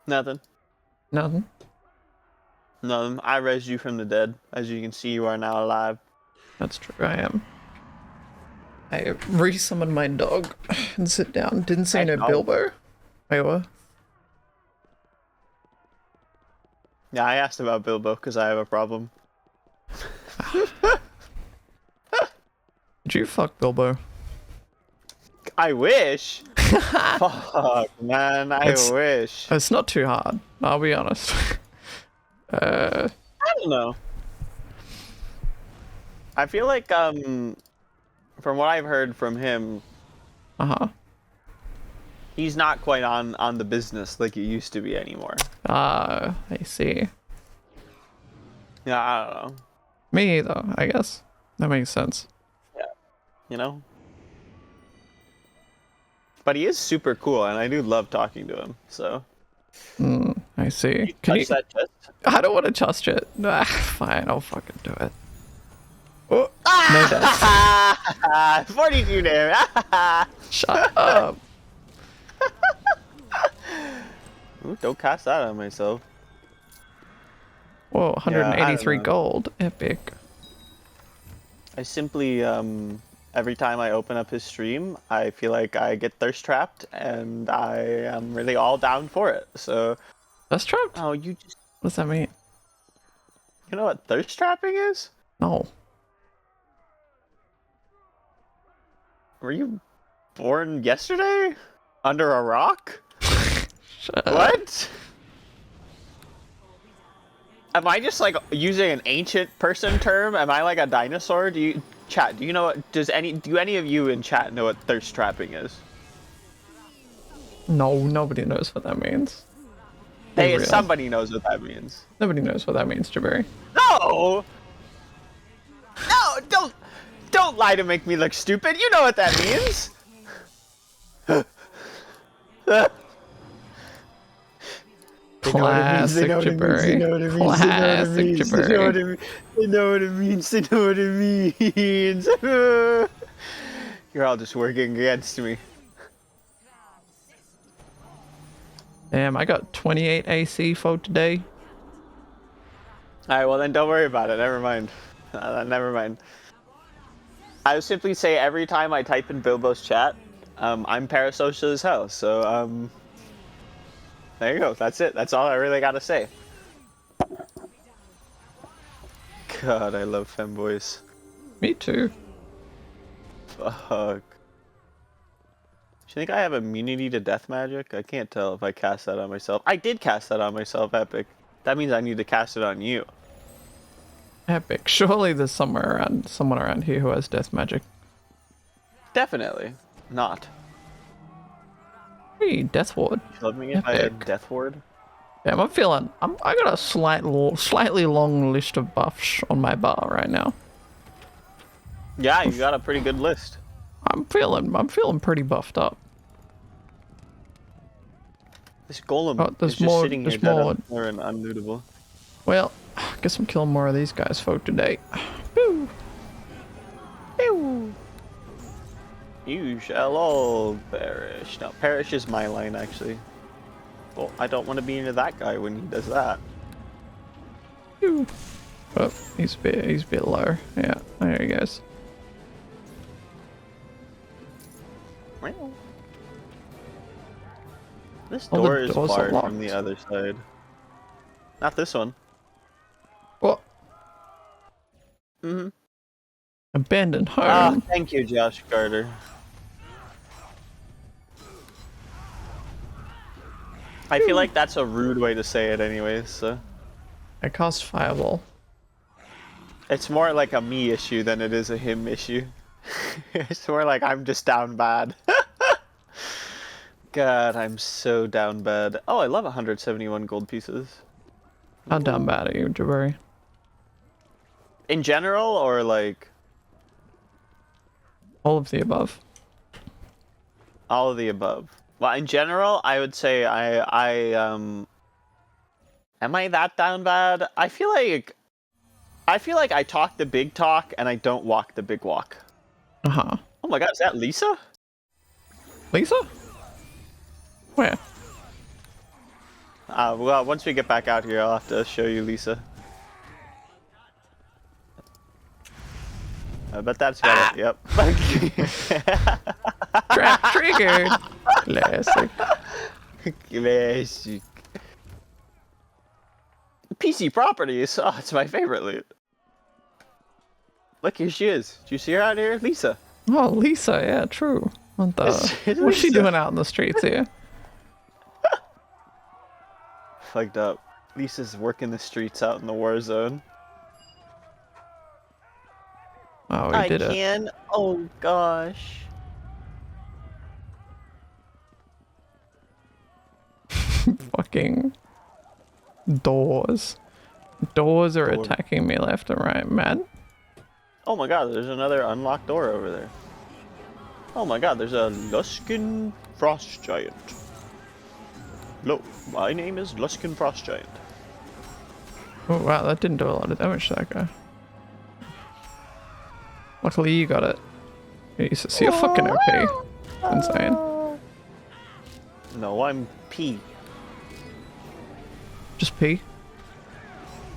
Nothing. Nothing. Nothing. I raised you from the dead. As you can see, you are now alive. That's true, I am. I re-summoned my dog and sit down. Didn't say no Bilbo. Wait, what? Yeah, I asked about Bilbo because I have a problem. Did you fuck Bilbo? I wish. Fuck, man, I wish. It's not too hard, I'll be honest. I don't know. I feel like, from what I've heard from him, he's not quite on the business like he used to be anymore. I see. Yeah, I don't know. Me either, I guess. That makes sense. Yeah, you know? But he is super cool, and I do love talking to him, so... I see. Can you touch that chest? I don't want to touch it. Fine, I'll fucking do it. Oh, no death. 42 damage. Shut up. Ooh, don't cast that on myself. Whoa, 183 gold. Epic. I simply, every time I open up his stream, I feel like I get thirst trapped, and I am really all down for it, so... Thirst trapped? Oh, you just... What does that mean? You know what thirst trapping is? No. Were you born yesterday? Under a rock? Shut What? Am I just like using an ancient person term? Am I like a dinosaur? Do you chat? Do you know what? Do any of you in chat know what thirst trapping is? No, nobody knows what that means. Hey, somebody knows what that means. Nobody knows what that means, Jabari. No! No, don't lie to make me look stupid. You know what that means. Classic Jabari. Classic Jabari. They know what it means. They know what it means. You're all just working against me. Damn, I got 28 AC for today. Alright, well then don't worry about it. Never mind. Never mind. I would simply say every time I type in Bilbo's chat, I'm parasocial as hell, so, there you go. That's it. That's all I really gotta say. God, I love femboys. Me too. Fuck. Do you think I have immunity to death magic? I can't tell if I cast that on myself. I did cast that on myself, Epic. That means I need to cast it on you. Epic. Surely there's someone around here who has death magic. Definitely. Not. Hey, death ward. Love me if I had death ward. Damn, I got a slightly long list of buffs on my bar right now. Yeah, you got a pretty good list. I'm feeling pretty buffed up. This golem is just sitting here dead and unlootable. Well, I guess I'm killing more of these guys folk today. Woo! Pew! You shall all perish. No, perish is my line, actually. Well, I don't want to be into that guy when he does that. Pew! Oh, he's a bit low. Yeah, there he goes. This door is barred from the other side. Not this one. What? Mm-hmm. Abandoned home. Ah, thank you, Josh Carter. I feel like that's a rude way to say it anyways, so... I cast Fireball. It's more like a me issue than it is a him issue. It's more like I'm just down bad. God, I'm so down bad. Oh, I love 171 gold pieces. How down bad are you, Jabari? In general, or like... All of the above. All of the above. Well, in general, I would say am I that down bad? I feel like I talk the big talk and I don't walk the big walk. Uh-huh. Oh my god, is that Lisa? Lisa? Where? Well, once we get back out here, I'll have to show you Lisa. I bet that's got it. Yep. Trap triggered. Classic. Classic. PC properties. Oh, it's my favorite loot. Look, here she is. Do you see her out here? Lisa. Oh, Lisa. Yeah, true. What the? It's What's she Lisa. doing out in the streets here? Fucked up. Lisa's working the streets out in the war zone. Oh, we did it. Oh, gosh. Fucking doors. Doors are Door. attacking me left and right, man. Oh my god, there's another unlocked door over there. Oh my god, there's a Luskin Frost Giant. Hello, my name is Luskin Frost Giant. Oh wow, that didn't do a lot of damage to that guy. Luckily you got it. Jesus, you're fucking OP. Insane. No, I'm P. Just P?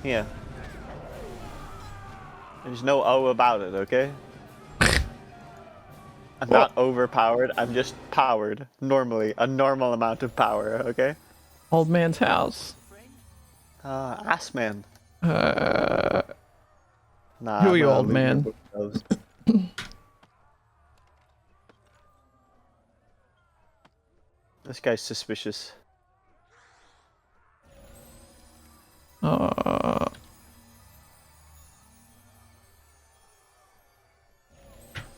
Yeah. There's no O about it, okay? I'm not overpowered, I'm just powered. Normally, a normal amount of power, okay? Old man's house. Ass man. Nah, Nah, who are I'm you, gonna old leave man? the bookshelves. This guy's suspicious.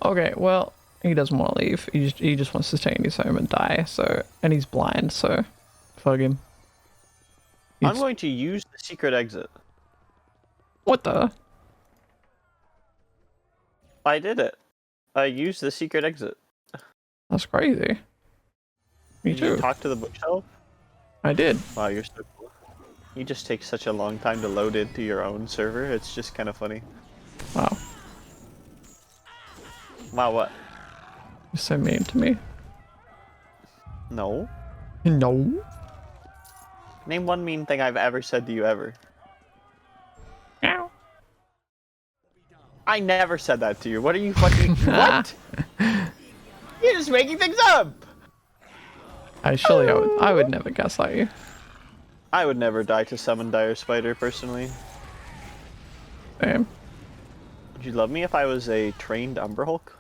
Okay, well, he doesn't want to leave. He just wants to stay in his home and die. So, and he's blind. So, fuck him. I'm going to use the secret exit. What the? I did it. I used the secret exit. That's crazy. Me Did too. you talk to the bookshelf? I did. Wow, you're so cool. You just take such a long time to load into your own server. It's just kind of funny. Wow. Wow, what? You're so mean to me. No. No. Name one mean thing I've ever said to you ever. Ow. I never said that to you. What are you fucking... What? You're just making things up! I would never gaslight you. I would never die to summon Dire Spider, personally. Same. Would you love me if I was a trained Umber Hulk?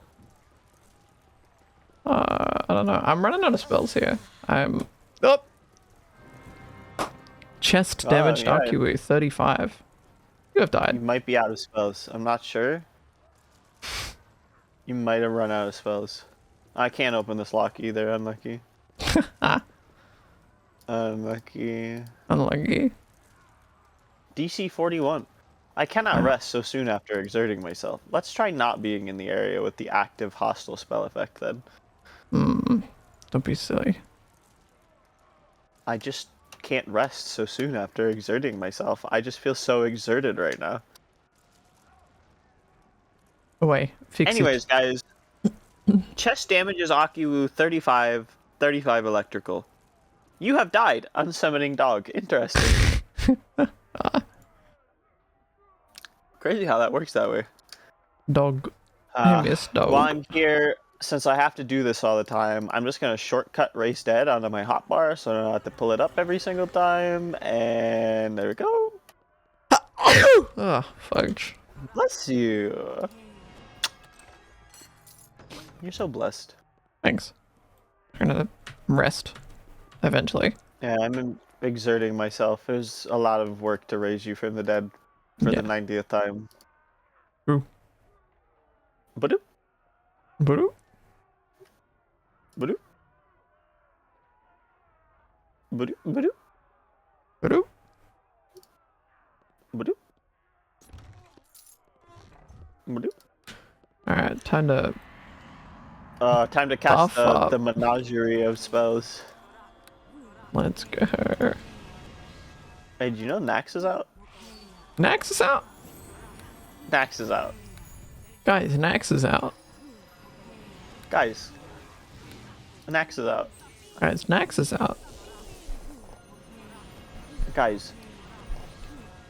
I don't know. I'm running out of spells here. I'm up. Chest damaged yeah. Akiwoo, 35. You have You died. might be out of spells. I'm not sure. You might have run out of spells. I can't open this lock either. Unlucky. Unlucky. Unlucky. DC 41. I cannot rest so soon after exerting myself. Let's try not being in the area with the active hostile spell effect then. Don't be silly. I just can't rest so soon after exerting myself. I just feel so exerted right now. Away. Fix Anyways, it. guys. Chest damages Akiwoo 35, 35 electrical. You have died. Unsummoning dog. Interesting. Crazy how that works that way. Dog. I miss dog. While I'm here, since I have to do this all the time, I'm just going to shortcut Race Dead onto my hotbar so I don't have to pull it up every single time. And there we go. Ah, fudge. Bless you. You're so blessed. Thanks. I'm gonna rest. Eventually. Yeah, I'm exerting myself. There's a lot of work to raise you from the dead for the 90th time. True. Badoo. Badoo. Badoo. Badoo. Badoo. Badoo. Badoo. Badoo. Alright, time to Time to cast Buff up. the menagerie of spells. let's go. Hey, did you know Nax is out? Nax is out. Nax is out. Guys, Nax is out. Guys. Nax is out. Guys, Nax is out. Guys.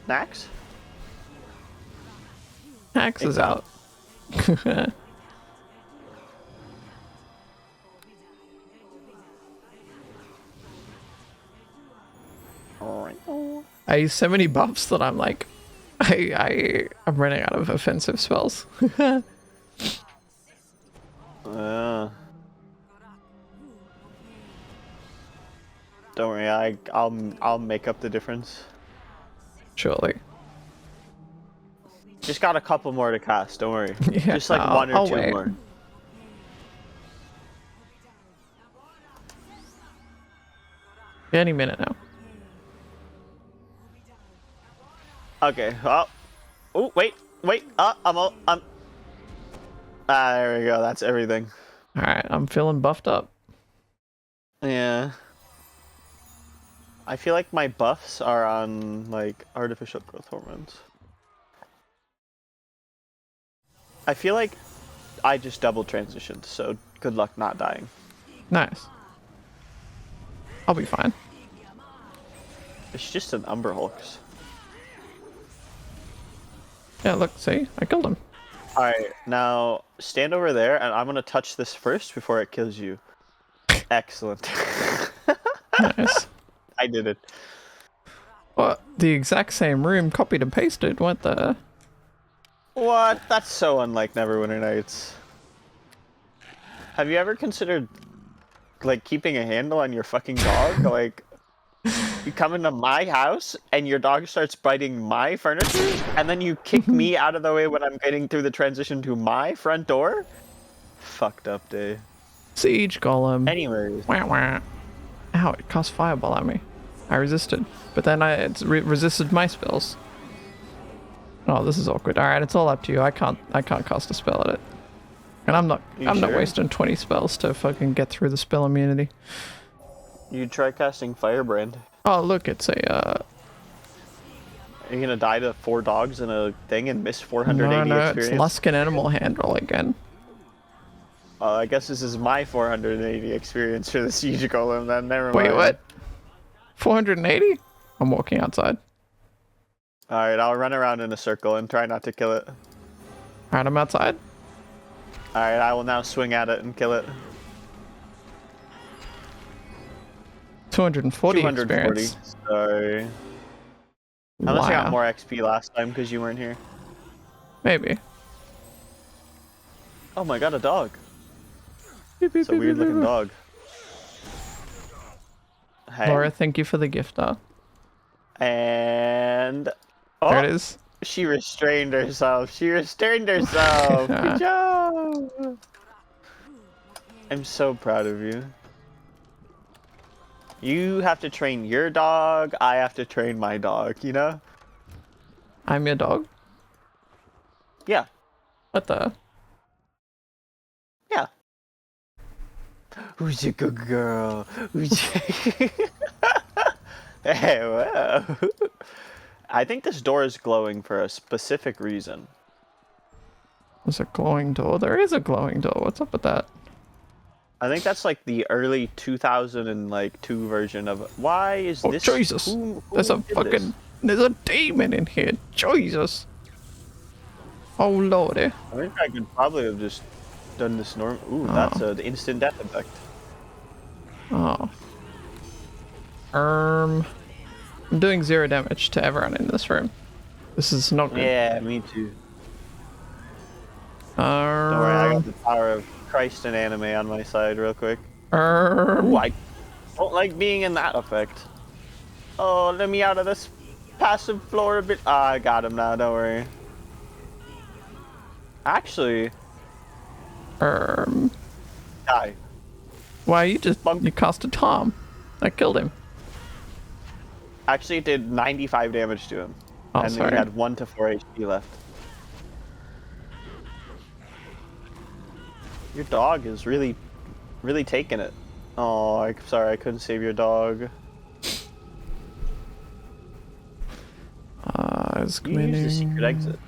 Nax? Axe is out. I use so many buffs that I'm like, I'm running out of offensive spells. Don't worry, I'll make up the difference. Surely. Just got a couple more to cast, don't worry. Yeah, Just like one or I'll two wait. more. Any minute now. Okay, oh, wait, I'm... there we go, that's everything. Alright, I'm feeling buffed up. Yeah. I feel like my buffs are on, like, artificial growth hormones. I feel like I just double transitioned, so good luck not dying. Nice. I'll be fine. It's just an Umber Hulks. Yeah, look, see? I killed him. Alright, now stand over there, and I'm gonna touch this first before it kills you. Excellent. Nice. I did it. What? The exact same room, copied and pasted. What the? What? That's so unlike Neverwinter Nights. Have you ever considered, like, keeping a handle on your fucking dog? Like, you come into my house and your dog starts biting my furniture, and then you kick me out of the way when I'm getting through the transition to my front door? Fucked up day. Siege Golem. Anyways. Wah, wah. Ow, it cast Fireball at me. I resisted. But then it's resisted my spells. Oh, this is awkward. Alright, it's all up to you. I can't cast a spell at it. And I'm not sure? wasting 20 spells to fucking get through the spell immunity. You try casting Firebrand. Oh, look, it's a, Are you gonna die to 4 dogs in a thing and miss 480 no, experience? it's Luskin Animal Handle again. I guess this is my 480 experience for the Siege Golem, then never mind. Wait, what? 480? I'm walking outside. Alright, I'll run around in a circle and try not to kill it. Alright, I'm outside. Alright, I will now swing at it and kill it. 240 240. experience. Sorry. Unless I got Wow. more XP last time because you weren't here. Maybe. Oh my god, a dog. Beep, beep, It's a beep, weird beep, looking beep. dog. Hey. Laura, thank you for the gift, And... Oh, There it is. she restrained herself. She restrained herself. Good job. I'm so proud of you. You have to train your dog. I have to train my dog, you know? I'm your dog? Yeah. What the? Yeah. Who's a good girl? Who's Hey, well. I think this door is glowing for a specific reason. There's a glowing door. There is a glowing door. What's up with that? I think that's like the early 2002 version of it. Why is Oh, this? Jesus. Who There's a did fucking... this? There's a demon in here. Jesus. Oh, lordy. I think I could probably have just done this normal. Ooh, that's an instant death effect. Oh. I'm doing 0 damage to everyone in this room. This is not good. Yeah, me too. Don't worry, I got the power of Christ and anime on my side real quick. Ooh, I don't like being in that effect. Oh, let me out of this passive floor a bit. Ah, I got him now, don't worry. Actually, die. Why you cast a Tom? I killed him. Actually, it did 95 damage to him. Oh, and sorry. he had 1 to 4 HP left. Your dog is really taking it. Oh, I'm sorry, I couldn't save your dog. It's You use the secret exit.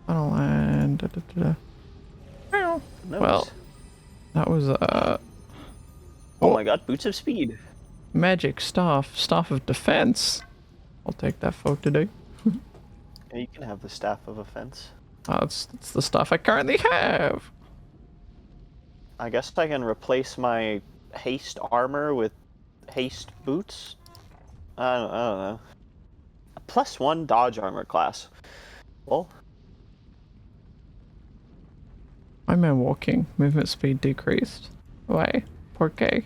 Tunnel land. Da, da, da, da. Nice. Well, that was Oh my god, boots of speed. magic staff of defense. I'll take that folk today. Yeah, you can have the Staff of Offense. It's the stuff I currently have. I guess I can replace my haste armor with haste boots. I don't know. A +1 dodge armor class. Well, Why am I walking? Movement speed decreased. Why? Poor K.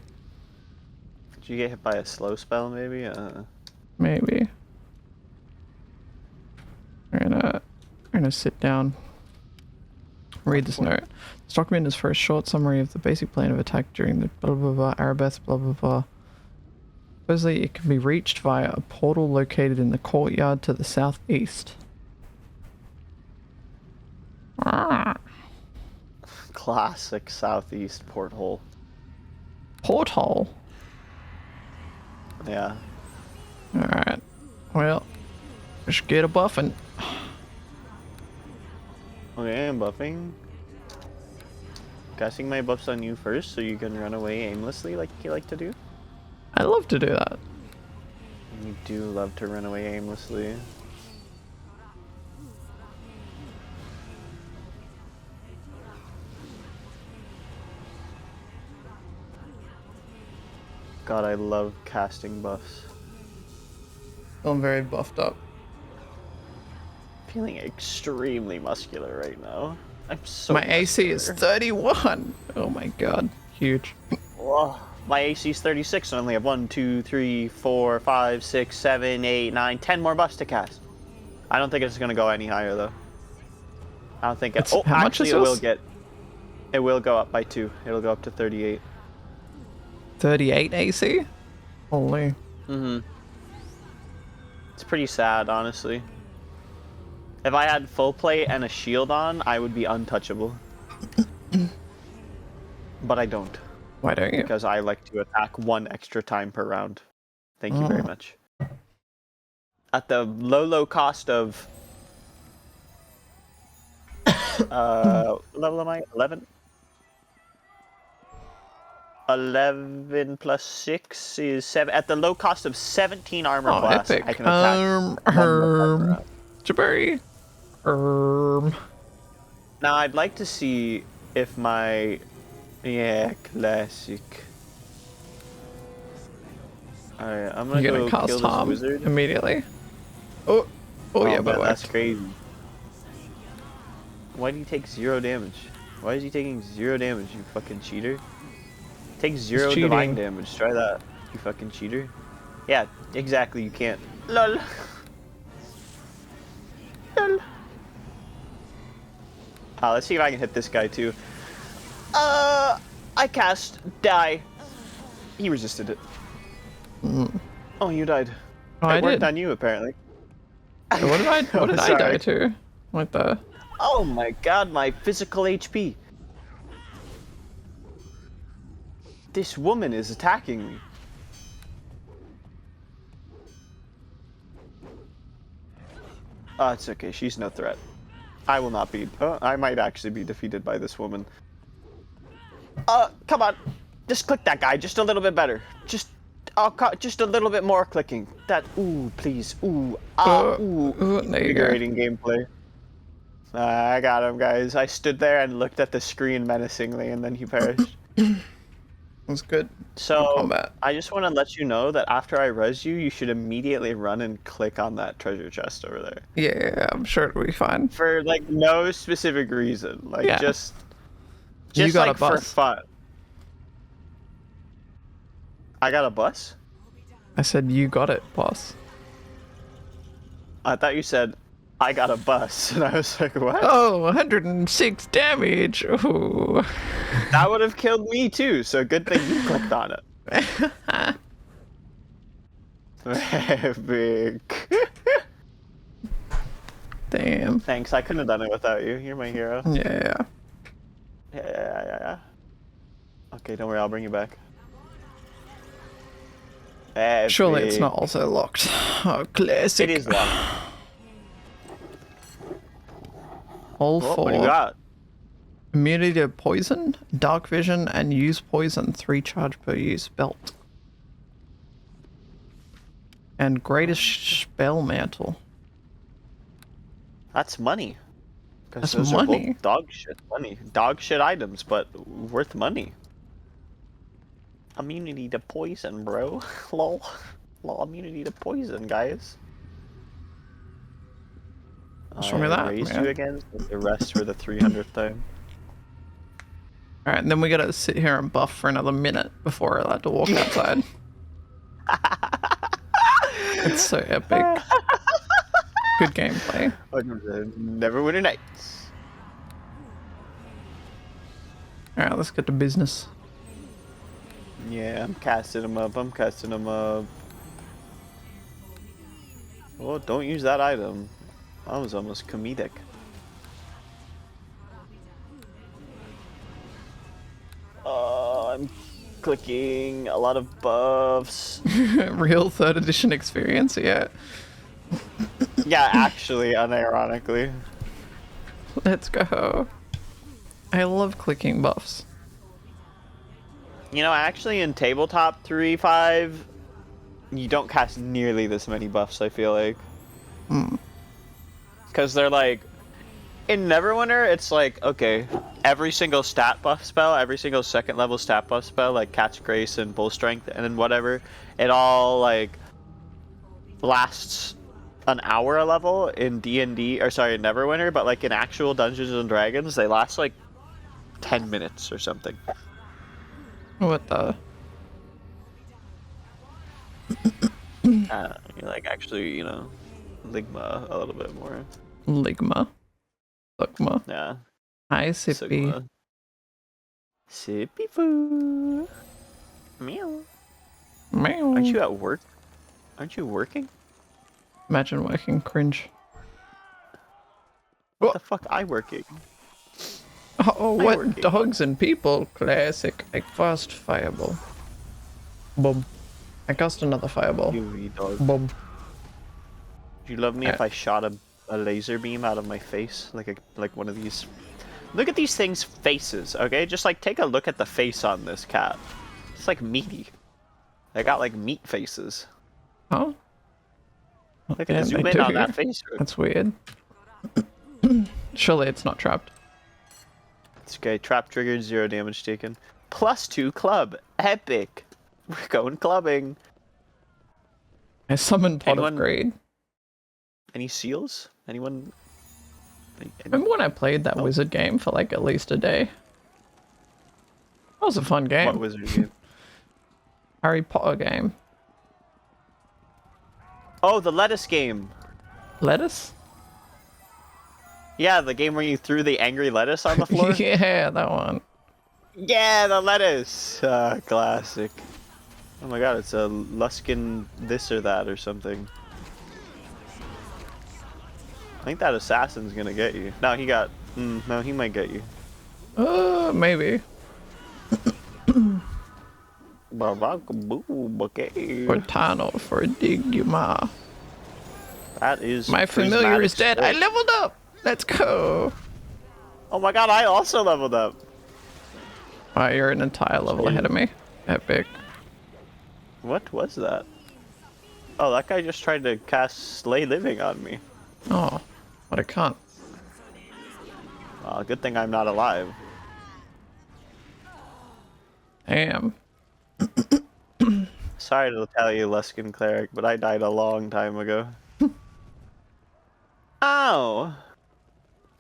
did you get hit by a slow spell maybe? Maybe. We're gonna sit down. Read this note. This document is for a short summary of the basic plan of attack during the blah blah blah Arabeth blah blah blah. Supposedly it can be reached via a portal located in the courtyard to the southeast. Classic southeast porthole. Porthole? Yeah. Alright. Well, just get a buffing. Okay, I'm buffing. Casting my buffs on you first so you can run away aimlessly like you like to do. I love to do that. You do love to run away aimlessly. God, I love casting buffs. I'm very buffed up. Feeling extremely muscular right now. I'm so My AC is muscular. 31. Oh my god. Huge. Whoa. My AC is 36 and I only have 1, 2, 3, 4, 5, 6, 7, 8, 9, 10 more buffs to cast. I don't think it's gonna go any higher though. I don't think it. Oh, how much actually, is it will this? get. It will go up by 2. It'll go up to 38. 38 AC? Holy. Mm-hmm. It's pretty sad, honestly. If I had full plate and a shield on, I would be untouchable. But I don't, Why don't you? because I like to attack 1 extra time per round. Thank you very much. At the low cost of... level am I? 11? 11 plus 6 is 7. At the low cost of 17 armor Oh, class, epic. I can attack 1 more time per round. Jabari. Now, I'd like to see if my... Yeah, classic. Alright, I'm gonna You're go gonna cast kill this harm wizard. immediately. Oh, yeah, man, but that's crazy. Why do you take 0 damage? Why is he taking 0 damage, you fucking cheater? Take 0 divine cheating. damage. Try that, you fucking cheater. Yeah, exactly. You can't. Lol. Lol. Let's see if I can hit this guy too. I cast die. He resisted it. Oh, you died. Oh, I It worked did. on you apparently. What did I Sorry. die to? What the? Oh my god, my physical HP. This woman is attacking me. Oh, it's okay. She's no threat. I will not be. I might actually be defeated by this woman. Come on. Just click that guy just a little bit better. Just a little bit more clicking. That, ooh, please. Ooh, ooh. There you go. Invigorating gameplay. I got him, guys. I stood there and looked at the screen menacingly, and then he perished. That's good. So, combat. I just want to let you know that after I res you, you should immediately run and click on that treasure chest over there. Yeah, I'm sure it'll be fine. For, like, no specific reason. Like, Yeah. just You got like, a for bus. fun. I got a bus? I said you got it, boss. I thought you said, I got a bus. And I was like, what? Oh, 106 damage. Ooh. That would have killed me too, so good thing you clicked on it. Epic. Damn. Thanks, I couldn't have done it without you. You're my hero. Yeah. Yeah. Okay, don't worry, I'll bring you back. Epic. Surely it's not also locked. Oh, classic. It is locked. All Oh, four. what do you got? Immunity to poison, dark vision, and use poison. 3 charge per use belt. And greatest spell mantle. That's money. Because That's those are both money. dog shit money. Dog shit items, but worth money. Immunity to poison, bro. Lol. Lol, immunity to poison, guys. What's wrong with I that, raised you man? again with the rest for the 300th time. Alright, and then we gotta sit here and buff for another minute before we're allowed to walk outside. It's so epic. Good gameplay. Neverwinter Nights. Alright, let's get to business. Yeah, I'm casting him up. I'm casting him up. Oh, don't use that item. That was almost comedic. I'm clicking a lot of buffs. Real 3rd edition experience, yeah. Yeah, actually, unironically. Let's go. I love clicking buffs. You know, actually, in tabletop 3.5, you don't cast nearly this many buffs, I feel like. Because they're like, in Neverwinter, it's like, okay, every single stat buff spell, every single 2nd level stat buff spell, like Catch Grace and Bull Strength, and then whatever, it all, like, lasts an hour a level in D&D, or sorry, in Neverwinter, but, like, in actual Dungeons and Dragons, they last, like, 10 minutes or something. What the? Like, actually, you know, Ligma a little bit more. Ligma. Ligma. Yeah. Hi, Sippy. Sigma. Sippy foo. Meow. Meow. Aren't you at work? Aren't you working? Imagine working cringe. What the fuck? I working. Oh, what working. dogs and people? Classic. I fast fireball. Boom. I cast another fireball. You dog. Boom. Would you love me if I shot a laser beam out of my face, like one of these? Look at these things' faces, okay? Just like take a look at the face on this cat. It's like meaty. They got like meat faces. Huh? Look Yeah, at zoom they in on do. that face. That's weird. Surely it's not trapped. It's okay. Trap triggered, 0 damage taken. +2 club. Epic. We're going clubbing. I summoned Pot Anyone- of Greed. Any seals? Anyone? Remember when I played that wizard game for like at least a day? That was a fun game. What wizard game? Harry Potter game. Oh, the lettuce game. Lettuce? Yeah, the game where you threw the angry lettuce on the floor. Yeah, that one. Yeah, the lettuce. Classic. Oh my god, it's a Luskin this or that or something. I think that assassin's gonna get you. No, he got. No, he might get you. Maybe. Cortano for Diguma. That is. My familiar is prismatic dead. I sport. leveled up. Let's go. Oh my god, I also leveled up. Oh, you're an entire level ahead of me. Epic. What was that? Oh, that guy just tried to cast Slay Living on me. Oh, what a cunt. Good thing I'm not alive. Damn. Sorry to tell you, Luskin Cleric, but I died a long time ago. Ow!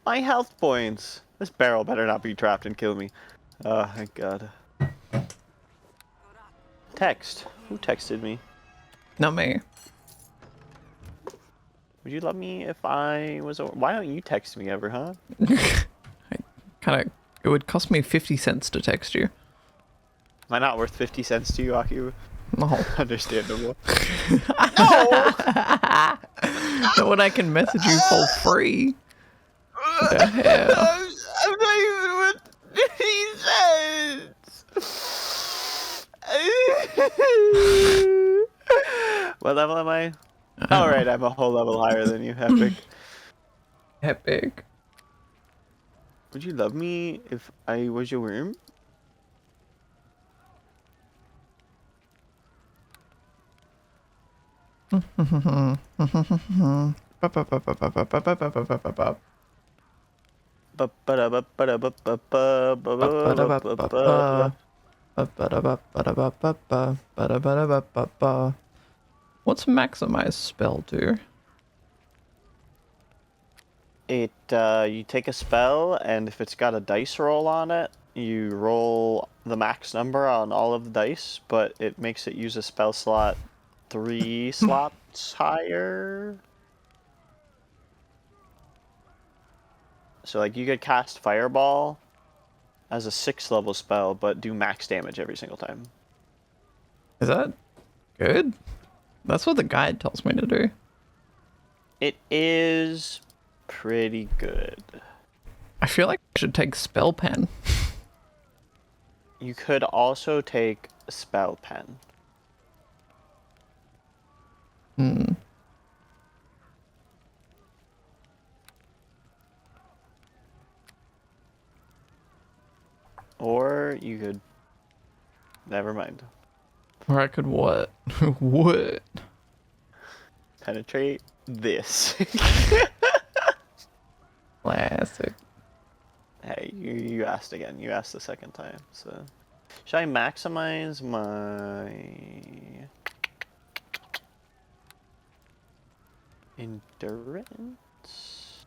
My health points! This barrel better not be trapped and kill me. Oh, thank god. Text. Who texted me? Not me. Would you love me if I was... Why don't you text me ever, huh? It would cost me 50 cents to text you. Am I not worth 50 cents to you, Akiwoo? No. Understandable. Not when I can message you for free. What the hell? I'm not even worth 50 cents! What level am I? Oh, right, I'm a whole level higher than you, Epic. Epic. Would you love me if I was your worm? What's maximize spell do? It you take a spell, and if it's got a dice roll on it, you roll the max number on all of the dice, but it makes it use a spell slot 3 slots higher. So like you could cast Fireball as a 6th level spell, but do max damage every single time. Is that good? That's what the guide tells me to do. It is pretty good. I feel like I should take spell pen. You could also take Spell Pen. Hmm. Or you could... Never mind. Or I could what? What? Penetrate this. Classic. Hey, you asked again. You asked the second time, so... Should I maximize my... Endurance?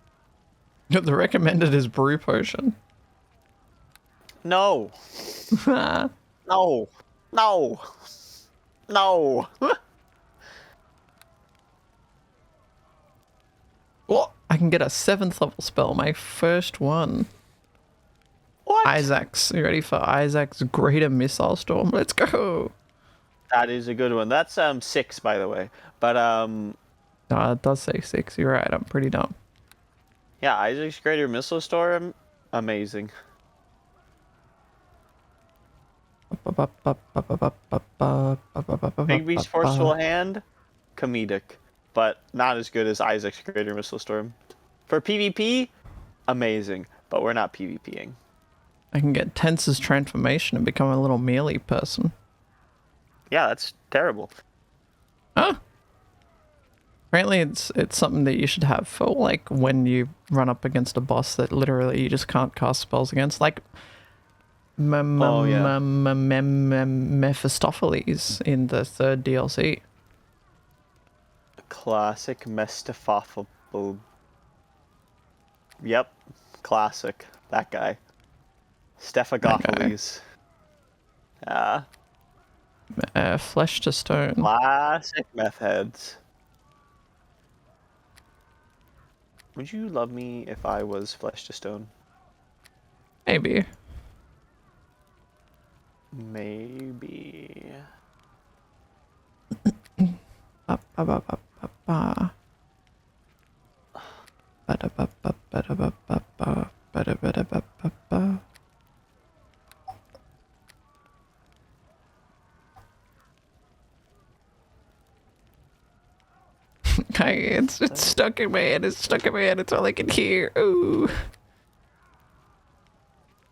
The recommended is brew potion. No! No! No! No! What? I can get a 7th level spell, my first one. What? Isaac's. You ready for Isaac's Greater Missile Storm? Let's go! That is a good one. That's 6, by the way. But No, it does say 6. You're right. I'm pretty dumb. yeah, Isaac's Greater Missile Storm, amazing. Big Beast Forceful Hand, comedic, but not as good as Isaac's Greater Missile Storm. For PvP, amazing, but we're not PvPing. I can get Tense's transformation and become a little melee person. Yeah, that's terrible. Huh? Apparently it's something that you should have for like when you run up against a boss that literally you just can't cast spells against, like Mephistopheles in the 3rd DLC. Classic Mephistophel. Yep, classic. That guy. Stephagophiles. Flesh to stone. Classic meth heads. Would you love me if I was flesh to stone? Maybe. Maybe. It's stuck in my head. It's stuck in my head. It's all I can hear. Ooh.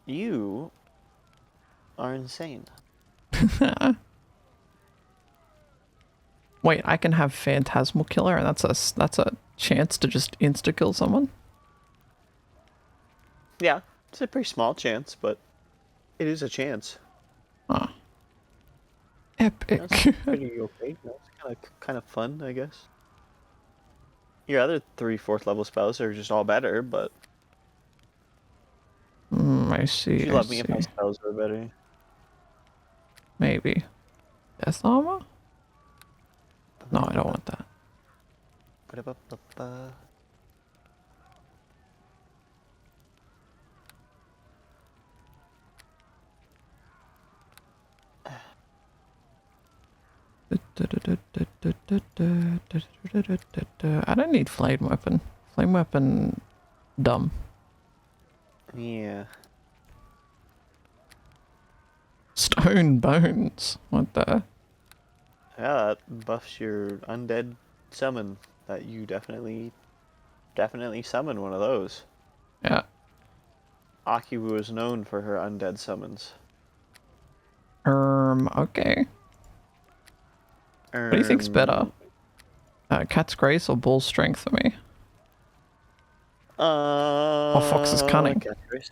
You are insane. Wait, I can have Phantasmal Killer, and that's a chance to just insta kill someone. Yeah, it's a pretty small chance, but it is a chance. Oh. Epic. That's pretty okay. That's kind of fun, I guess. Your other 3/4 level spells are just all better, but I see. would you love me if my spells were better? Maybe. Death armor? No, I don't want that. Ba-da-ba-ba-ba. I don't need flame weapon. Flame weapon, dumb. Yeah. Stone bones. What the? Yeah, that buffs your undead summon. That you definitely summon one of those. Yeah. Akiwoo is known for her undead summons. Okay. What do you think's better? Cat's Grace or Bull Strength for me? Or Fox's Cunning? Cat's Grace.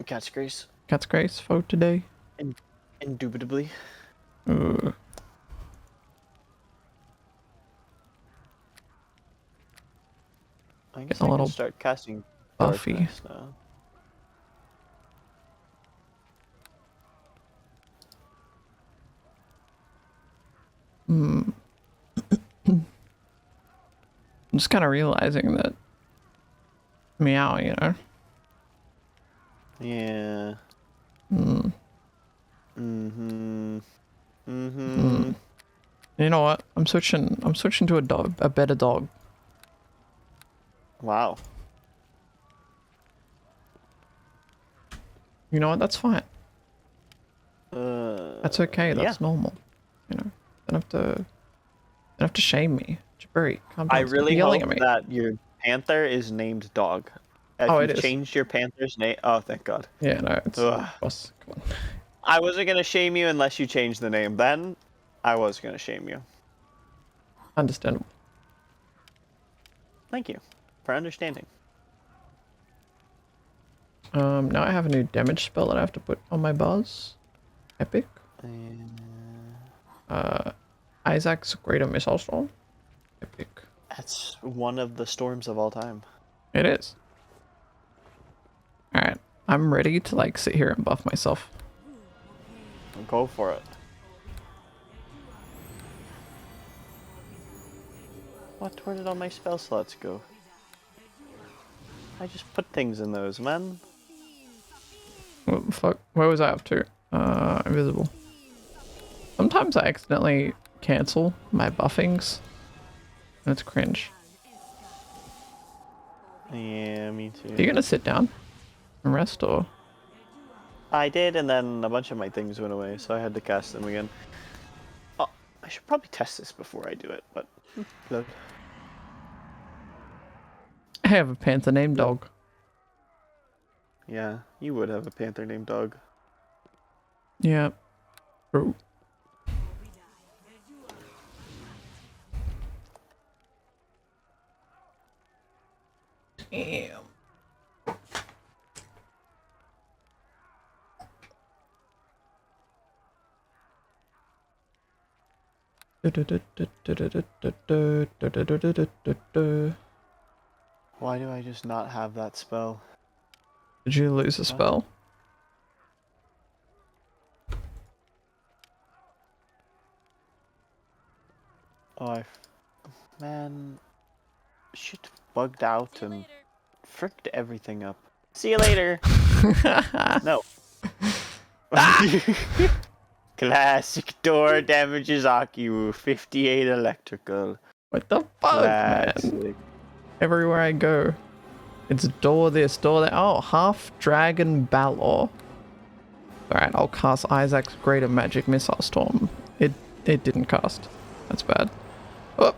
Cat's Grace. Cat's Grace for today. Indubitably. Ooh. I guess A I little can start casting Buffy. darkness now. I'm just kind of realizing that meow, you know. Yeah. Mm. Mm-hmm. Mm-hmm. Mm. You know what? I'm switching to a better dog. Wow. You know what? That's fine. That's okay. That's normal. You know, don't have to shame me. Jabari, calm down. I Stop really yelling hope at me. that your panther is named Dog. If Oh, you've it is. changed your panther's name, oh, thank God. Yeah, no, it's Ugh. boss. Come on. I wasn't gonna shame you unless you changed the name. Then I was gonna shame you. Understandable. Thank you for understanding. Now I have a new damage spell that I have to put on my buzz. Epic. Isaac's Greater Missile Storm. Epic. That's one of the storms of all time. It is. Alright. I'm ready to like sit here and buff myself. Go for it. What? Where did all my spell slots go? I just put things in those, man. What the fuck? Where was I up to? Invisible. Sometimes I accidentally cancel my buffings. And it's cringe. Yeah, me too. Are you gonna sit down and rest or? I did, and then a bunch of my things went away, so I had to cast them again. Oh, I should probably test this before I do it, but... Look. I have a panther named Dog. Yeah, you would have a panther named Dog. Yeah. True. Damn. Why do I just not have that spell? Did you lose a spell? Oh, man, shit bugged out and fricked everything up. See you later. No. Classic door damages Akiwoo, 58 electrical. What the fuck, Classic. man? Everywhere I go, it's door this, door that. Oh, half dragon Balor. Alright, I'll cast Isaac's Greater Magic Missile Storm. It didn't cast. That's bad. Oh,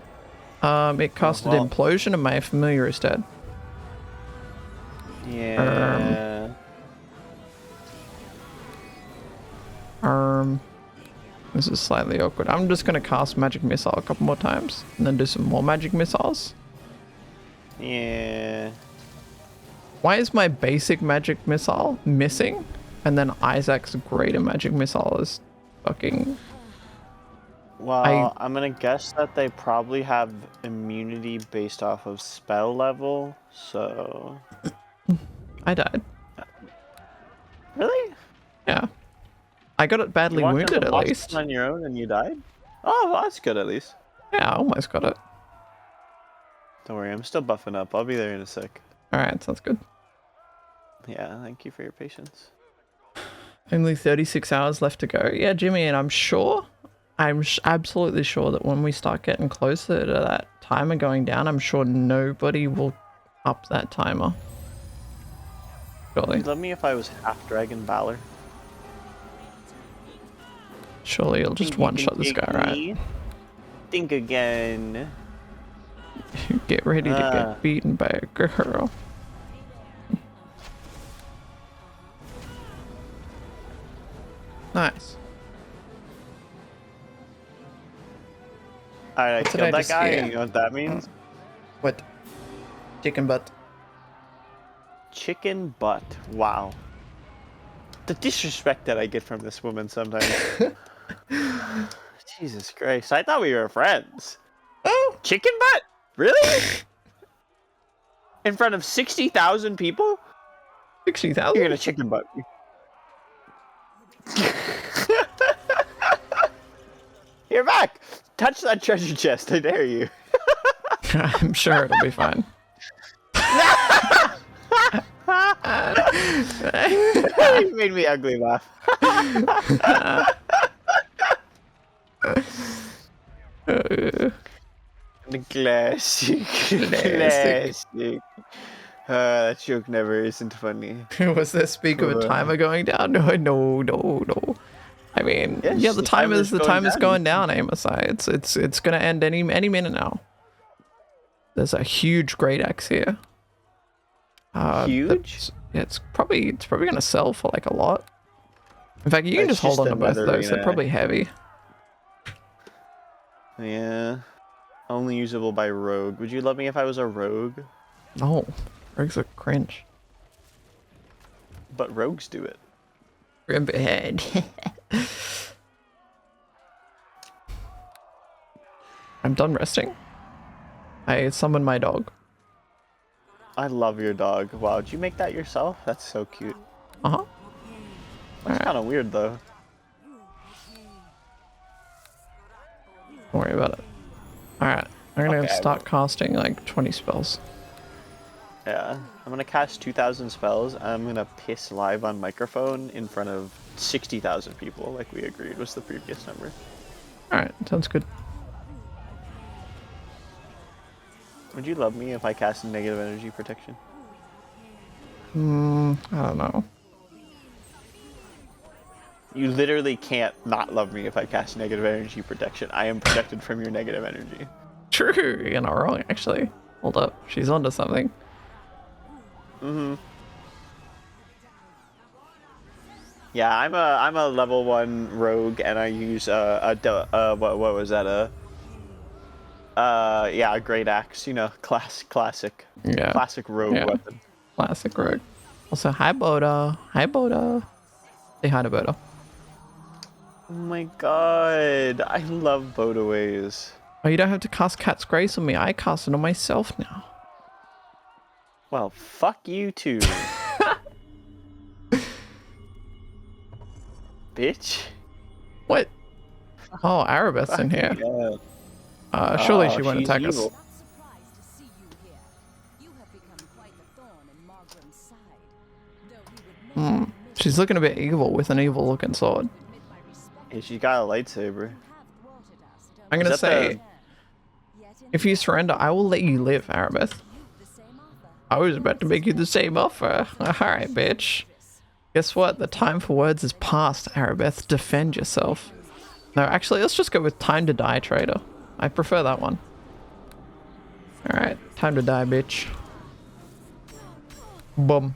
it casted well. Implosion and my familiar is dead. Yeah. This is slightly awkward. I'm just gonna cast Magic Missile a couple more times and then do some more Magic Missiles. Yeah. Why is my basic Magic Missile missing? And then Isaac's Greater Magic Missile is fucking... Well, I'm gonna guess that they probably have immunity based off of spell level, so... I died. Really? Yeah. I got it badly You walked wounded into at Boston least. on your own and you died? Oh, well, that's good at least. Yeah, I almost got it. Don't worry, I'm still buffing up. I'll be there in a sec. Alright, sounds good. Yeah, thank you for your patience. Only 36 hours left to go. Yeah, Jimmy, and I'm sure, absolutely sure that when we start getting closer to that timer going down, I'm sure nobody will up that timer. Surely. You'd love me if I was half Dragon Valor. Surely you'll just one-shot this guy, right? Think again. Get ready to get beaten by a girl. Nice. Alright, I What did killed I that just guy, hear? and you know what that means? What? Chicken butt. Chicken butt. Wow. The disrespect that I get from this woman sometimes. Jesus Christ. I thought we were friends. Oh! Chicken butt? Really? In front of 60,000 people? 60,000? You're gonna chicken butt me. You're back! Touch that treasure chest, I dare you. I'm sure it'll be fine. You made me ugly laugh. The classic. Classic. Classic. That joke never isn't funny. Was there speak of a timer going down? No. I mean, Yes, yeah, the time is down. going down, Amos. It's gonna end any minute now. There's a huge great axe here. Huge? Yeah, it's probably gonna sell for like a lot. In fact, you can It's just hold just on to both of those. They're another, probably heavy. Yeah. Only usable by rogue. Would you love me if I was a rogue? No, rogues are cringe. But rogues do it. Remember head. I'm done resting. I summoned my dog. I love your dog. Wow, did you make that yourself? That's so cute. Uh-huh. That's kind of weird though. Don't worry about it. Alright, I'm gonna Okay, I start won't. casting like 20 spells. Yeah. I'm gonna cast 2,000 spells, and I'm gonna piss live on microphone in front of 60,000 people, like we agreed was the previous number. Alright, sounds good. Would you love me if I cast negative energy protection? I don't know. You literally can't not love me if I cast negative energy protection. I am protected from your negative energy. True, you're not wrong actually. Hold up, she's onto something. Yeah, I'm a level 1 rogue, and I use what was that, yeah, a great axe, you know, classic Yeah. rogue Yeah. weapon. Classic rogue. Also, hi Boda. Hi Boda. Say hi to Boda. Oh my god, I love bodaways. Oh, you don't have to cast Cat's Grace on me. I cast it on myself now. Well, fuck you too. Bitch. What? Oh, Arabeth's in here. Yeah. Surely Oh, she won't she's attack evil. us. Not surprised to see you here. You have become quite the thorn in Margram's side. Though he would never She's looking a bit evil with an evil looking sword. admit my respect Yeah, she got a lightsaber. have thwarted us. Don't I'm Is gonna that say, yet in if you surrender, I will let you live, Arabeth. the same offer. I was about to make you the same offer. Alright, bitch. Guess what? The time for words is past, Arabeth. Defend yourself. No, actually, let's just go with time to die, traitor. I prefer that one. Alright, time to die, bitch. Boom.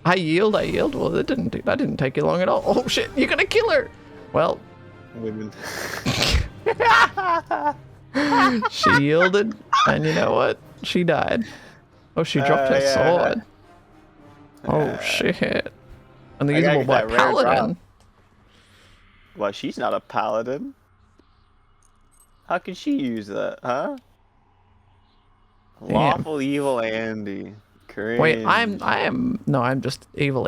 I yield. Well, that didn't take you long at all. Oh shit, you're gonna kill her! Well, Women. she yielded, and you know what? She died. Oh, she dropped her yeah. sword. Oh shit. Unusable get by that rare drop. paladin. Well, she's not a paladin. How can she use that, huh? Lawful evil Andy. Cringe. Wait, I'm just evil.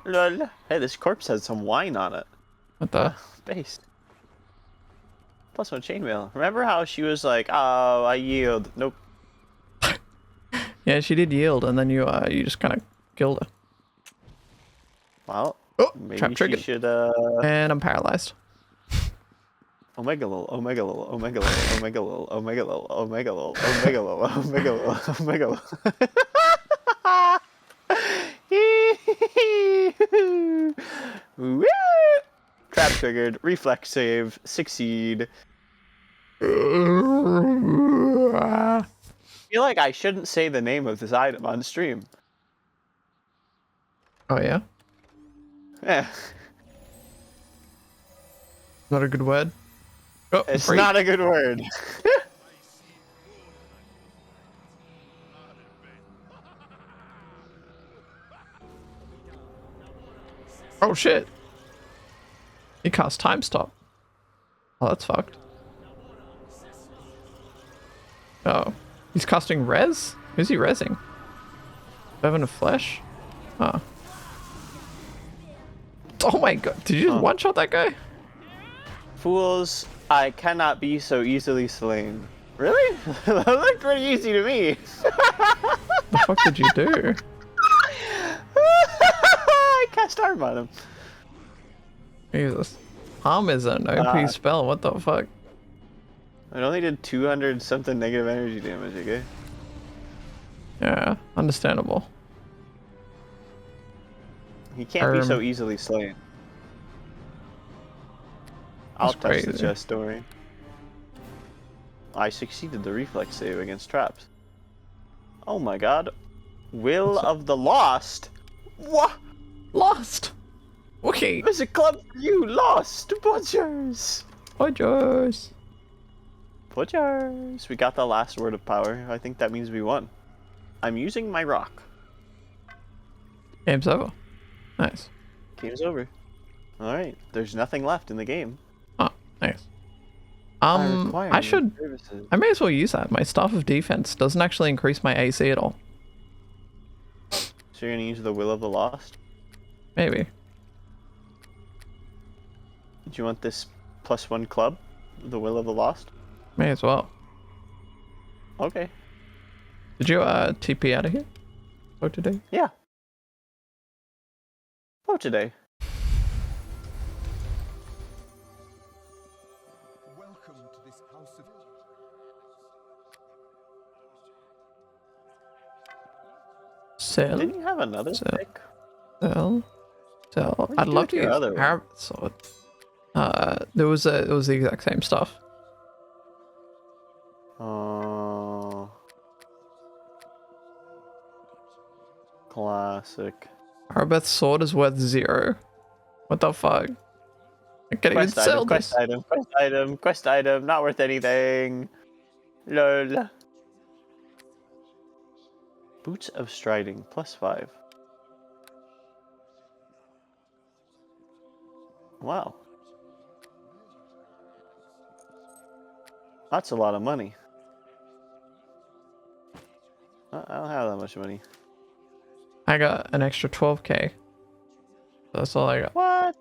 Lol. Hey, this corpse has some wine on it. What the? Based. Plus 1 chainmail. Remember how she was like, oh, I yield. Nope. Yeah, she did yield, and then you just kind of killed her. Well, Oh, maybe trap she triggered. should, And I'm paralyzed. Omega lol, Omega lol, Omega lol, Omega lol, Omega lol, Omega lol, Omega lol, Omega lol, Omega lol. Woo! Trap triggered, reflex save, succeed. I feel like I shouldn't say the name of this item on stream. Oh yeah? Yeah. Not a good word? Oh, It's freak. not a good word. Oh shit. He cast time stop. Oh, that's fucked. Oh. He's casting res? Who's he resing? Seven of flesh? Oh. Oh my god. Did you just one-shot that guy? Fools, I cannot be so easily slain. Really? That looked pretty easy to me. The fuck did you do? I cast arm on him. Jesus. Harm is an OP spell. What the fuck? It only did 200 something negative energy damage, okay? Yeah, understandable. He can't be so easily slain. I'll That's touch the crazy. chest, don't worry. I succeeded the reflex save against traps. Oh my god. Will of the Lost? What? Lost! Okay. There's a club for you, Lost Butchers! Butchers! Butchers! We got the last word of power. I think that means we won. I'm using my rock. Game's over. Nice. Game's over. Alright, there's nothing left in the game. Oh, nice. require I your should... services. I may as well use that. My Staff of Defense doesn't actually increase my AC at all. So you're gonna use the Will of the Lost? Maybe. Do you want this +1 club? The Will of the Lost? May as well. Okay. Did you TP out of here? For today? Yeah. Oh, today. Welcome to this house of Sell? Didn't you have another So- pick? Sell? What'd I'd you do love with to your use other one? Parrot Sword. It was the exact same stuff. Oh. Classic. Arabeth's sword is worth 0. What the fuck? I can't even Quest sell item, this. quest item, quest item, quest item, not worth anything. Lol. Boots of Striding, +5. Wow. That's a lot of money. I don't have that much money. I got an extra 12k. That's all I got. What?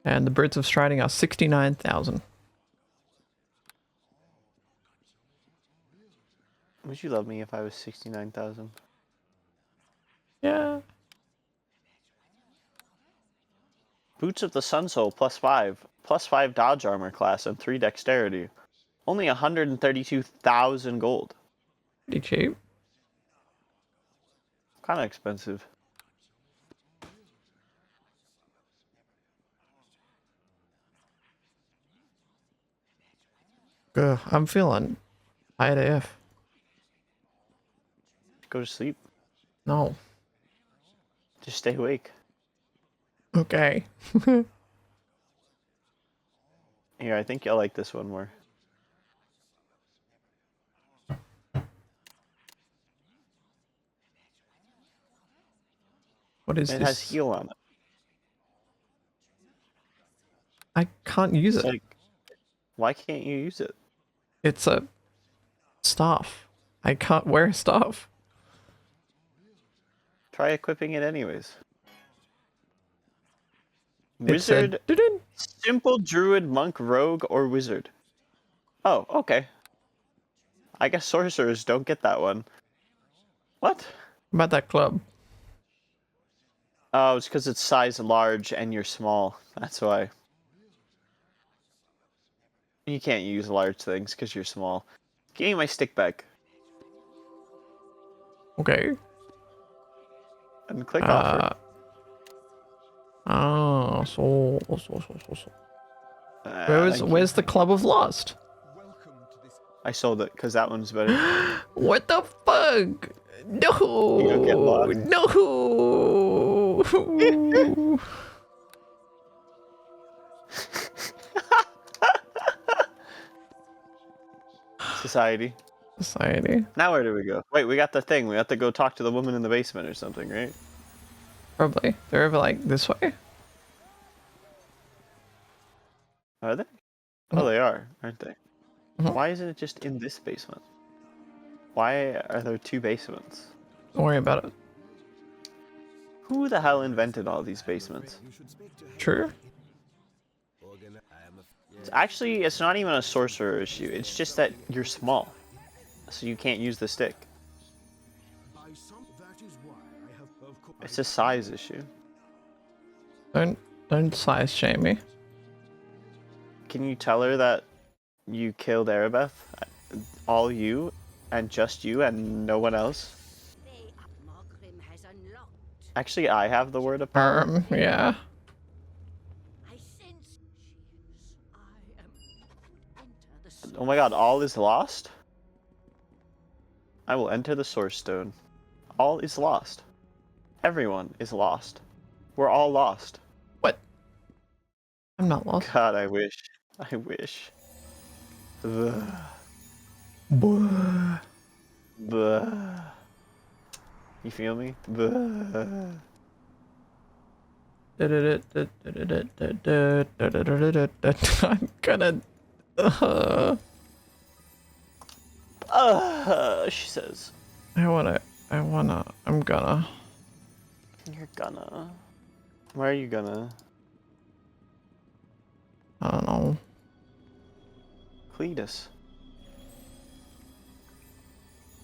And the Birds of Striding are 69,000. Would you love me if I was 69,000? Yeah. Boots of the Sun Soul, +5. +5 dodge armor class and 3 dexterity. Only 132,000 gold. Pretty cheap. Kind of expensive. Ugh, I'm feeling tired AF. Go to sleep. No. Just stay awake. Okay. Here, I think you'll like this one more. What is It this? has heal on it. I can't use It's it. like, why can't you use it? It's a staff. I can't wear a staff. Try equipping it anyways. It said, Wizard, "Didn't." simple druid, monk, rogue, or wizard. Oh, okay. I guess sorcerers don't get that one. What? About that club. Oh, it's because it's size large and you're small. That's why. You can't use large things because you're small. Give me my stick back Okay. and click offer. So. Thank you. Where's the Club of Lost? welcome to this I sold it because that one's better. What the fuck? No. You don't get lost. No. Society. Society. Now where do we go? Wait, we got the thing. We have to go talk to the woman in the basement or something, right? Probably. They're over like this way. Are they? Oh, they are, aren't they? Why isn't it just in this basement? Why are there 2 basements? Don't worry about it. Who the hell invented all these basements? True. It's not even a sorcerer issue. It's just that you're small, so you can't use the stick. It's a size issue. Don't size shame me. Can you tell her that you killed Arabeth? All you, and just you, and no one else? Actually, I have the word of power. Yeah. Oh my god, all is lost? I will enter the source stone. All is lost. Everyone is lost. We're all lost. What? I'm not lost. God, I wish. I wish. Ugh. Buh. Buh. You feel me? Buh. I'm gonna. She says. I'm gonna. You're gonna. Where are you gonna? I don't know. Cletus.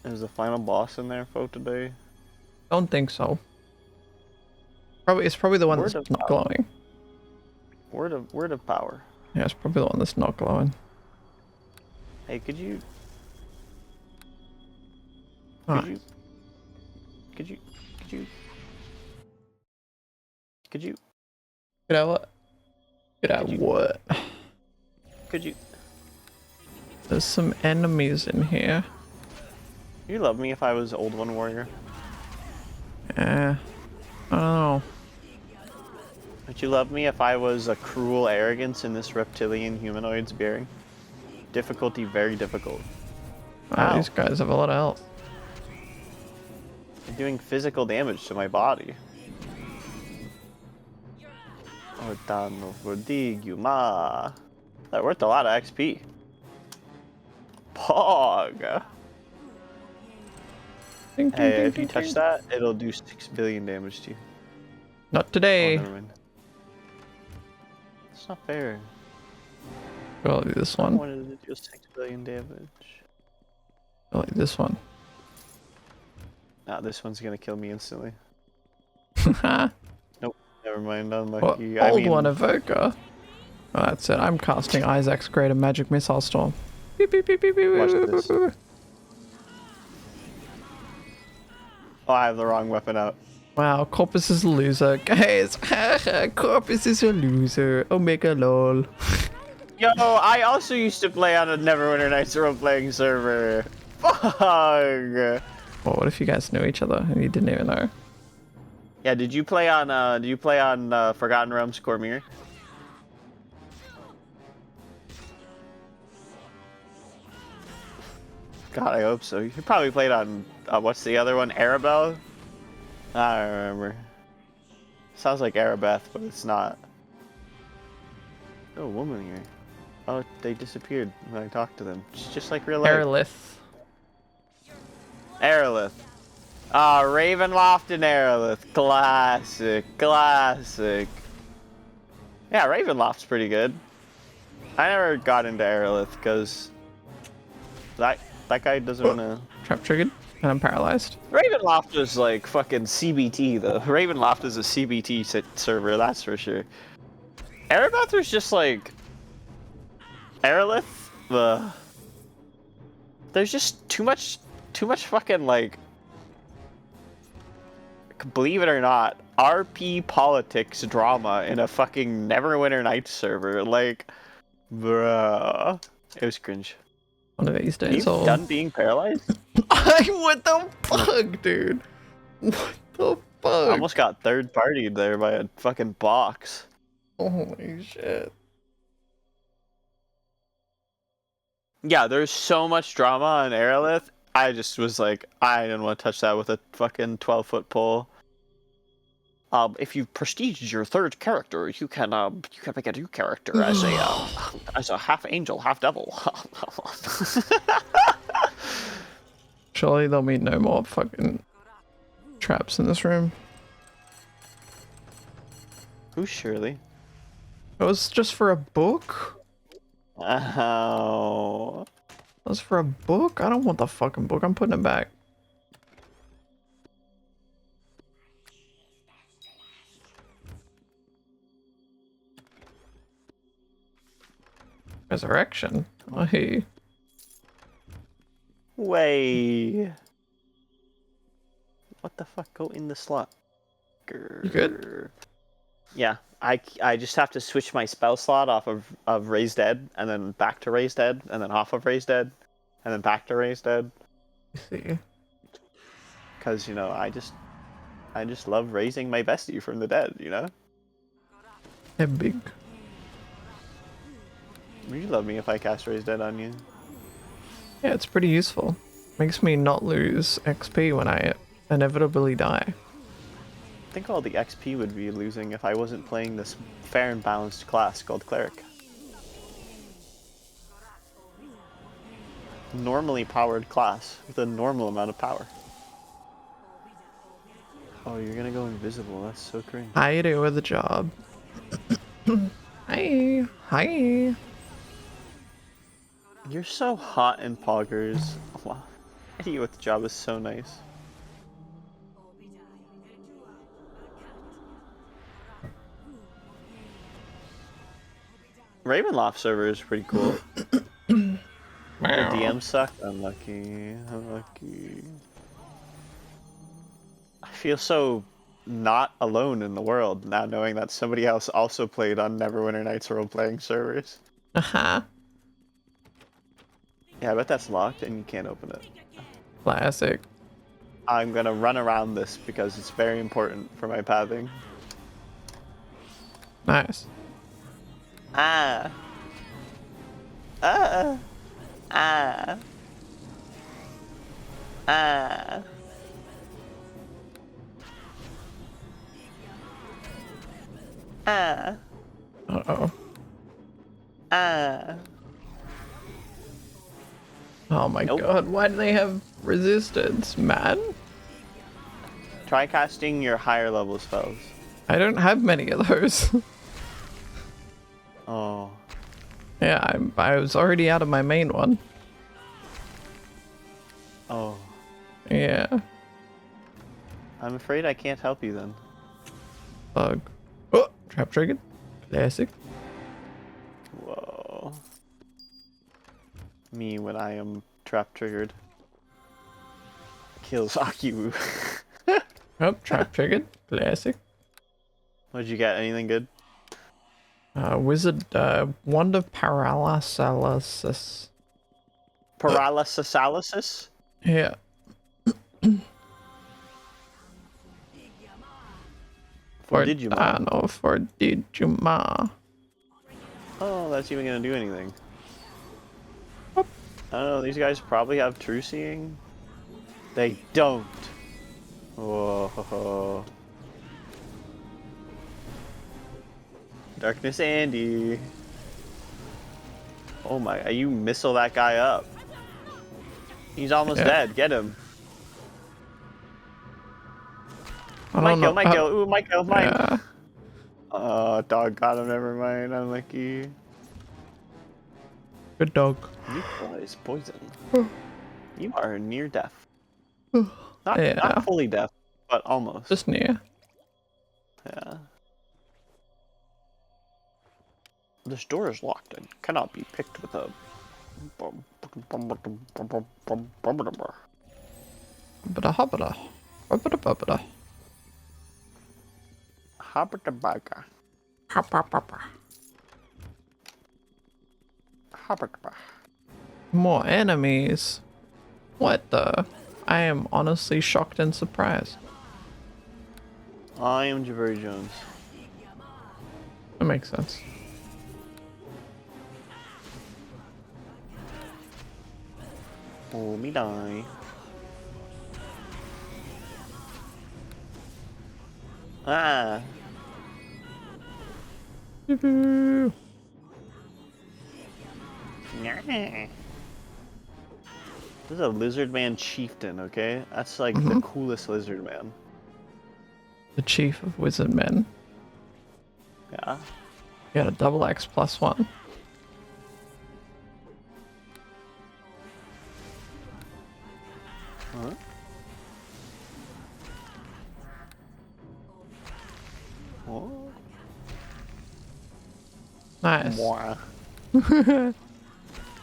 Is the final boss in there for today? Don't think so. It's probably the one that's not glowing. Word of power. Yeah, it's probably the one that's not glowing. Hey, could you Get out what? Get out what? could you There's some enemies in here. you love me if I was Old One Warrior? I don't know. Would you love me if I was a cruel arrogance in this reptilian humanoid's bearing? Difficulty very difficult. Wow, these guys have a lot of health. I'm doing physical damage to my body. Ortano Verdiguma. That worth a lot of XP. Pog. Ding, ding, Hey, ding, if ding, you touch ding. that, it'll do 6 billion damage to you. Not Oh, today. never mind. It's not fair. Probably this I one. wanted to do 6 billion damage. Probably this one. Nah, this one's gonna kill me instantly. What? Nope, never mind. Unlucky. Old one evoker. Oh, that's it. I'm casting Isaac's Greater Magic Missile Storm. Beep, beep, beep, beep, beep, Watch beep, this. beep, beep. Oh, I have the wrong weapon out. Wow, Corpus is a loser. Guys, Corpus is a loser. Omega lol. Yo, I also used to play on a Neverwinter Nights role-playing server. Fuck. Well, what if you guys knew each other and you didn't even know? Yeah, did you play on Forgotten Realms Cormir? God, I hope so. You probably played on what's the other one? Arabelle? I don't remember. Sounds like Arabeth, but it's not. Oh, a woman here. Oh, they disappeared when I talked to them. It's just like real life. Aerolith. Aerolith. Ah, Ravenloft and Aerolith. Classic. Classic. Yeah, Ravenloft's pretty good. I never got into Aerolith because that guy doesn't Trap triggered and I'm paralyzed. Ravenloft was like fucking CBT though. Ravenloft is a CBT server, that's for sure. Erebeth was just like Aerolith. There's just too much fucking like. Believe it or not, RP politics drama in a fucking Neverwinter Nights server. Like, bruh, it was cringe. One of these Are days. you done being paralyzed? What the fuck, dude? What the fuck? I almost got third partied there by a fucking box. Holy shit. Yeah, there's so much drama on Aerolith. I just was like, I didn't want to touch that with a fucking 12-foot pole. If you prestige your third character, you can make a new character as a half angel, half devil. Surely there'll be no more fucking traps in this room. Who's Shirley? It was just for a book? Oh. It was for a book? I don't want the fucking book. I'm putting it back. Resurrection? Oh, hey. Way. What the fuck? Go in the slot. You good? Yeah, I just have to switch my spell slot off of Raised Dead, and then back to Raised Dead, and then off of Raised Dead, and then back to Raised Dead. I see. Because, I just love raising my bestie from the dead, They're big. Would you love me if I cast Raised Dead on you? Yeah, it's pretty useful. Makes me not lose XP when I inevitably die. I think all the XP would be losing if I wasn't playing this fair and balanced class called Cleric. Normally powered class with a normal amount of power. Oh, you're gonna go invisible. That's so cringe. I do with a job. Hi. Hi. You're so hot in poggers. Wow. Eddie with the job is so nice. Ravenloft server is pretty cool. The DM sucked. Unlucky. Unlucky. I feel so not alone in the world now knowing that somebody else also played on Neverwinter Nights role-playing servers. Uh-huh. Yeah, I bet that's locked and you can't open it. Classic. I'm gonna run around this because it's very important for my pathing. Nice. Ah. Ah. Ah. Ah. Ah. Uh-oh. Ah. Oh my Nope. god, why do they have resistance, man? Try casting your higher level spells. I don't have many of those. Oh. Yeah, I was already out of my main one. Oh. Yeah. I'm afraid I can't help you then. Bug. Oh, trap triggered. Classic. Whoa. Me when I am trap triggered. Kills Akiwoo. Oh, trap triggered. Classic. What'd you get? Anything good? Wizard, Wand of Paralysis. Paralysis? Yeah. For Digimon. No, for Digimon. Oh, that's even gonna do anything. I don't know, these guys probably have true seeing. They don't. Whoa. Darkness Andy. Oh my, you missile that guy up. He's almost dead. Get him. Michael. Ooh, Michael, mine. Yeah. Dog got him. Never mind. Unlucky. Good dog. Neutralize poison. You are near death. Yeah. Not fully deaf, but almost. Just near. Yeah. This door is locked and cannot be picked with a. Hobbada hobbada. Hobbada hobbada. Habba-dabba. Hop hop hop. Habba-dabba. More enemies. What the? I am honestly shocked and surprised. I am Jabari Jones. That makes sense. Oh, me die. Ah. Yoo-hoo. Nah. This is a lizard man chieftain, okay? That's like the coolest lizard man. The chief of wizard men. Yeah. You got a double X +1. Huh? Oh. Nice. Mwah.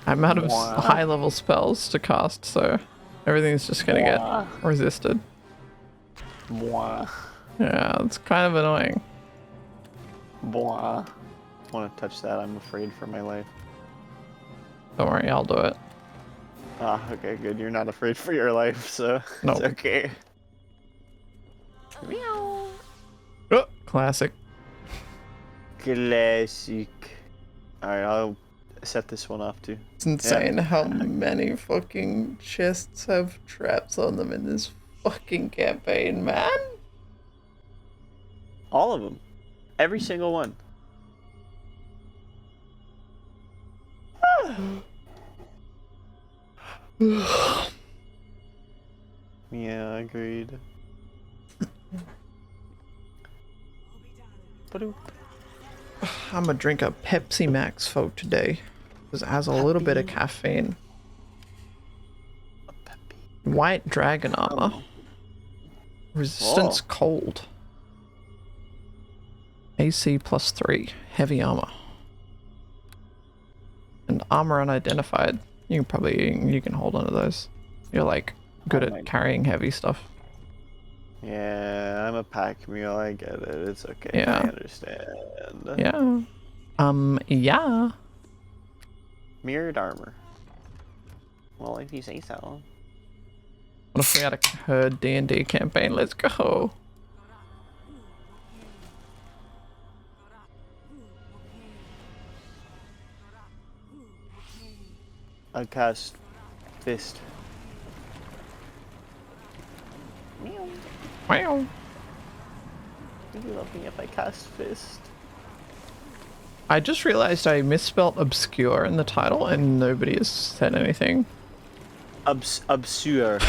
I'm out of Mwah. high level spells to cast, so everything's just gonna Mwah. get resisted. Mwah. Yeah, it's kind of annoying. Mwah. I want to touch that. I'm afraid for my life. Don't worry, I'll do it. Ah, okay, good. You're not afraid for your life, so Nope. it's okay. Oh, classic. Classic. Alright, I'll set this one off too. It's insane how many fucking chests have traps on them in this fucking campaign, man. All of them. Every single one. Yeah, agreed. Ba-doop. I'm gonna drink a Pepsi Max folk today because it has a little bit of caffeine. White dragon armor. Resistance Whoa. cold. AC +3. Heavy armor. And armor unidentified. You can hold on to those. You're like good Oh at my- carrying heavy stuff. Yeah, I'm a pack mule. I get it. It's okay. Yeah. I understand. Yeah. Yeah. Mirrored armor. Well, if you say so. What if we had a herd D&D campaign? Let's go. I cast fist. Meow. Wow. Would you love me if I cast fist? I just realized I misspelt obscure in the title and nobody has said anything. Obscure.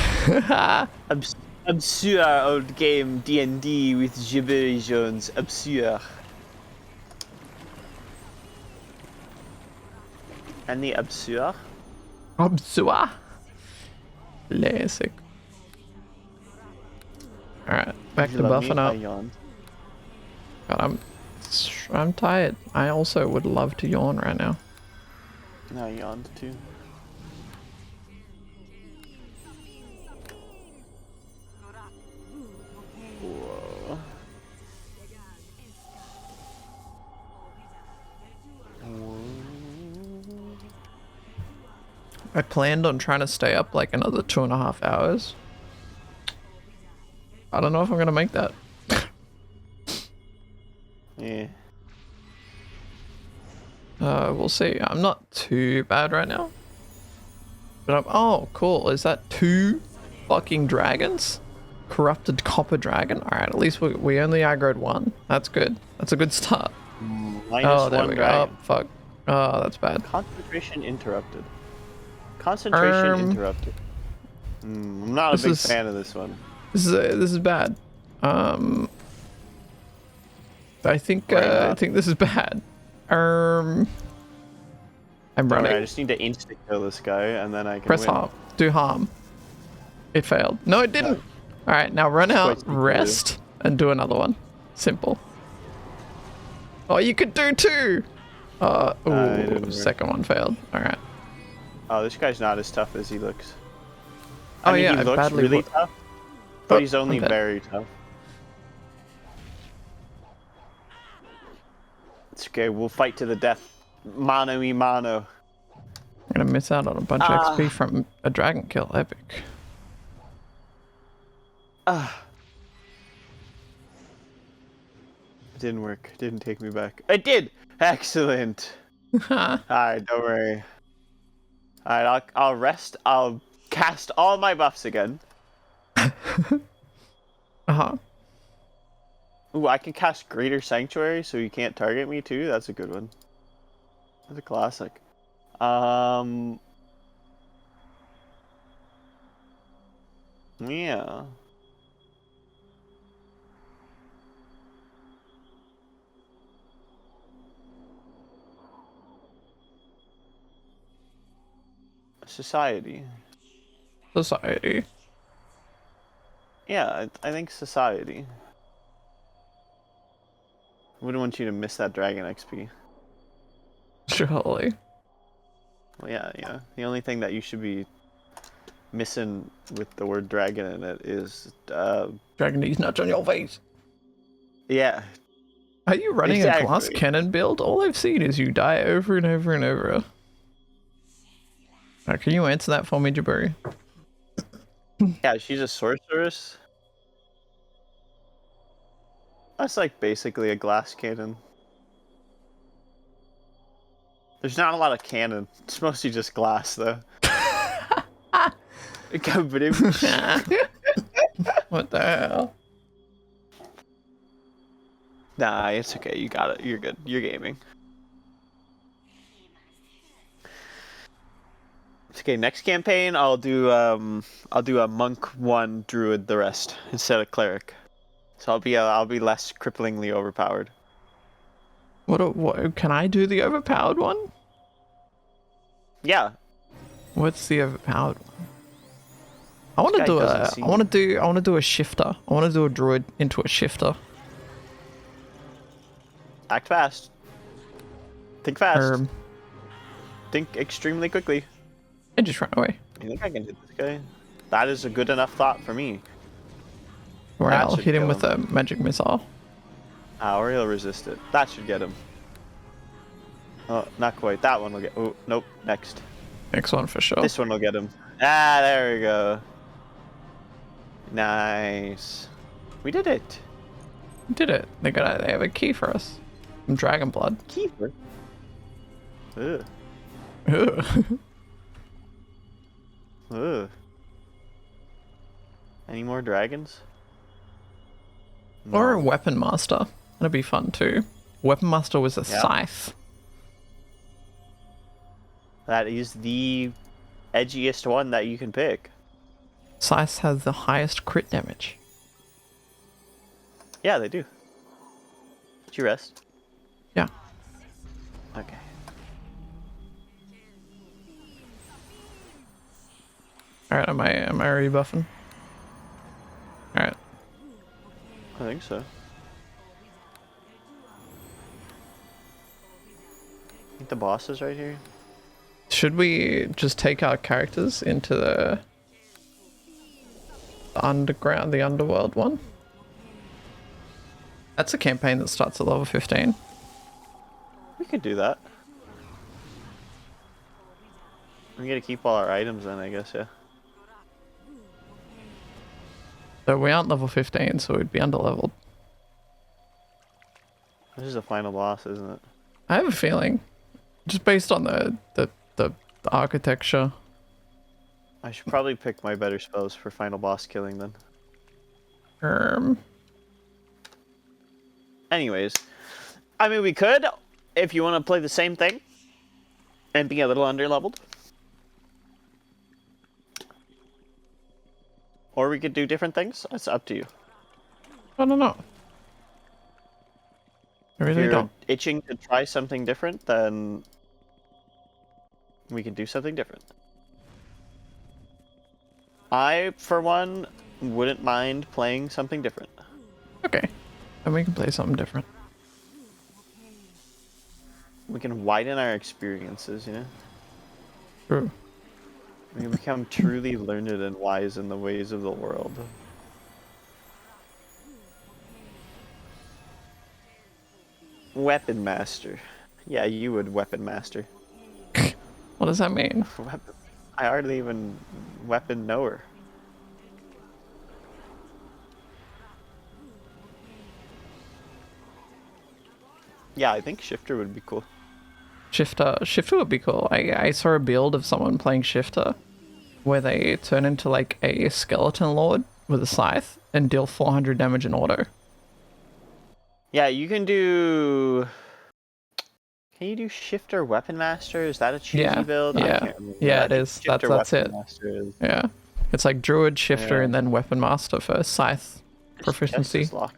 Obscure old game D&D with gibberish zones. Obscure. And the obscure? Obscure. Classic. Alright, back Would to you love me buffing if I up. yawned? God, I'm tired. I also would love to yawn right now. No, I yawned too. Whoa. I planned on trying to stay up like another 2.5 hours. I don't know if I'm gonna make that. Yeah. We'll see. I'm not too bad right now. But oh, cool. Is that 2 fucking dragons? Corrupted copper dragon? Alright, at least we only aggroed 1. That's good. That's a good start. Minus Oh, there one we go. dragon. Oh, fuck. Oh, that's bad. Concentration interrupted. Concentration interrupted. I'm not a This big is- fan of this one. This is bad. I think Why I not? think this is bad. I'm running. Alright, I just need to insta kill this guy and then I can Press win. harm. Do harm. It failed. No, it didn't. All right, now run out, sneaky, dude. rest, and do another one. Simple. Oh, you could do 2. it didn't Ooh, work. second one failed. All right. Oh, this guy's not as tough as he looks. Oh, I mean, yeah, he I looks badly really wo- tough, Oh, but he's only I'm dead. very tough. It's okay, we'll fight to the death. Mano y mano. I'm gonna miss out on a bunch of XP from a dragon kill. Epic. It didn't work. It didn't take me back. It did! Excellent! Alright, don't worry. Alright, I'll rest. I'll cast all my buffs again. Uh-huh. Ooh, I can cast Greater Sanctuary, so you can't target me too. That's a good one. That's a classic. Yeah. Society. Society. Yeah, I think society. Wouldn't want you to miss that dragon XP. Surely. Well, yeah. The only thing that you should be missing with the word dragon in it is, Dragon knees nudge on your face. yeah. Are you running a glass Exactly. cannon build? All I've seen is you die over and over and over. Can you answer that for me, Jaburi? Yeah, she's a sorceress. That's like basically a glass cannon. There's not a lot of cannon. It's mostly just glass, though. What the hell? Nah, it's okay. You got it. You're good. You're gaming. It's okay. Next campaign, I'll do a monk 1, druid the rest instead of cleric. So I'll be less cripplingly overpowered. What can I do the overpowered one? Yeah. What's the overpowered one? I want to guy do doesn't a. seem- I want to do a shifter. I want to do a druid into a shifter. Act fast. Think fast. Um, Think extremely quickly. and just run away. You think I can hit this guy? That is a good enough thought for me. Or That I'll should hit him kill with a magic missile. Or he'll resist it. That should get him. Oh, not quite. That one will get. Oh, nope. Next. Next one for sure. This one will get him. Ah, there we go. Nice. We did it. Did it? They have a key for us. Some dragon blood. Keeper. Ugh. Ugh. Ugh. Any more dragons? Or a No. weapon master. That'd be fun too. Weapon master was a Yeah. scythe. That is the edgiest one that you can pick. Scythe has the highest crit damage. Yeah, they do. Did you rest? Yeah. Okay. Alright, am I rebuffing? Alright. I think so. I think the boss is right here. Should we just take our characters into the underground, the underworld one? That's a campaign that starts at level 15. We could do that. We gotta keep all our items then, I guess, yeah. So we aren't level 15, so we'd be underleveled. This is the final boss, isn't it? I have a feeling, just based on the architecture. I should probably pick my better spells for final boss killing then. Anyways, I mean, we could, if you want to play the same thing and be a little underleveled. Or we could do different things. It's up to you. I don't know. I If really you're don't. itching to try something different, then we can do something different. I, for one, wouldn't mind playing something different. Okay. Then we can play something different. We can widen our experiences, you know? True. We can become truly learned and wise in the ways of the world. Weapon master. Yeah, you would weapon master. What does that mean? Weapon. I hardly even weapon know her. Yeah, I think shifter would be cool. Shifter would be cool. I saw a build of someone playing shifter, where they turn into like a skeleton lord with a scythe and deal 400 damage in auto. Yeah, you can do. Can you do Shifter Weapon Master? Is that a cheesy Yeah, build? I yeah, can't remember. yeah. I It think is. Shifter That's Weapon it. Master is. Yeah, it's like druid, shifter, Yeah. and then weapon master for scythe Just proficiency. is locked.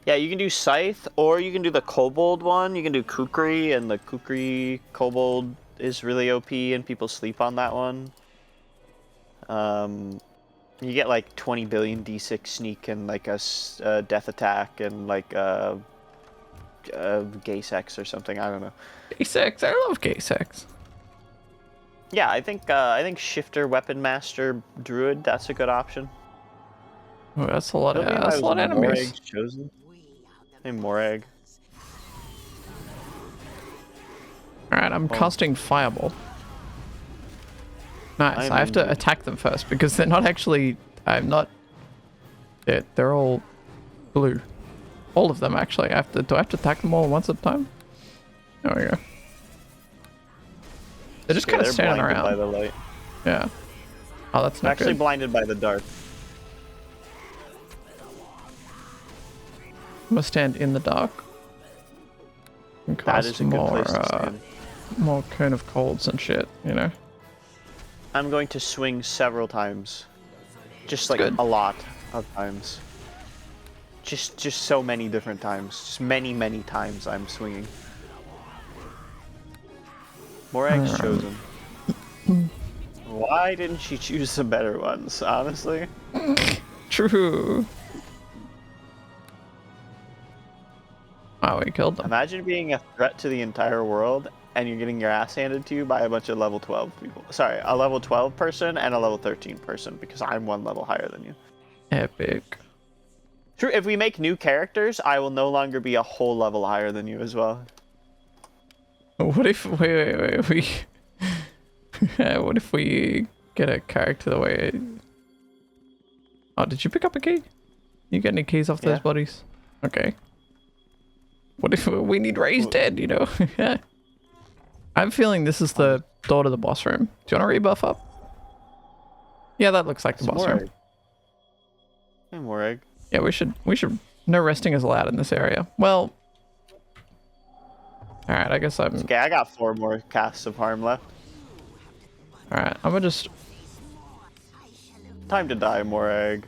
Yeah, you can do Scythe, or you can do the Kobold one. You can do Kukri, and the Kukri Kobold is really OP, and people sleep on that one. You get like 20 billion D6 sneak and like a death attack and like a gay sex or something. I don't know. Gay sex. I love gay sex. Yeah, I think Shifter Weapon Master Druid. That's a good option. Oh, that's a lot. Nobody That's a lot of enemies. Morag's chosen. Hey, Morag. All right, I'm casting fireball. Nice. I have to attack them first because they're not actually. I'm not. They're all blue. All of them actually. I have to. Do I have to attack them all at once at a time? There we go. They're just kind of standing blinded around. by the light. Yeah. Oh, that's They're not actually good. blinded by the dark. I'm gonna stand in the dark. And That cast is a good more, place to stand. more Cone of Colds and shit. You know. I'm going to swing several times. Just like good. a lot of times. Just so many different times. Just many times I'm swinging. Morag's chosen. Why didn't she choose the better ones, honestly? True. Wow, we killed them. Imagine being a threat to the entire world and you're getting your ass handed to you by a bunch of level 12 people. Sorry, a level 12 person and a level 13 person because I'm one level higher than you. Epic. True, if we make new characters, I will no longer be a whole level higher than you as well. What if wait we what if we get a character the way Oh, did you pick up a key? You get any keys off those Yeah. bodies? Okay. What if we need Ray's dead, you know? Yeah. I'm feeling this is the door to the boss room. Do you want to rebuff up? Yeah, that looks like the boss room. Hey, Morag. Yeah, we should no resting is allowed in this area. Well, alright, I guess I'm Okay, I got 4 more casts of harm left. alright, I'm gonna just Time to die, Morag.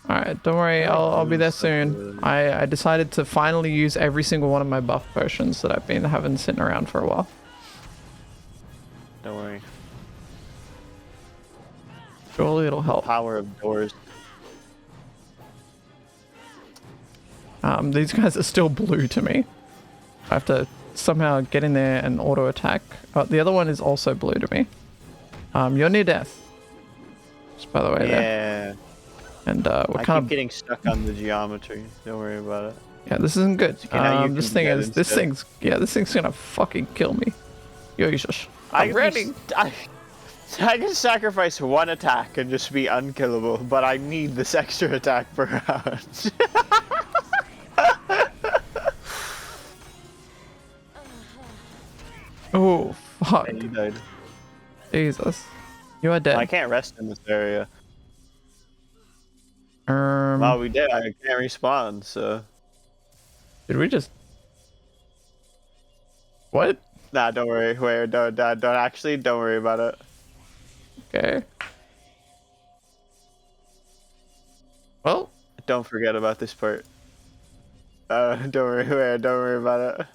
alright, don't worry, I'll be there soon. I decided to finally use every single one of my buff potions that I've been having sitting around for a while. Don't worry. Surely it'll help. Power of doors. These guys are still blue to me. I have to somehow get in there and auto attack. The other one is also blue to me. You're near death. Just by the way there. Yeah. And I we're keep kind of getting stuck on the geometry. Don't worry about it. yeah. This isn't good. now you This can thing get is this instead. thing's gonna fucking kill me. Jesus. I I'm can ready. I can sacrifice one attack and just be unkillable, but I need this extra attack per round. Oh fuck. And you died. Jesus. You are dead. I can't rest in this area. Well, we did. I can't respawn, so. did we just what? Nah, don't worry. Wait, don't actually. Don't worry about it. Okay. Well, Don't forget about this part. Don't worry. Wait, don't worry about it.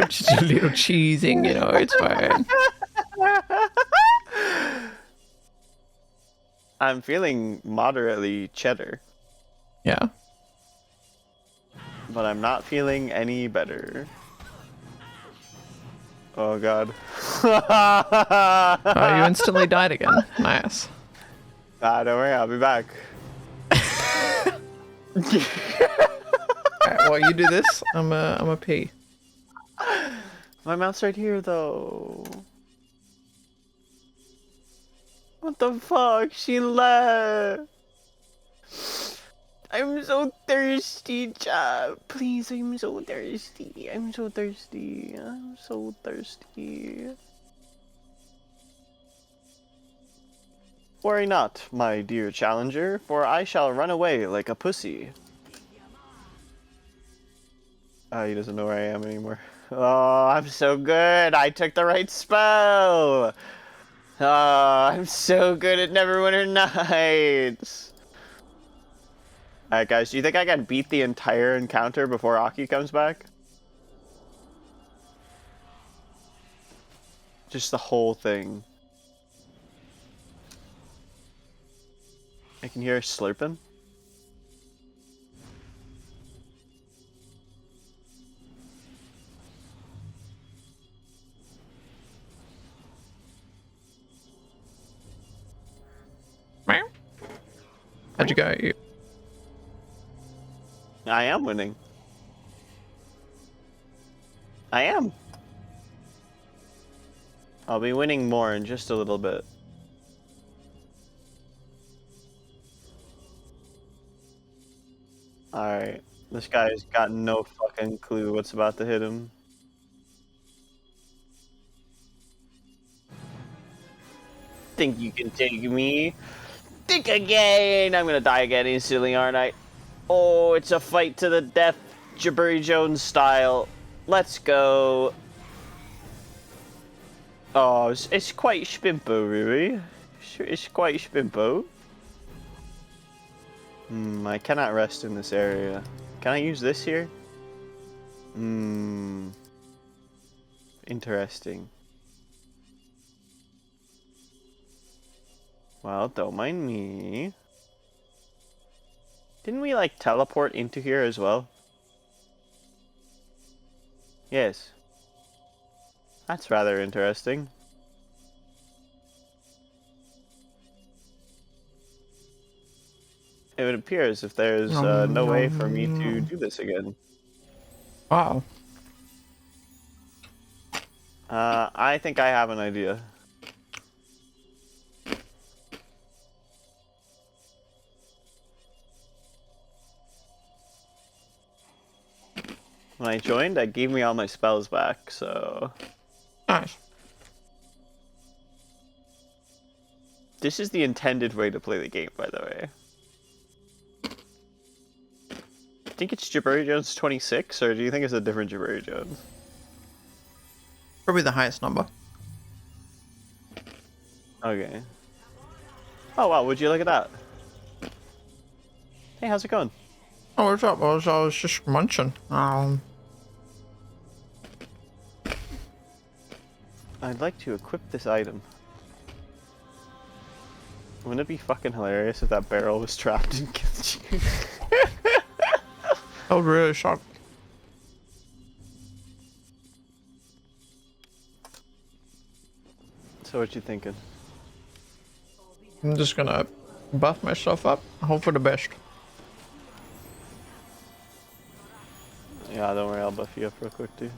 just a little cheesing, you know, it's fine. I'm feeling moderately cheddar, Yeah. but I'm not feeling any better. Oh god. Oh, you instantly died again. Nice. Don't worry, I'll be back. Alright, well, you do this. I'm a pee. My mouth's right here, though. What the fuck? She left. I'm so thirsty, chat. Please, I'm so thirsty. I'm so thirsty. I'm so thirsty. Worry not, my dear challenger, for I shall run away like a pussy. He doesn't know where I am anymore. Oh, I'm so good. I took the right spell. Oh, I'm so good at Neverwinter Nights. Alright, guys, do you think I can beat the entire encounter before Aki comes back? Just the whole thing. I can hear her slurping. Meow. How'd you go? I am winning. I am. I'll be winning more in just a little bit. Alright. This guy's got no fucking clue what's about to hit him. Think you can take me? Think again! I'm gonna die again instantly, aren't I? Oh, it's a fight to the death, Jabari Jones style. Let's go. Oh, it's quite spimpo, really. It's quite spimpo. I cannot rest in this area. Can I use this here? Interesting. Well, don't mind me. Didn't we, like, teleport into here as well? Yes. That's rather interesting. It appears if there's no way for me to do this again. Wow. I think I have an idea. When I joined, that gave me all my spells back, so... Nice. This is the intended way to play the game, by the way. I think it's Jabari Jones 26, or do you think it's a different Jabari Jones? Probably the highest number. Okay. Oh wow, would you look at that? Hey, how's it going? Oh, what's up? I was just munching. I'd like to equip this item. Wouldn't it be fucking hilarious if that barrel was trapped and killed you? I was really shocked. So what you thinking? I'm just gonna buff myself up. Hope for the best. Yeah, don't worry, I'll buff you up real quick too.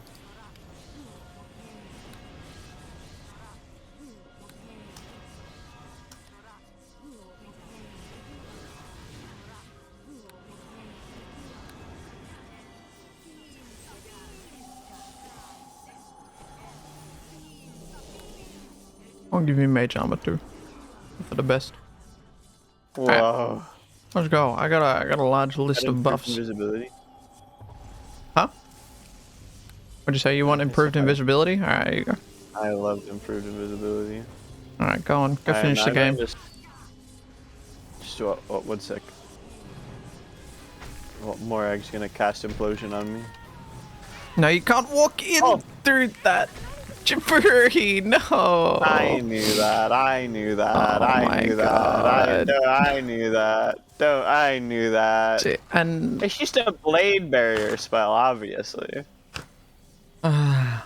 I'll give you mage armor too. For the best. Whoa. Let's go. I got a large list of buffs. Invisibility. Huh? What'd you say? You want improved invisibility? Alright, here you go. I loved improved invisibility. Alright, go on. Go Alright, finish now the I'm gonna game. Just do 1 sec. Oh, Morag's gonna cast implosion on me. No, you can't walk in Oh. through that. Jabari, no. I knew that. I knew that. Oh I my knew God. that. I knew that. I knew that. And It's just a blade barrier spell, obviously. I'll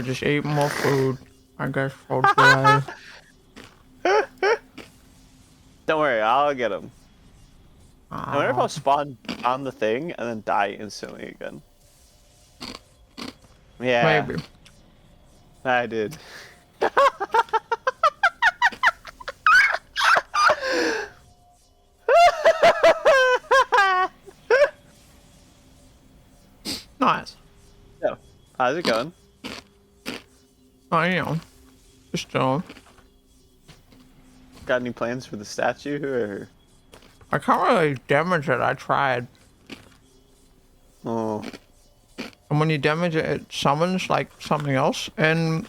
just eat more food. I guess I'll try. Don't worry, I'll get him. I wonder if Ah. I'll spawn on the thing and then die instantly again. Yeah, Maybe. I did. How's it going? I am. Just chilling. Got any plans for the statue or? I can't really damage it. I tried. Oh, And when you damage it, it summons like something else. And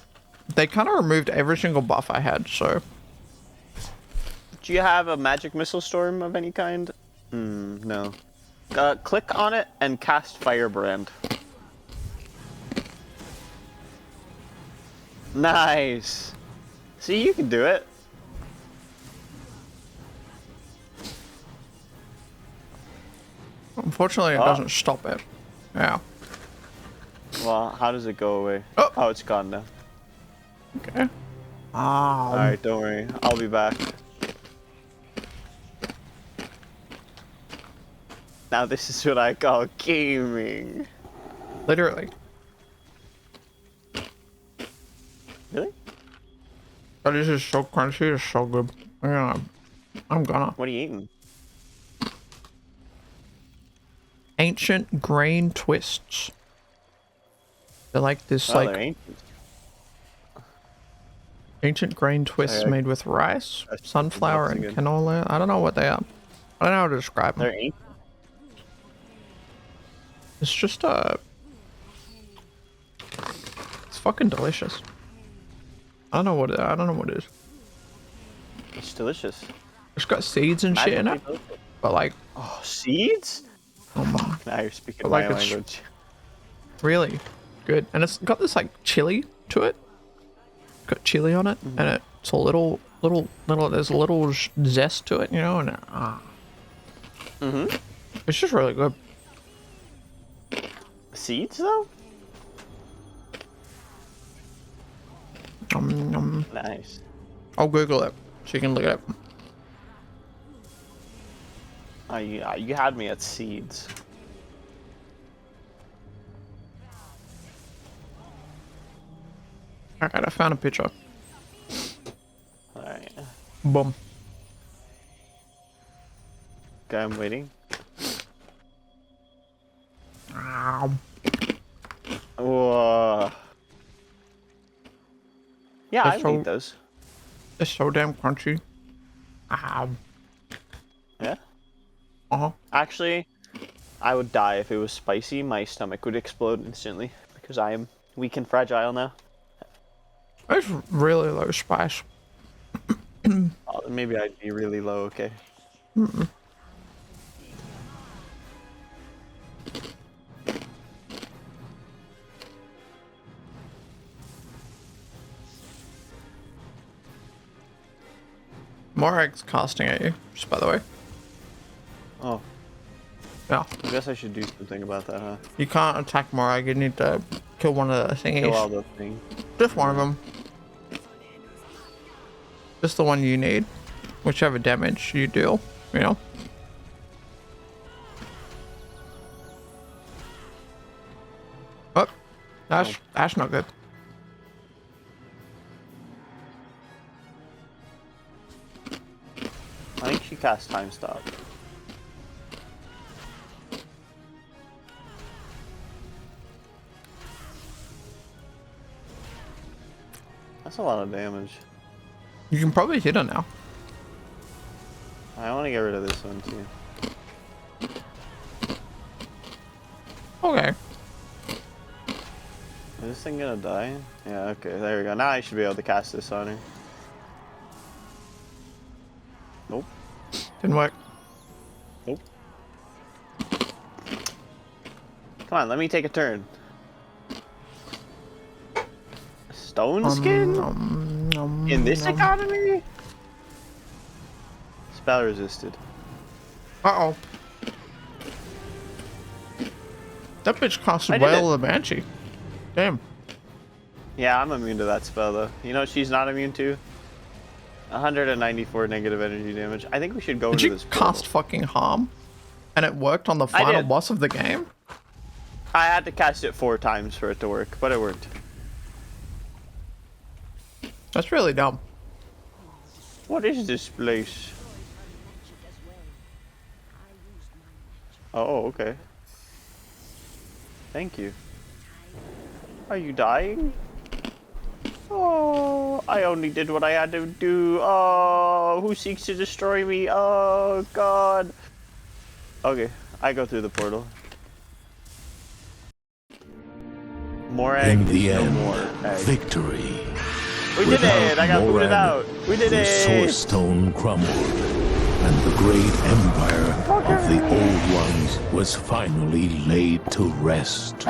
they kind of removed every single buff I had, so. do you have a magic missile storm of any kind? No. Click on it and cast Firebrand. Nice. See, you can do it. Unfortunately, it Oh. doesn't stop it. Yeah. Well, how does it go away? Oh. It's gone now. Okay. Alright, don't worry. I'll be back. Now this is what I call gaming. Literally. Really? But this is so crunchy. It's so good. I'm gonna. What are you eating? Ancient grain twists. They're like this, Oh, they're like ancient. ancient grain twists Sorry, made with rice, that's sunflower, and good. canola. I don't know what they are. I don't know how to describe them. They're ancient. It's just it's fucking delicious. I don't know what it is. It's delicious. It's got seeds and shit in it, Magically delicious. but like, Oh, seeds? Now you're speaking But, my like, it's- language. really good. And it's got this like chili to it. Got chili on it, and it's a little. There's a little zest to it, you know, and it's just really good. Seeds, though? Nice. I'll Google it so you can look it up. Oh, you had me at seeds. Alright, I found a picture. Alright. Boom. Okay, I'm waiting. Whoa. Yeah, I That's would so- eat those. It's so damn crunchy. Yeah? Uh-huh. Actually, I would die if it was spicy. My stomach would explode instantly because I am weak and fragile now. It's really low spice. Oh, maybe I'd be really low, okay? More eggs casting at you, just by the way. Oh, Yeah. I guess I should do something about that, huh? You can't attack Morag, you need to kill one of the thingies. Kill all the things. Just one of them. Just the one you need. Whichever damage you deal, you know? Oh, that's not good. I think she cast time stop. That's a lot of damage. You can probably hit her now. I want to get rid of this one too. Okay. Is this thing gonna die? Yeah, okay, there we go. Now I should be able to cast this on her. Nope. Didn't work. Nope. Come on, let me take a turn. Stone skin? In this economy? Spell resisted. Uh-oh. That bitch costs I did Whale it. of the Banshee. Damn. Yeah, I'm immune to that spell though. You know what she's not immune to? 194 negative energy damage. I think we should go Did into you this portal. cast fucking harm? And it worked on the I final did. boss of the game? I had to cast it 4 times for it to work, but it worked. That's really dumb. What is this place? Oh, okay. Thank you. Are you dying? Oh, I only did what I had to do. Oh, who seeks to destroy me? Oh, God. Okay, I go through the portal. Morag In is the no end, more. victory. We did it! I got booted Morag, out. We did the it! Source Stone crumbled, and the great empire of the Old Ones was finally laid to rest.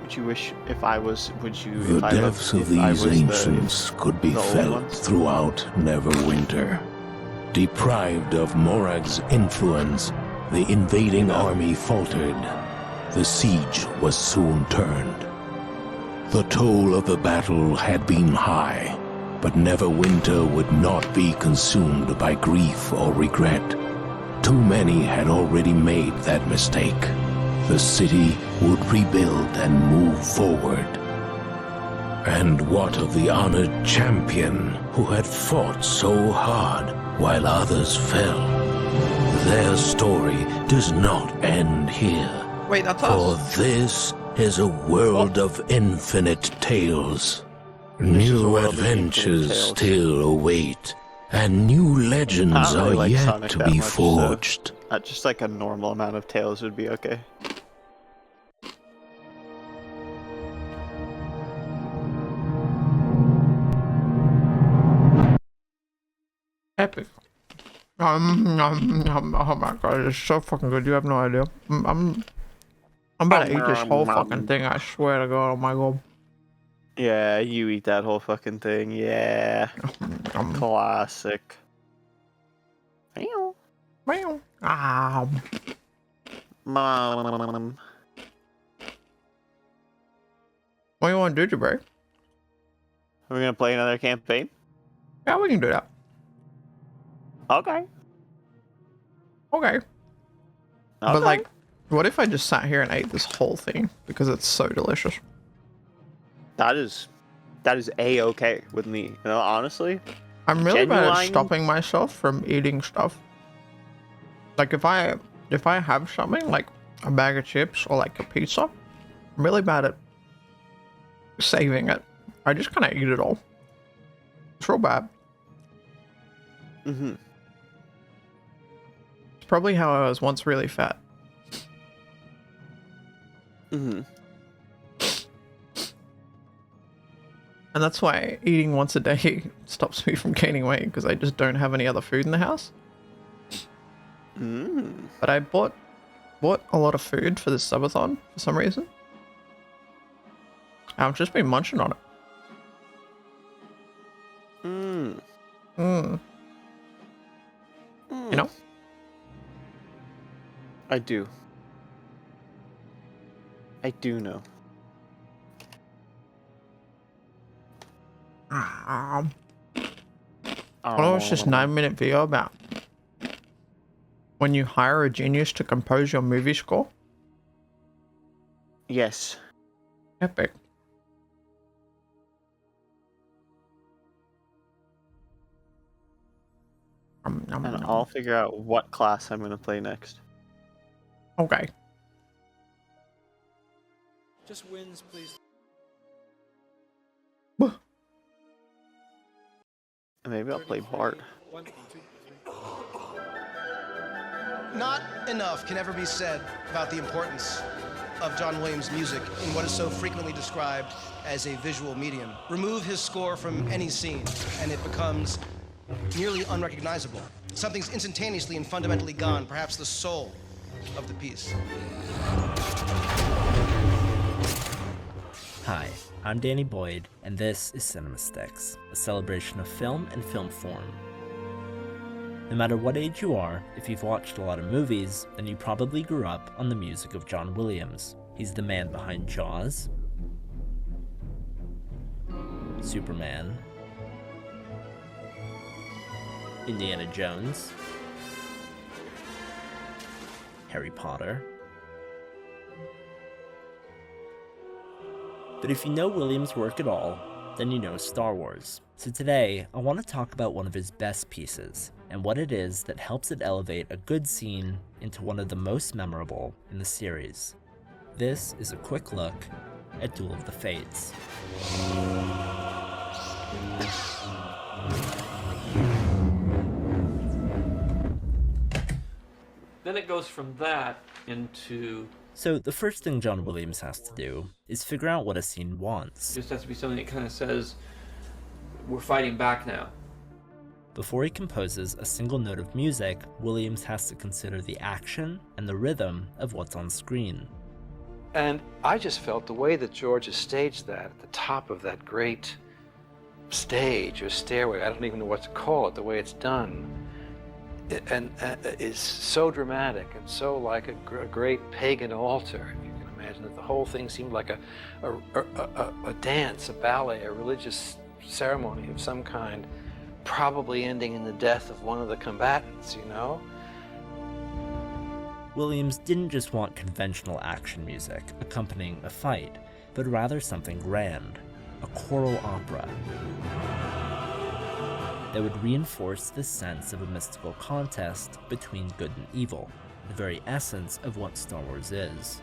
Would you wish if I was? Would you? The If I depths loved, of if I these was ancients could be the old felt ones? throughout Neverwinter. Deprived of Morag's influence, the invading army faltered. The siege was soon turned. The toll of the battle had been high, but Neverwinter would not be consumed by grief or regret. Too many had already made that mistake. The city would rebuild and move forward. And what of the honored champion who had fought so hard while others fell? Their story does not end here. Wait, that's For us. this is a world of infinite tales. is a New world of infinite adventures tales. still await, and new legends I don't really are like yet Sonic to that be much, so forged. just like a normal amount of tails would be okay. Epic. Oh my god, it's so fucking good. You have no idea. I'm about to eat this whole fucking thing. I swear to God. Oh my god. Yeah, you eat that whole fucking thing. Yeah, classic. Meow. Meow. Ah. Mom. What do you want to do, Jabari? Are we gonna play another campaign? Yeah, we can do that. Okay. Okay. But Okay. like, what if I just sat here and ate this whole thing because it's so delicious? that is a-okay with me. You know, honestly. I'm really bad at Genuine- stopping myself from eating stuff. Like if I have something like a bag of chips or like a pizza, I'm really bad at saving it. I just kind of eat it all. It's real bad. Mm-hmm. It's probably how I was once really fat. Mm-hmm. And that's why eating once a day stops me from gaining weight, because I just don't have any other food in the house. Mm. But I bought a lot of food for this subathon for some reason. I've just been munching on it. Mm. Mm. You know? I do. I do know. I watched this 9-minute video about when you hire a genius to compose your movie score. Yes. Epic. And I'll figure out what class I'm gonna play next. Okay. Just wins, please. Maybe I'll play Bart. 1, 2, 3. Not enough can ever be said about the importance of John Williams' music in what is so frequently described as a visual medium. Remove his score from any scene, and it becomes nearly unrecognizable. Something's instantaneously and fundamentally gone, perhaps the soul of the piece. Hi, I'm Danny Boyd, and this is Cinema Sticks, a celebration of film and film form. No matter what age you are, if you've watched a lot of movies, then you probably grew up on the music of John Williams. He's the man behind Jaws, Superman, Indiana Jones, Harry Potter. But if you know Williams' work at all, then you know Star Wars. So today, I want to talk about one of his best pieces, and what it is that helps it elevate a good scene into one of the most memorable in the series. This is a quick look at Duel of the Fates. Then it goes from that into... So the first thing John Williams has to do is figure out what a scene wants. It just has to be something that kind of says, we're fighting back now. Before he composes a single note of music, Williams has to consider the action and the rhythm of what's on screen. And I just felt the way that George has staged that at the top of that great stage or stairway, I don't even know what to call it, the way it's done, and is so dramatic and so like a great pagan altar. You can imagine that the whole thing seemed like a dance, a ballet, a religious ceremony of some kind, probably ending in the death of one of the combatants, you know? Williams didn't just want conventional action music accompanying a fight, but rather something grand, a choral opera that would reinforce the sense of a mystical contest between good and evil, the very essence of what Star Wars is.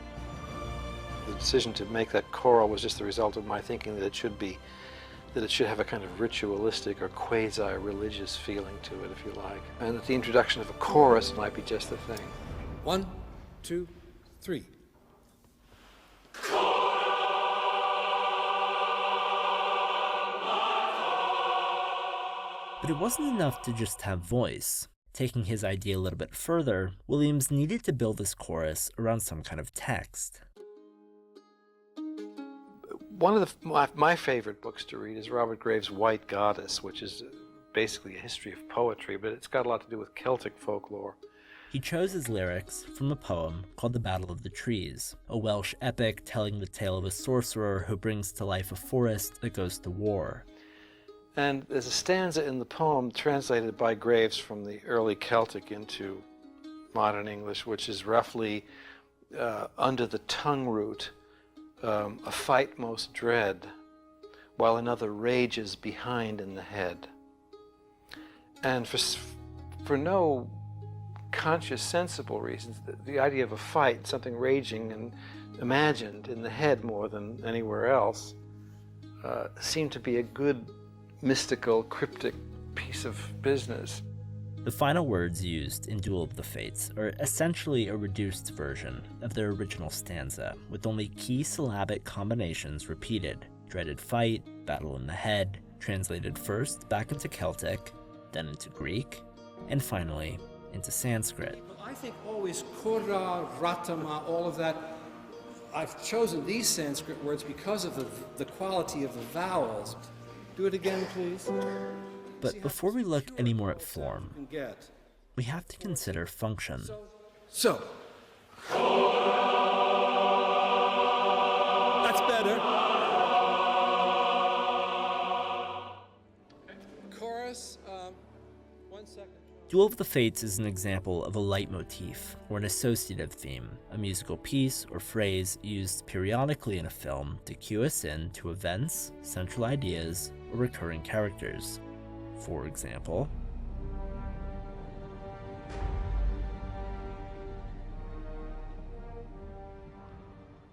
The decision to make that choral was just the result of my thinking that it should have a kind of ritualistic or quasi-religious feeling to it, if you like, and that the introduction of a chorus might be just the thing. 1, 2, 3. But it wasn't enough to just have voice. Taking his idea a little bit further, Williams needed to build this chorus around some kind of text. One of my favorite books to read is Robert Graves' White Goddess, which is basically a history of poetry, but it's got a lot to do with Celtic folklore. He chose his lyrics from a poem called The Battle of the Trees, a Welsh epic telling the tale of a sorcerer who brings to life a forest that goes to war. And there's a stanza in the poem translated by Graves from the early Celtic into modern English, which is roughly under the tongue root, a fight most dread, while another rages behind in the head. And for no conscious, sensible reasons, the idea of a fight, something raging and imagined in the head more than anywhere else, seemed to be a good, mystical, cryptic piece of business. The final words used in Duel of the Fates are essentially a reduced version of their original stanza, with only key syllabic combinations repeated: dreaded fight, battle in the head, translated first back into Celtic, then into Greek, and finally into Sanskrit. I think always kora, ratama, all of that. I've chosen these Sanskrit words because of the quality of the vowels. Do it again, please. But before we look any more at form, Get. we have to consider function. So. That's better. Chorus, 1 second. Duel of the Fates is an example of a leitmotif, or an associative theme, a musical piece or phrase used periodically in a film to cue us in to events, central ideas, or recurring characters. For example,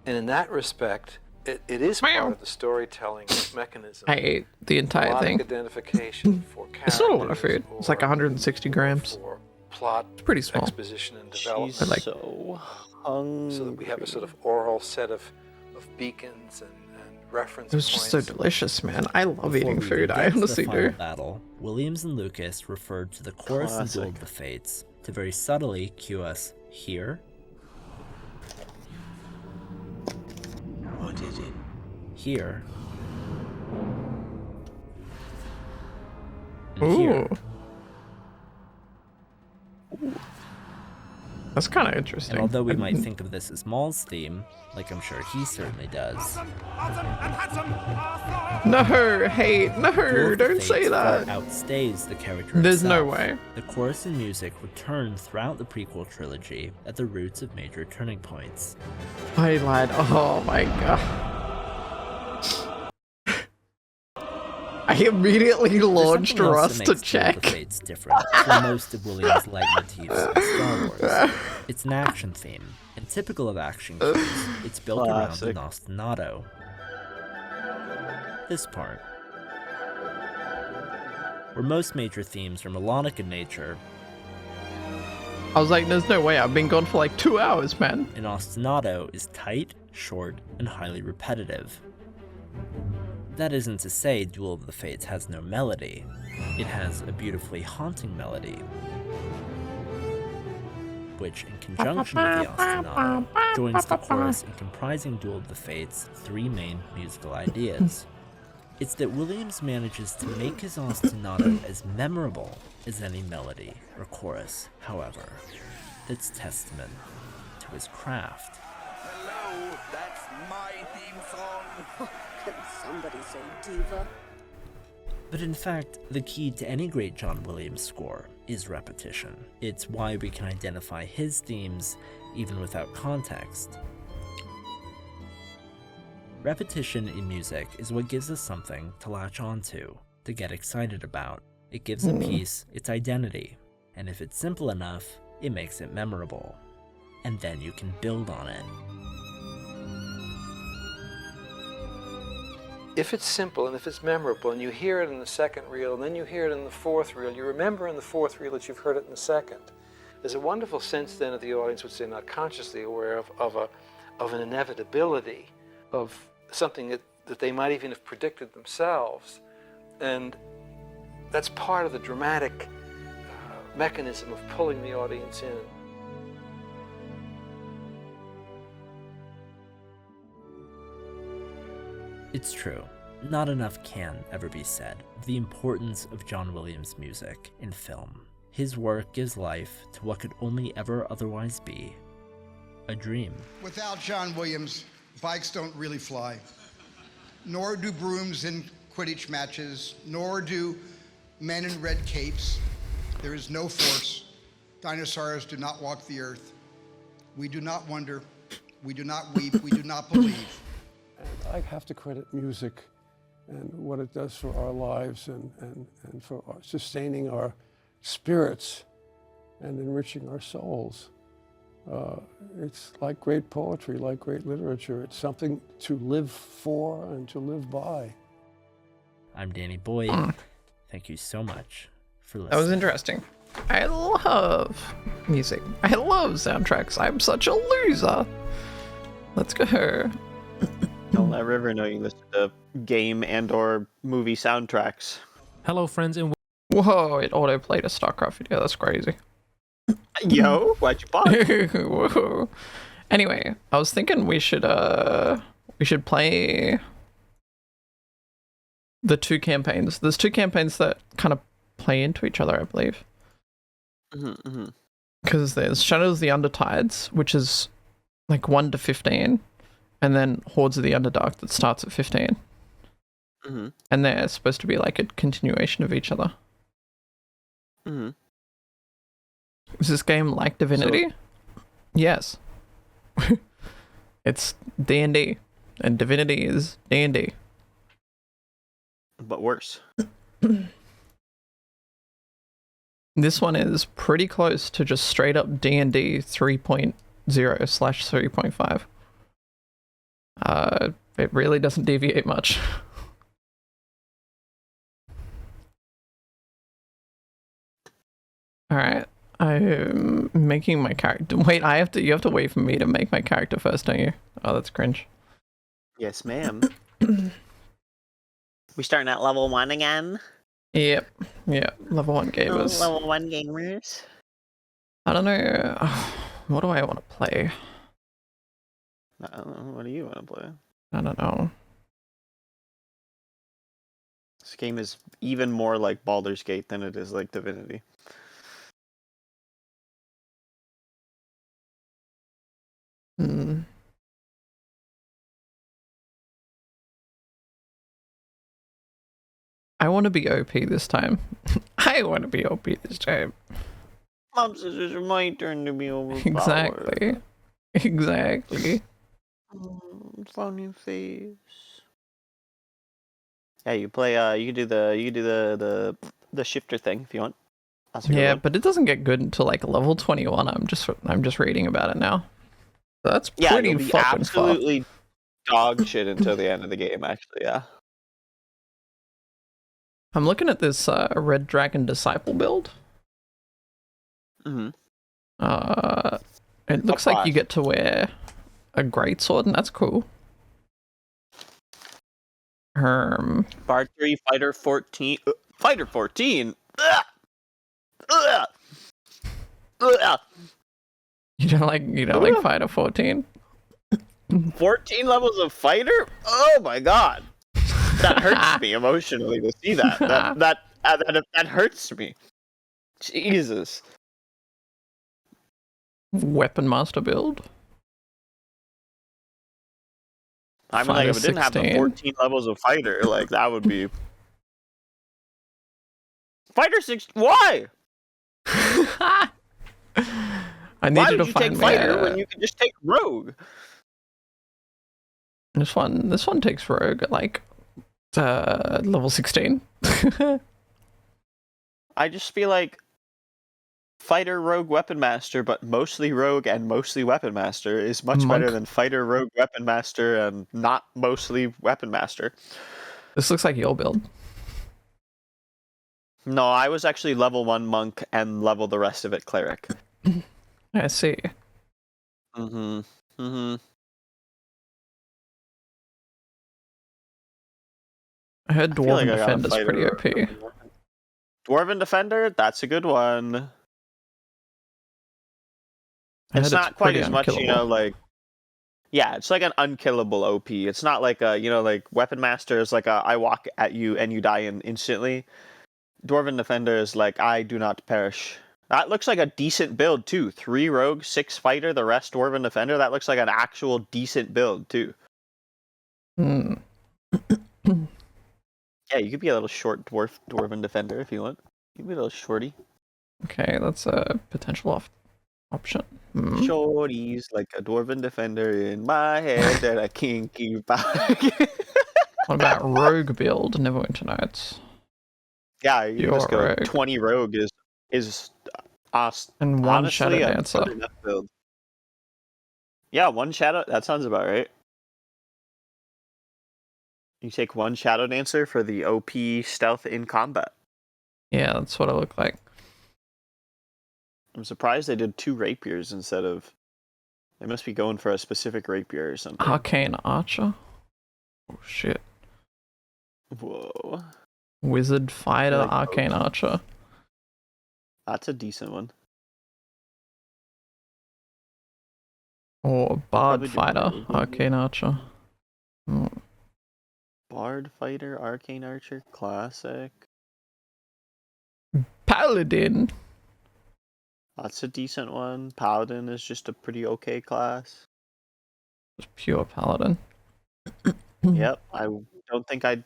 And in that respect, it is part of the storytelling mechanism. I ate the entire thing. Identification for characters. It's not a lot of food. It's like or 160 grams. For plot, It's pretty small. exposition, and development. She's like- so hungry. So that we have a sort of oral set of beacons and reference It was just so points. delicious, man. I love before eating we food. get I to the honestly final do. battle, Williams and Lucas referred to the chorus in Duel of Classic. the Fates to very subtly cue us here. What is it? Here. And here. Ooh. That's kind of interesting. And although we I might didn't- think of this as Maul's theme, like I'm sure he certainly does, No, hey, no, Duel of the don't say Fates far that. outstays the character There's no himself. way. The chorus and music return throughout the prequel trilogy at the roots of major turning points. I lied. Oh my god. I immediately There's launched something else Russ that to makes Duel of the check. Fates different from most of Williams' leitmotifs in Star Wars. It's an action theme, and typical of action cues, it's built around the Classic. ostinato. this part. Where most major themes are melodic in nature, I was like, there's no way, I've been gone for like 2 hours, man. an ostinato is tight, short, and highly repetitive. That isn't to say Duel of the Fates has no melody. It has a beautifully haunting melody, which, in conjunction with the ostinato, joins the chorus in comprising Duel of the Fates' 3 main musical ideas. It's that Williams manages to make his ostinato as memorable as any melody or chorus, however. That's testament to his craft. Hello, that's my theme song. Can somebody say diva? But in fact, the key to any great John Williams score is repetition. It's why we can identify his themes even without context. Repetition in music is what gives us something to latch onto, to get excited about. It gives a piece its identity, and if it's simple enough, it makes it memorable. And then you can build on it. If it's simple and if it's memorable and you hear it in the second reel and then you hear it in the fourth reel, you remember in the fourth reel that you've heard it in the second. There's a wonderful sense then of the audience, which they're not consciously aware of an inevitability, of something that they might even have predicted themselves. And that's part of the dramatic mechanism of pulling the audience in. It's true, not enough can ever be said of the importance of John Williams' music in film. His work gives life to what could only ever otherwise be a dream. Without John Williams, bikes don't really fly. Nor do brooms in Quidditch matches, nor do men in red capes. There is no force. Dinosaurs do not walk the earth. We do not wonder. We do not weep. We do not believe. And I have to credit music and what it does for our lives and for sustaining our spirits and enriching our souls. It's like great poetry, like great literature. It's something to live for and to live by. I'm Danny Boyd. Thank you so much for listening. That was interesting. I love music. I love soundtracks. I'm such a loser. Let's go. Don't let River know you listen to game and or movie soundtracks. Hello, friends, and Whoa, it auto-played a StarCraft video. That's crazy. Yo, why'd you pause? Whoa. Anyway, I was thinking we should play the 2 campaigns. There's 2 campaigns that kind of play into each other, I believe. Because there's Shadows of the Undertides, which is like 1 to 15, and then Hordes of the Underdark that starts at 15. And they're supposed to be like a continuation of each other. Is this game like Divinity? Yes. It's D&D, and Divinity is D&D. But worse. This one is pretty close to just straight up D&D 3.0/3.5. It really doesn't deviate much. Alright, I'm making my character. Wait, you have to wait for me to make my character first, don't you? Oh, that's cringe. Yes, ma'am. We starting at level 1 again? Yep. Yeah, level 1 gamers. Oh, level 1 gamers. I don't know. What do I want to play? I don't know. What do you want to play? I don't know. This game is even more like Baldur's Gate than it is like Divinity. I want to be OP this time. I want to be OP this time. Mom says it's my turn to be overpowered. Exactly. Funny face. Yeah, you play. You can do the shifter thing if you want. Yeah, but it doesn't get good until like level 21. I'm just reading about it now. So that's pretty you'll be fucking absolutely dog shit until the end of the game. Actually, yeah. I'm looking at this Red Dragon Disciple build. Mm-hmm. It looks like you get to wear a greatsword, and that's cool. Bard 3, Fighter 14. Fighter 14? Ugh! Ugh! Ugh! You don't like Fighter 14? 14 levels of fighter? Oh my god. That hurts me emotionally to see that. That hurts me. Jesus. Weapon Master build. I mean, like, if it didn't have the 16. 14 levels of fighter, like, that would be... Fighter 6... Why? I need Why you would to you find take me fighter when you can just take rogue? This one takes rogue at like level 16. I just feel like fighter rogue weapon master, but mostly rogue and mostly weapon master is much Monk. better than fighter rogue weapon master and not mostly weapon master. This looks like your build. No, I was actually level 1 monk and level the rest of it cleric. I see. Mm-hmm. Mm-hmm. I heard feel like Dwarven I got a Defender's fighter pretty OP. Dwarven Defender, that's a good one. It's not quite as much, you know, like... Yeah, it's like an unkillable OP. It's not like a, you know, like Weapon Master is like a, I walk at you and you die instantly. Dwarven Defender is like, I do not perish. That looks like a decent build, too. 3 rogue, 6 fighter, the rest Dwarven Defender. That looks like an actual decent build, too. Hmm. Yeah, you could be a little short Dwarven Defender if you want. You could be a little shorty. Okay, that's a potential option. Hmm. Shorties like a Dwarven Defender in my head that I can't keep out. What about rogue build? Neverwinter Nights. Yeah, you can just go rogue. 20 rogue is And one honestly Shadow a Dancer. good enough build. Yeah, 1 shadow. That sounds about right. You take 1 Shadow Dancer for the OP stealth in combat. Yeah, that's what it looked like. I'm surprised they did 2 rapiers instead of... They must be going for a specific rapier or something. Arcane Archer. Oh shit. Whoa. Wizard Fighter Like Arcane Archer. That's a decent one. Or Bard Probably do Fighter rogue. Arcane Archer. Hmm. Bard Fighter, Arcane Archer, Classic. Paladin. That's a decent one. Paladin is just a pretty okay class. Just pure Paladin. Yep, I don't think I'd...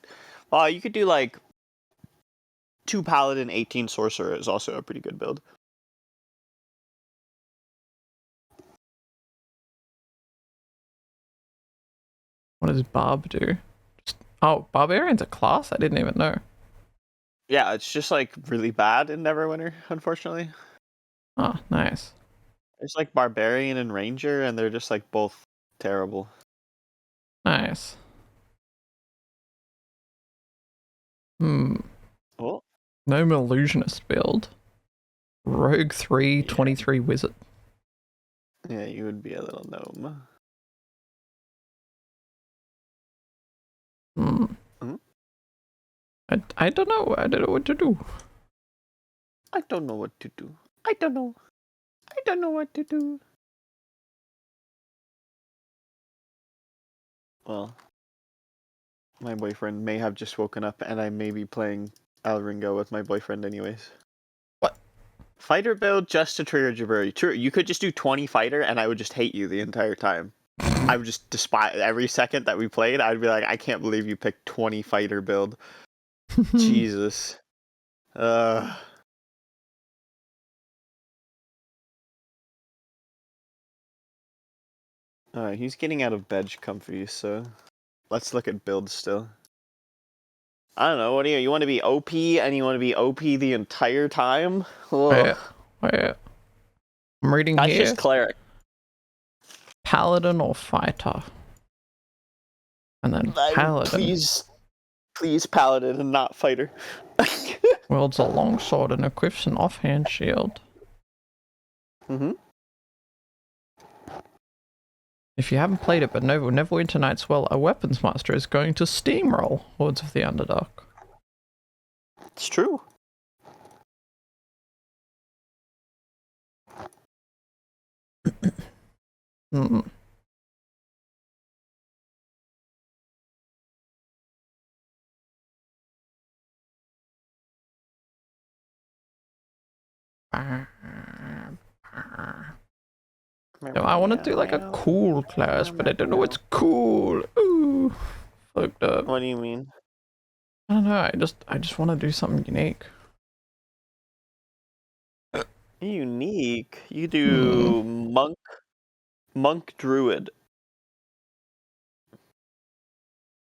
Well, you could do like 2 Paladin, 18 Sorcerer is also a pretty good build. What does Barb do? Oh, Barbarian's a class? I didn't even know. Yeah, it's just like really bad in Neverwinter, unfortunately. Oh, nice. It's like Barbarian and Ranger, and they're just like both terrible. Nice. Hmm. Oh. Gnome Illusionist build. Rogue 3, 23 Wizard. Yeah, you would be a little gnome. Hmm. Hmm? I don't know. I don't know what to do. I don't know what to do. I don't know. I don't know what to do. Well, my boyfriend may have just woken up, and I may be playing El Ringo with my boyfriend anyways. What? Fighter build just to trigger Jaburi. True, you could just do 20 fighter, and I would just hate you the entire time. I would just despise every second that we played. I'd be like, I can't believe you picked 20 fighter build. Jesus. Alright, he's getting out of bed comfy, so let's look at builds still. I don't know, what do you want to be OP and you want to be OP the entire time? Wait. I'm reading That's here. just cleric. Paladin or Fighter? And then Paladin. Please, paladin and not fighter. Wields a long sword and equips an offhand shield. Mm-hmm. If you haven't played it but know Neverwinter Nights well, a weapons master is going to steamroll Hordes of the Underdark. It's true. Mm. No, I want to do like a cool class, but I don't know what's cool. Ooh, fucked up. What do you mean? I don't know. I just want to do something unique. Unique. You do monk druid.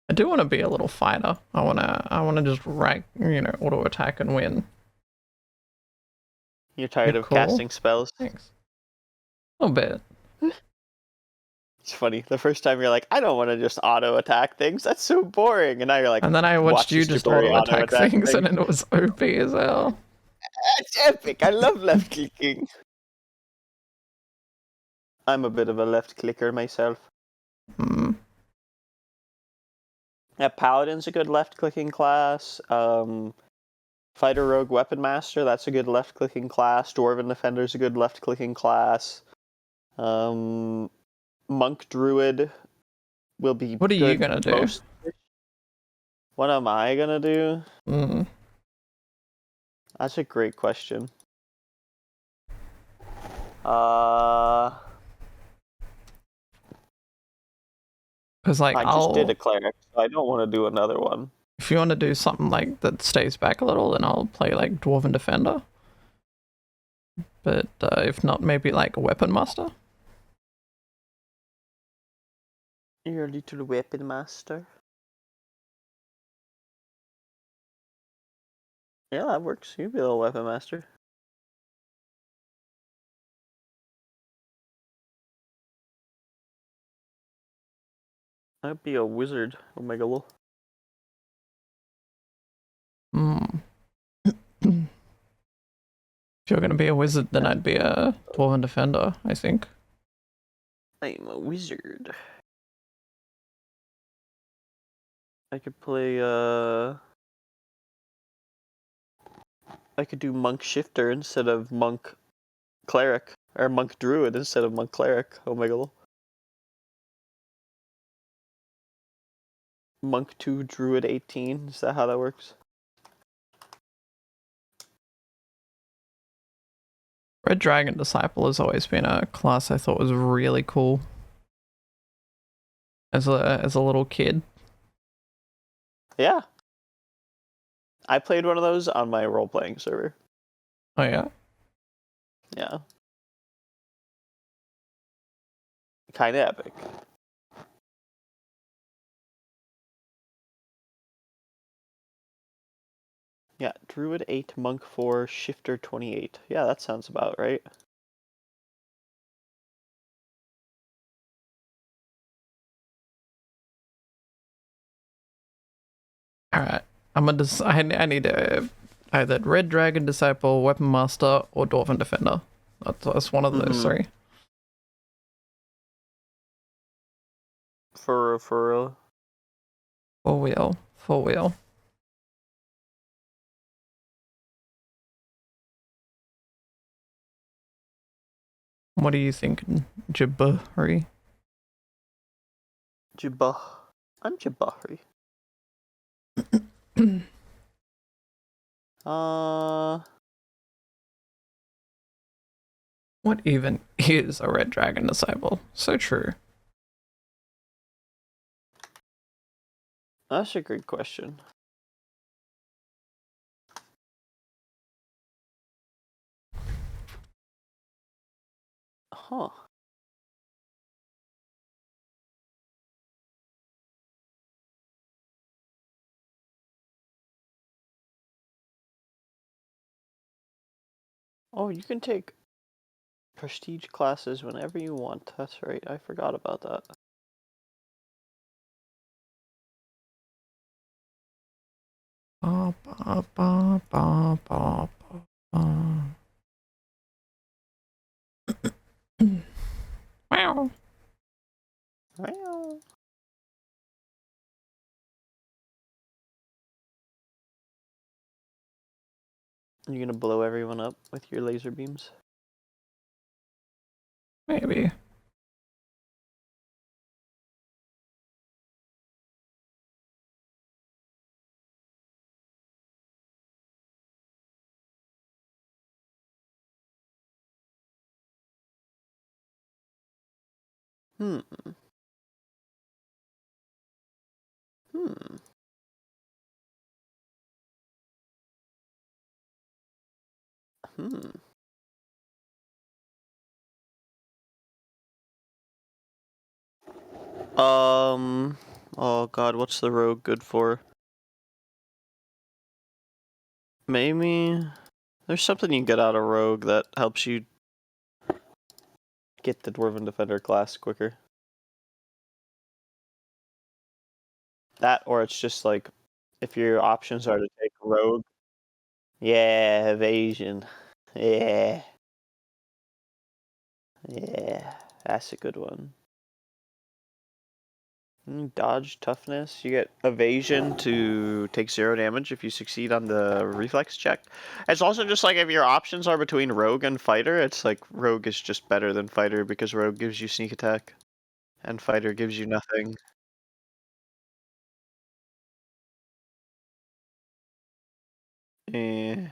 I do want to be a little fighter. I wanna just rack, auto attack and win. You're tired You're of cool. casting spells? Thanks. A little bit. It's funny. The first time you're like, I don't want to just auto attack things. That's so boring. And now you're like, And then I watched watch you this just super auto attack things, and it was OP as hell. It's epic. I love left clicking. I'm a bit of a left clicker myself. Hmm. Yeah, Paladin's a good left clicking class. Fighter Rogue Weapon Master, that's a good left clicking class. Dwarven Defender's a good left clicking class. Monk Druid will be What are good you gonna do? What am I gonna do? Hmm. That's a great question. Because like I just did a cleric, so I don't want to do another one. If you want to do something like that stays back a little, then I'll play like Dwarven Defender. But if not, maybe like a Weapon Master. You're a little weapon master. Yeah, that works. You'd be a little weapon master. I'd be a wizard, Omega Lul. Hmm. If you're gonna be a wizard, then I'd be a Dwarven Defender, I think. I'm a wizard. I could play, I could do Monk Shifter instead of Monk Cleric. Or Monk Druid instead of Monk Cleric, Omega Lul. Monk 2 Druid 18, is that how that works? Red Dragon Disciple has always been a class I thought was really cool. As a little kid. Yeah. I played one of those on my role-playing server. Oh yeah? Yeah. Kinda epic. Yeah, Druid 8, Monk 4, Shifter 28. Yeah, that sounds about right. Alright. I need a either Red Dragon Disciple, Weapon Master, or Dwarven Defender. That's one of those three. For real. Full wheel. What are you thinking, Jabari? I'm Jabari. What even is a Red Dragon Disciple? So true. That's a great question. Huh. Oh, you can take prestige classes whenever you want. That's right. I forgot about that. ba, ba, ba, ba, ba, ba. Wow. Well. You're gonna blow everyone up with your laser beams? Maybe. Hmm. Hmm. Hmm. Oh god, what's the rogue good for? Maybe there's something you can get out of rogue that helps you get the Dwarven Defender class quicker. That, or it's just like, if your options are to take rogue. Yeah, evasion. Yeah. Yeah, that's a good one. Dodge, toughness. You get evasion to take 0 damage if you succeed on the reflex check. It's also just like if your options are between rogue and fighter, it's like rogue is just better than fighter because rogue gives you sneak attack and fighter gives you nothing. Eh.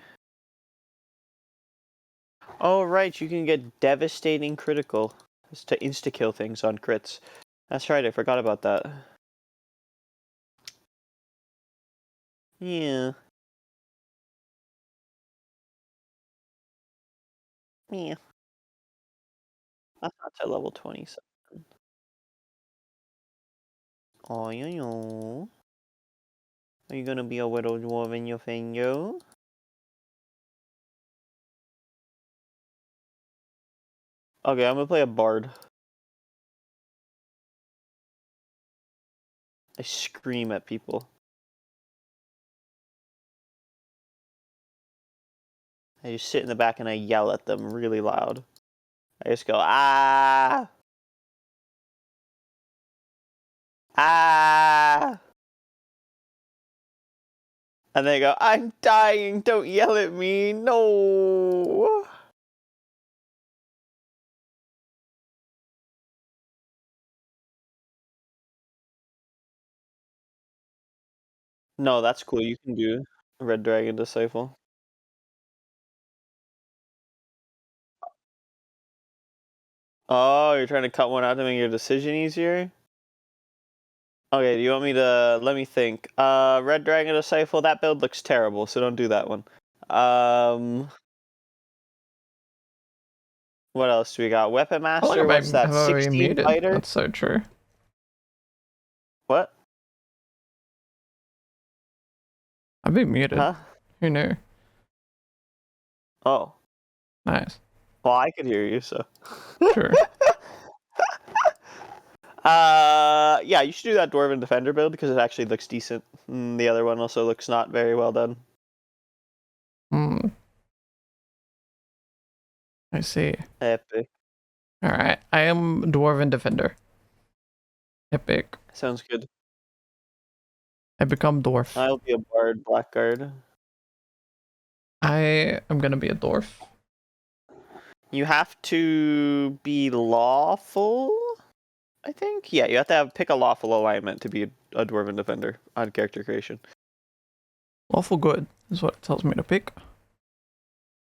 Oh right, you can get devastating critical. It's to insta-kill things on crits. That's right, I forgot about that. Yeah. Yeah. That's not to level 27. Oh, yo. Are you gonna be a widow dwarf in your finger? Okay, I'm gonna play a bard. I scream at people. I just sit in the back and I yell at them really loud. I just go, ah! Ah! And they go, I'm dying, don't yell at me, no! No, that's cool, you can do Red Dragon Disciple. Oh, you're trying to cut one out to make your decision easier? Okay, do you want me to, let me think. Red Dragon Disciple, that build looks terrible, so don't do that one. What else do we got? Weapon How long Master, what's that, have I been 16 muted? fighter? That's so true. What? I've been muted. Huh? Who knew? Oh. Nice. Well, I could hear you, so. Sure. Yeah, you should do that Dwarven Defender build because it actually looks decent. The other one also looks not very well done. Hmm. I see. Epic. Alright, I am Dwarven Defender. Epic. Sounds good. I become dwarf. I'll be a Bard Blackguard. I am gonna be a dwarf. You have to be lawful, I think? Yeah, you have to pick a lawful alignment to be a Dwarven Defender on character creation. Lawful good is what it tells me to pick. Does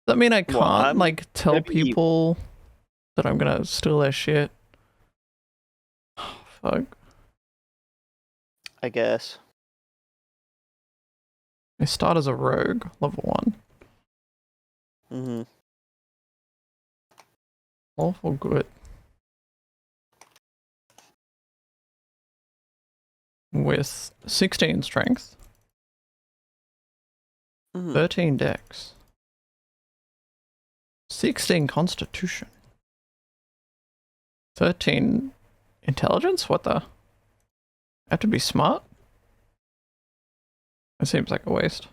that mean I can't, Well, like, tell people that I'm gonna steal their shit? Oh, fuck. I guess. I start as a rogue, level 1. Mm-hmm. Lawful good. With 16 strength. 13 dex. 16 constitution. 13 intelligence? What the? I have to be smart? It seems like a waste.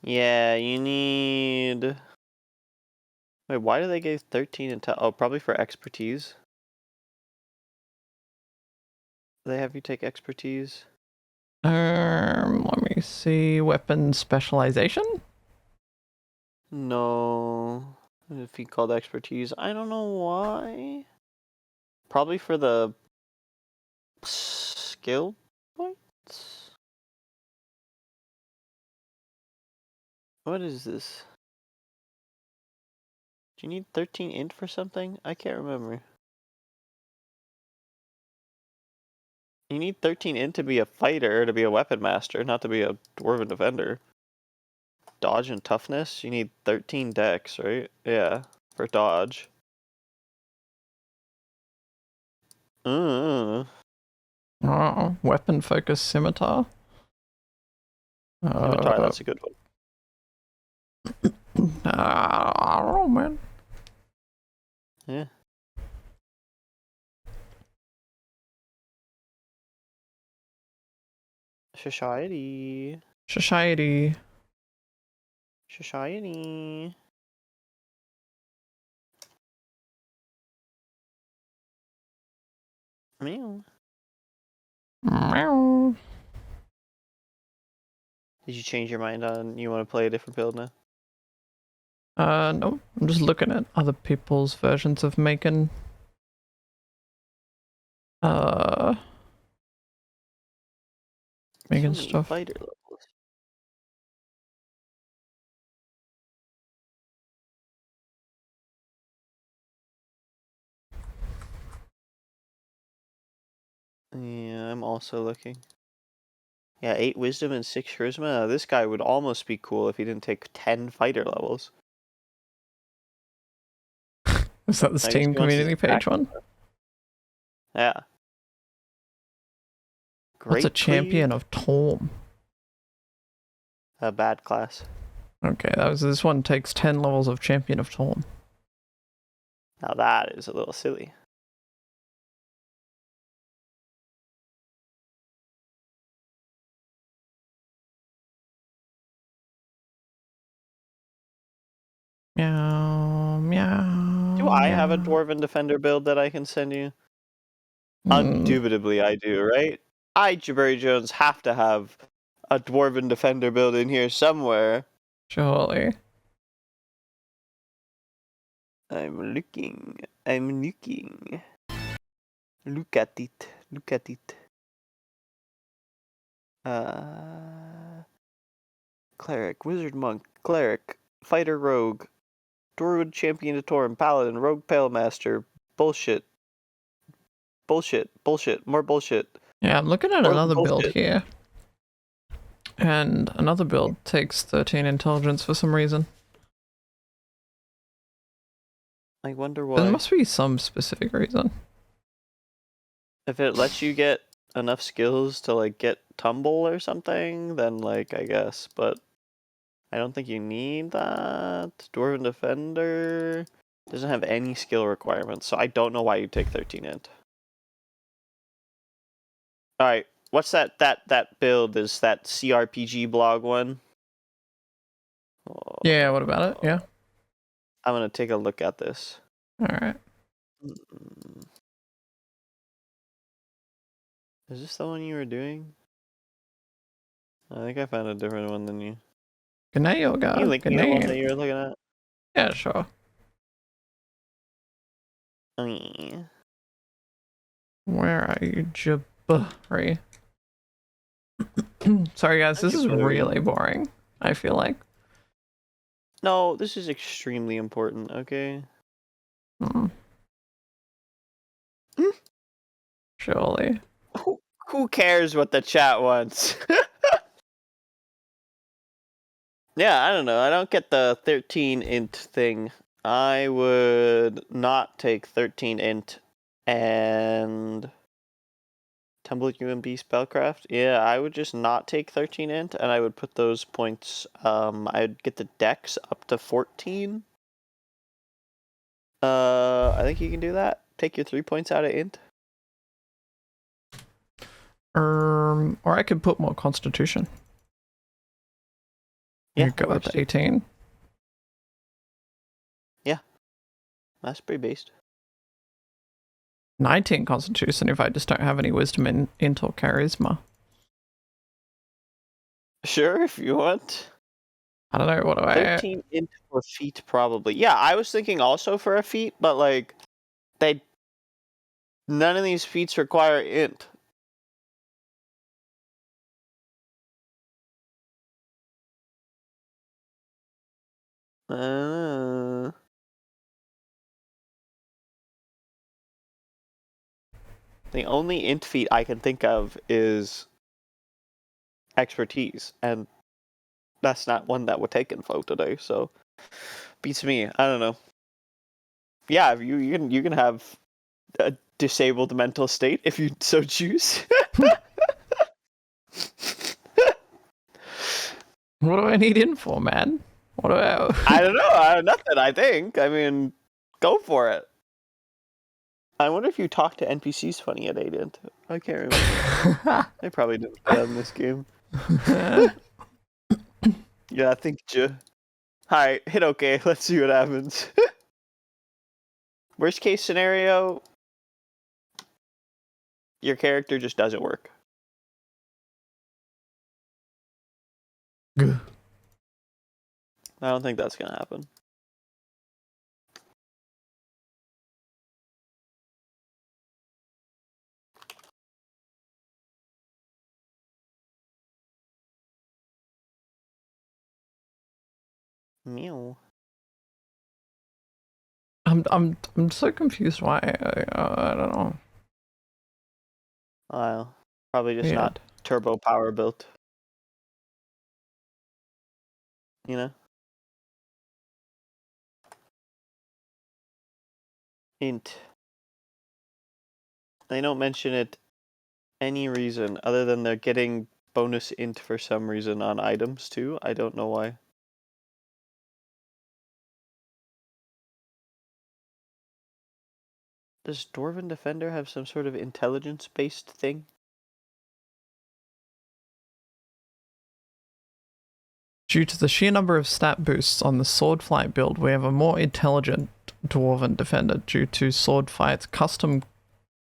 Yeah, you need... Wait, why do they give 13 intel? Oh, probably for expertise. They have you take expertise? Let me see. Weapon specialization? No. If he called expertise, I don't know why. Probably for the skill points? What is this? Do you need 13 int for something? I can't remember. You need 13 int to be a fighter, to be a weapon master, not to be a dwarven defender. Dodge and toughness, you need 13 dex, right? Yeah, for dodge. Oh, weapon focus scimitar. Scimitar, that's a good one. I don't know, man. Yeah. Society. Society. Society. Meow. Meow. Did you change your mind on you want to play a different build now? No. I'm just looking at other people's versions of making making So many stuff. fighter levels. Yeah, I'm also looking. Yeah, 8 wisdom and 6 charisma. This guy would almost be cool if he didn't take 10 fighter levels. Is that the I guess Steam he wants his community page attack. one? Yeah. What's a Great champion cleave. of Torm? A bad class. Okay, this one takes 10 levels of champion of Torm. Now that is a little silly. Meow, meow. Do I have a meow. dwarven defender build that I can send you? Mm, Indubitably I do, right? I, Jabari Jones, have to have a dwarven defender build in here somewhere. surely. I'm looking. I'm looking. Look at it. Look at it. Cleric, wizard monk, cleric, fighter rogue, Dwarwood champion of Torm, paladin, rogue pale master. Bullshit. Bullshit. Bullshit. More bullshit. Yeah, I'm looking at More another build bullshit. here. And another build takes 13 intelligence for some reason. I wonder There why. must be some specific reason. If it lets you get enough skills to like get tumble or something, then like I guess, but I don't think you need that. Dwarven defender doesn't have any skill requirements, so I don't know why you take 13 int. Alright, what's that build? Is that CRPG blog one? Yeah, what about it? Yeah. I'm gonna take a look at this. Alright. Is this the one you were doing? I think I found a different one than you. Good night, yoga. You link Good me the one night. that you were looking at? Yeah, sure. Where are you, Jabari? Sorry, guys, this is really boring. I feel like. No, this is extremely important, okay? Surely. Who cares what the chat wants? Yeah, I don't know. I don't get the 13 int thing. I would not take 13 int and Tumble UMB spellcraft. Yeah, I would just not take 13 int and I would put those points I'd get the dex up to 14. I think you can do that. Take your 3 points out of int. Or I could put more constitution. Yeah, You could go that up works to 18. Yeah, that's pretty based. 19 Constitution if I just don't have any wisdom in int or charisma. Sure, if you want. I don't know, what do I... 13 int for feet, probably. Yeah, I was thinking also for a feat, but like, none of these feats require int. The only int feat I can think of is expertise, and that's not one that would take info today, so beats me. I don't know. Yeah, you can have a disabled mental state if you so choose. What do I need in for, man? What do I... I don't know. Nothing, I think. I mean, go for it. I wonder if you talk to NPCs funny at 8 int. I can't remember. They probably didn't play that in this game. Yeah, I think you. Alright, hit OK. Let's see what happens. Worst case scenario, your character just doesn't work. Good. I don't think that's gonna happen. Meow. I'm so confused why. I don't know. Probably just not turbo power built. You know? Int. They don't mention it any reason other than they're getting bonus int for some reason on items too. I don't know why. Does Dwarven Defender have some sort of intelligence-based thing? Due to the sheer number of stat boosts on the sword flight build, we have a more intelligent Dwarven Defender due to sword fight's custom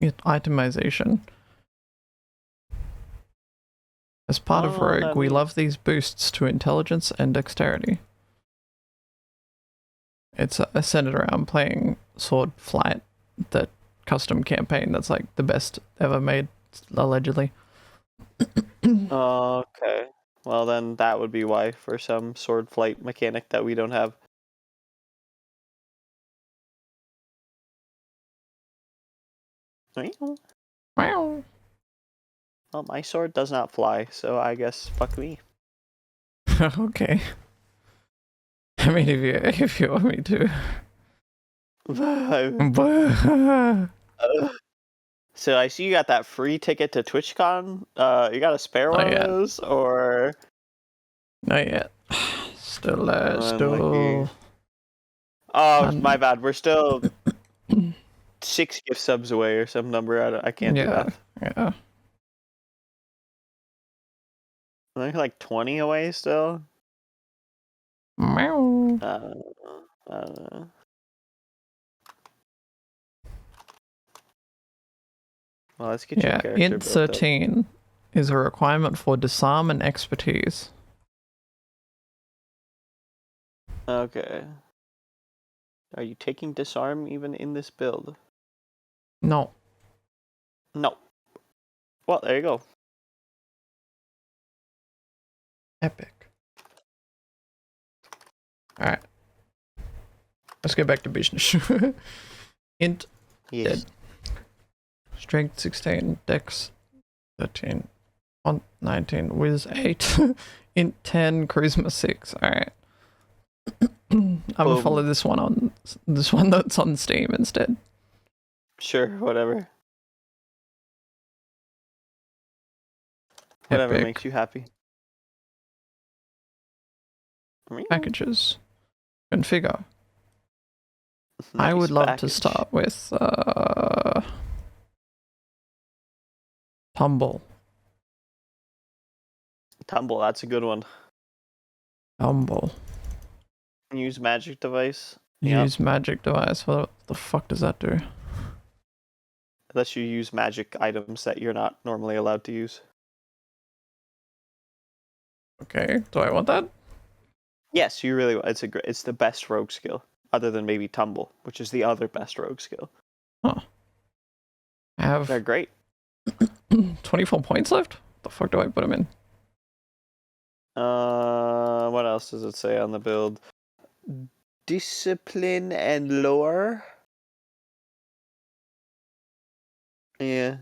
itemization. As part of Rogue, we love these boosts to intelligence and dexterity. It's centered around playing sword flight, that custom campaign that's like the best ever made, allegedly. Okay. Well, then that would be why, for some sword flight mechanic that we don't have. Wow. Well, my sword does not fly, so I guess fuck me. Okay. I mean, if you want me to. So I see you got that free ticket to TwitchCon. You got a spare one of those, or? Not yet. Still. Oh, my bad. We're still 6 gift subs away or some number. I can't do that. Yeah. I think like 20 away still. Meow. I don't know. Well, let's get your character int built up. 13 is a requirement for disarm and expertise. Okay. Are you taking disarm even in this build? No. No. Well, there you go. Epic. Alright. Let's get back to business. Int Yes. dead. Strength 16, Dex 13, Font 19, Wiz 8, Int 10, Charisma 6. Alright. I'm gonna follow this one that's on Steam instead. Sure, whatever. Whatever Epic. makes you happy. Packages. Configure. I Nice would love package. to start with Tumble. Tumble, that's a good one. Humble. Use magic device. Yep. Use magic device. What the fuck does that do? Unless you use magic items that you're not normally allowed to use. Okay, do I want that? Yes, you really. It's the best rogue skill, other than maybe tumble, which is the other best rogue skill. Huh. I have They're great. 24 points left? The fuck do I put them in? What else does it say on the build? Discipline and lore. Yeah.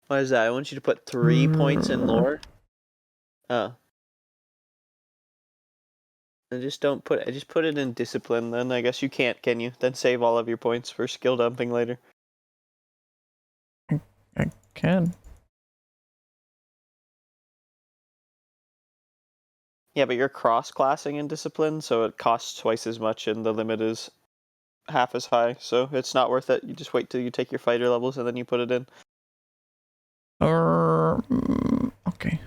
What is that? I want you to put 3 points in lore. Oh. And just put it in discipline. Then I guess you can't, can you? Then save all of your points for skill dumping later. I can. Yeah, but you're cross-classing in discipline, so it costs twice as much, and the limit is half as high. So it's not worth it. You just wait till you take your fighter levels, and then you put it in. Okay.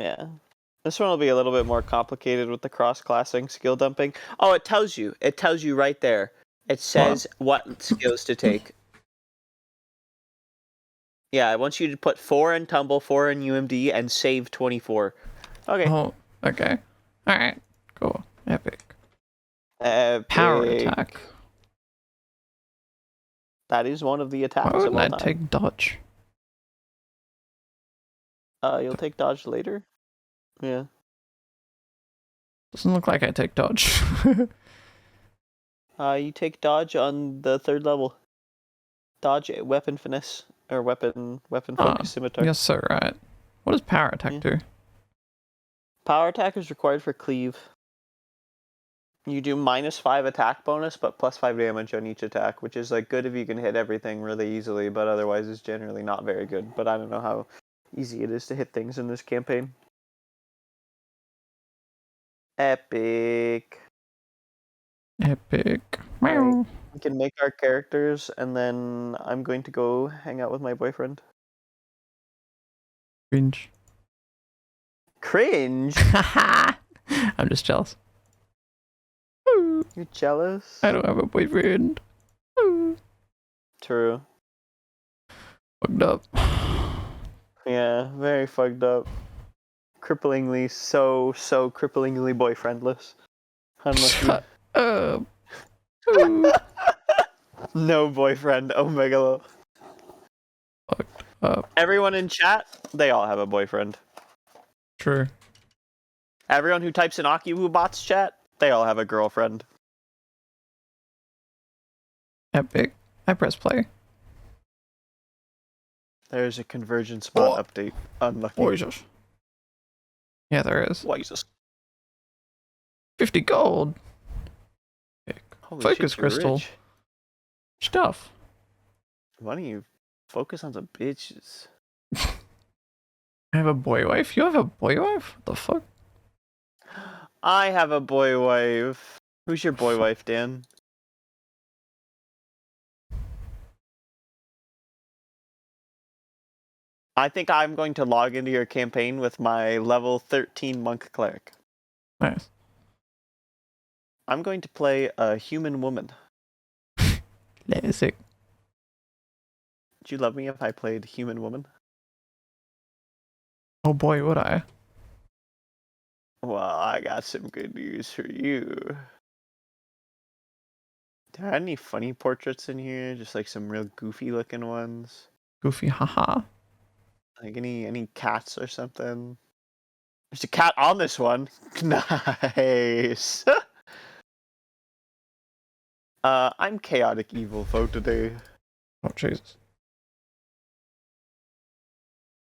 Yeah. This one will be a little bit more complicated with the cross-classing skill dumping. Oh, it tells you. It tells you right there. It says what skills to take. Yeah, I want you to put 4 in tumble, 4 in UMD, and save 24. Okay. Oh, okay. Alright, cool. Epic. Epic. Power attack. That is one of the attacks Why of wouldn't all I time. take dodge? You'll take dodge later? Yeah. Doesn't look like I take dodge. You take dodge on the 3rd level. Dodge, weapon finesse, or weapon focus scimitar. Yes, sir, right. What does power attack do? Power attack is required for cleave. You do -5 attack bonus, but +5 damage on each attack, which is like good if you can hit everything really easily, but otherwise it's generally not very good. But I don't know how easy it is to hit things in this campaign. Epic. Epic. Right. We can make our characters, and then I'm going to go hang out with my boyfriend. Cringe. Cringe? I'm just jealous. You jealous? I don't have a boyfriend. True. Fucked up. Yeah, very fucked up. Cripplingly, so cripplingly boyfriendless. Unlucky. Shut up. No boyfriend, Omegalo. Fucked up. Everyone in chat, they all have a boyfriend. True. Everyone who types in Akiwoo bots chat, they all have a girlfriend. Epic. I press play. There's a convergence spot update. Unlucky. Jesus. Yeah, there is. Jesus. 50 gold. Holy Focus shit, you're crystal. rich. Stuff. Why don't you focus on some bitches? I have a boy wife? You have a boy wife? What the fuck? I have a boy wife. Who's your boy wife, Dan? I think I'm going to log into your campaign with my level 13 monk cleric. Nice. I'm going to play a human woman. Sick. Would you love me if I played human woman? Oh boy, would I. Well, I got some good news for you. Do I have any funny portraits in here? Just like some real goofy looking ones? Goofy, haha. Like any cats or something? There's a cat on this one. Nice. I'm chaotic evil folk today. Oh Jesus.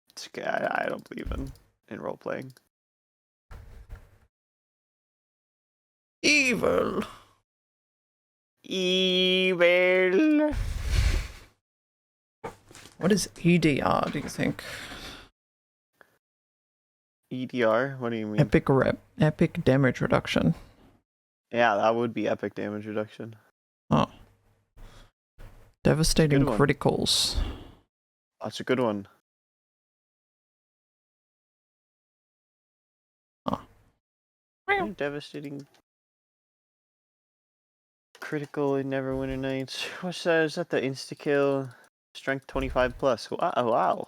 It's okay. I don't believe in role playing. Evil. Evil. What is EDR, do you think? EDR? What do you mean? Epic damage reduction. Yeah, that would be epic damage reduction. Oh. Devastating Good one. criticals. That's a good one. Oh. Devastating. Critical in Neverwinter Nights. What's that? Is that the insta kill? Strength 25 plus. Wow. Wow.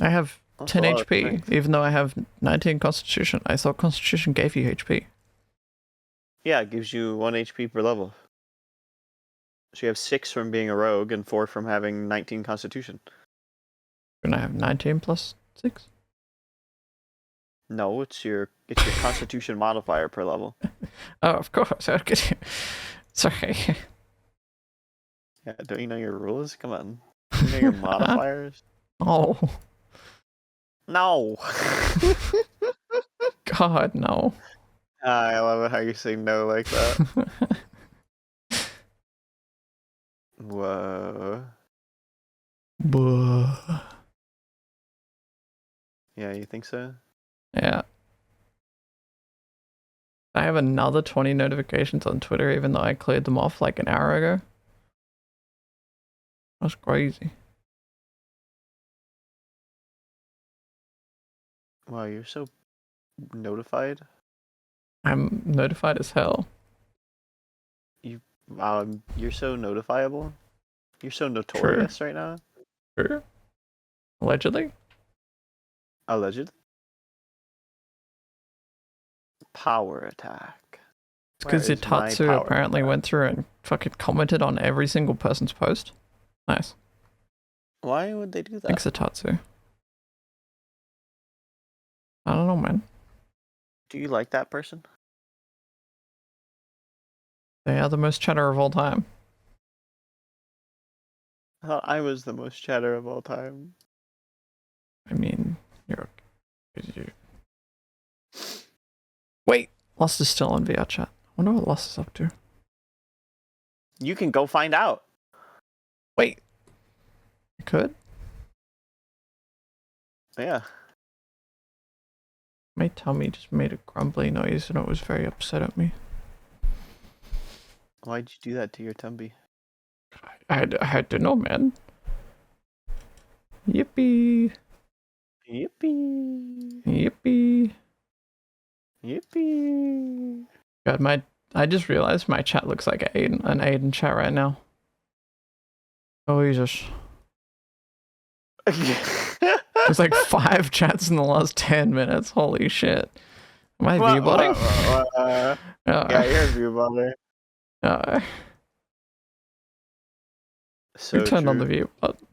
I have That's 10 a lot of HP, strength. even though I have 19 Constitution. I thought Constitution gave you HP. Yeah, it gives you 1 HP per level. So you have 6 from being a rogue and 4 from having 19 Constitution. And I have 19 plus 6? No, it's your Constitution modifier per level. Oh, of course. Okay. Sorry. Yeah, don't you know your rules? Come on. You know your modifiers? Oh, No. God, no. I love it how you say no like that. Whoa. Buh. Yeah, you think so? Yeah. I have another 20 notifications on Twitter, even though I cleared them off like an hour ago. That's crazy. Wow, you're so notified. I'm notified as hell. You're so notifiable. You're so notorious right now. True. Allegedly? Alleged. Power attack. It's because Where is my Itatsu power apparently attack? went through and fucking commented on every single person's post. Nice. Why would they do that? Thanks, Itatsu. I don't know, man. Do you like that person? They are the most chatter of all time. I thought I was the most chatter of all time. I mean, you're... Wait! Lost is still on VR chat. I wonder what Lost is up to. You can go find out. Wait! You could? Yeah. My tummy just made a grumbly noise and it was very upset at me. Why'd you do that to your tummy? I had to know, man. Yippee! Yippee! Yippee! Yippee! God, I just realized my chat looks like an Aiden chat right now. Oh, Jesus. There's like 5 chats in the last 10 minutes. Holy shit. Am I view-botting? Yeah, you're a view-botter. So Who turned on the true. view button?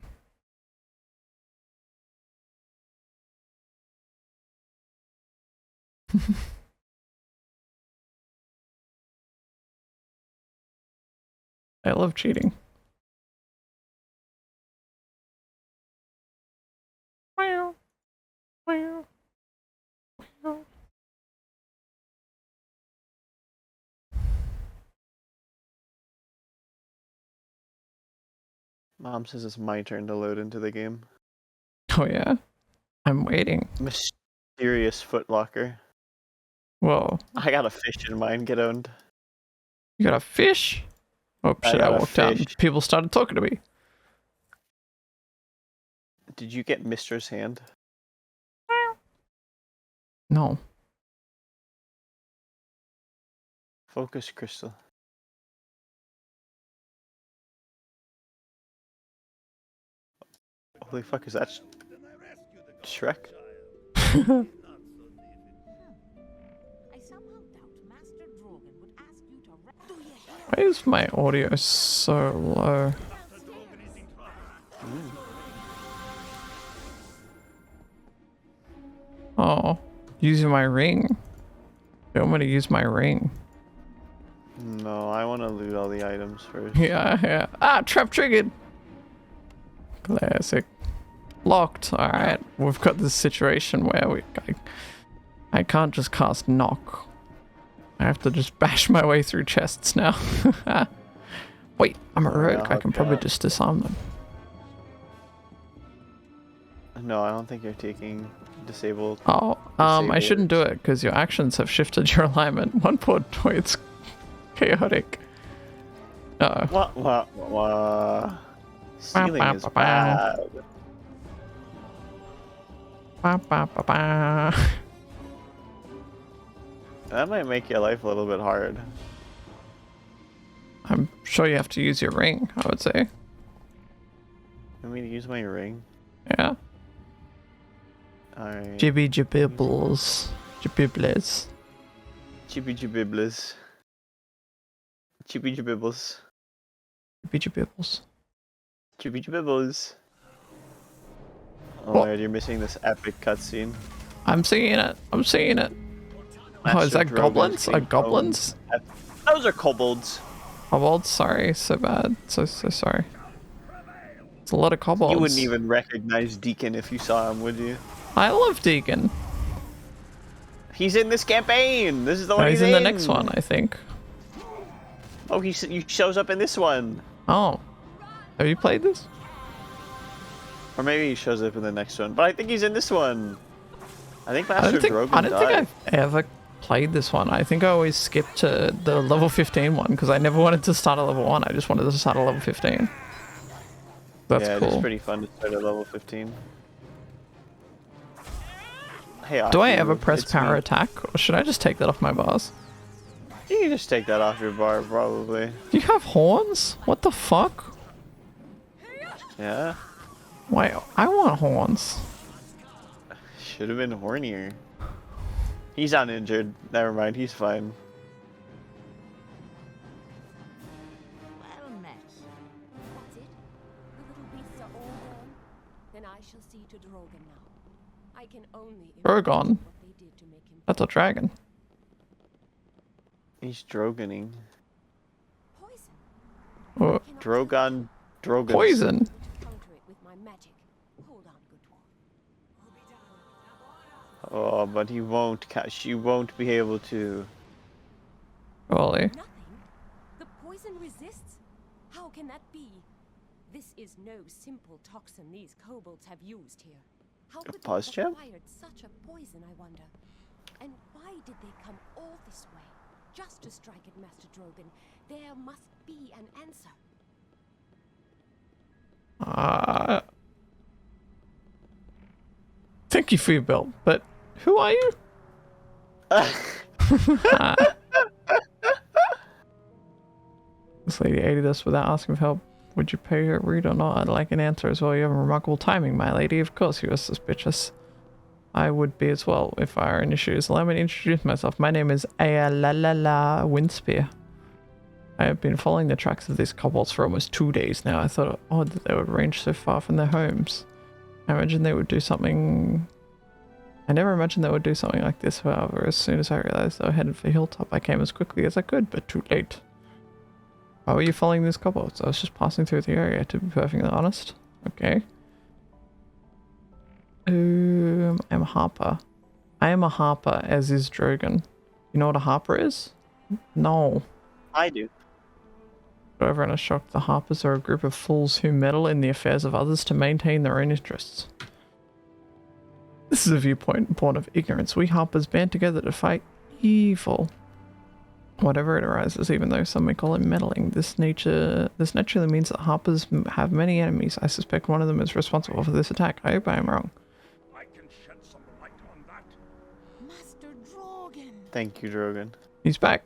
I love cheating. Meow. Meow. Meow. Mom says it's my turn to load into the game. Oh yeah? I'm waiting. Mysterious footlocker. Whoa. I got a fish in mine, get owned. You got a fish? Oh I shit, I got a walked out and fish. people started talking to me. Did you get Mister's hand? No. Focus crystal. Holy fuck, is that Shrek? I somehow doubt Master Drogon would ask you to do you hear? Why is my audio so low? Oh, using my ring. You want me to use my ring? No, I want to loot all the items first. Yeah. Ah, trap triggered. Classic. Locked. Alright, we've got this situation where I can't just cast knock. I have to just bash my way through chests now. Wait, I'm a rogue. I can probably just disarm them. No, I don't think you're taking disabled. Oh, I Disabled. shouldn't do it because your actions have shifted your alignment. One point, it's chaotic. What? Stealing is bad. That might make your life a little bit hard. I'm sure you have to use your ring, I would say. Want me to use my ring? Yeah. Alright. Jibby jibibbles. Jibibbles. Chippy jibibbles. Chippy jibibbles. Jibby jibibbles. Chippy jibibbles. Oh What? my god, you're missing this epic cutscene. I'm seeing it. I'm seeing it. Oh, is Master that Drogon's goblins? Are being goblins? owned. Those are kobolds. Kobolds? Sorry, so bad. So sorry. It's a lot of kobolds. You wouldn't even recognize Deacon if you saw him, would you? I love Deacon. He's in this campaign. This is the No, one he's in the next one, I think. Oh, he shows up in this one. Oh. Have you played this? Or maybe he shows up in the next one. But I think he's in this one. I think I Master don't think Drogon died. I've ever played this one. I think I always skipped to the level 15 one because I never wanted to start at level 1. I just wanted to start at level 15. That's yeah, cool. it's pretty fun to start at level 15. Hey, Do I Akiwoo, ever press it's power me. attack or should I just take that off my bars? You can just take that off your bar, probably. Do you have horns? What the fuck? Yeah. Wait, I want horns. Should have been hornier. He's uninjured. Never mind, he's fine. Well met. That's it? The little beasts are all gone? Then I shall see to Drogon now. I can only Drogon? what they did to make him That's a dragon. He's Drogoning. poison. Oh, Drogon. poison? Counter it with my magic. Hold on, good dwarf. Oh, but he won't. She won't be able to. Really? Nothing? The poison resists? How can that be? This is no simple toxin these kobolds have used here. How could they pause have champ? acquired such a poison, I wonder? And why did they come all this way? Just to strike at Master Drogon. There must be an answer. Thank you for your bill, but who are you? This lady aided us without asking for help. Would you pay her rude or not? I'd like an answer as well. You have remarkable timing, my lady. Of course you are suspicious. I would be as well if I were in your shoes. Allow me to introduce myself. My name is Ayalala Windspear. I have been following the tracks of these kobolds for almost 2 days now. I thought it odd that they would range so far from their homes. I imagined they would do something... I never imagined they would do something like this, however. As soon as I realized they were headed for Hilltop, I came as quickly as I could, but too late. Why were you following these kobolds? I was just passing through the area, to be perfectly honest. Okay. I'm Harper. I am a Harper, as is Drogon. You know what a Harper is? No. I do. But everyone is shocked. The Harpers are a group of fools who meddle in the affairs of others to maintain their own interests. This is a viewpoint born of ignorance. We Harpers band together to fight evil. Whatever it arises, even though some may call it meddling, this naturally means that Harpers have many enemies. I suspect one of them is responsible for this attack. I hope I am wrong. I can shed some light on that. Master Drogon! Thank you, Drogon. He's back.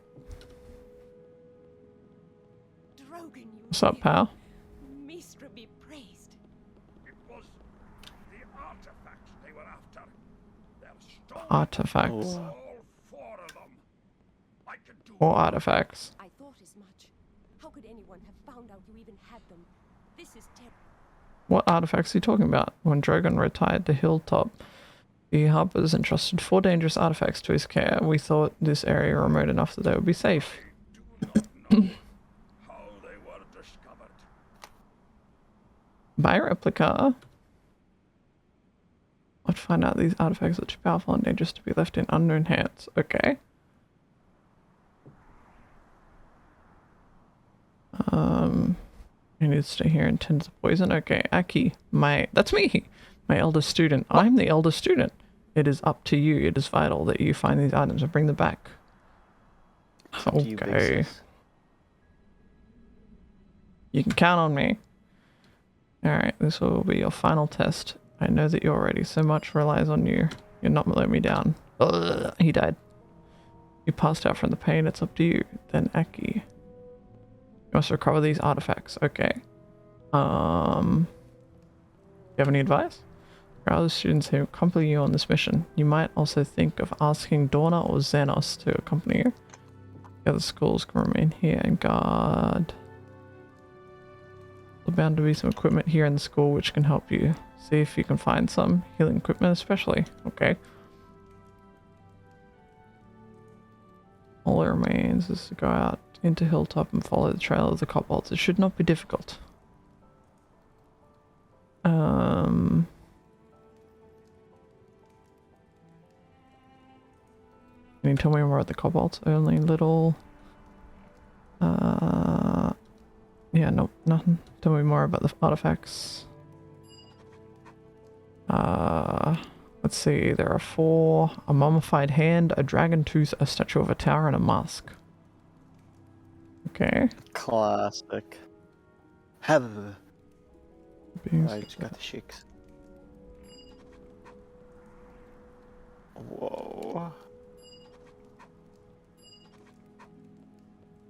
Drogon, you What's up, pal? Mistra be praised. It was the artifacts they were after. They're stolen. Artifacts. All 4 of them. I can do Or artifacts. I thought as much. How could anyone have found out you even had them? This is terrible. What artifacts are you talking about? When Drogon retired to Hilltop, the Harpers entrusted 4 dangerous artifacts to his care. We thought this area remote enough that they would be safe. not know how they were discovered. By replica. Let's find out these artifacts are too powerful and dangerous to be left in unknown hands. Okay. He needs to stay here and tend to the poison. Okay, Aki, that's me, my eldest student. I'm the eldest student. It is up to you. It is vital that you find these items and bring them back. Do you, big Okay. sis? You can count on me. Alright, this will be your final test. I know that you're ready. So much relies on you. You're not letting me down. Ugh, he died. You passed out from the pain, it's up to you. Then Aki. You must recover these artifacts. Okay. You have any advice? For other students who accompany you on this mission, you might also think of asking Dorna or Xenos to accompany you. The other schools can remain here and guard. There's bound to be some equipment here in the school which can help you. See if you can find some healing equipment especially. Okay. All that remains is to go out into Hilltop and follow the trail of the kobolds. It should not be difficult. Can you tell me more about the kobolds? Only little... Yeah, nope, nothing. Tell me more about the artifacts. Let's see, there are 4. A mummified hand, a dragon tooth, a statue of a tower, and a mask. Okay. Classic. Have. Beings. I just got the shakes. Whoa.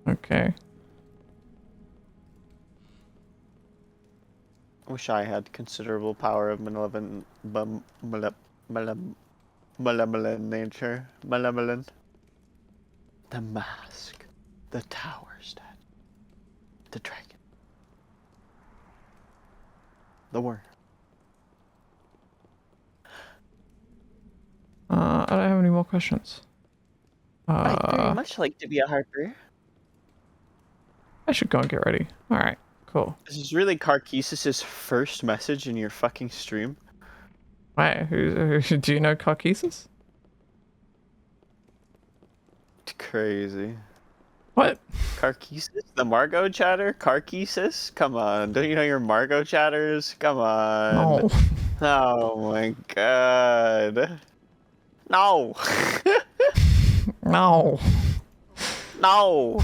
Okay. Wish I had considerable power of malevolent nature. Malevolent. The mask. The tower statue. The dragon. The worm. I don't have any more questions. I'd very much like to be a harper. I should go and get ready. Alright, cool. This is really Karkesis' first message in your fucking stream. Wait, who do you know Karkesis? It's crazy. What? Karkesis? The Margot chatter? Karkesis? Come on, don't you know your Margot chatters? Come on. No. Oh my god. No. No. No.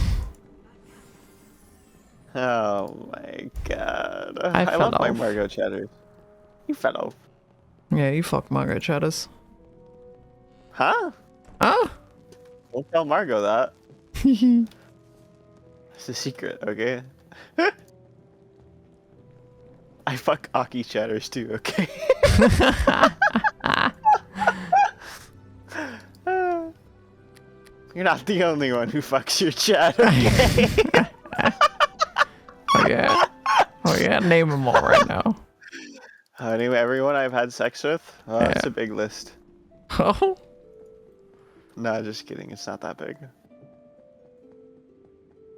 Oh my god. I love fell my off. Margot chatters. You fell off. Yeah, you fuck Margaret Chatters. Huh? Huh? Don't tell Margot that. It's a secret, okay? I fuck Aki chatters too, okay? You're not the only one who fucks your chat, okay? Oh yeah. Oh yeah, name them all right now. Anyway, everyone I've had sex with? Oh, Yeah. it's a big list. Oh? Nah, just kidding. It's not that big.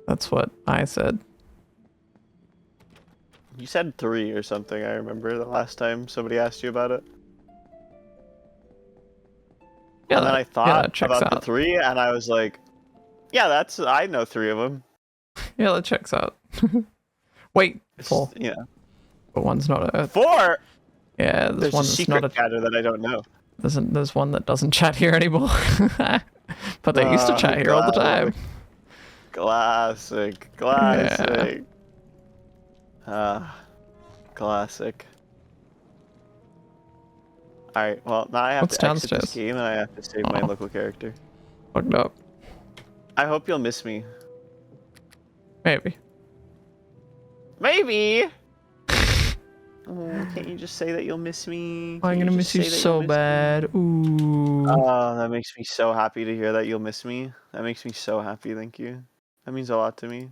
That's what I said. You said 3 or something, I remember the last time somebody asked you about it. Yeah, and then I yeah, thought that checks about the out. 3, and I was like, yeah, I know 3 of them. Yeah, that checks out. Wait, It's 4. just, But one's not a... 4? Yeah, There's one a that's secret not a... chatter that I don't know. There's one that doesn't chat here anymore. But they used to chat here all the time. Classic. Classic. Classic. Alright, well, now I have What's to exit downstairs? this game and I have to save my local character. Fucked up. I hope you'll miss me. Maybe. Maybe! Oh, can't you just say that you'll miss me? I'm Can't gonna miss just you say that so you'll miss me? bad. Ooh. Oh, that makes me so happy to hear that you'll miss me. That makes me so happy, thank you. That means a lot to me.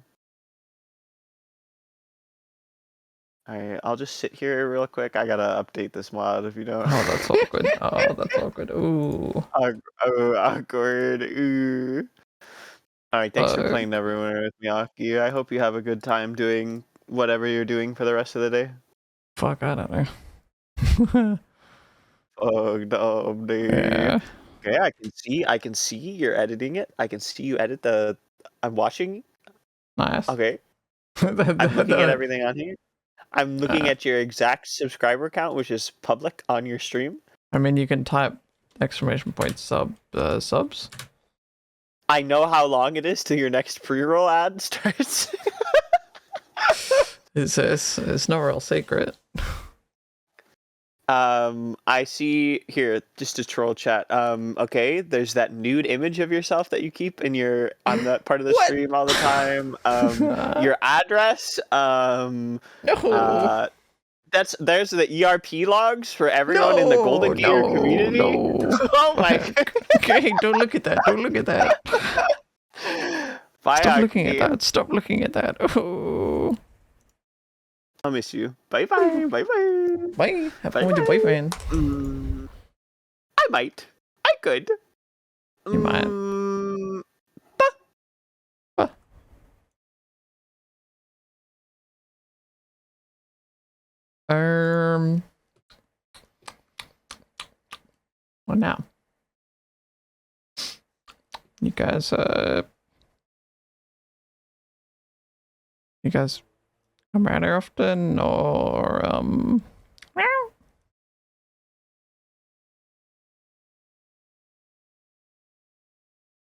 Alright, I'll just sit here real quick. I gotta update this mod if you don't. Oh, that's awkward. Oh, that's awkward. Ooh. Awkward. Ooh. Alright, thanks for playing Neverwinter with me, Aki. I hope you have a good time doing whatever you're doing for the rest of the day. Fuck, I don't know. Fucked up, dude. Yeah. Okay, I can see you're editing it. I can see you edit I'm watching. Nice. Okay. I'm looking at everything on here. I'm looking at your exact subscriber count, which is public on your stream. I mean, you can type exclamation point subs. I know how long it is till your next pre-roll ad starts. It's not a real secret. I see here, just a troll chat. Okay, there's that nude image of yourself that you keep in your on that part of the What? stream all the time. Your address. No. There's the ERP logs for everyone in the Golden Gator community. No. Oh my god. Okay, don't look at that. Don't look at that. Bye, Stop looking at Aki. that. Stop looking at that. Oh. I'll miss you. Bye bye. Bye bye. Bye. Have fun Bye with your bye. boyfriend. I might. I could. You might. Huh. What now? You guys come around here often, or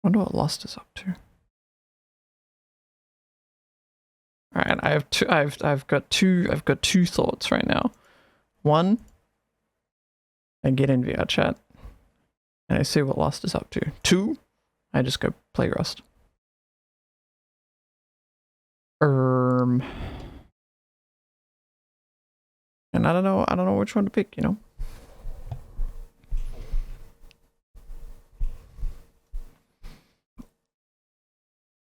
wonder what Lost is up to. All right, I have two. I've got two thoughts right now. One, I get in VR chat and I see what Lost is up to. Two, I just go play Rust. And I don't know which one to pick, you know.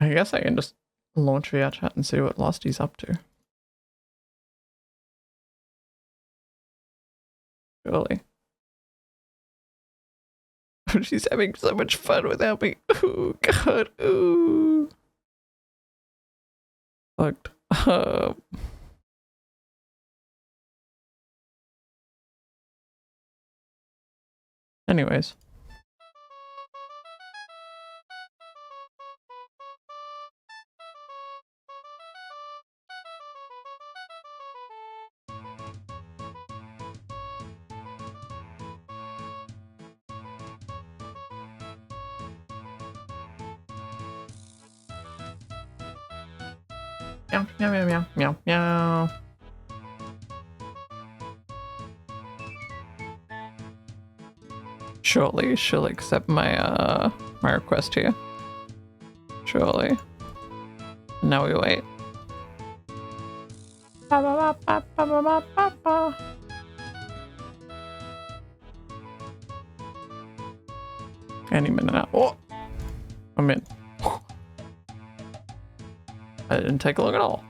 I guess I can just launch VR chat and see what Losty's up to. Surely. She's having so much fun without me. Oh god. Ooh. Fucked up. Anyways. Meow, meow, meow, meow, meow, meow. Surely she'll accept my my request here. Surely. Now we wait. Ba, ba, ba, ba, ba, ba, ba, ba. Any minute now. Oh! I'm in. I didn't take a look at all.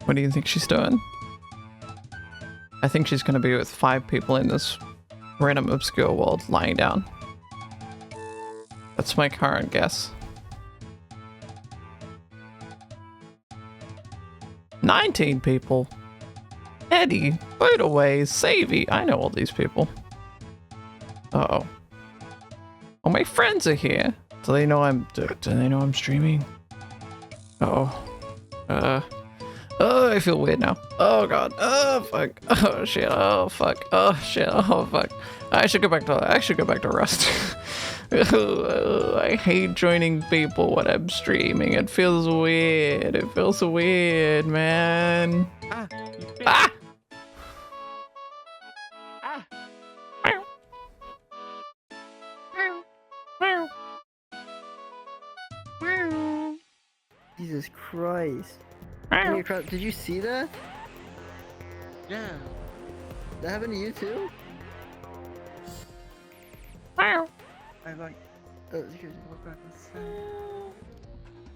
What do you think she's doing? I think she's gonna be with 5 people in this random obscure world lying down. That's my current guess. 19 people. Eddie, Bodaways, Savvy. I know all these people. Uh-oh. Oh, my friends are here. Do they know I'm streaming? Uh-oh. Oh, I feel weird now. Oh god. Oh fuck. Oh shit. Oh fuck. Oh shit. Oh fuck. I should go back to Rust. I hate joining people when I'm streaming. It feels weird. It feels weird, man. Ah! Jesus Christ. Did you see that? Yeah. That happened to you too? I like.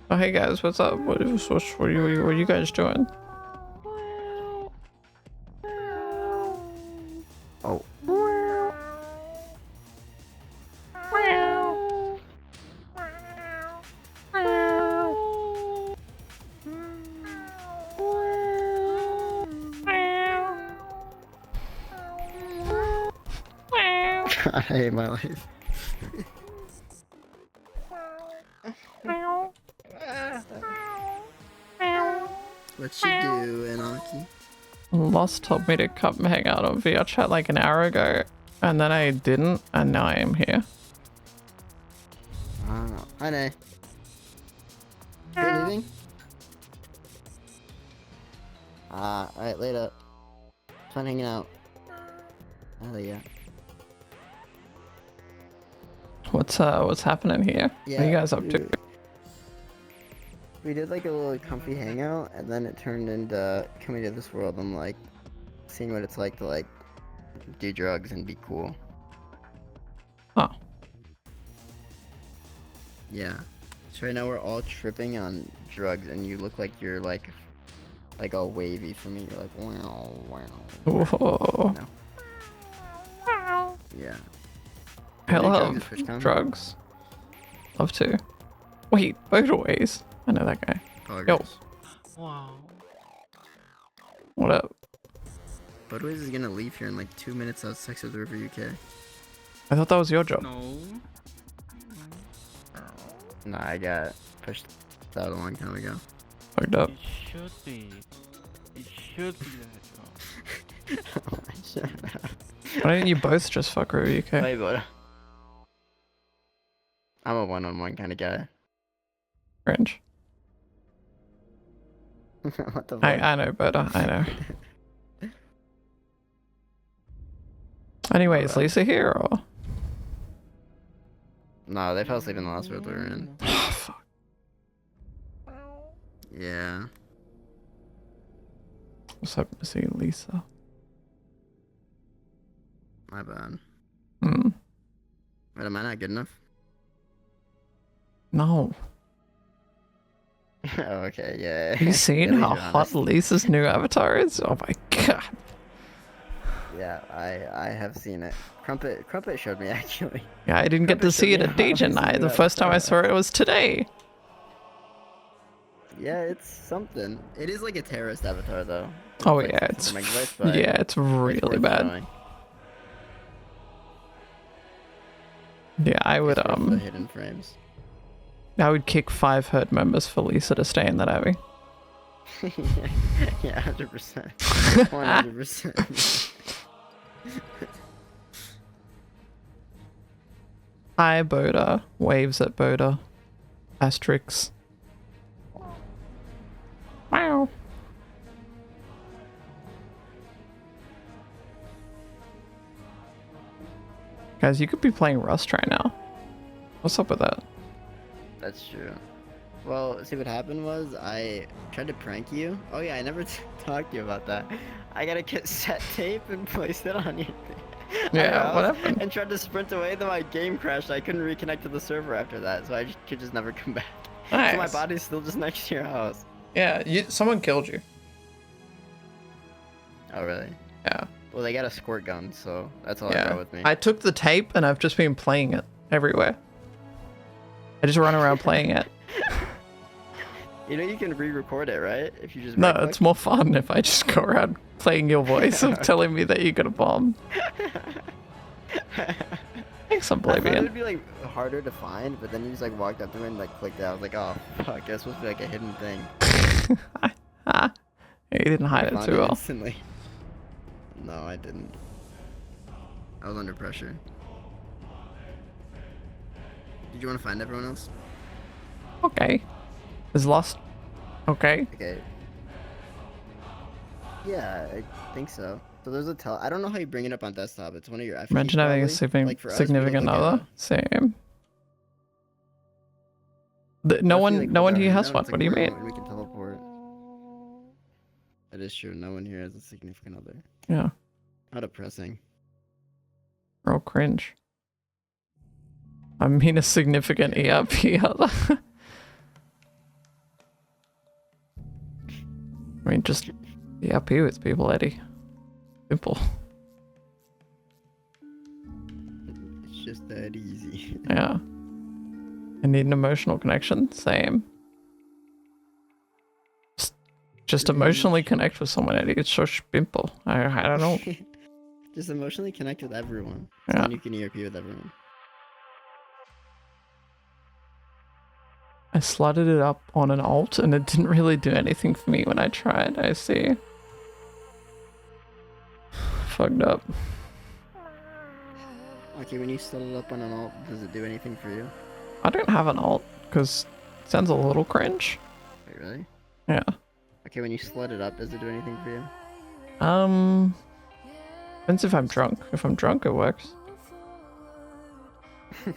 Oh hey guys, what's up? What are you guys doing? Oh. I hate my life. What you doing, Aki? Lost told me to come hang out on VR chat like an hour ago, and then I didn't, and now I am here. Hi, Nay. Are you leaving? Alright, later. Fun hanging out. Hell yeah. What's happening here? What are you guys up to? We did like a little comfy hangout, and then it turned into coming to this world and like seeing what it's like to like do drugs and be cool. Oh. Yeah. So right now we're all tripping on drugs, and you look like you're like all wavy for me. You're like wow, wow. Whoa. No. Yeah. I love TwitchCon? drugs. Love to. Wait, motorways. I know that guy. Yo. Wow. What up? Budweiser is gonna leave here in like 2 minutes out Sex of the River UK. I thought that was your job. No. Nah, I got pushed out a long time ago. Fucked up. It should be. It should be that job. Why didn't you both just fuck River UK? Wait, but I'm a one-on-one kind of guy. Cringe. What the fuck? I know better. I know. Anyways, Lisa here or? No, they fell asleep in the last world we were in. Fuck. Yeah. What's up to see Lisa? My bad. Hmm. Wait, am I not good enough? No. Oh, okay, yeah. Have you seen At least how you're hot honest. Lisa's new avatar is? Oh my god. Yeah, I have seen it. Crumpet showed me actually. Yeah, I didn't get to see it at DJ night. The first time I saw it was today. Yeah, it's something. It is like a terrorist avatar though. Oh like, yeah, it's my voice, but yeah, it's really worth bad. showing. Yeah, I would It's worth the hidden frames. I would kick 5 herd members for Lisa to stay in that abbey. Yeah, 100%. 100%. Hi Boda, waves at Boda, asterisks. Wow. Guys, you could be playing Rust right now. What's up with that? That's true. Well, see what happened was I tried to prank you. Oh yeah, I never talked to you about that. I got a cassette tape and placed it on your Yeah, what happened? And tried to sprint away, then my game crashed. I couldn't reconnect to the server after that, so I could just never come back. So my Nice. body's still just next to your house. Yeah, someone killed you. Oh really? Yeah. Well, they got a squirt gun, so that's all I Yeah. got with me. I took the tape and I've just been playing it everywhere. I just run around playing it. You know you can re-record it, right? If you just No, right-click? it's more fun if I just go around playing your voice of telling me that you got a bomb. Thanks, I thought it Oblivion. would be like harder to find, but then you just like walked up to it and like clicked it. I was like, oh fuck, that's supposed to be like a hidden thing. Yeah, you didn't hide I it found too well. instantly. No, I didn't. I was under pressure. Did you want to find everyone else? Okay. Is Lost okay? Okay. Yeah, I think so. So there's a I don't know how you bring it up on desktop. It's one of your F keys, Imagine having a probably. Like, for us, we significant look at other. Same. No Must be, one, like, no one with here our- has no, one. it's, What like, do you remote mean? and we can teleport. That is true. No one here has a significant other. Yeah. How depressing. Real cringe. I mean, a significant ERP other. I mean, just ERP with people, Eddie. Simple. It's just that easy. Yeah. I need an emotional connection. Same. Just emotionally connect with someone, Eddie. It's so simple. I don't know. Just emotionally connect with everyone. Yeah. Then you can ERP with everyone. I slotted it up on an alt and it didn't really do anything for me when I tried. I see. fucked up. Okay, when you set it up on an alt, does it do anything for you? I don't have an alt because it sounds a little cringe. Wait, really? Yeah. Okay, when you sled it up, does it do anything for you? Depends if I'm drunk. If I'm drunk, it works. I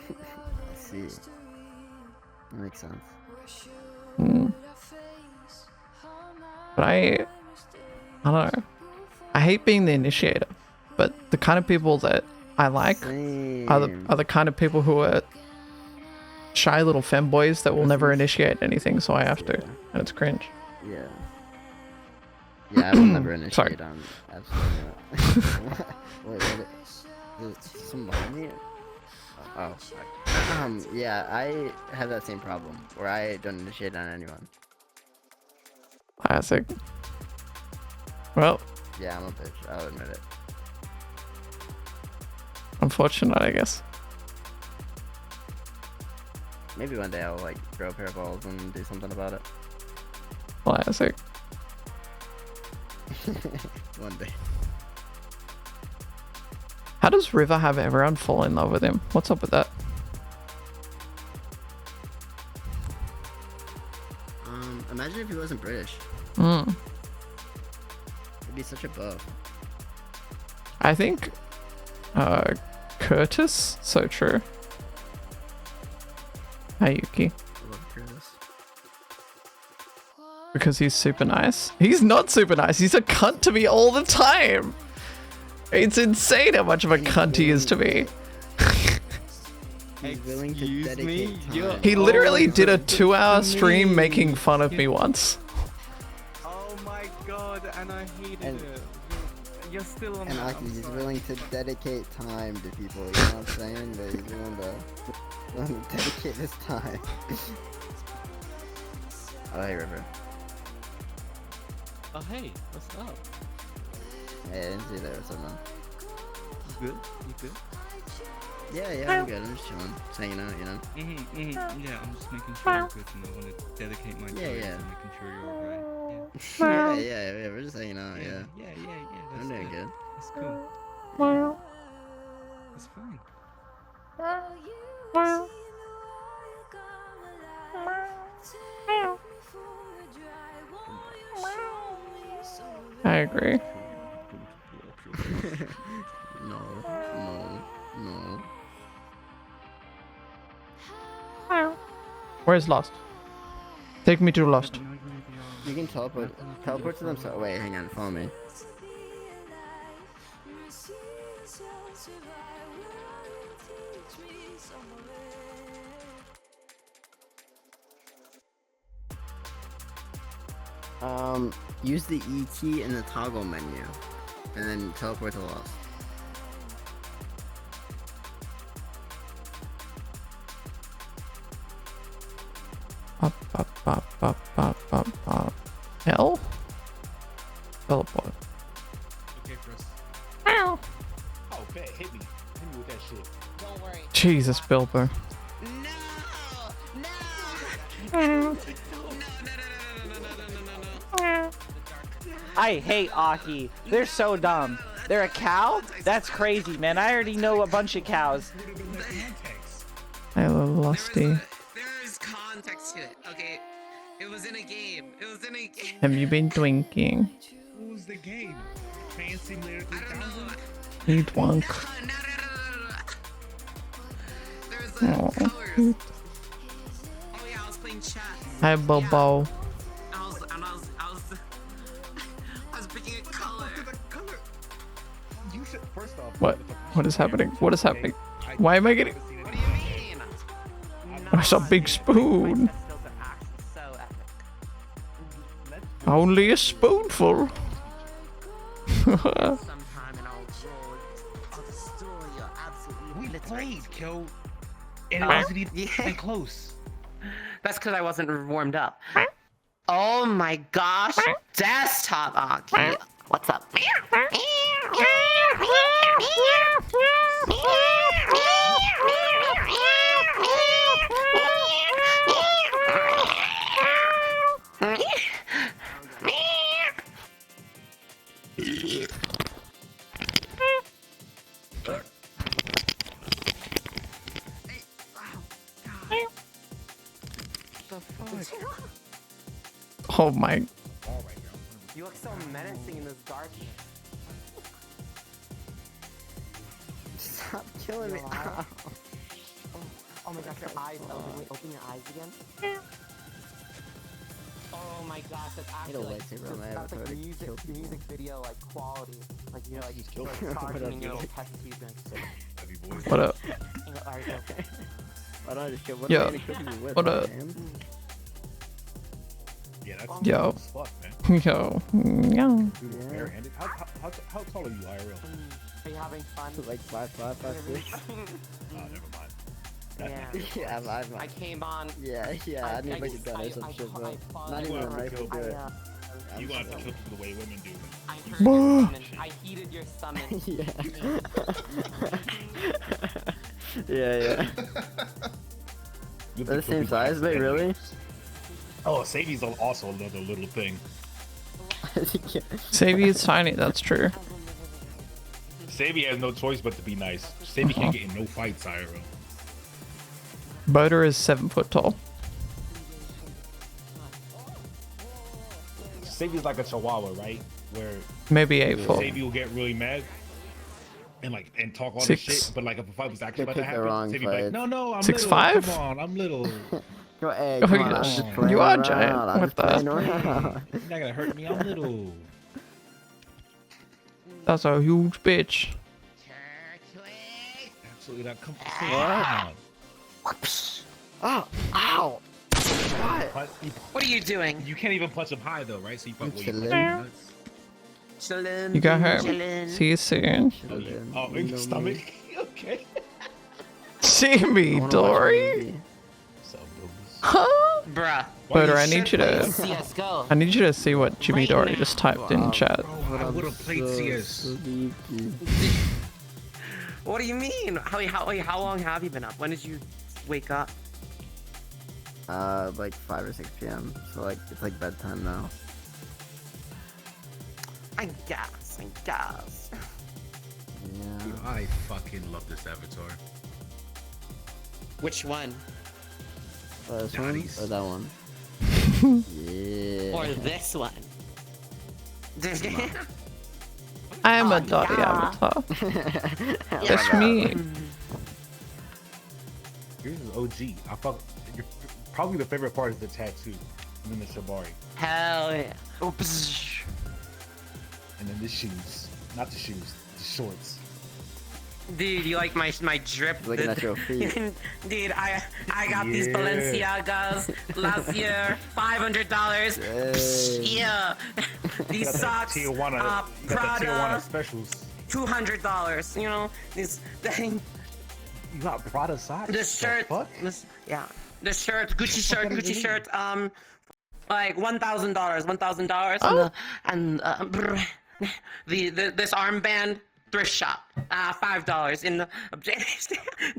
see. That makes sense. But I don't know. I hate being the initiator, but the kind of people that I like are the kind of people who are shy little femboys that will never initiate anything, so I have to, and it's cringe. Yeah. Yeah, I will never initiate Sorry. on absolutely not. Wait, is someone behind me? Oh, sorry. Yeah, I have that same problem where I don't initiate on anyone. Classic. Well, Yeah, I'm a bitch. I'll admit it. unfortunate, I guess. Maybe one day I'll like grow a pair of balls and do something about it. Classic. One day. How does River have everyone fall in love with him? What's up with that? Imagine if he wasn't British. Hmm. He'd be such a buff. I think Curtis, so true. Hi Yuki. I love Curtis. Because he's super nice. He's not super nice. He's a cunt to me all the time. It's insane how much of a cunt he is to me. He's willing to dedicate time. He literally did a 2-hour stream making fun of me once. Oh my god, and I hated it. You're still on And that. like I'm he's sorry. willing to dedicate time to people, you know what I'm saying? That he's willing to dedicate his time. Oh, hey, River. Oh hey, what's up? Hey, I didn't see that or something. You good? You good? Yeah, I'm good. I'm just chilling. Just hanging out, you know? Yeah, I'm just making sure you're good, and I want to dedicate my time Yeah. to making sure you're alright. Yeah, we're just hanging out, yeah. Yeah. I'm That's doing good. That's cool. That's fine. I agree. No. Where's Lost? Take me to Lost. You can teleport to them, so wait, hang on, follow me. Use the E key in the toggle menu, and then teleport to Lost. Hell? Teleport. Okay, Chris. Ow. Oh, bet. Hit me with that shit. Don't worry. Jesus, Bilbo. I hate Aki. They're so dumb. They're a cow? That's crazy, man. I already know a bunch of cows. I love Losty. There is context to it, okay? It was in a game. Have you been drinking? What was the game? Fancy Layer 3000? You drunk. Oh. Oh yeah, I was playing chess. Hi, Bobo. I was picking a color. You should, first off, What? What is happening? What is happening? Why am I getting... What do you mean? That's a big spoon. Only a spoonful. We played, Kel. And it wasn't even close. That's because I wasn't warmed up. Oh my gosh, desktop Aki. What's up? Oh my. You look so menacing in this darkness. Stop killing me. Ow. Oh my gosh, your eyes. Open your eyes again. Oh my gosh, that's actually like, that's like music video like quality. Like you're like charging in your little test tube and What up? Alright, okay. Why don't I just kill Yo, what up? Yeah, that's Yo. as fuck, man. Yo. Yeah. Dude, barehanded. How tall are you, IRL? Are you having fun? Like 5'5", 5'6". Oh, never mind. Yeah, I came on. Yeah, I need like a gun or some shit, bro. Not even a knife will do it. You want to kill people the way women do. I heard your summon. I heeded your summon. Yeah. They're the same size, mate, really? Oh, Sadie's also another little thing. Savvy is tiny, that's true. Sadie has no choice but to be nice. Sadie can't get in no fights, IRL. Boater is 7 foot tall. Sadie's like a chihuahua, right? Where Maybe 8 foot. Sadie will get really mad and talk all 6. this shit, but like if a fight was actually They about to picked the happen, wrong Sadie be like, fight. no, I'm 6'5"? little. Come on, I'm little. Go, hey, Oh, come on, yes. I'm just playing You are around. giant. I'm What just playing the? around. You're not gonna hurt me. I'm little. That's a huge bitch. Absolutely not. Come What? Oh, ow! What? What are you doing? You can't even punch him high though, right? So you punch chilling. Chillin'. You got hurt. Chillin'. See you soon. Oh, in your stomach. Okay. See me, Dory. Huh? Bruh. Boater, I need you to. CS:GO. I need you to see what Jimmy Dory just typed in chat. I would have played CS. What do you mean? How long have you been up? When did you wake up? Like 5 or 6 p.m. So like it's like bedtime now. I guess. Yeah. Dude, I fucking love this avatar. Which one? This one or that one? Yeah. Or this one? I am a Dotty avatar. That's me. Yours is OG. Probably the favorite part is the tattoo, and then the shibari, Hell yeah. Oops. and then the shoes. Not the shoes, the shorts. Dude, you like my drip? Looking at your feet. Dude, I got these Balenciagas last year, $500. Yeah. These socks, Tijuana, Prada, Tijuana specials. $200. You know, these. You got Prada socks? The shirt. Yeah. The shirt, Gucci shirt. Like $1,000. $1,000. Oh. And this armband. Thrift shop, $5 in the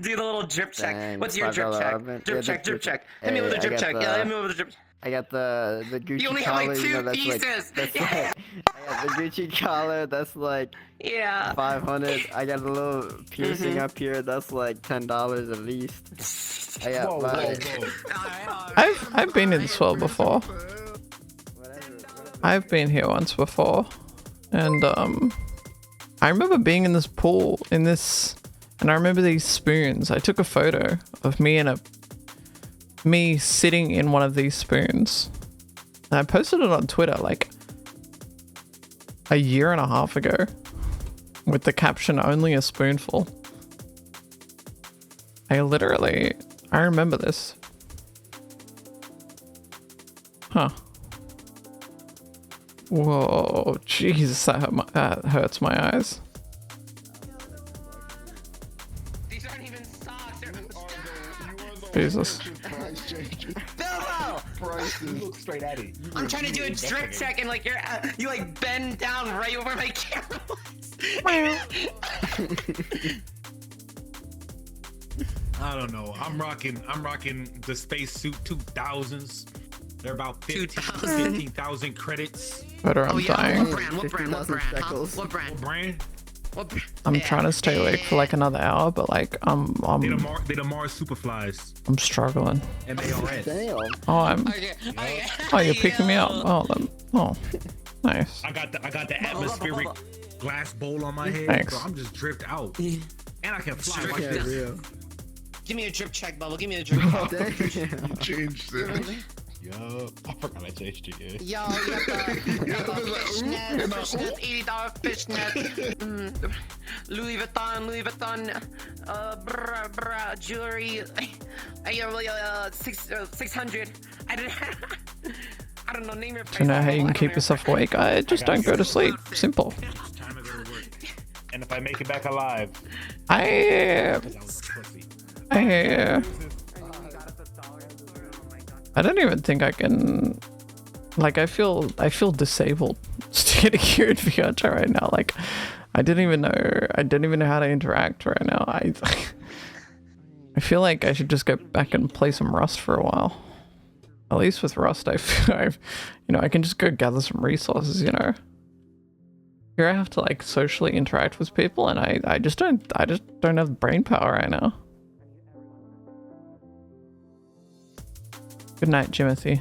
do the little drip check. Dang, What's your drip check? armband. Drip Yeah, check, drip check. Hey, Hit me with a I drip got check. the- Yeah, hit me with a drip. I got the Gucci You only have collar. like 2 you know, that's pieces. Like, that's like, I got the Gucci collar. That's like Yeah. 500. I got a little piercing up here. That's like $10 at least. I got I've been in this world before. I've been here once before, and I remember being in this pool and I remember these spoons. I took a photo of me sitting in one of these spoons, and I posted it on Twitter like a year and a half ago with the caption "Only a spoonful." I remember this. Huh. Whoa, Jesus, that hurts my eyes. These aren't even socks. Jesus. Bilbo! You look straight at it. I'm trying to do a drip check and like you like bend down right over my camera. I don't know. I'm rocking the spacesuit 2000s. They're about 15,000 credits. Better, I'm dying. What brand? What brand? What brand? Brand? I'm trying to stay awake for like another hour, but like They the Mars Superflies. I'm struggling. MARS. Oh, you're picking me up. Nice. I got the atmospheric glass bowl on my head, Thanks. so I'm just dripped out. And I can fly like Yeah, this. Give me a drip check, Bubble. Give me a drip check. You changed it. Yo, I forgot I changed it. Yo, you got the fishnet, $80 fishnet, Louis Vuitton, jewelry, 600. I don't know, name your price. To know how you can keep yourself awake, I just don't go to sleep. Simple. And if I make it back alive, I don't even think I can. Like, I feel disabled standing here in VRChat right now. Like, I don't even know how to interact right now. I feel like I should just go back and play some Rust for a while. At least with Rust, I feel I can just go gather some resources. Here I have to like socially interact with people, and I just don't have brain power right now. Good night, Jimothy.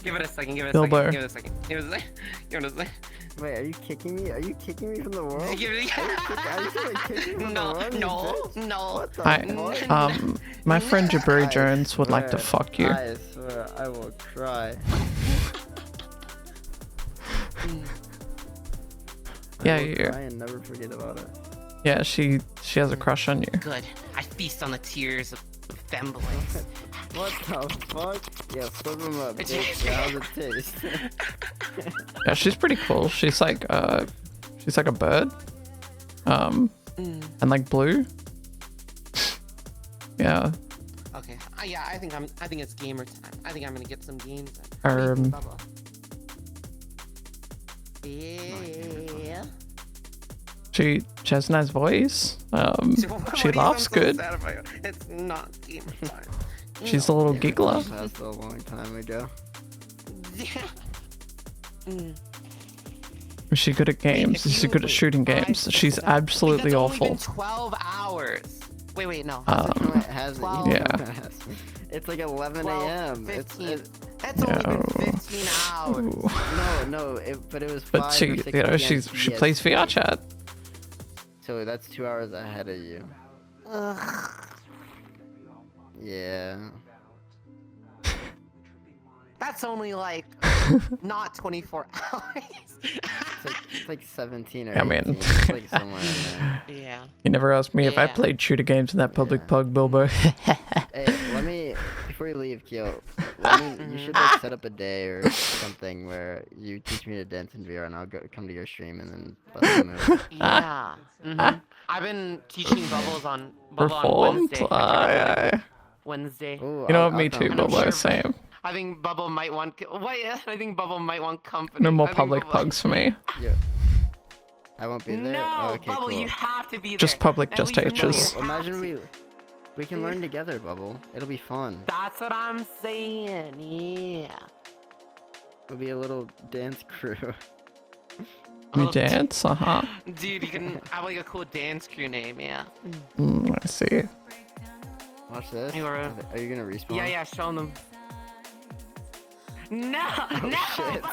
Give it a second, Bilbo. Give it a second. Wait, are you kicking me? Are you kicking me from the world? Give it Are you kicking me from the world? No. What the Hi, fuck? my friend Jaburi Jones would like to fuck you. I swear, I will cry. Yeah, I will you. cry and never forget about it. Yeah, she has a crush on you. Good. I feast on the tears of femboys. What the fuck? Yeah, flip him up, bitch. How's it taste? Yeah, she's pretty cool. She's like a bird. And like blue. Yeah. Okay. Yeah, I think it's gamer time. I think I'm gonna get some games. Yeah. She has a nice voice. She laughs good. It's not gamer time. She's a little giggler. Passed a long time ago. Is she good at games? Is she good at shooting games? She's absolutely awful. It's only been 12 hours. Wait, no. No, it hasn't. Yeah. It's like 11 a.m. 15. That's only been 15 hours. But it was 5 But or she 6 p.m. she plays VR chat. So that's 2 hours ahead of you. Yeah. That's only like not 24 hours. It's like 17 or 18. I mean, It's like somewhere in there. Yeah. You never asked me if I played shooter games in that public pug, Bilbo. Hey, before you leave, Kyo, you should like set up a day or something where you teach me to dance in VR and I'll come to your stream and then bust a move. Yeah. I've been teaching Bubbles on Performed? Wednesday. Wednesday. Ooh, You know what? Me too, And I'm Bilbo. sure- Same. I think Bubble might want. I think Bubble might want company. No more I think public Bubble- pugs for me. Yeah. I won't be there? No, Oh, okay, Bubble, cool. you have to be there. Just public, At just least know H's. you have Imagine to. we can learn together, Bubble. It'll be fun. That's what I'm saying. Yeah. It'll be a little dance crew. You dance? Uh-huh. Dude, you can have like a cool dance crew name. Yeah. I see. Watch this. You are Are you gonna respawn? Yeah. Show them. No, no. Shit.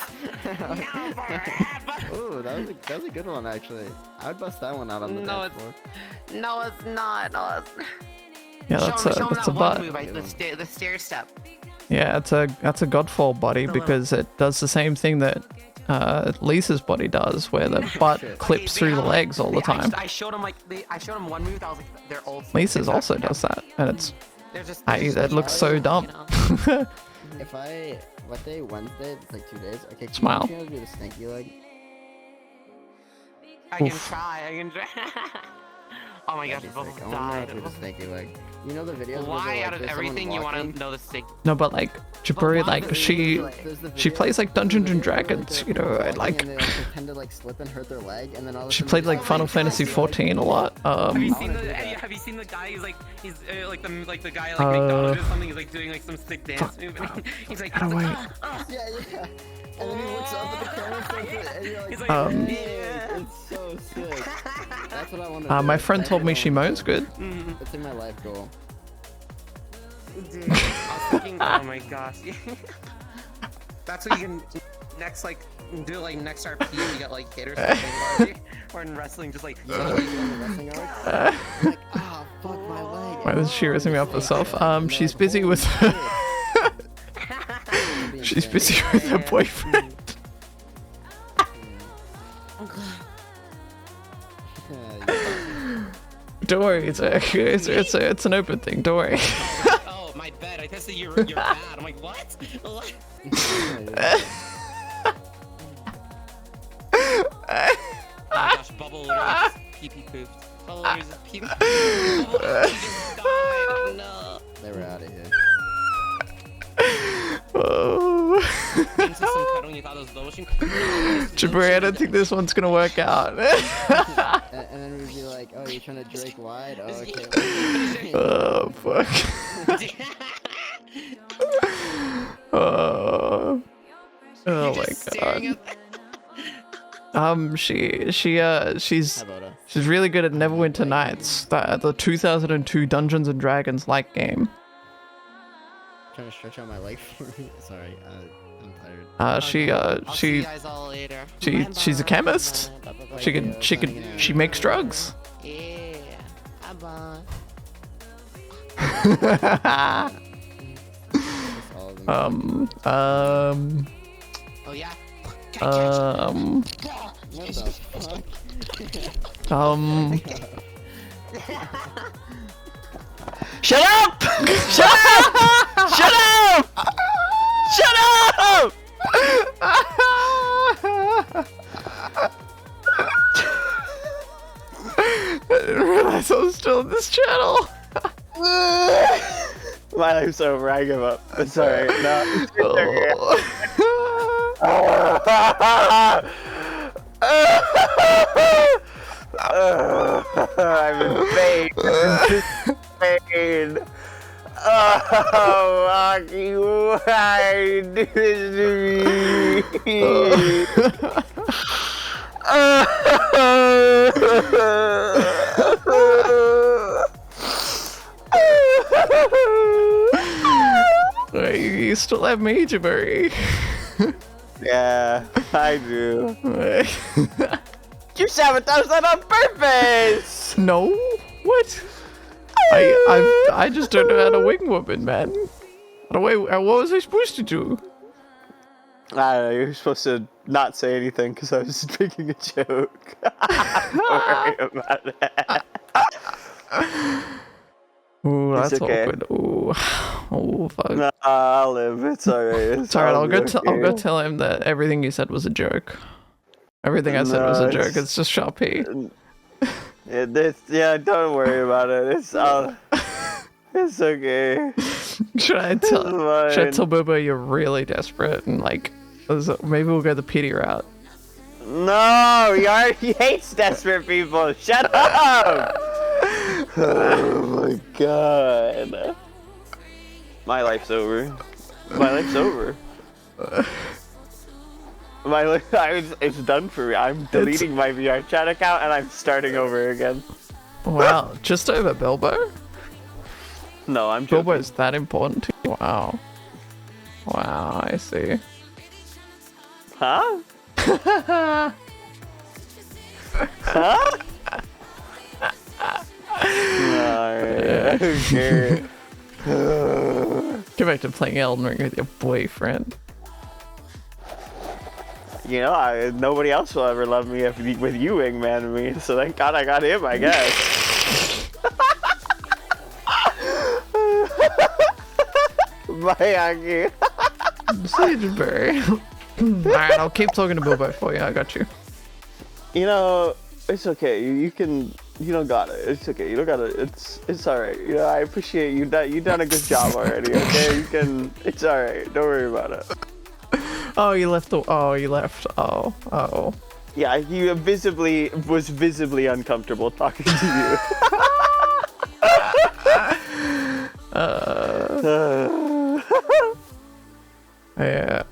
Ooh, that was a good one actually. I would bust that one out on the dance floor. No, it's not. No, it's... Yeah, that's show a them that's that a one butt. move, the stair step. Yeah, that's a Godfall body because it does the same thing that Lisa's body does, where the butt clips through the legs all the time. I showed him one move that was like their old. Lisa's also does that, and it's they're it looks so dumb. If what day? Wednesday? It's like 2 days. Okay, Smile. Can you do the stinky leg? I can try. Oh my gosh, That'd be Bubbles sick. I wanna know how died. to do the stinky leg. You know the videos where Why they're, like, out of there's someone everything you want walking? to know the stick? No, but like Jaburi, like she plays like Dungeons and Dragons, you know, and like And they like pretend to like slip and hurt their leg, and then all of a she sudden played they're like Final Fantasy 14 a lot. Have you seen the guy? He's like the guy like McDonald's or something. He's like like doing like some sick dance move. And he's like, Gotta wait. Yeah. And then he looks up at the camera and starts it, and you're like, He's like, "Hey, it's so sick." That's what I want to do. My friend That's told what me I she wanna mows do. good. It's in my life goal. Dude, I was thinking, oh my gosh. That's what you can next, like, do like next RP you get like hit or something. Or in wrestling, just like, wrestling arc. Like, oh, fuck my leg. Why is she raising me up herself? She's busy with she's busy with her boyfriend. Don't worry, it's an open thing. Don't worry. Oh, my bed. I tested you're bad. I'm like, what? Oh my gosh, Bubble Rose pee-pee pooped. Bubble Rose is pee-pee pooped. Oh, he just died. Oh, no. They were out of here. Oh. Into some cuddling, you thought it was lotion. Jabari, I don't think this one's gonna work out. And then we'd be like, oh, you're trying to Drake wide? Oh, okay. Oh, fuck. Oh my god. She's really good at Neverwinter Nights, the 2002 Dungeons and Dragons like game. Trying to stretch out my leg for me. Sorry, I'm tired. I'll see you guys all later. She's a chemist. She makes drugs. Yeah. Bye-bye. Oh yeah. What the fuck? Shut up! Shut up! Shut up! Shut up! I didn't realize I was still in this channel. My life's over. I give up. It's alright. No. I'm in pain. Pain. Oh, Akiwoo, why you do this to me? You still have me, Jabari. Yeah, I do. You sabotaged that on purpose! No? What? I just don't know how to wing woman, man. What was I supposed to do? I don't know, you're supposed to not say anything because I was just making a joke. Don't worry about it. Ooh, It's that's okay. awkward. Ooh. Oh, fuck. No, I'll live. It's alright. It's alright, I'll go tell him that everything you said was a joke. Everything I said was a joke, it's just Sharpie. Yeah, don't worry about it. It's okay. Should I tell Bobo you're really desperate and like, maybe we'll go the pity route? No, he hates desperate people. Shut up! Oh my god. My life's over. My life's over. My life, it's done for me. I'm deleting my VR chat account and I'm starting over again. Wow, just over Bilbo? No, I'm joking. Bilbo's that important to you? Wow. Wow, I see. Huh? Huh? Alright, okay. Get back to playing Elden Ring with your boyfriend. You know, nobody else will ever love me with you wingman me, so thank God I got him, I guess. Bye, Aki. Sageberry. Alright, I'll keep talking to Bilbo for you, I got you. You know, it's okay. You don't got it. It's okay. You don't got it. It's alright. You know, I appreciate you. You done a good job already. Okay, it's alright. Don't worry about it. Oh, you left. Oh. Yeah, he was visibly uncomfortable talking to you. Yeah.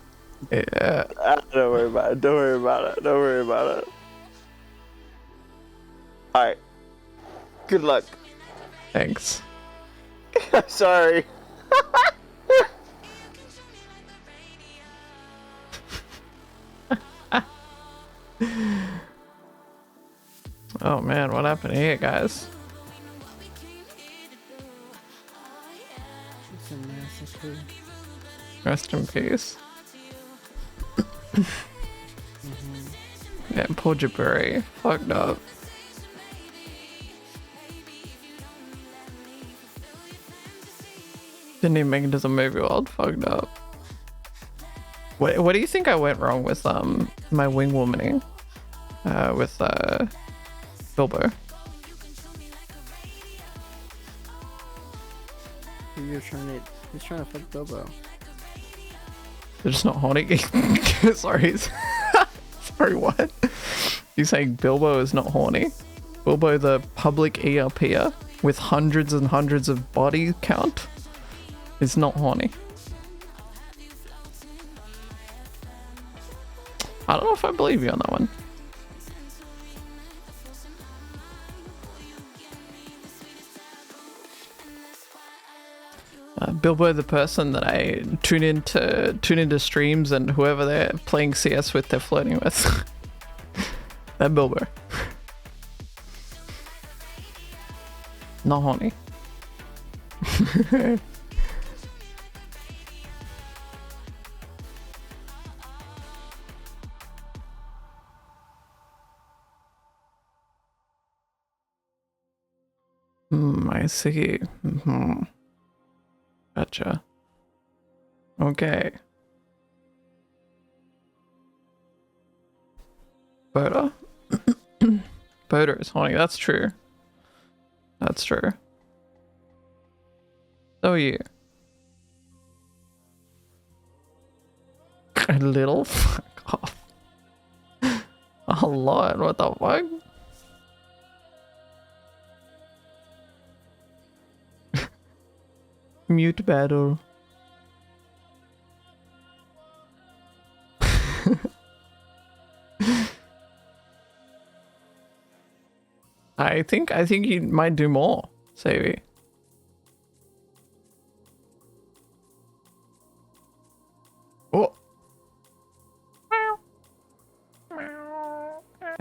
Yeah. Don't worry about it. Don't worry about it. Don't worry about it. Alright. Good luck. Thanks. Sorry. Oh man, what happened here, guys? It's a massacre. Rest in peace. Yeah, poor Jaburi. Fucked up. Didn't even make it to the movie world. Fucked up. What do you think I went wrong with my wing womaning? With Bilbo. You're trying to fuck Bilbo. They're just not horny. Sorry. Sorry, what? You saying Bilbo is not horny? Bilbo, the public ERPer with hundreds and hundreds of body count, is not horny. I don't know if I believe you on that one. Bilbo, the person that I tune into streams, and whoever they're playing CS with, they're flirting with. That Bilbo. Not horny. I see. Gotcha. Okay. Boda? Boda is horny, that's true. That's true. So are you. A little? Fuck off. A lot, what the fuck? Mute battle. I think you might do more, Savvy. Oh.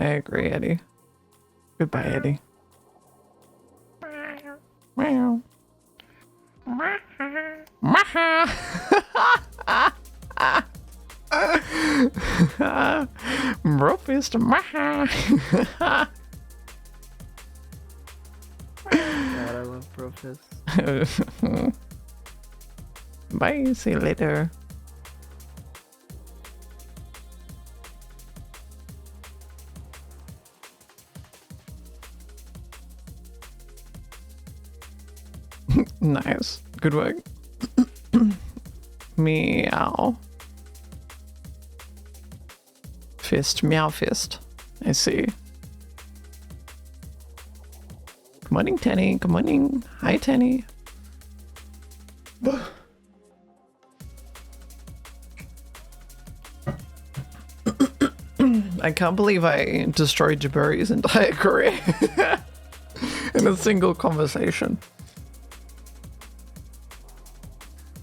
I agree, Eddie. Goodbye, Eddie. Meow. Brofist. God, I love Brofist. Bye, see you later. Nice. Good work. Meow. Fist. Meow fist. I see. Good morning, Tenny. Good morning. Hi, Tenny. I can't believe I destroyed Jabari's entire career in a single conversation.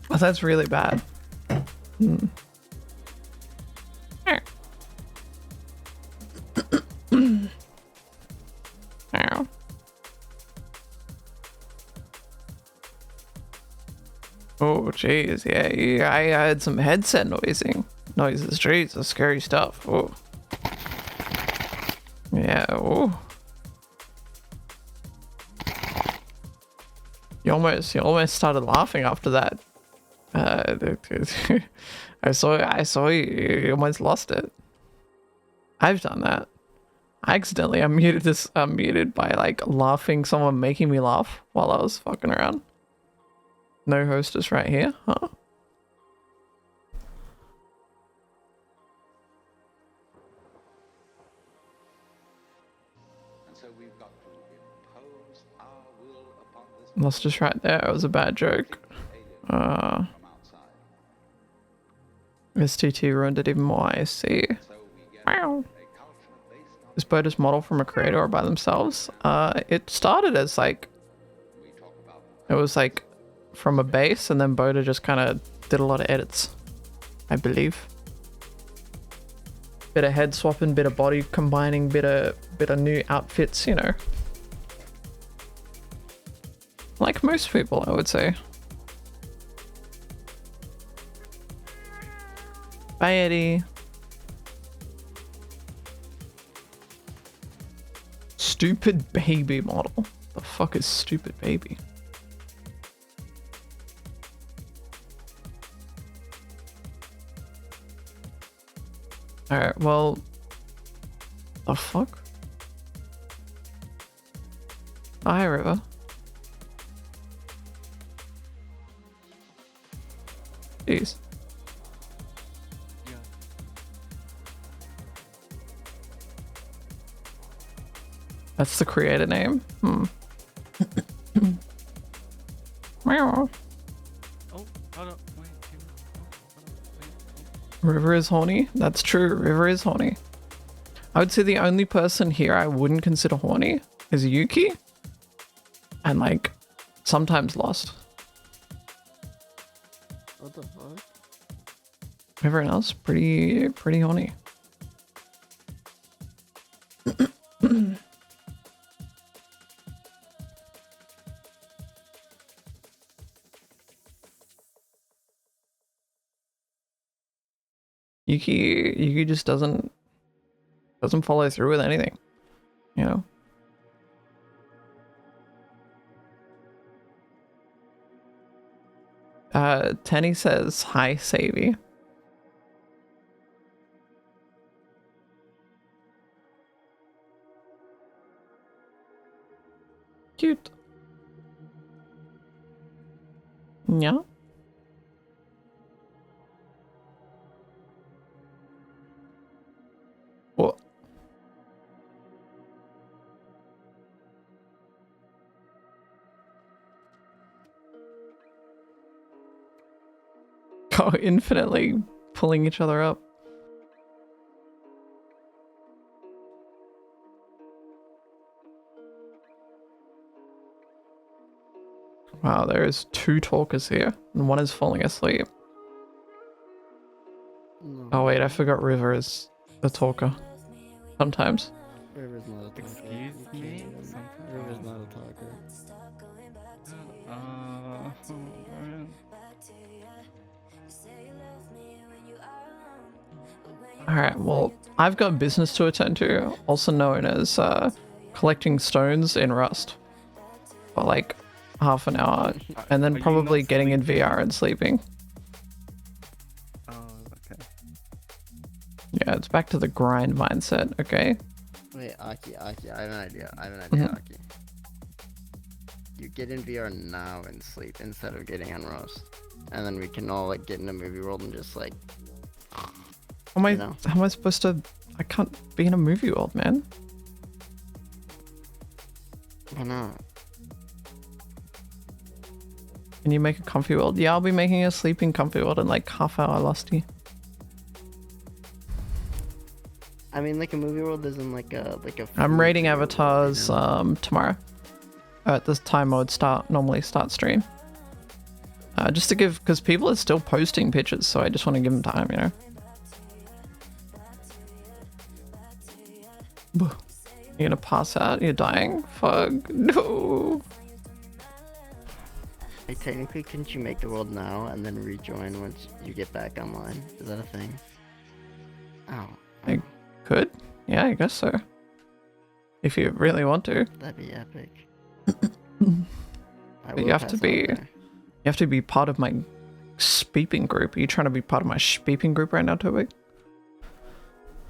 Oh, that's really bad. Oh, jeez, yeah, I had some headset noises. Jeez, scary stuff. Oh, yeah. Oh, you almost started laughing after that. I saw you almost lost it. I've done that. I accidentally unmuted by like laughing, someone making me laugh while I was fucking around. No hostess right here, huh? Lost us right there. It was a bad joke. STT ruined it even more, I see. Wow. Is Boda's model from a creator or by themselves? It started as like... It was like from a base, and then Boda just kind of did a lot of edits, I believe. Bit of head swapping, bit of body combining, bit of new outfits, you know. Like most people, I would say. Bye, Eddie. Stupid baby model. The fuck is stupid baby? Alright, well... The fuck? Hi, River. Jeez. That's the creator name? Hmm. Meow. Oh, hold up. Wait. River is horny? That's true, River is horny. I would say the only person here I wouldn't consider horny is Yuki. And like, sometimes Lost. What the fuck? Everyone else, pretty horny. Yuki just doesn't follow through with anything, you know. Tenny says hi, Savvy. Cute. Yeah. What? Go infinitely pulling each other up. Wow, there is 2 talkers here, and one is falling asleep. No. Oh wait, I forgot River is a talker. Sometimes. River's not a talker. Excuse me? River's not a talker. Alright, well, I've got business to attend to, also known as collecting stones in Rust. For like half an hour, and then probably getting in VR and sleeping. Oh, okay. Yeah, it's back to the grind mindset, okay? Wait, Aki, I have an idea. Aki. You get in VR now and sleep instead of getting on Rust. And then we can all like get in a movie world and just like... How am I supposed to... I can't be in a movie world, man. Why not? Can you make a comfy world? Yeah, I'll be making a sleeping comfy world in like half hour, Lusty. I mean, like a movie world isn't like a I'm raiding avatars tomorrow. At this time I would normally start stream. Just to give, because people are still posting pictures, so I just want to give them time, you know. You're gonna pass out? You're dying? Fuck, no. Hey, technically, couldn't you make the world now and then rejoin once you get back online? Is that a thing? Oh. I could? Yeah, I guess so. If you really want to. That'd be epic. But you have to be part of my speeping group. Are you trying to be part of my speeping group right now, Toby?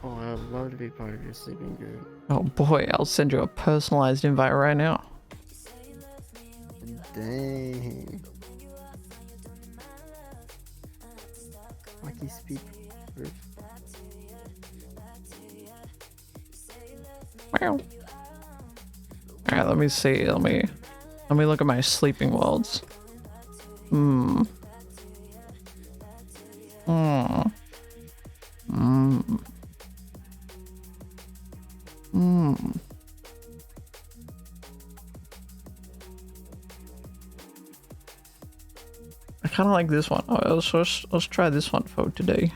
Oh, I'd love to be part of your sleeping group. Oh boy, I'll send you a personalized invite right now. Dang. Lucky speak group. Wow. Alright, let me see. Let me look at my sleeping worlds. Mm. Mm. Mm. I kind of like this one. Oh, let's try this one for today.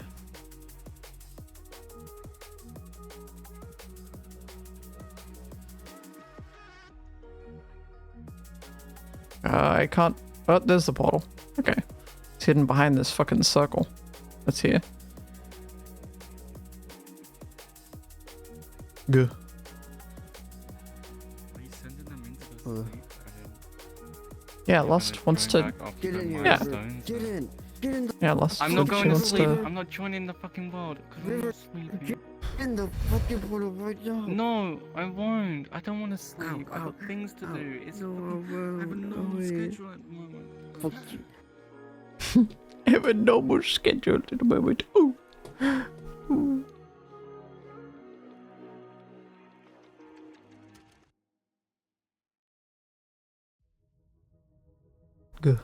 I can't. Oh, there's the portal. Okay. It's hidden behind this fucking circle. That's here. Good. Are you sending them into the sleep? Yeah, Lost wants to. Get in here. Yeah. Get in. Get in. Yeah, Lost. I'm not she going to wants sleep. I'm not joining the fucking world. River, get in the fucking portal right now. No, I won't. I don't want to sleep. I've got things to do. It's I have a normal schedule at the moment. Fuck you. I have a normal schedule at the moment. Ooh. Ooh. Good.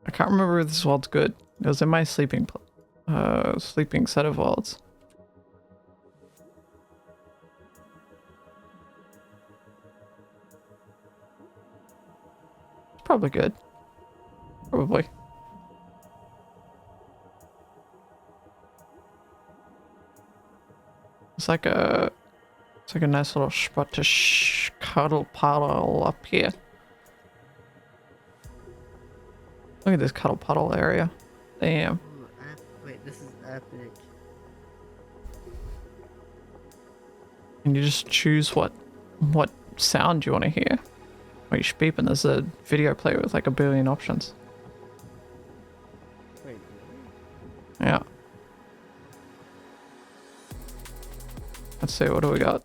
I can't remember if this world's good. It was in my sleeping set of worlds. It's probably good. Probably. It's like a nice little spot to cuddle puddle up here. Look at this cuddle puddle area. Damn. Ooh, wait, this is epic. And you just choose what sound you want to hear. Or you should beep and there's a video player with like a billion options. Wait. Yeah. Let's see, what do we got?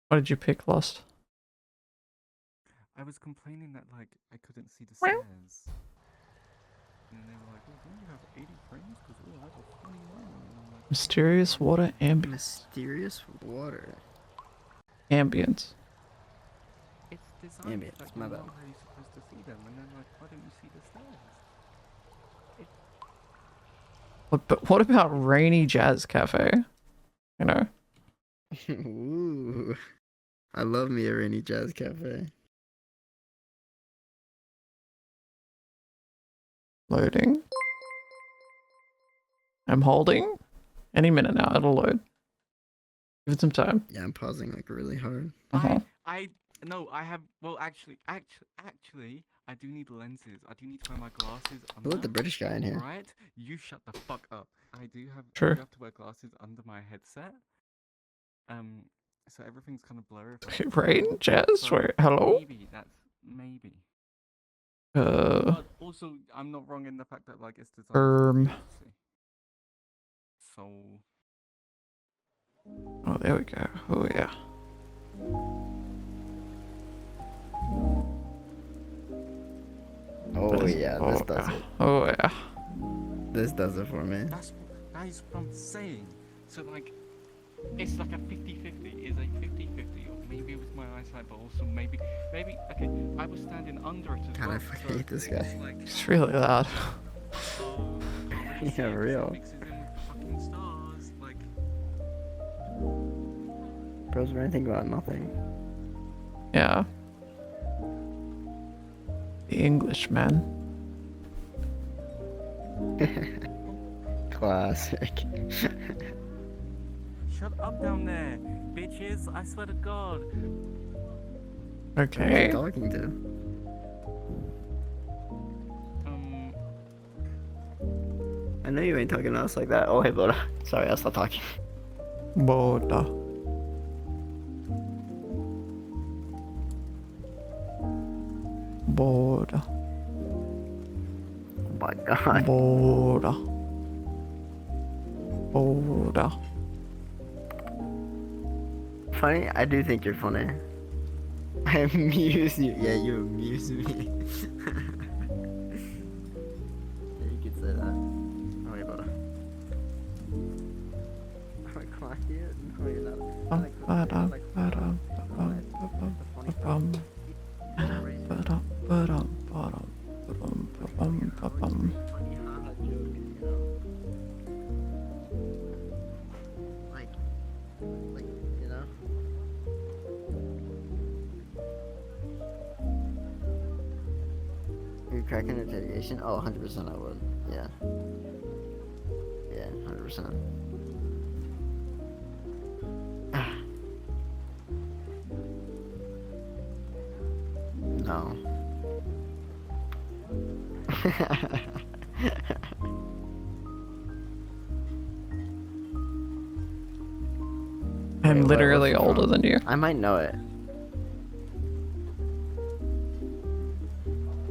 What did you pick, Lost? I was complaining that like I couldn't see the stairs. And they were like, oh, don't you have 80 frames? Because oh, I have 21. And I'm like, Mysterious water ambience. Mysterious water. Ambience. it's designed Ambience, that my you bad. know how you're supposed to see them. And then like, why don't you see the stairs? But what about Rainy Jazz Cafe? You know? Ooh. I love me a rainy jazz cafe. Loading. I'm holding. Any minute now, it'll load. Give it some time. Yeah, I'm pausing like really hard. No, I have. Well, actually, I do need lenses. I do need to wear my glasses. Look at the British guy in here. Right? You shut the fuck up. I do have. Sure. I do have to wear glasses under my headset. So everything's kind of blurry. Rain Jazz? So Wait, hello? Maybe that's maybe. Uh. But also, I'm not wrong in the fact that like it's designed. So. Oh, there we go. Oh yeah. Oh yeah, this does it. Oh yeah. This does it for me. That is what I'm saying. So like, it's like a 50-50. It's a 50-50. Or maybe with my eyesight, but also maybe. Okay, I was standing under it as God, well. I fucking hate this guy. It's really loud. Yeah, real. Mixes in with fucking stars, like. Bros, we're anything about nothing. Yeah. The Englishman. Classic. Shut up down there, bitches! I swear to God. Okay. Who are you talking to? I know you ain't talking to us like that. Oh, hey, Boda. Sorry, I'll stop talking. Boda. Boda. Oh my god. Boda. Boda. Funny? I do think you're funny. I amuse you. Yeah, you amuse me. say that. Oh, wait, hold on. Am I quiet? No, you're not. Like, you know? Are you cracking interrogation? Oh, 100% I would. Yeah. Yeah, 100%. No. I'm Wait, literally what's it older from? than you. I might know it.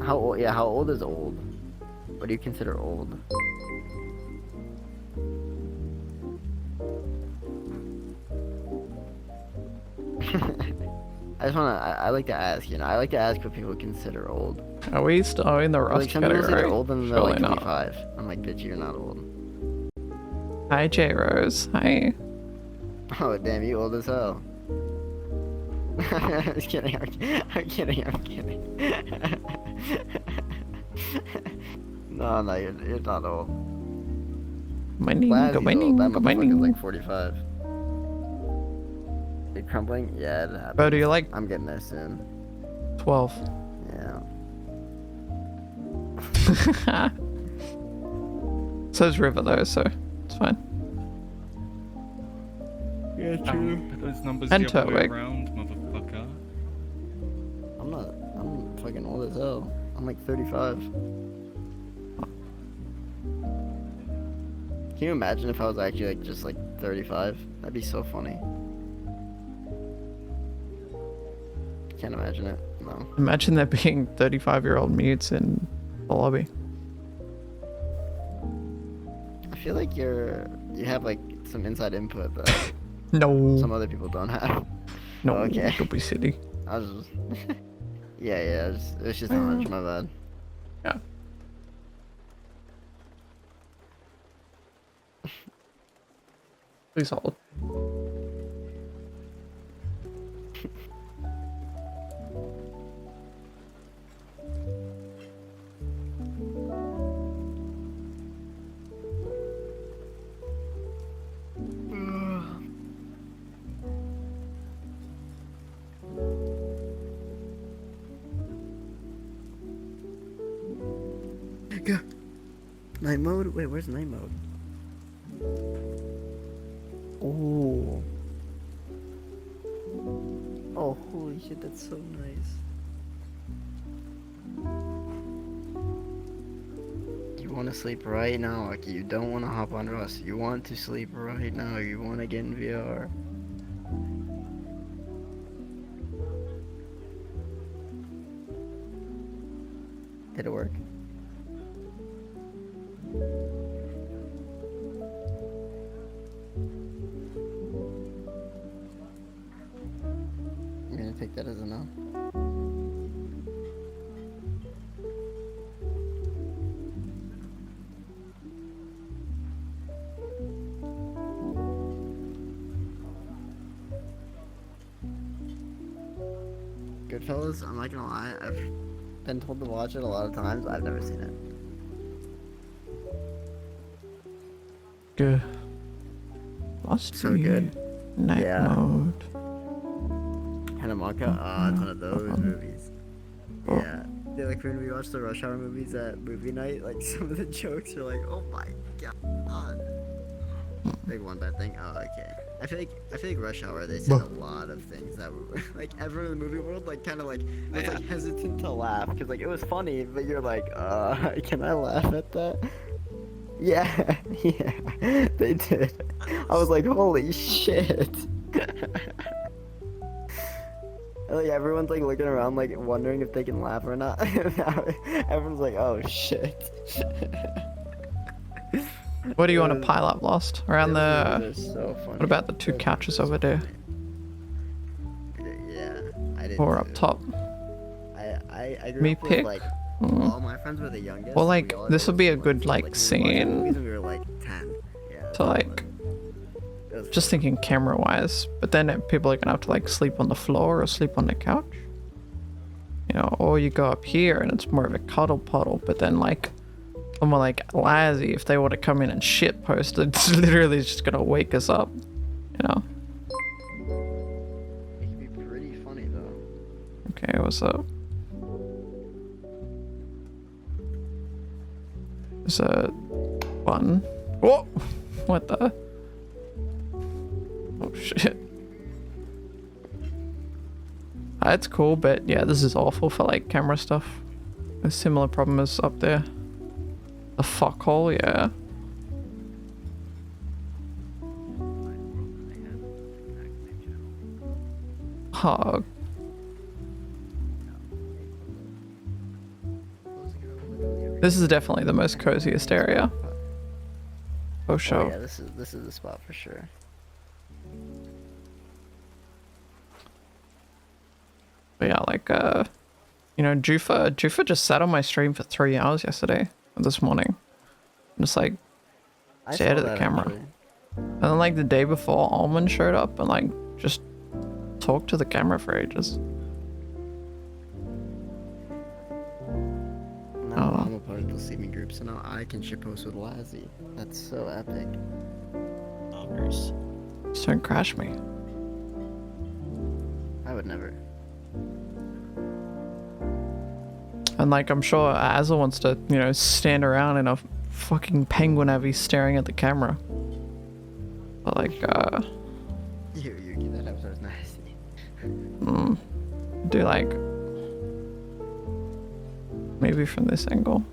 How old? Yeah, how old is old? What do you consider old? I just wanna. I like to ask. You know, I like to ask what people consider old. Are we still in the Like rust some people say category? they're old and they're Surely like not. 25. I'm like, bitch, you're not old. Hi, J Rose. Hi. Oh damn, you old as hell. I'm just kidding. I'm kidding. No, you're not old. Mining, Glad he's mining, old. That motherfucker's mining. like 45. Are you crumbling? Yeah, it happens. Bro, do you like I'm getting there soon. 12? Yeah. So is River though, so it's fine. Yeah, Those numbers And the other way Turtwig. around, motherfucker. I'm fucking old as hell. I'm like 35. Can you imagine if I was actually like just like 35? That'd be so funny. Can't imagine it. No. Imagine there being 35-year-old mutes in the lobby. I feel like you have like some inside input that No. some other people don't have. No, Okay. don't be silly. I was just yeah, it's just not much, my bad. Yeah. Please hold. Go. Night mode? Wait, where's night mode? Oh. Oh, holy shit, that's so nice. You want to sleep right now, Aki. You don't want to hop on Rust. You want to sleep right now. You want to get in VR. Did it work? I'm gonna take that as a no. Goodfellas, I'm not gonna lie, I've been told to watch it a lot of times. I've never seen it. Good. Lost So good. Night Yeah. mode. Hanamaka? It's one of those movies. Yeah. They're like when we watch the Rush Hour movies at movie night, like some of the jokes are like, oh my god. Big one bad thing. Oh, okay. I feel like Rush Hour they said a lot of things that were like everyone in the movie world like kind of like was like hesitant to laugh because like it was funny, but you're like, can I laugh at that? Yeah, yeah, they did. I was like, holy shit. And, like everyone's like looking around like wondering if they can laugh or not. Everyone's like, oh shit. What do you want to pile up, Lost? Around the... So funny. What about the two couches over there? Yeah, I did. Or up top? I grew Me up pick with like All my friends were the youngest. Well, we like, all this would be a good, like, movies scene. when we were like 10. Yeah. So, like, just thinking camera-wise, but then people are gonna have to, like, sleep on the floor or sleep on the couch. You know, or you go up here and it's more of a cuddle puddle, but then, like, someone like Lazzy, if they were to come in and shit post, it's literally just gonna wake us up, you know? It could be pretty funny, though. Okay, what's up? There's a one. Whoa! What the? Oh shit. That's cool, but yeah, this is awful for like camera stuff. A similar problem is up there. The fuckhole, yeah. Hug. This is definitely the most coziest area. Oh, sure. Oh, yeah, this is the spot for sure. But yeah, like, you know, Jufa just sat on my stream for 3 hours yesterday, this morning. Just like, stared at the camera. And then like the day before, Almond showed up and like, just talked to the camera for ages. Now I'm a part of the sleeping group, so now I can shitpost with Lazzy. That's so epic. Just don't crash me. I would never. And like, I'm sure Azza wants to, you know, stand around in a fucking penguin abbey staring at the camera. But like, Yuki, that episode's nasty. do like, maybe from this angle.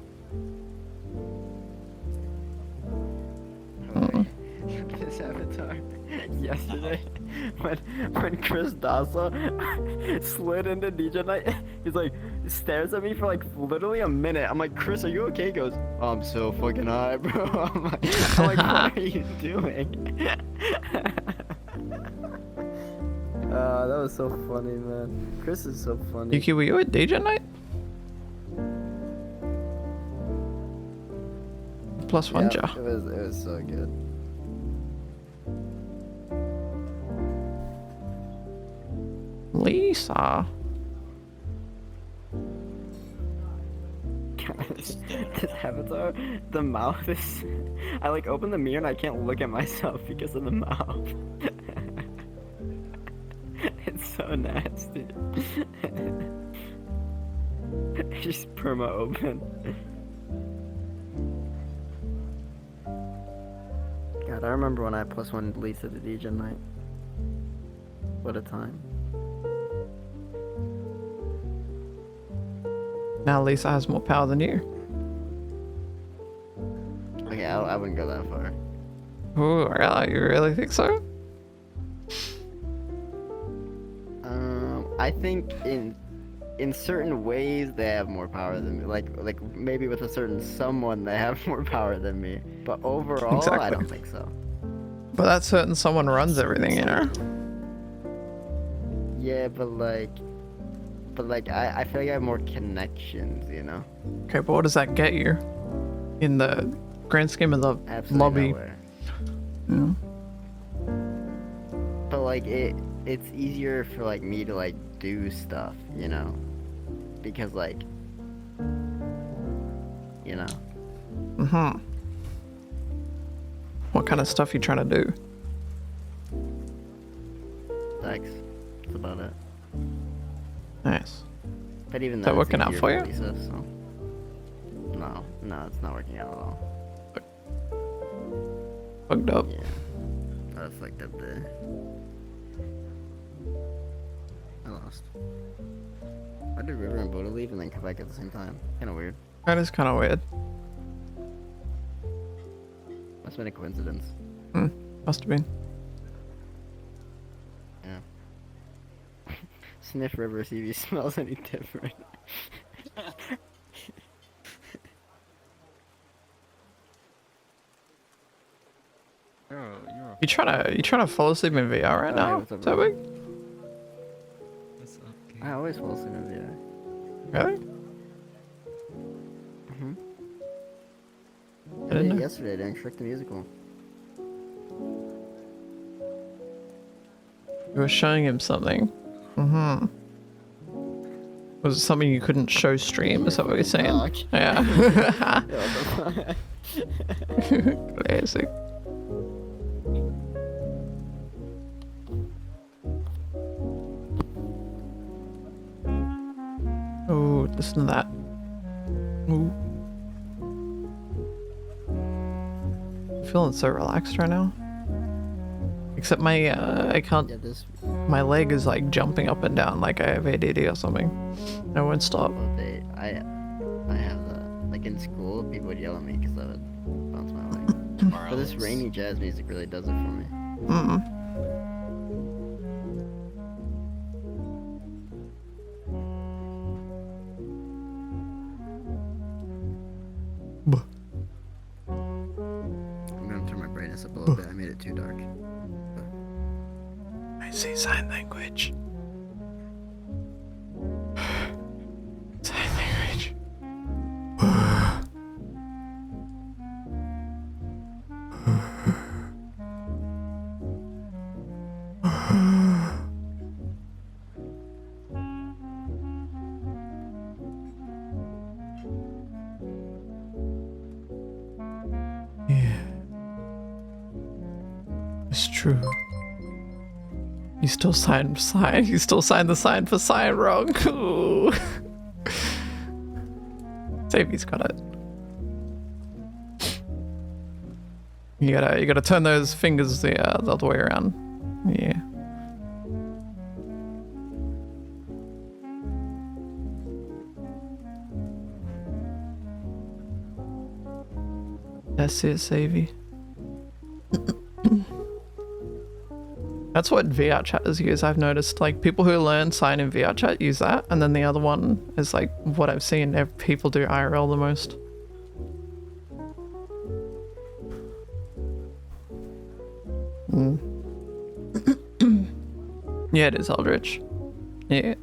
This avatar yesterday when Chris Dasa slid into DJ night, he's like stares at me for like literally a minute. I'm like, Chris, are you okay? He goes, I'm so fucking high, bro. I'm like, what are you doing? That was so funny, man. Chris is so funny. Yuki, were you at DJ night? Plus one, yeah, ja. it was so good. Lisa. Guys, this avatar, the mouth is. I like open the mirror and I can't look at myself because of the mouth. It's so nasty. Just perma open. God, I remember when I plus one Lisa to DJ night. What a time. Now Lisa has more power than you. Okay, I wouldn't go that far. Ooh, really? You really think so? I think in certain ways they have more power than me. Like maybe with a certain someone they have more power than me. But overall, Exactly. I don't think so. But that certain someone runs everything, you know? Yeah, but like I feel like I have more connections, you know? Okay, but what does that get you? In the grand scheme of the Absolutely lobby. nowhere. Yeah. But like it's easier for like me to like do stuff, you know? Because like, you know? Mm-hmm. What kind of stuff you trying to do? Sex. That's about it. Nice. But even Is that then, working out for you? Lisa, so. No, it's not working out at all. Fucked up. Yeah. I was fucked up there. I lost. Why did River and Boda leave and then come back at the same time? Kinda weird. That is kind of weird. Must have been a coincidence. Must have been. Yeah. Sniff River, see if he smells any different. You trying to fall asleep in VR right now? what's up, Is that bro? big? I always fall asleep in VR. Really? I did it yesterday during Shrek the Musical. You were showing him something. Mm-hmm. Was it something you couldn't show stream? Is that what you're saying? Yeah. Classic. Oh, listen to that. Ooh. I'm feeling so relaxed right now. Except my, I can't, my leg is like jumping up and down like I have ADD or something. I won't stop. I have like in school, people would yell at me because I would bounce my leg. But this rainy jazz music really does it for me. I'm gonna turn my brightness up a little bit. I made it too dark. I see sign language. Sign language. Yeah. It's true. You still signed sign. You still signed the sign for sign wrong. Ooh. Savvy's got it. You gotta turn those fingers the other way around. Yeah. That's it, Savvy. That's what VR chatters use, I've noticed. Like, people who learn sign in VR chat use that, and then the other one is like what I've seen people do IRL the most. Yeah, it is Eldritch. Yeah.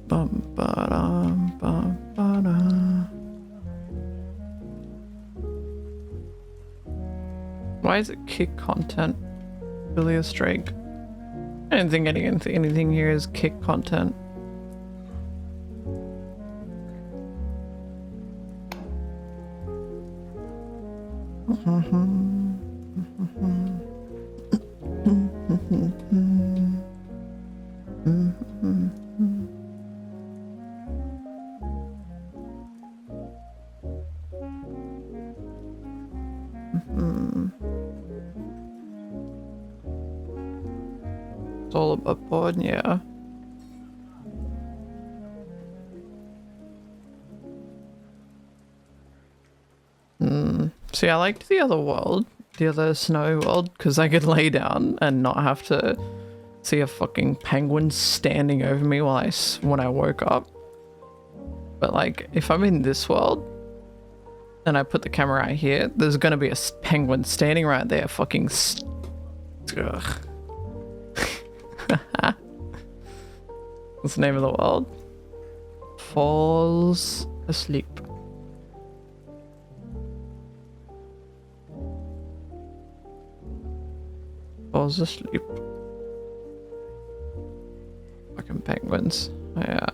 Bum ba dum bum ba da. Why is it kick content? Really a strike? I don't think anything here is kick content. It's all above board, yeah. See, I liked the other world, the other snowy world, because I could lay down and not have to see a fucking penguin standing over me when I woke up. But like, if I'm in this world and I put the camera right here, there's gonna be a penguin standing right there, fucking. Ugh. What's the name of the world? Falls asleep. Falls asleep. Fucking penguins. Yeah.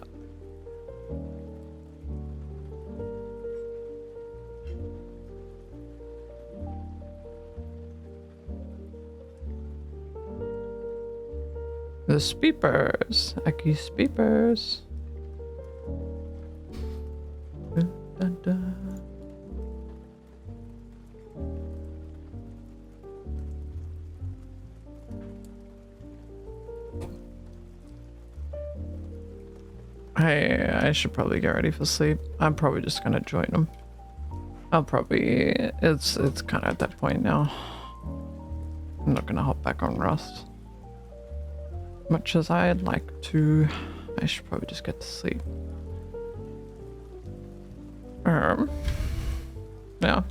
The speepers. Aki speepers. Dun, dun, dun. I should probably get ready for sleep. I'm probably just gonna join them. It's kind of at that point now. I'm not gonna hop back on Rust. Much as I'd like to, I should probably just get to sleep. Yeah.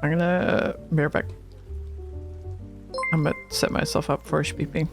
I'm gonna be right back. I'm gonna set myself up for sleeping.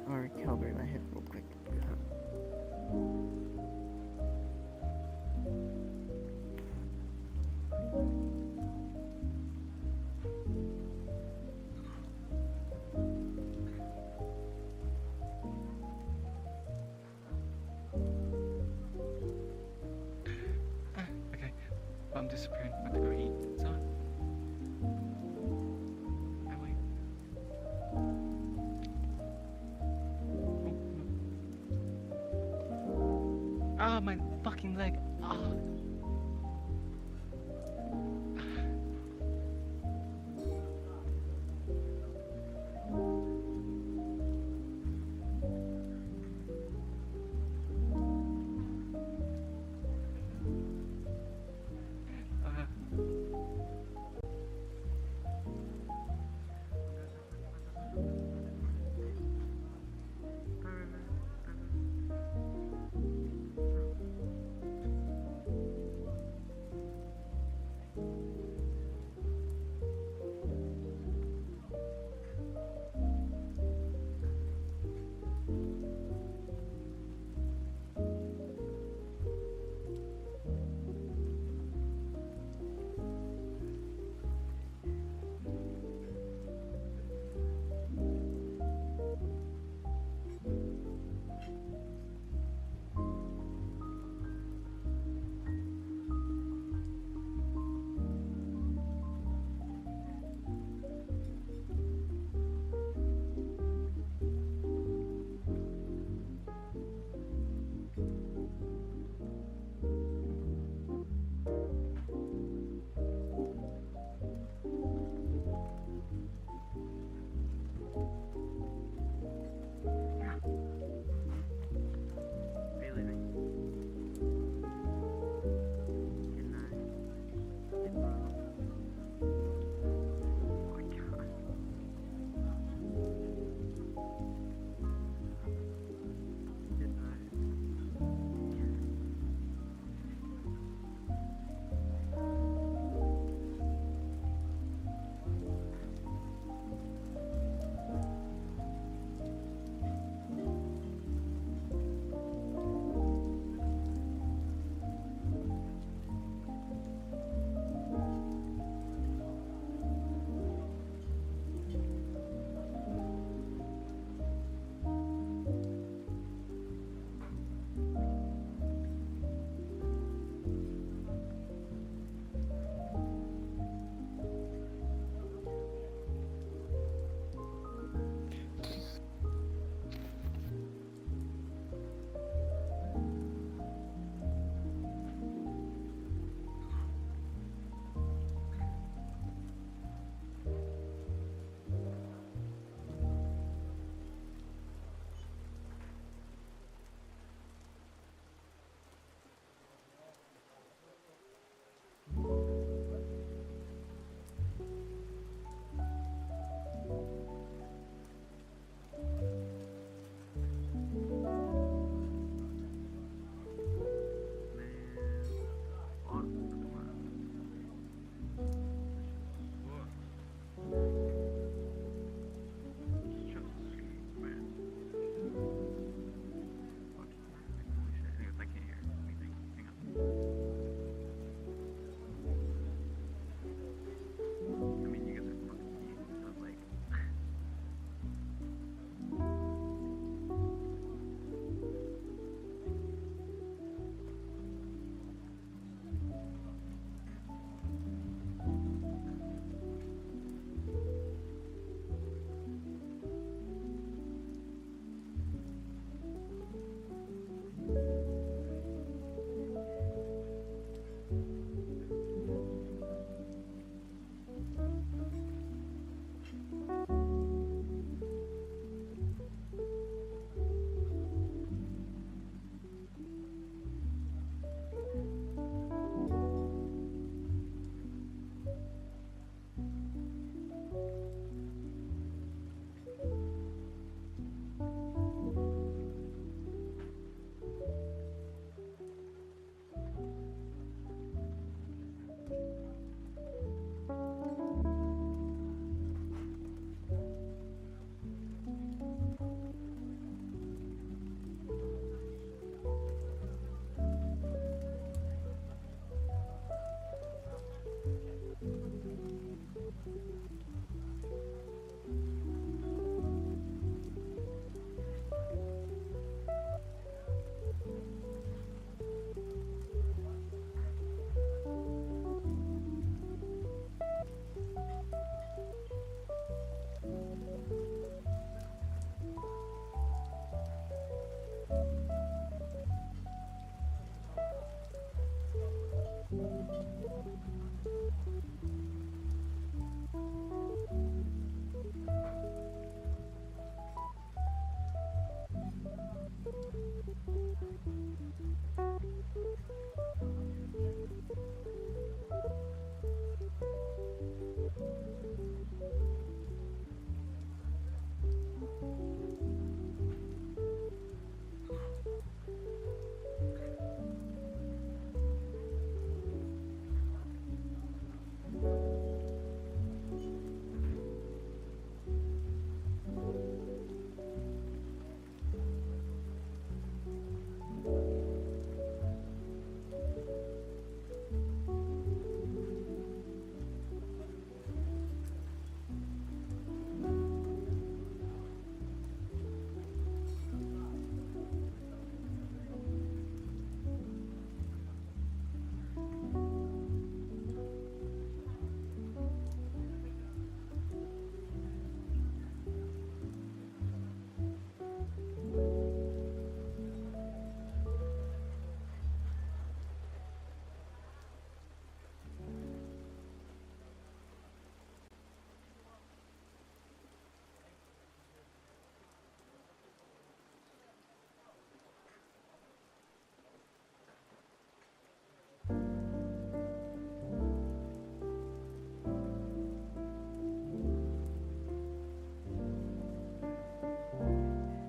Or calibrate my head real quick. Okay. I'm disappearing. I have to go eat. So. I wait. Ah, my fucking leg. Ah.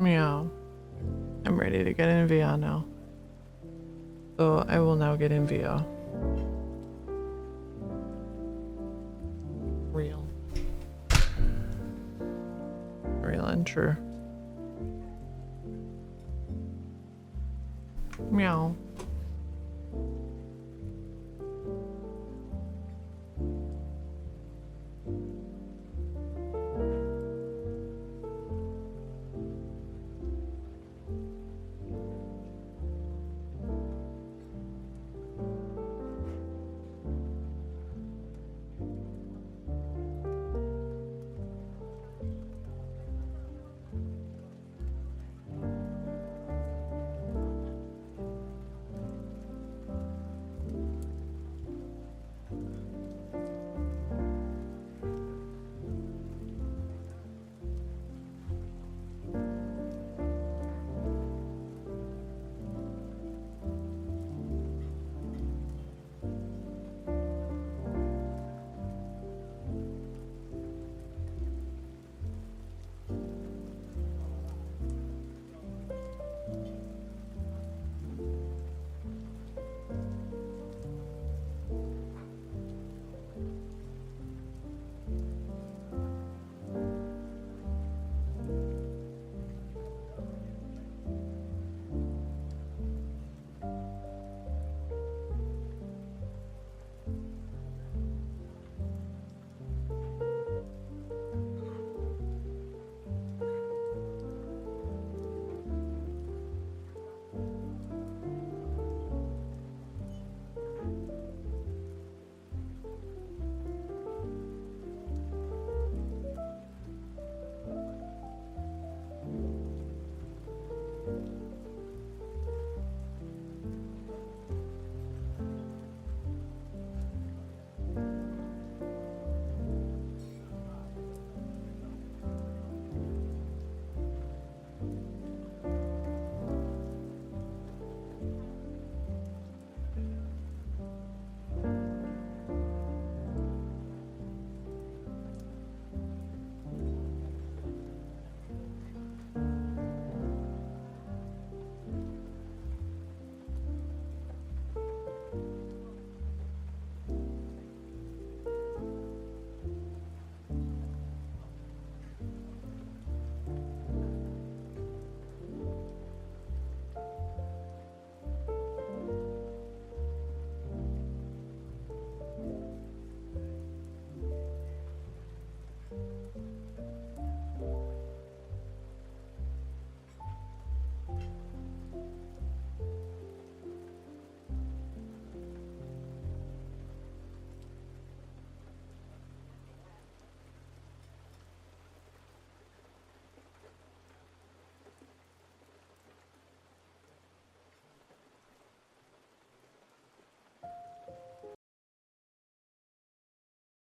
Meow. I'm ready to get in VR now. So I will now get in VR. Real. Real and true. Meow.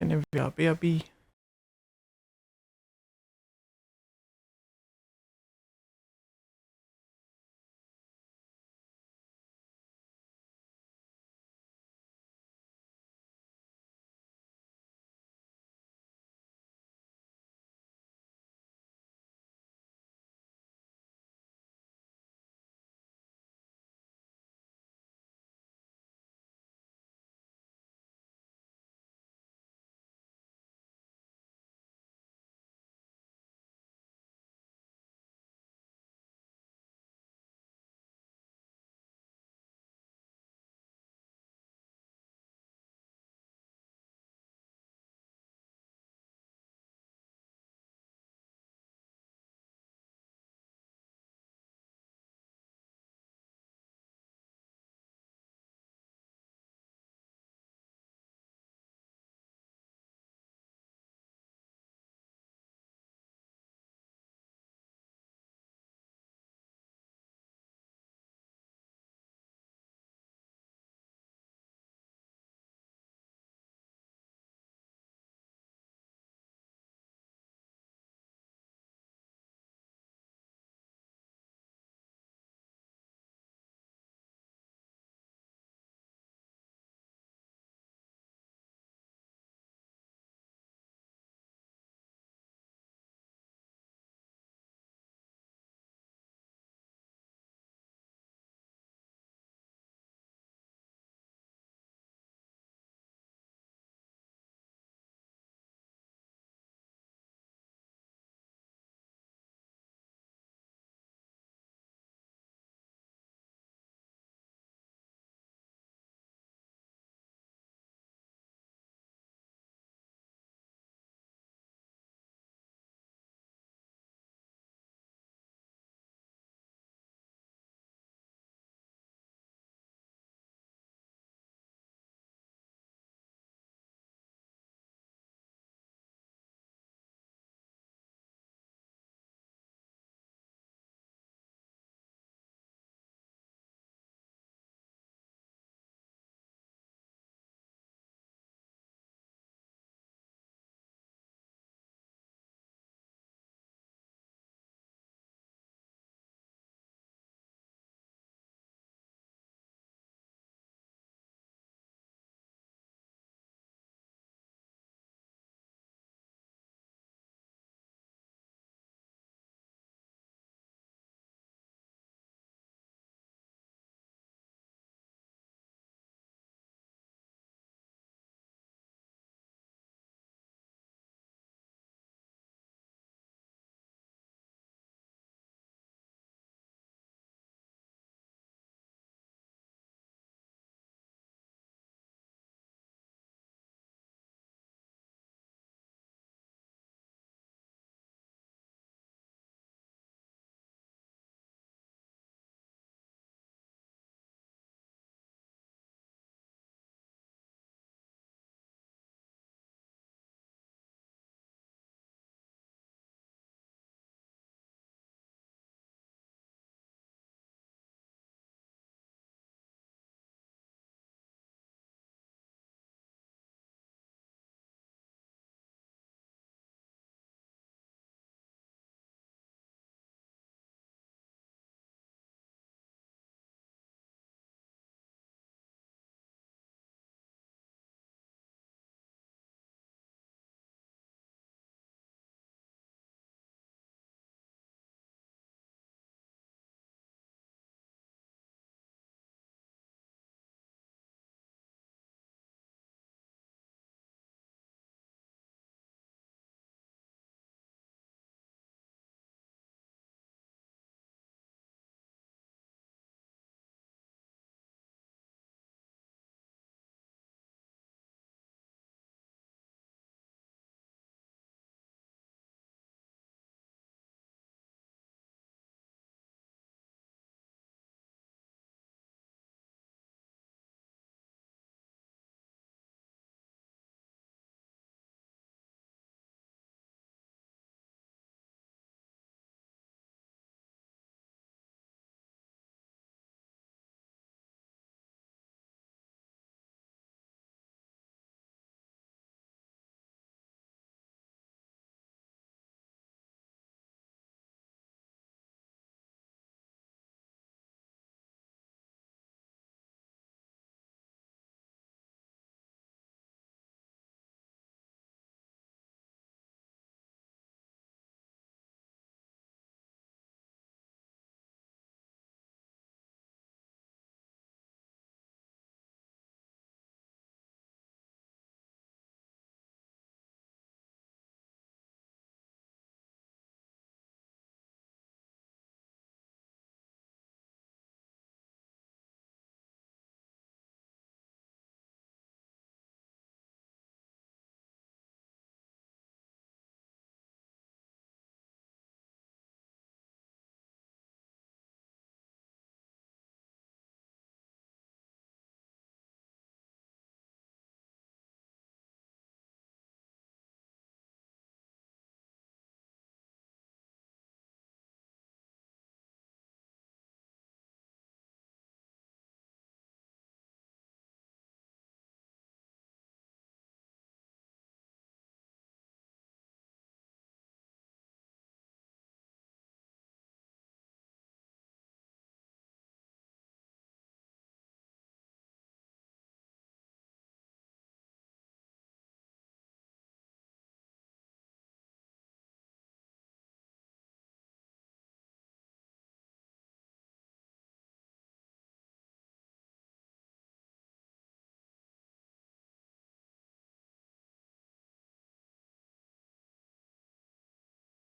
And in VR, BRB.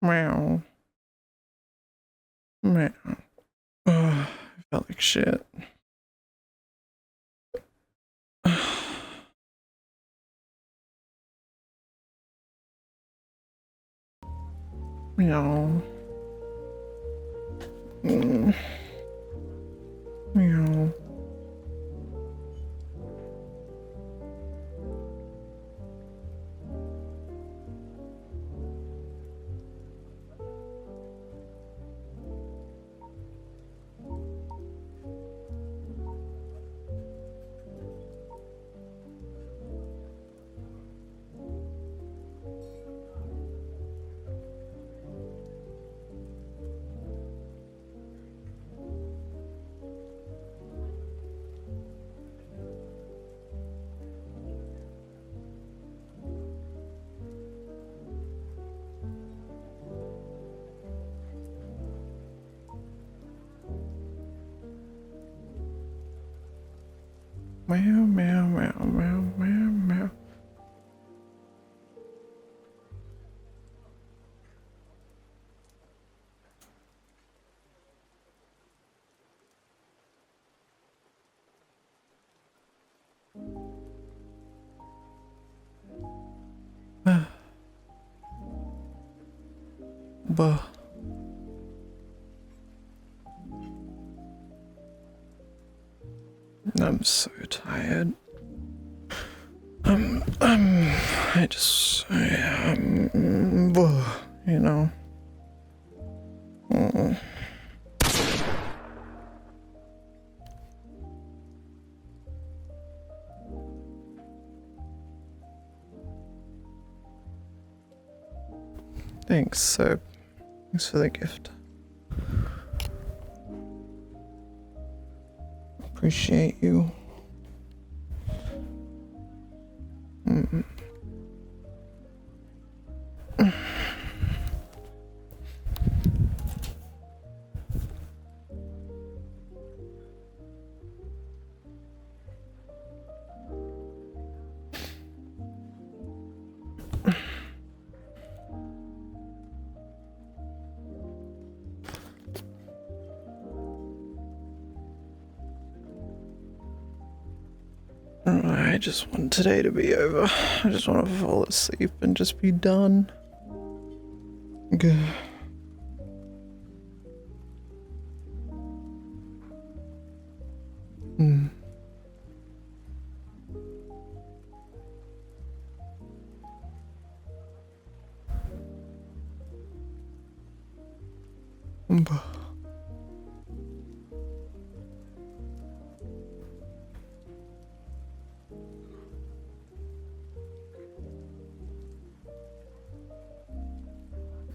Meow. Meow. I felt like shit. Meow. Meow. Meow, meow, meow, meow, meow, meow. Buh. I'm so tired. You know. Thanks, so thanks for the gift. Appreciate you. I just want today to be over. I just want to fall asleep and just be done. Good.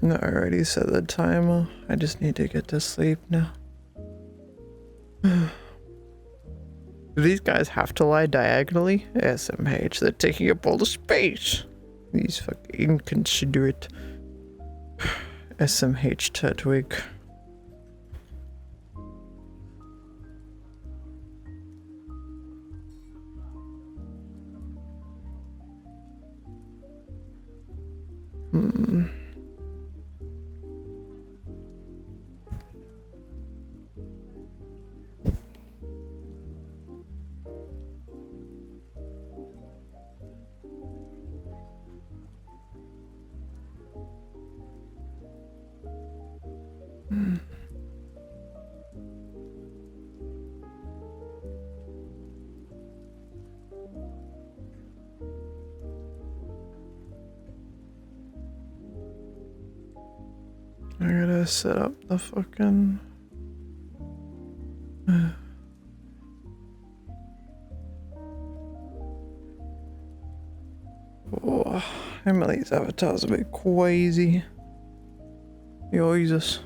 No, I already set the timer. I just need to get to sleep now. Do these guys have to lie diagonally? SMH, they're taking up all the space. These fucking inconsiderate SMH Turtwig. I gotta set up the fucking... Oh, Emily's avatar's a bit crazy. Jesus.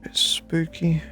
It's spooky.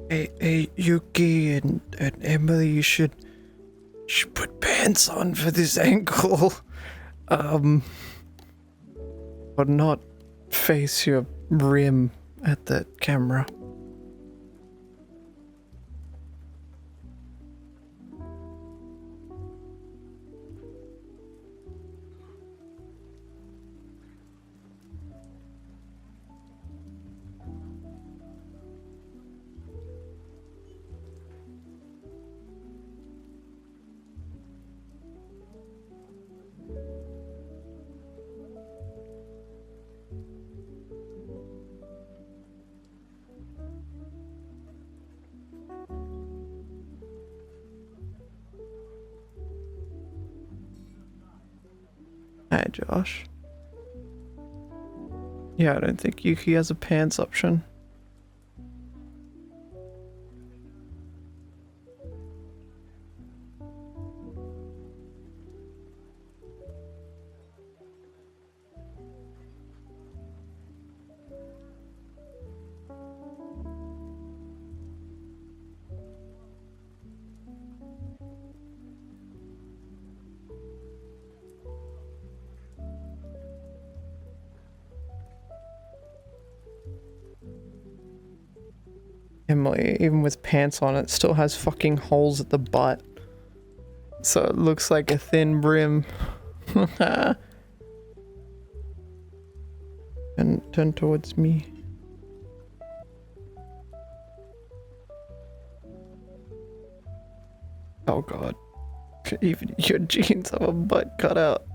Hey, Yuki and Emily, you should put pants on for this ankle. But not face your rim at the camera. Hi, Josh. Yeah, I don't think Yuki has a pants option. Emily, even with pants on, it still has fucking holes at the butt. So it looks like a thin brim. And turn towards me. Oh god. Even your jeans have a butt cut out.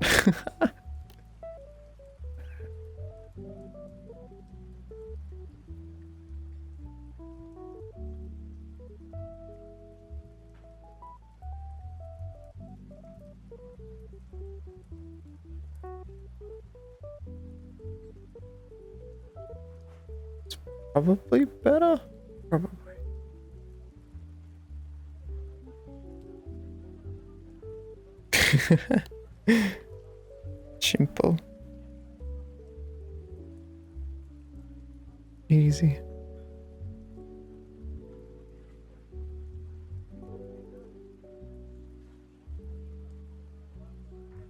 Probably better. Probably. Simple. Easy.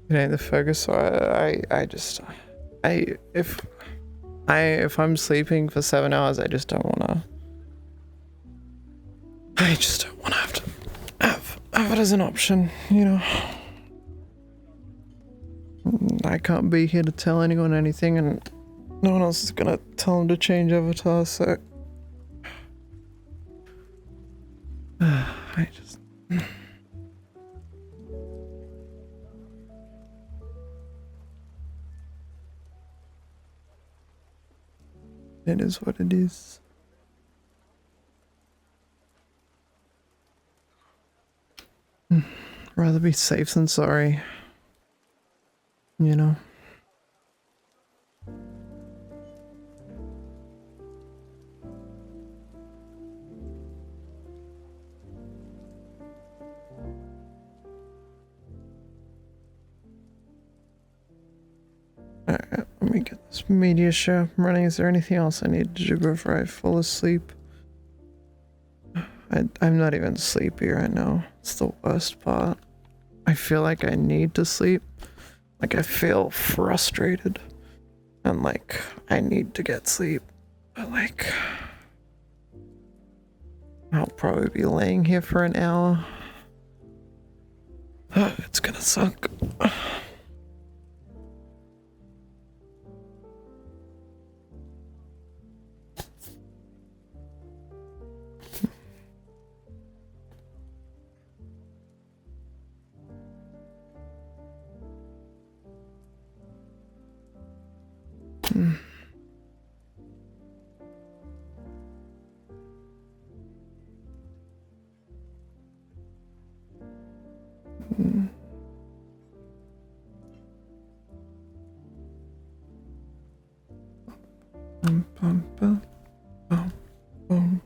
It ain't the focus, so if I'm sleeping for 7 hours, I just don't wanna have to have it as an option, you know. I can't be here to tell anyone anything, and no one else is gonna tell them to change avatar, so I just it is what it is. Rather be safe than sorry, you know. Alright, let me get this media share up and running. Is there anything else I need to do before I fall asleep? I'm not even sleepy right now. It's the worst part. I feel like I need to sleep. Like I feel frustrated. And like, I need to get sleep. But like, I'll probably be laying here for an hour. It's gonna suck. Bum, bum, bum, bum, bum.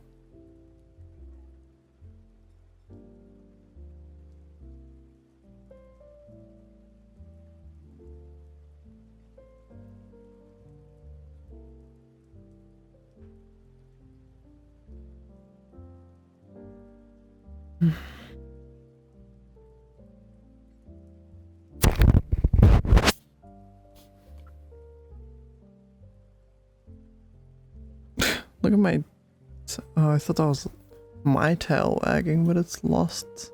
Look at my... Oh, I thought that was my tail wagging, but it's lost.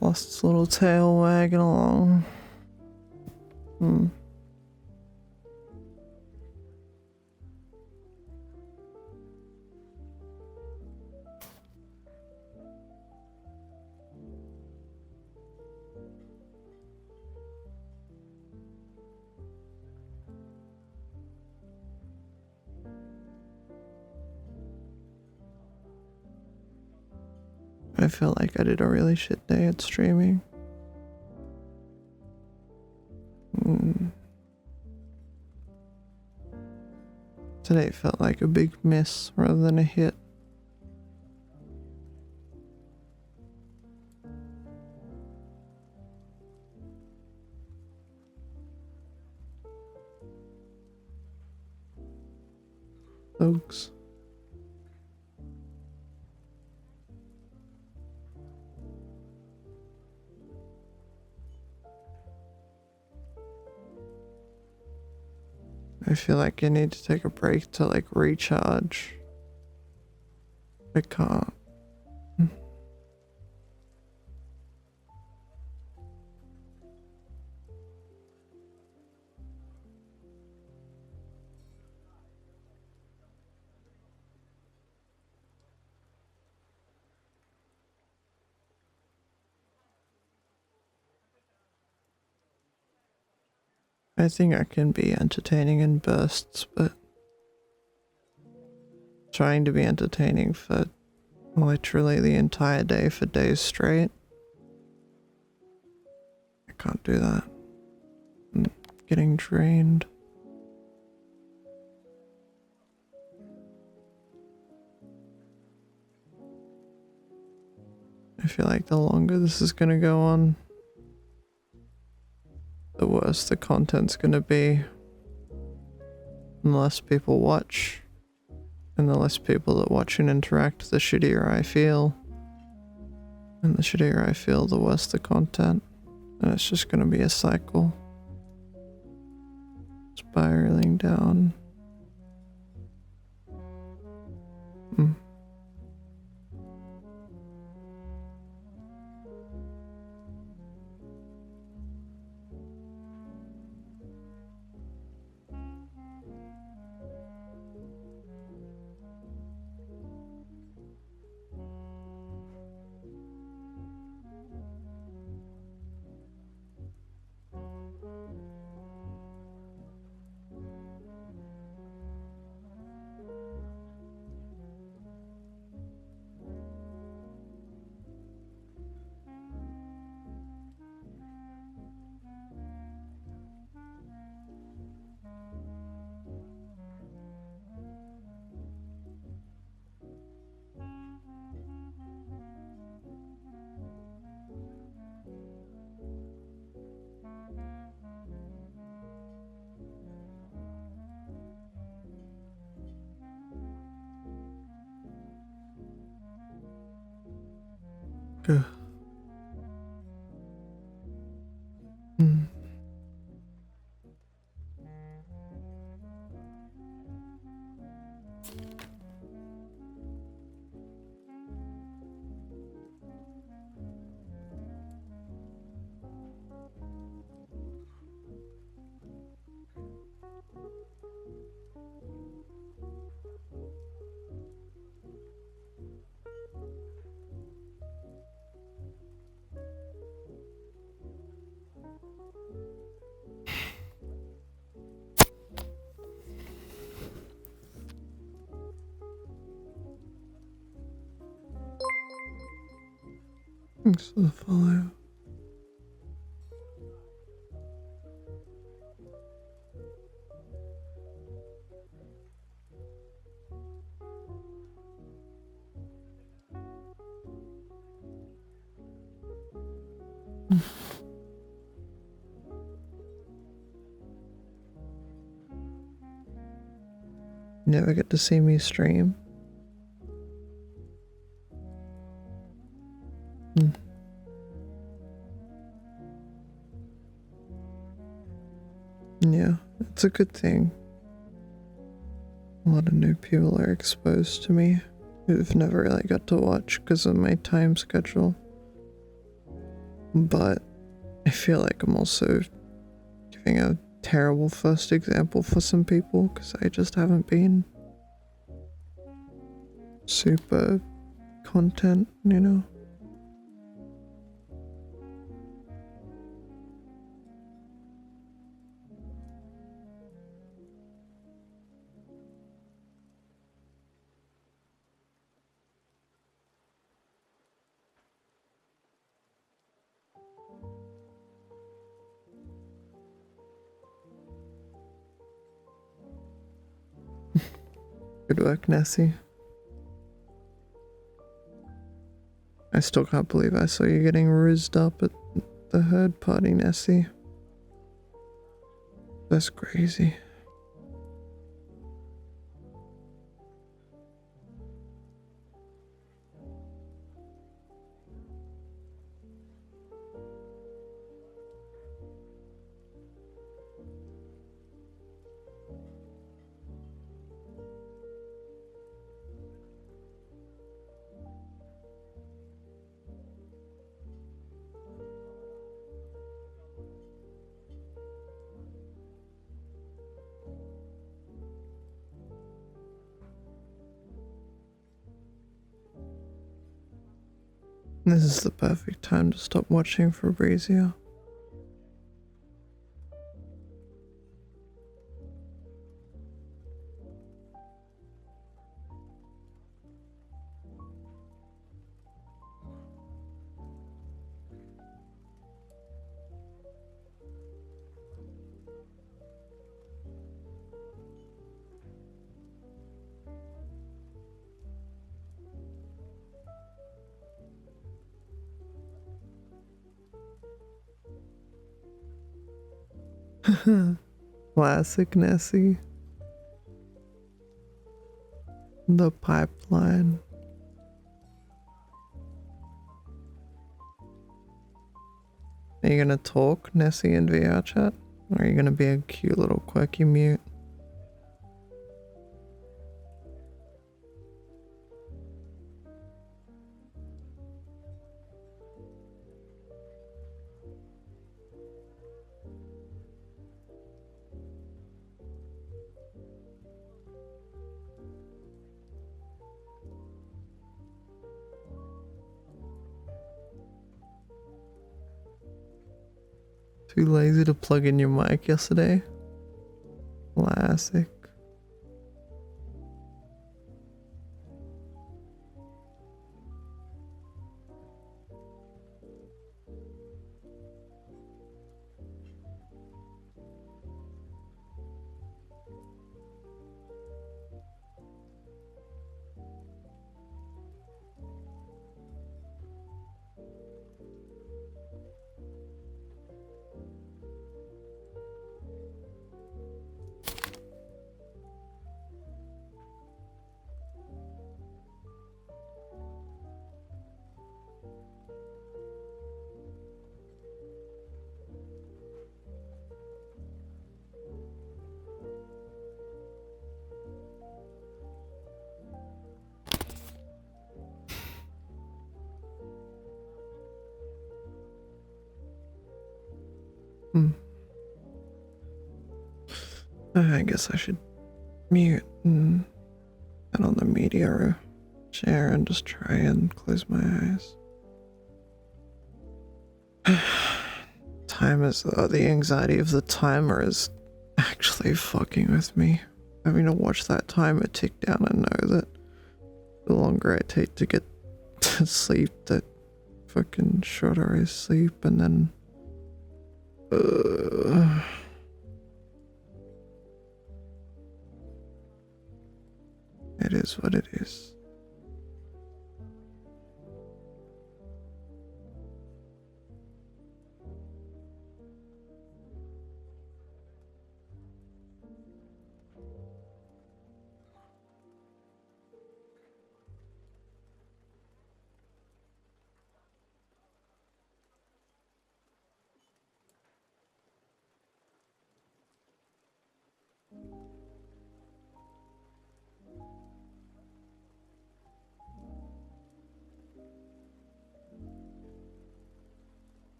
Lost its little tail wagging along. I feel like I did a really shit day at streaming. Today felt like a big miss rather than a hit. Folks. I feel like I need to take a break to like recharge. I can't. I think I can be entertaining in bursts, but trying to be entertaining for literally the entire day for days straight, I can't do that. I'm getting drained. I feel like the longer this is gonna go on, the worse the content's gonna be. And the less people watch, and the less people that watch and interact, the shittier I feel. And the shittier I feel, the worse the content. And it's just gonna be a cycle. Spiraling down. Good. Thanks for the follow. Never get to see me stream. Yeah, it's a good thing. A lot of new people are exposed to me who've never really got to watch because of my time schedule. But I feel like I'm also giving a terrible first example for some people because I just haven't been super content, you know? Good work, Nessie. I still can't believe I saw you getting rizzed up at the herd party, Nessie. That's crazy. This is the perfect time to stop watching Fabrizio. Classic Nessie. The pipeline. Are you gonna talk, Nessie, in VR chat? Or are you gonna be a cute little quirky mute? Too lazy to plug in your mic yesterday? Classic. I guess I should mute and head on the media chair and just try and close my eyes. Time is the anxiety of the timer is actually fucking with me. Having to watch that timer tick down and know that the longer I take to get to sleep, that fucking shorter I sleep, and then it is what it is.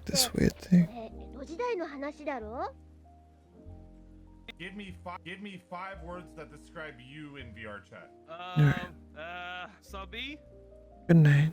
This weird thing. Give me five words that describe you in VR chat. Subby. Good night.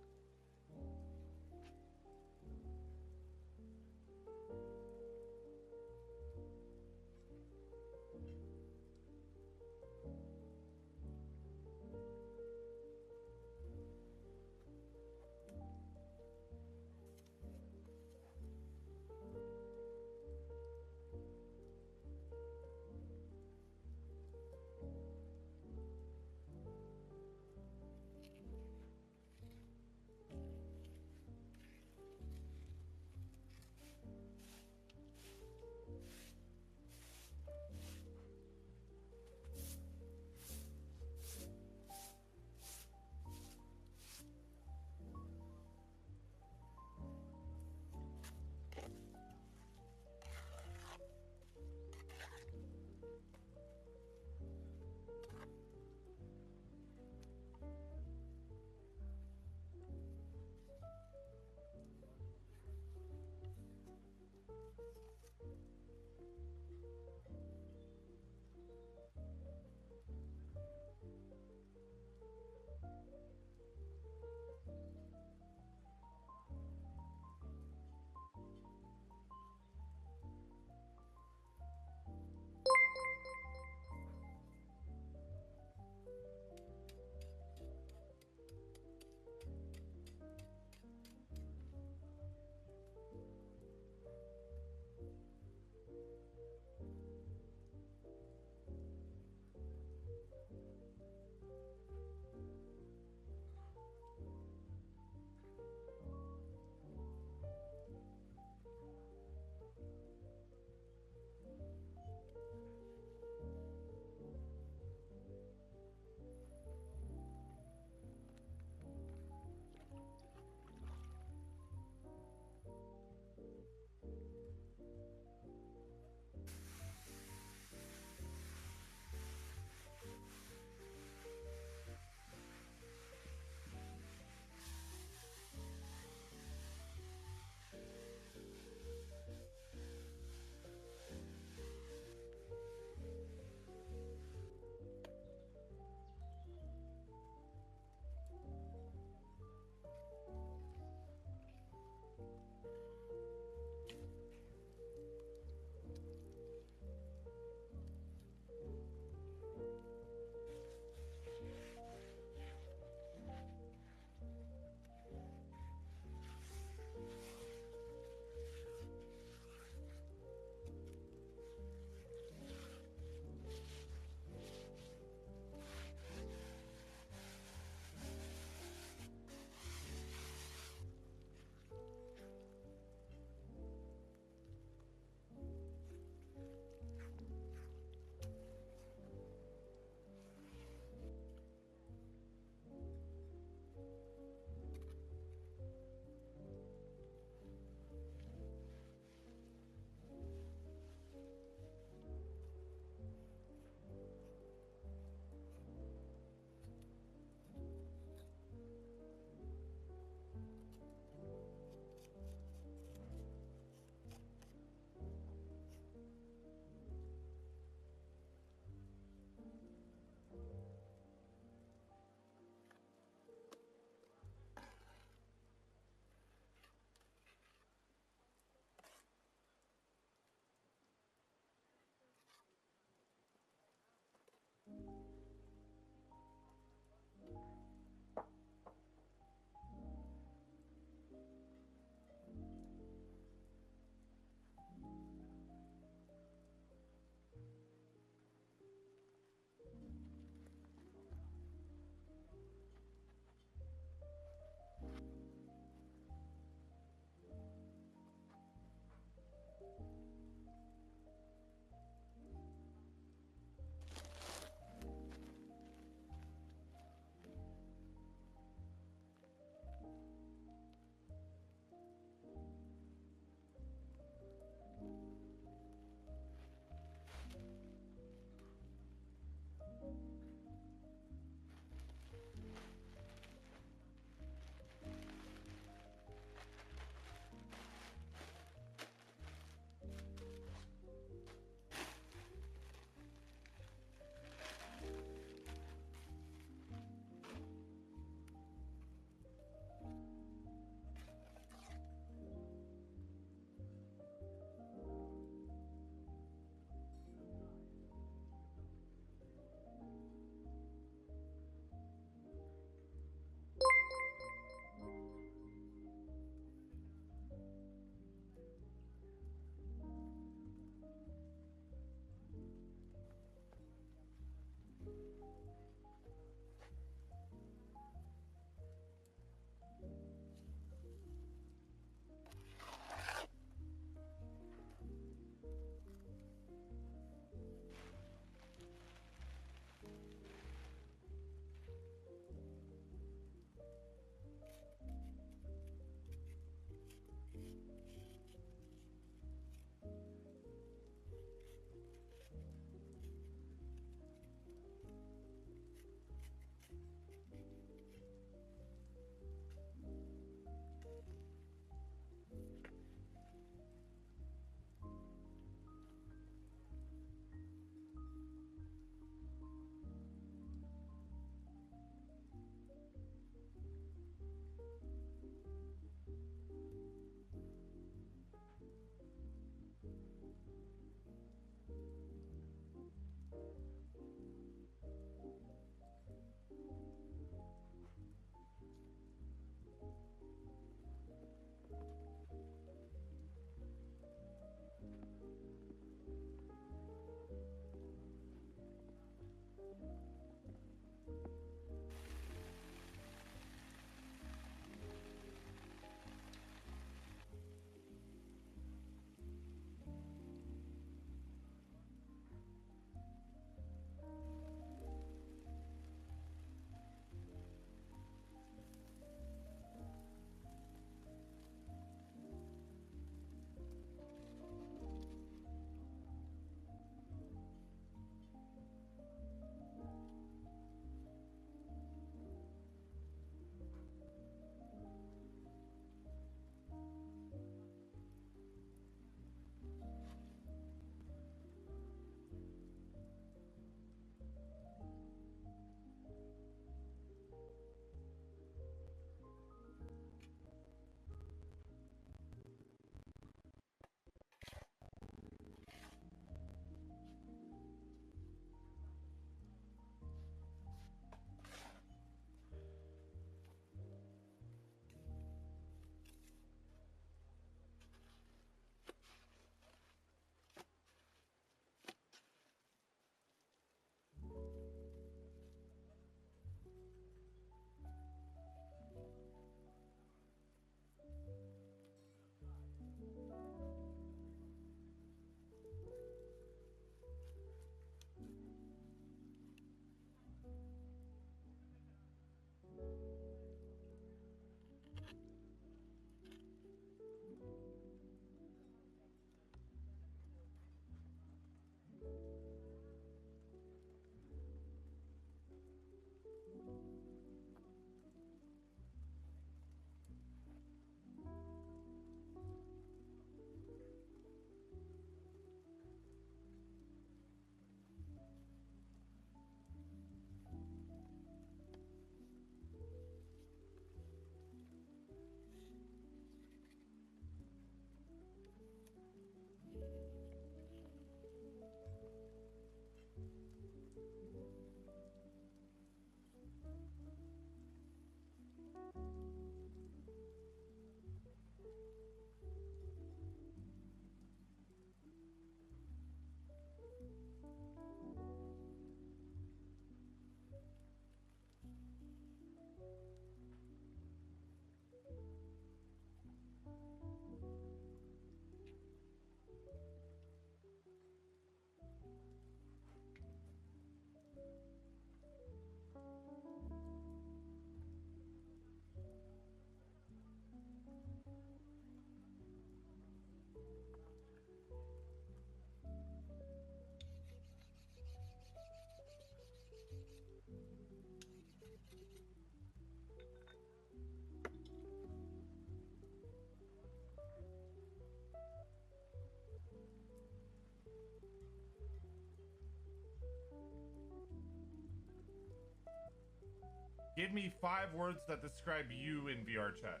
Give me 5 words that describe you in VR chat.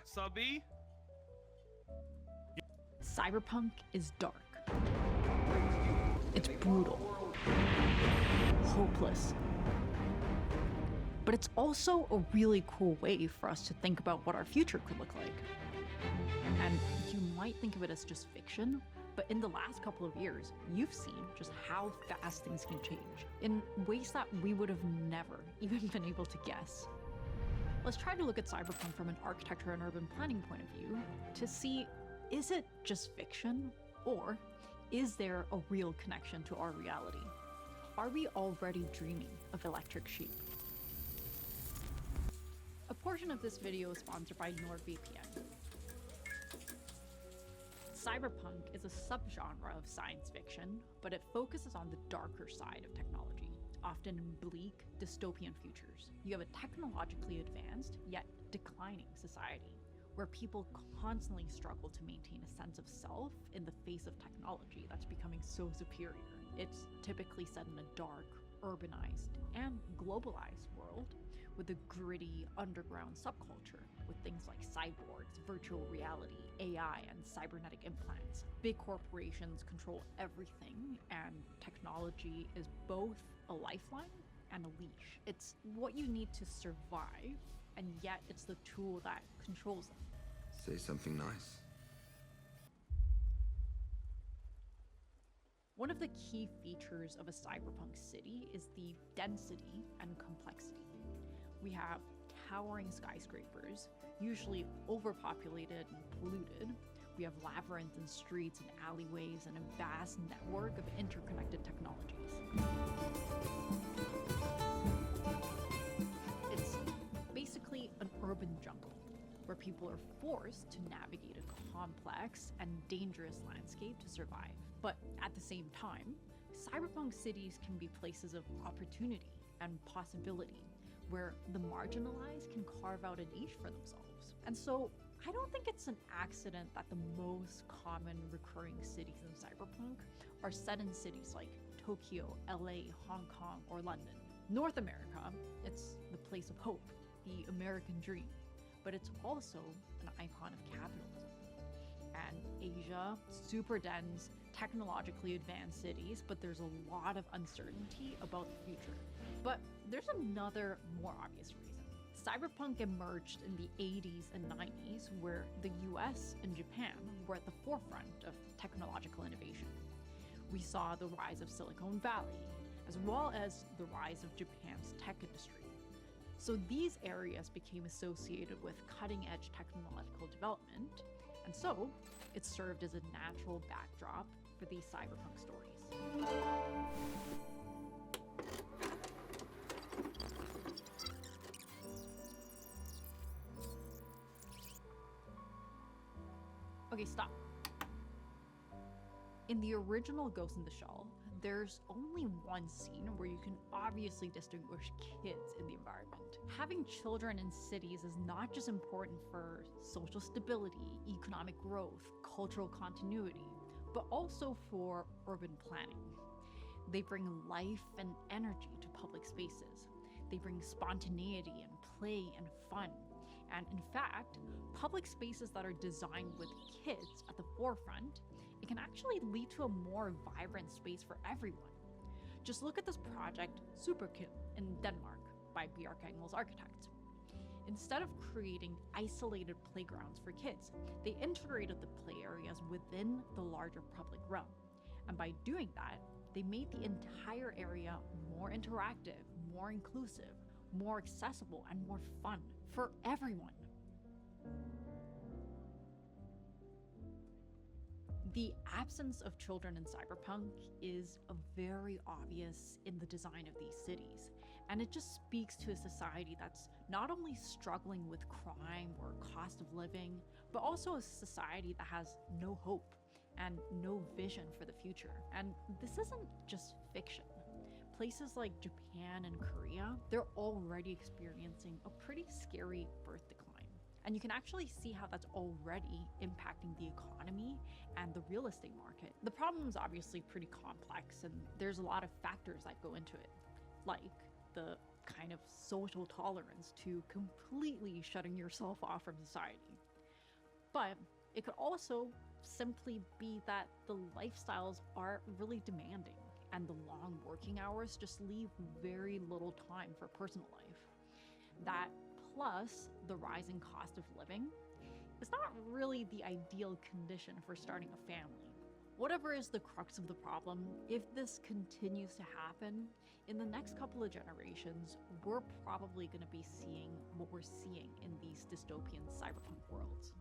Subby? Cyberpunk is dark. It's brutal. Hopeless. But it's also a really cool way for us to think about what our future could look like. And you might think of it as just fiction, but in the last couple of years, you've seen just how fast things can change in ways that we would have never even been able to guess. Let's try to look at Cyberpunk from an architecture and urban planning point of view to see, is it just fiction, or is there a real connection to our reality? Are we already dreaming of electric sheep? A portion of this video is sponsored by NordVPN. Cyberpunk is a subgenre of science fiction, but it focuses on the darker side of technology, often in bleak, dystopian futures. You have a technologically advanced, yet declining society, where people constantly struggle to maintain a sense of self in the face of technology that's becoming so superior. It's typically set in a dark, urbanized, and globalized world with a gritty underground subculture with things like cyborgs, virtual reality, AI, and cybernetic implants. Big corporations control everything, and technology is both a lifeline and a leash. It's what you need to survive, and yet it's the tool that controls them. Say something nice. One of the key features of a cyberpunk city is the density and complexity. We have towering skyscrapers, usually overpopulated and polluted. We have labyrinthine streets and alleyways and a vast network of interconnected technologies. It's basically an urban jungle where people are forced to navigate a complex and dangerous landscape to survive. But at the same time, cyberpunk cities can be places of opportunity and possibility, where the marginalized can carve out a niche for themselves. And so I don't think it's an accident that the most common recurring cities in cyberpunk are set in cities like Tokyo, LA, Hong Kong, or London. North America, it's the place of hope, the American dream, but it's also an icon of capitalism. And Asia, super dense, technologically advanced cities, but there's a lot of uncertainty about the future. But there's another more obvious reason. Cyberpunk emerged in the 80s and 90s, where the US and Japan were at the forefront of technological innovation. We saw the rise of Silicon Valley, as well as the rise of Japan's tech industry. So these areas became associated with cutting-edge technological development, and so it served as a natural backdrop for these cyberpunk stories. Okay, stop. In the original Ghost in the Shell, there's only one scene where you can obviously distinguish kids in the environment. Having children in cities is not just important for social stability, economic growth, cultural continuity, but also for urban planning. They bring life and energy to public spaces. They bring spontaneity and play and fun. And in fact, public spaces that are designed with kids at the forefront, it can actually lead to a more vibrant space for everyone. Just look at this project, Subathon, in Denmark by Bjarke Engel's architects. Instead of creating isolated playgrounds for kids, they integrated the play areas within the larger public realm. And by doing that, they made the entire area more interactive, more inclusive, more accessible, and more fun for everyone. The absence of children in cyberpunk is very obvious in the design of these cities, and it just speaks to a society that's not only struggling with crime or cost of living, but also a society that has no hope and no vision for the future. And this isn't just fiction. Places like Japan and Korea, they're already experiencing a pretty scary birth decline. And you can actually see how that's already impacting the economy and the real estate market. The problem is obviously pretty complex, and there's a lot of factors that go into it, like the kind of social tolerance to completely shutting yourself off from society. But it could also simply be that the lifestyles are really demanding and the long working hours just leave very little time for personal life. That plus the rising cost of living is not really the ideal condition for starting a family. Whatever is the crux of the problem, if this continues to happen, in the next couple of generations, we're probably going to be seeing what we're seeing in these dystopian cyberpunk worlds.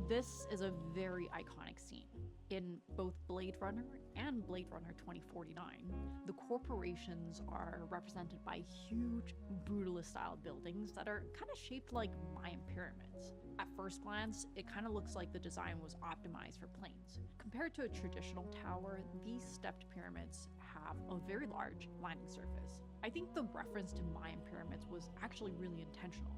This is a very iconic scene. In both Blade Runner and Blade Runner 2049, the corporations are represented by huge brutalist-style buildings that are kind of shaped like Mayan pyramids. At first glance, it kind of looks like the design was optimized for planes. Compared to a traditional tower, these stepped pyramids have a very large landing surface. I think the reference to Mayan pyramids was actually really intentional.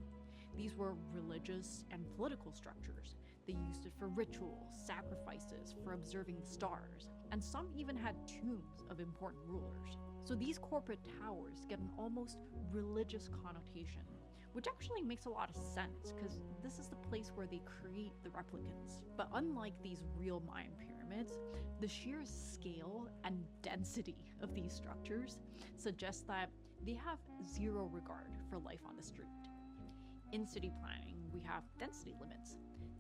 These were religious and political structures. They used it for rituals, sacrifices, for observing the stars, and some even had tombs of important rulers. So these corporate towers get an almost religious connotation, which actually makes a lot of sense because this is the place where they create the replicants. But unlike these real Mayan pyramids, the sheer scale and density of these structures suggests that they have zero regard for life on the street. In city planning, we have density limits,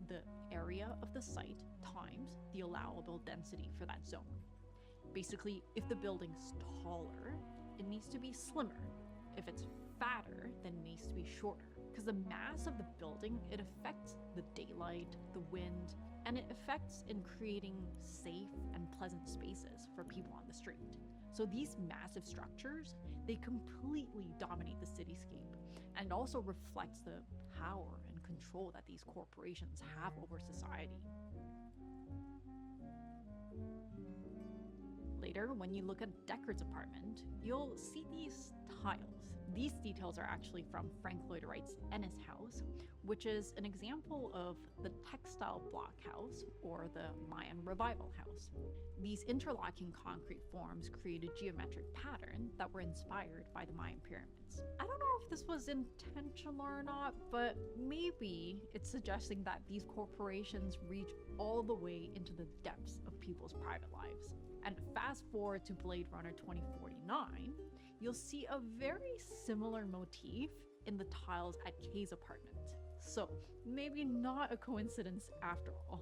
the area of the site times the allowable density for that zone. Basically, if the building's taller, it needs to be slimmer. If it's fatter, then it needs to be shorter. Because the mass of the building, it affects the daylight, the wind, and it affects in creating safe and pleasant spaces for people on the street. So these massive structures, they completely dominate the cityscape, and also reflects the power and control that these corporations have over society. Later, when you look at Deckard's apartment, you'll see these tiles. These details are actually from Frank Lloyd Wright's Ennis house, which is an example of the textile block house, or the Mayan revival house. These interlocking concrete forms create a geometric pattern that were inspired by the Mayan pyramids. I don't know if this was intentional or not, but maybe it's suggesting that these corporations reach all the way into the depths of people's private lives. And fast forward to Blade Runner 2049, you'll see a very similar motif in the tiles at Kay's apartment. So maybe not a coincidence after all.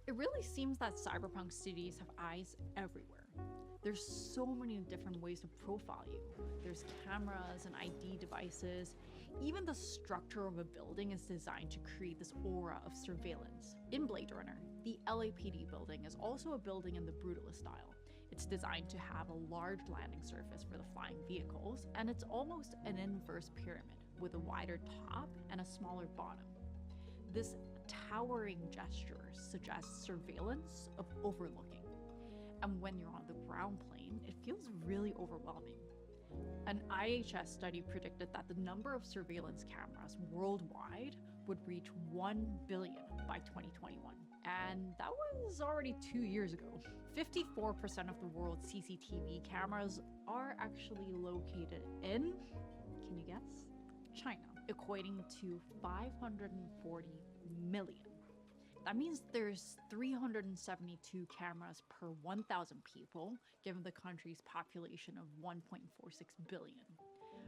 It really seems that cyberpunk cities have eyes everywhere. There's so many different ways to profile you. There's cameras and ID devices. Even the structure of a building is designed to create this aura of surveillance. In Blade Runner, the LAPD building is also a building in the brutalist style. It's designed to have a large landing surface for the flying vehicles, and it's almost an inverse pyramid with a wider top and a smaller bottom. This towering gesture suggests surveillance of overlooking. And when you're on the ground plane, it feels really overwhelming. An IHS study predicted that the number of surveillance cameras worldwide would reach 1 billion by 2021. And that was already 2 years ago. 54% of the world's CCTV cameras are actually located in, can you guess? China, equating to 540 million. That means there's 372 cameras per 1,000 people, given the country's population of 1.46 billion.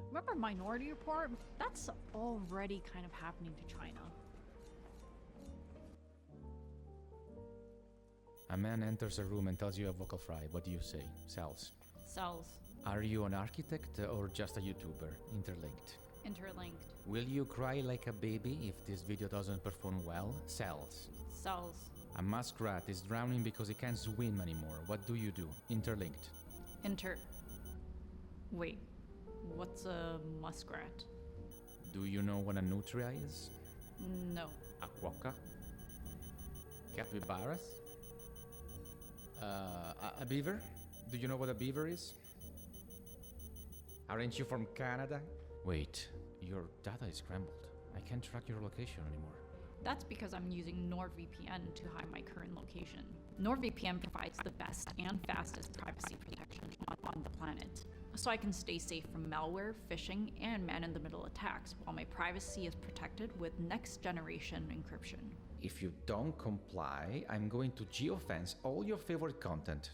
Remember Minority Report? That's already kind of happening to China. A man enters a room and tells you a vocal fry. What do you say? Cells. Cells. Are you an architect or just a YouTuber? Interlinked. Interlinked. Will you cry like a baby if this video doesn't perform well? Cells. Cells. A muskrat is drowning because he can't swim anymore. What do you do? Interlinked. Wait, what's a muskrat? Do you know what a nutria is? No. A quokka? Capybaras? A beaver? Do you know what a beaver is? Aren't you from Canada? Wait, your data is scrambled. I can't track your location anymore. That's because I'm using NordVPN to hide my current location. NordVPN provides the best and fastest privacy protection on the planet, so I can stay safe from malware, phishing, and man-in-the-middle attacks while my privacy is protected with next-generation encryption. If you don't comply, I'm going to geofence all your favorite content.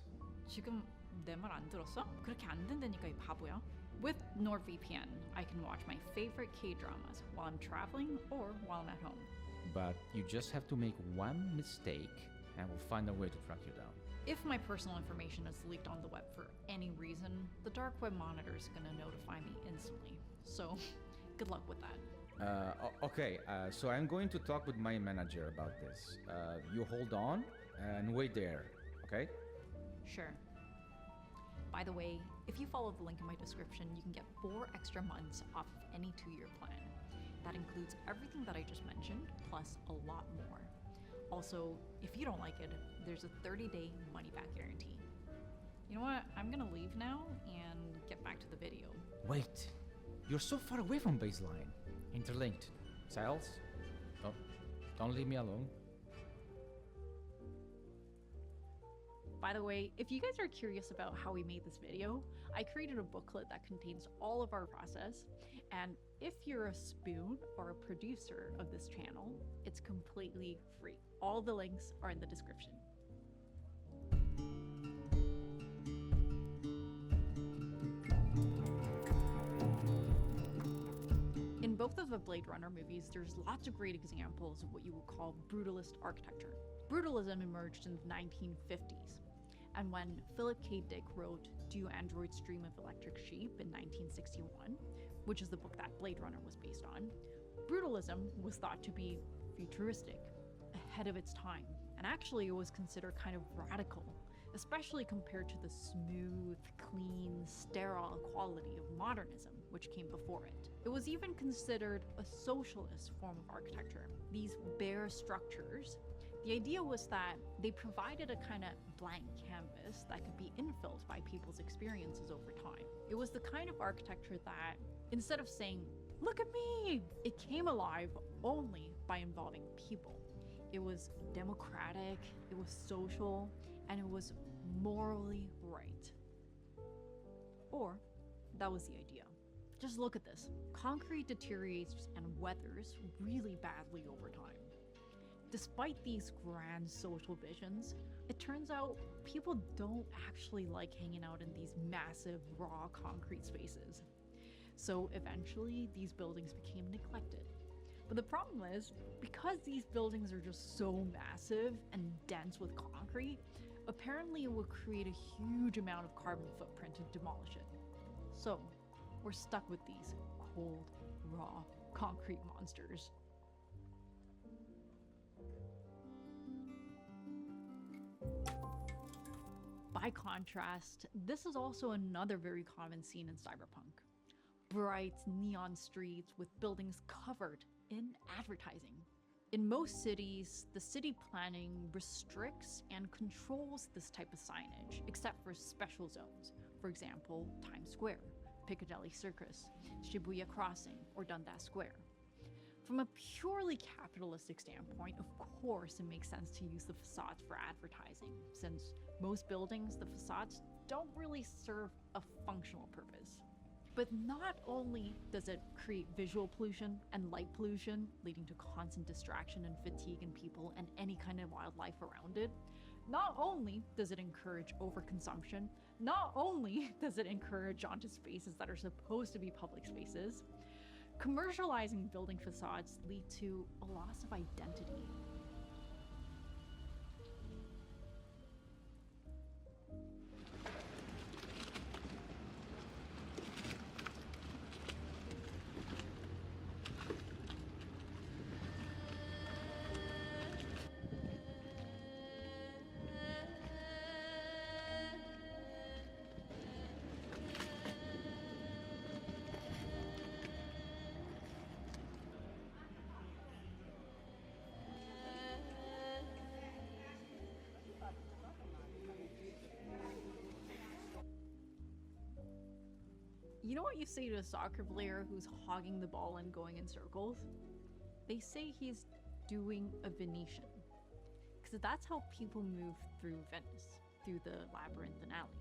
지금 내 말 안 들었어? 그렇게 안 된다니까 이 바보야. With NordVPN, I can watch my favorite K-dramas while I'm traveling or while I'm at home. But you just have to make one mistake and we'll find a way to track you down. If my personal information is leaked on the web for any reason, the dark web monitor is gonna notify me instantly. So, good luck with that. Okay, so I'm going to talk with my manager about this. You hold on and wait there, okay? Sure. By the way, if you follow the link in my description, you can get 4 extra months off of any 2-year plan. That includes everything that I just mentioned, plus a lot more. Also, if you don't like it, there's a 30-day money-back guarantee. You know what? I'm gonna leave now and get back to the video. Wait, you're so far away from baseline. Interlinked. Cells? Don't leave me alone. By the way, if you guys are curious about how we made this video, I created a booklet that contains all of our process, and if you're a spoon or a producer of this channel, it's completely free. All the links are in the description. In both of the Blade Runner movies, there's lots of great examples of what you would call brutalist architecture. Brutalism emerged in the 1950s, and when Philip K. Dick wrote Do Androids Dream of Electric Sheep in 1961, which is the book that Blade Runner was based on, brutalism was thought to be futuristic, ahead of its time, and actually it was considered kind of radical, especially compared to the smooth, clean, sterile quality of modernism, which came before it. It was even considered a socialist form of architecture. These bare structures, the idea was that they provided a kind of blank canvas that could be infilled by people's experiences over time. It was the kind of architecture that, instead of saying, "Look at me," it came alive only by involving people. It was democratic, it was social, and it was morally right. Or, that was the idea. Just look at this. Concrete deteriorates and weathers really badly over time. Despite these grand social visions, it turns out people don't actually like hanging out in these massive, raw concrete spaces. So eventually, these buildings became neglected. But the problem is, because these buildings are just so massive and dense with concrete, apparently it would create a huge amount of carbon footprint to demolish it. So, we're stuck with these cold, raw, concrete monsters. By contrast, this is also another very common scene in cyberpunk. Bright neon streets with buildings covered in advertising. In most cities, the city planning restricts and controls this type of signage, except for special zones. For example, Times Square, Piccadilly Circus, Shibuya Crossing, or Dundas Square. From a purely capitalistic standpoint, of course it makes sense to use the facades for advertising, since most buildings, the facades don't really serve a functional purpose. But not only does it create visual pollution and light pollution, leading to constant distraction and fatigue in people and any kind of wildlife around it, not only does it encourage overconsumption, not only does it encourage onto spaces that are supposed to be public spaces, commercializing building facades lead to a loss of identity. You know what you say to a soccer player who's hogging the ball and going in circles? They say he's doing a Venetian. Because that's how people move through Venice, through the labyrinth and alleys.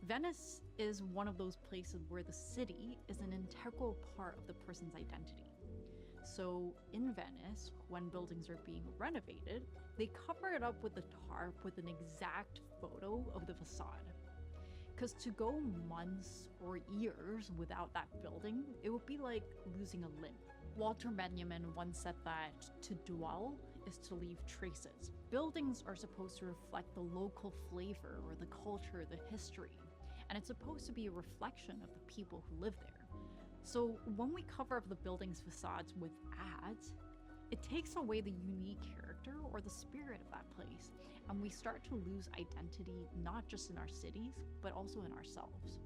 Venice is one of those places where the city is an integral part of the person's identity. So in Venice, when buildings are being renovated, they cover it up with a tarp with an exact photo of the facade. Because to go months or years without that building, it would be like losing a limb. Walter Benjamin once said that to dwell is to leave traces. Buildings are supposed to reflect the local flavor or the culture, the history, and it's supposed to be a reflection of the people who live there. So when we cover up the building's facades with ads, it takes away the unique character or the spirit of that place, and we start to lose identity not just in our cities, but also in ourselves.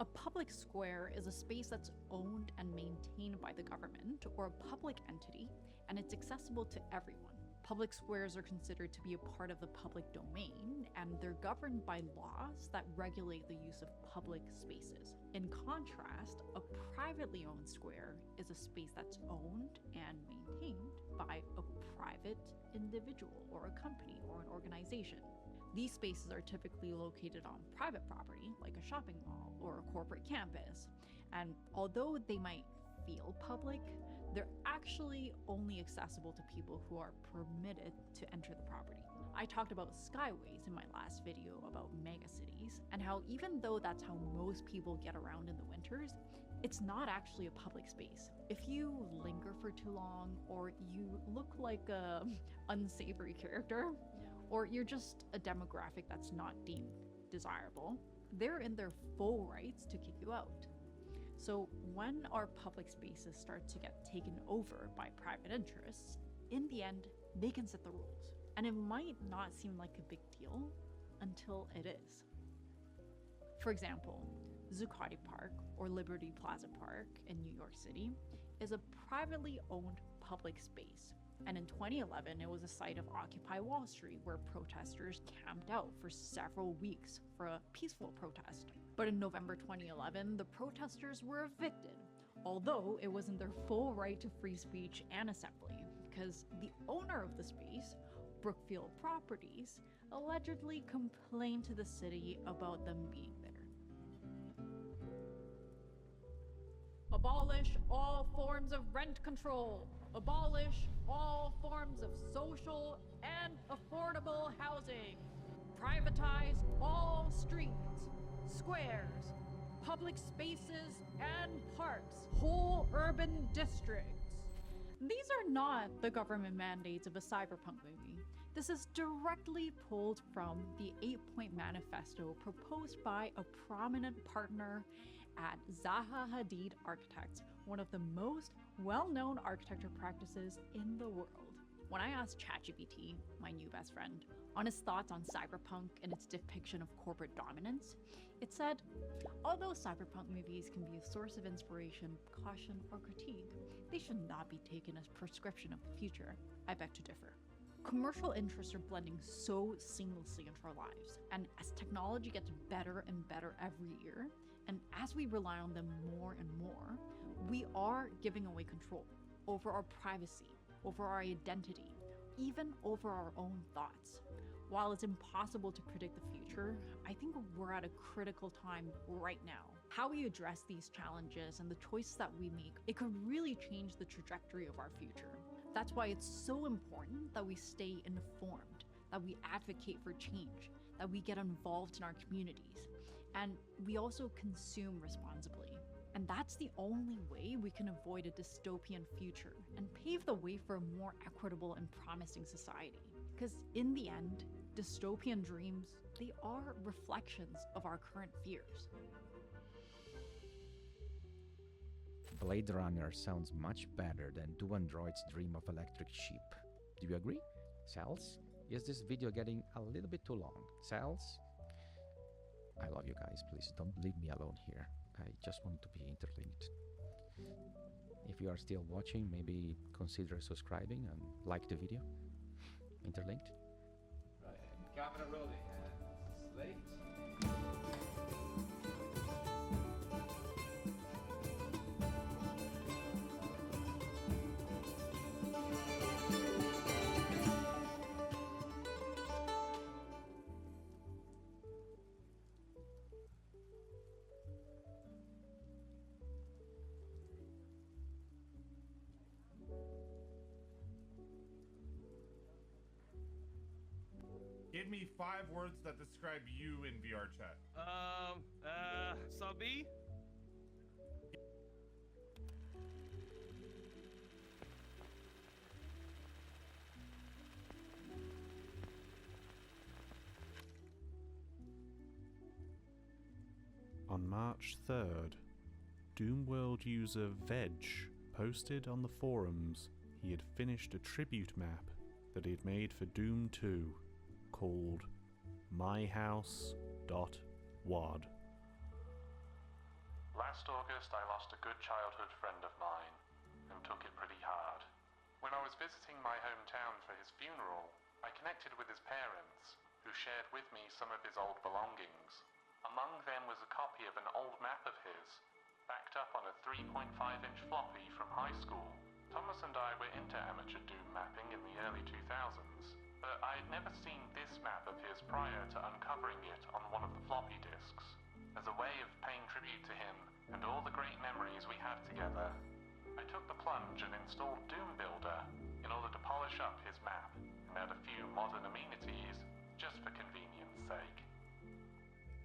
A public square is a space that's owned and maintained by the government or a public entity, and it's accessible to everyone. Public squares are considered to be a part of the public domain, and they're governed by laws that regulate the use of public spaces. In contrast, a privately owned square is a space that's owned and maintained by a private individual or a company or an organization. These spaces are typically located on private property, like a shopping mall or a corporate campus, and although they might feel public, they're actually only accessible to people who are permitted to enter the property. I talked about skyways in my last video about megacities, and how even though that's how most people get around in the winters, it's not actually a public space. If you linger for too long, or you look like a unsavory character, or you're just a demographic that's not deemed desirable, they're in their full rights to kick you out. So when our public spaces start to get taken over by private interests, in the end, they can set the rules. And it might not seem like a big deal until it is. For example, Zuccotti Park, or Liberty Plaza Park in New York City, is a privately owned public space. And in 2011, it was a site of Occupy Wall Street, where protesters camped out for several weeks for a peaceful protest. But in November 2011, the protesters were evicted, although it was in their full right to free speech and assembly, because the owner of the space, Brookfield Properties, allegedly complained to the city about them being there. Abolish all forms of rent control. Abolish all forms of social and affordable housing. Privatize all streets, squares, public spaces, and parks, whole urban districts. These are not the government mandates of a cyberpunk movie. This is directly pulled from the 8-point manifesto proposed by a prominent partner at Zaha Hadid Architects, one of the most well-known architecture practices in the world. When I asked ChatGPT, my new best friend, on his thoughts on cyberpunk and its depiction of corporate dominance, it said, although cyberpunk movies can be a source of inspiration, caution, or critique, they should not be taken as prescription of the future. I beg to differ. Commercial interests are blending so seamlessly into our lives, and as technology gets better and better every year, and as we rely on them more and more, we are giving away control over our privacy, over our identity, even over our own thoughts. While it's impossible to predict the future, I think we're at a critical time right now. How we address these challenges and the choices that we make, it could really change the trajectory of our future. That's why it's so important that we stay informed, that we advocate for change, that we get involved in our communities, and we also consume responsibly. And that's the only way we can avoid a dystopian future and pave the way for a more equitable and promising society. Because in the end, dystopian dreams, they are reflections of our current fears. Blade Runner sounds much better than two androids dream of electric sheep. Do you agree? Cells? Is this video getting a little bit too long? Cells? I love you guys, please don't leave me alone here. I just want to be interlinked. If you are still watching, maybe consider subscribing and like the video. Interlinked. Right, and camera rolling and slate. Give me 5 words that describe you in VR chat. Subby? On March 3rd, Doomworld user Veg posted on the forums he had finished a tribute map that he had made for Doom 2 called myhouse.wad. Last August I lost a good childhood friend of mine and took it pretty hard. When I was visiting my hometown for his funeral, I connected with his parents, who shared with me some of his old belongings. Among them was a copy of an old map of his, backed up on a 3.5-inch floppy from high school. Thomas and I were into amateur Doom mapping in the early 2000s, but I had never seen this map of his prior to uncovering it on one of the floppy disks. As a way of paying tribute to him and all the great memories we have together, I took the plunge and installed Doom Builder in order to polish up his map and add a few modern amenities just for convenience sake.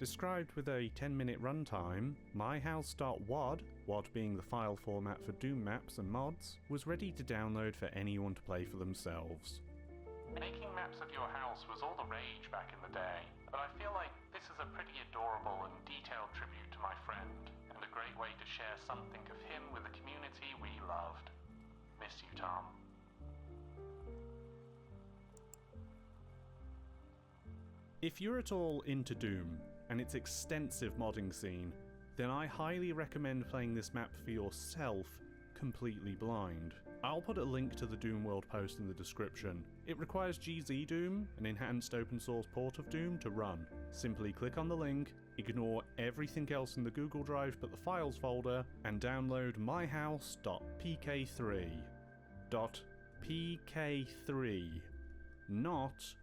Described with a 10-minute runtime, myhouse.wad, WAD being the file format for Doom maps and mods, was ready to download for anyone to play for themselves. Making maps of your house was all the rage back in the day, but I feel like this is a pretty adorable and detailed tribute to my friend, and a great way to share something of him with the community we loved. Miss you, Tom. If you're at all into Doom and its extensive modding scene, then I highly recommend playing this map for yourself completely blind. I'll put a link to the Doom World post in the description. It requires GZ Doom, an enhanced open source port of Doom, to run. Simply click on the link, ignore everything else in the Google Drive but the files folder, and download myhouse.pk3. .pk3, not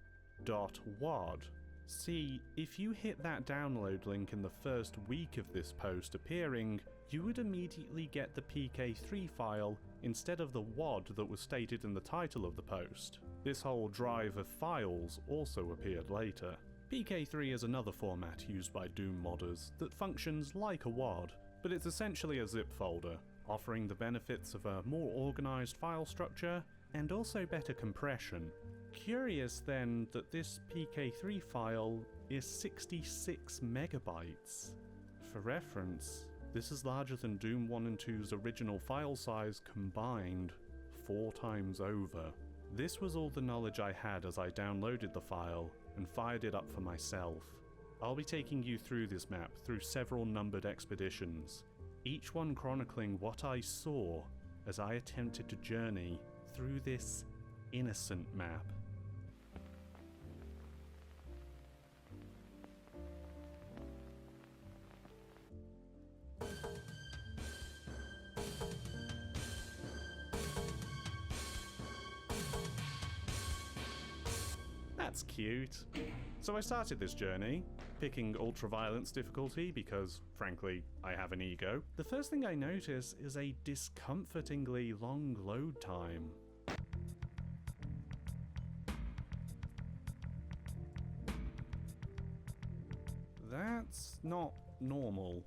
.wad. See, if you hit that download link in the first week of this post appearing, you would immediately get the PK3 file instead of the WAD that was stated in the title of the post. This whole drive of files also appeared later. PK3 is another format used by Doom modders that functions like a WAD, but it's essentially a zip folder, offering the benefits of a more organised file structure and also better compression. Curious then that this PK3 file is 66 megabytes. For reference, this is larger than Doom 1 and 2's original file size combined 4 times over. This was all the knowledge I had as I downloaded the file and fired it up for myself. I'll be taking you through this map through several numbered expeditions, each one chronicling what I saw as I attempted to journey through this innocent map. That's cute. So I started this journey, picking ultraviolence difficulty because, frankly, I have an ego. The first thing I notice is a discomfortingly long load time. That's not normal.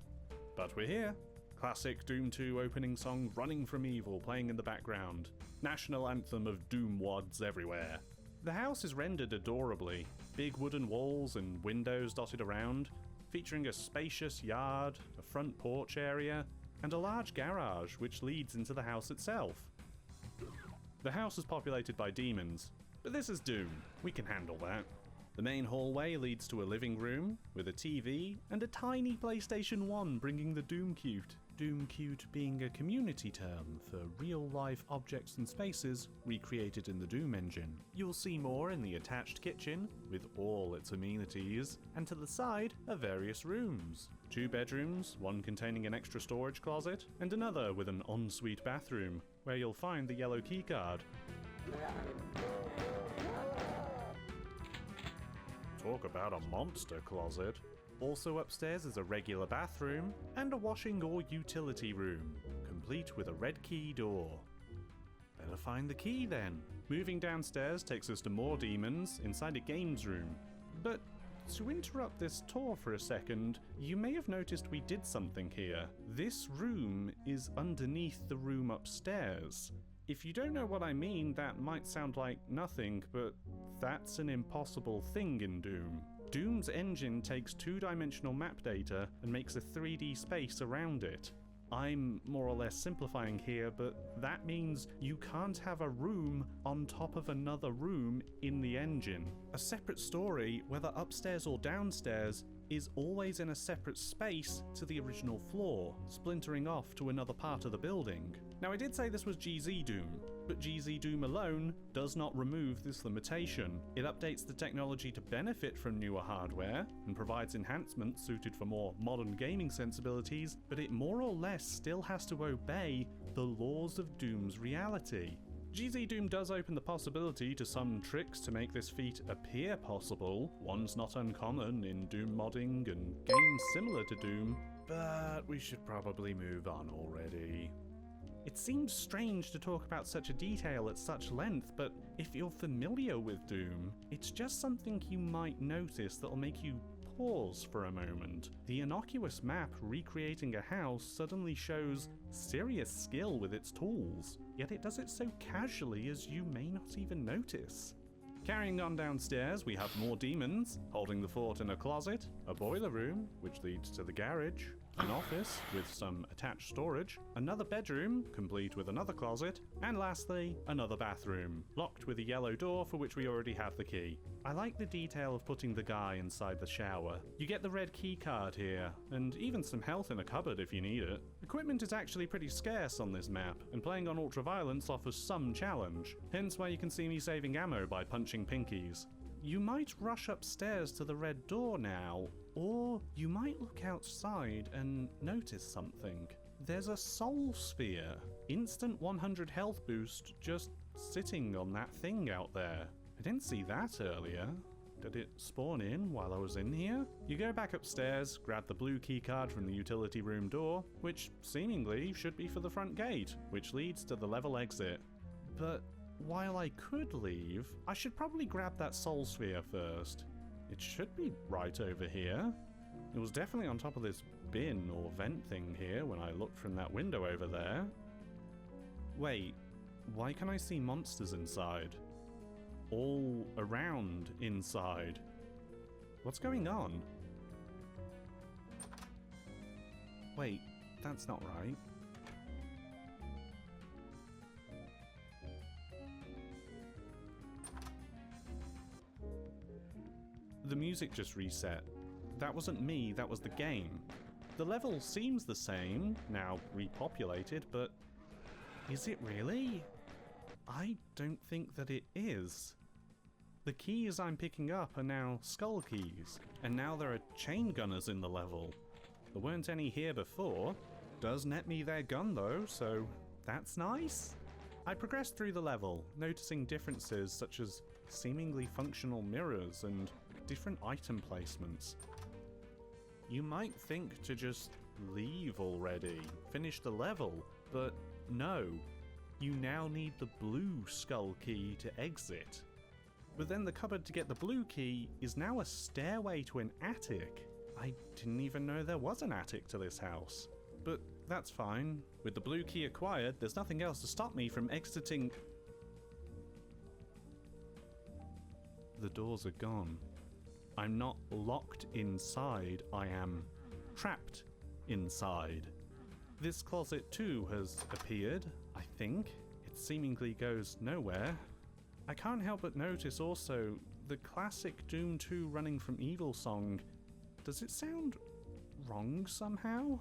But we're here. Classic Doom 2 opening song Running from Evil playing in the background. National anthem of Doom wads everywhere. The house is rendered adorably, big wooden walls and windows dotted around, featuring a spacious yard, a front porch area, and a large garage which leads into the house itself. The house is populated by demons, but this is Doom, we can handle that. The main hallway leads to a living room with a TV and a tiny PlayStation 1 bringing the Doom Cute. Doom Cute being a community term for real-life objects and spaces recreated in the Doom engine. You'll see more in the attached kitchen, with all its amenities, and to the side are various rooms. 2 bedrooms, one containing an extra storage closet, and another with an ensuite bathroom, where you'll find the yellow keycard. Talk about a monster closet. Also upstairs is a regular bathroom and a washing or utility room, complete with a red key door. Better find the key then. Moving downstairs takes us to more demons inside a games room, But to interrupt this tour for a second, you may have noticed we did something here. This room is underneath the room upstairs. If you don't know what I mean, that might sound like nothing, but that's an impossible thing in Doom. Doom's engine takes two-dimensional map data and makes a 3D space around it. I'm more or less simplifying here, but that means you can't have a room on top of another room in the engine. A separate story, whether upstairs or downstairs, is always in a separate space to the original floor, splintering off to another part of the building. Now, I did say this was GZ Doom, but GZ Doom alone does not remove this limitation. It updates the technology to benefit from newer hardware and provides enhancements suited for more modern gaming sensibilities, but it more or less still has to obey the laws of Doom's reality. GZ Doom does open the possibility to some tricks to make this feat appear possible, ones not uncommon in Doom modding and games similar to Doom, but we should probably move on already. It seems strange to talk about such a detail at such length, but if you're familiar with Doom, it's just something you might notice that'll make you pause for a moment. The innocuous map recreating a house suddenly shows serious skill with its tools, yet it does it so casually as you may not even notice. Carrying on downstairs, we have more demons, holding the fort in a closet, a boiler room, which leads to the garage, an office with some attached storage, another bedroom, complete with another closet, and lastly, another bathroom, locked with a yellow door for which we already have the key. I like the detail of putting the guy inside the shower. You get the red key card here, and even some health in a cupboard if you need it. Equipment is actually pretty scarce on this map, and playing on ultraviolence offers some challenge, hence why you can see me saving ammo by punching pinkies. You might rush upstairs to the red door now, or you might look outside and notice something. There's a soul sphere, instant 100 health boost, just sitting on that thing out there. I didn't see that earlier. Did it spawn in while I was in here? You go back upstairs, grab the blue keycard from the utility room door, which seemingly should be for the front gate, which leads to the level exit. But while I could leave, I should probably grab that soul sphere first. It should be right over here. It was definitely on top of this bin or vent thing here when I looked from that window over there. Wait, why can I see monsters inside? All around inside. What's going on? Wait, that's not right. The music just reset. That wasn't me, that was the game. The level seems the same, now repopulated, but is it really? I don't think that it is. The keys I'm picking up are now skull keys, and now there are chain gunners in the level. There weren't any here before. Does net me their gun though, so that's nice. I progressed through the level, noticing differences such as seemingly functional mirrors and different item placements. You might think to just leave already, finish the level, but no. You now need the blue skull key to exit. But then the cupboard to get the blue key is now a stairway to an attic. I didn't even know there was an attic to this house. But that's fine. With the blue key acquired, there's nothing else to stop me from exiting. The doors are gone. I'm not locked inside, I am trapped inside. This closet too has appeared, I think. It seemingly goes nowhere. I can't help but notice also the classic Doom 2 Running from Evil song. Does it sound wrong somehow?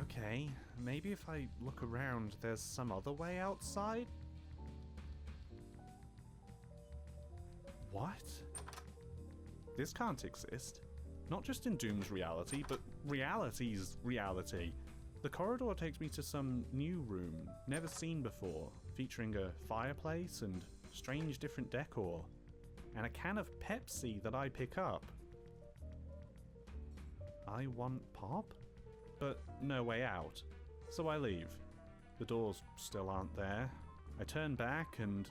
Okay, maybe if I look around there's some other way outside? What? This can't exist. Not just in Doom's reality, but reality's reality. The corridor takes me to some new room, never seen before, featuring a fireplace and strange different decor, and a can of Pepsi that I pick up. I want pop? But no way out, so I leave. The doors still aren't there. I turn back and...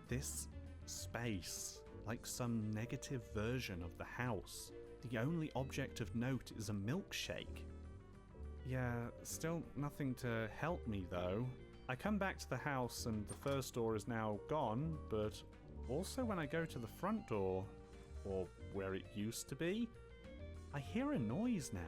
This space, like some negative version of the house. The only object of note is a milkshake. Yeah, still nothing to help me though. I come back to the house and the first door is now gone, but also when I go to the front door, or where it used to be, I hear a noise now.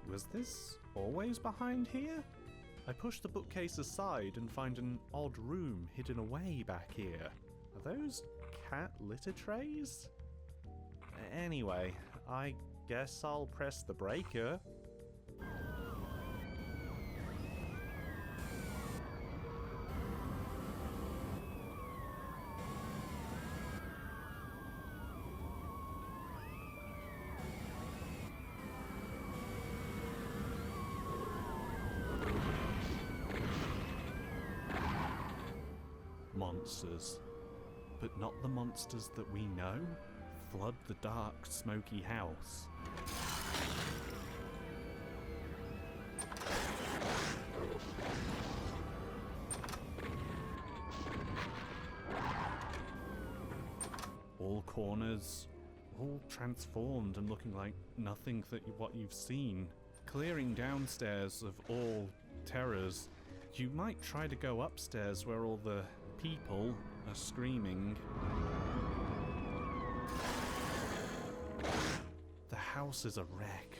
Was this always behind here? I push the bookcase aside and find an odd room hidden away back here. Are those cat litter trays? Anyway, I guess I'll press the breaker. Monsters. But not the monsters that we know. Flood the dark, smoky house. All corners, all transformed and looking like nothing what you've seen. Clearing downstairs of all terrors. You might try to go upstairs where all the people are screaming. The house is a wreck.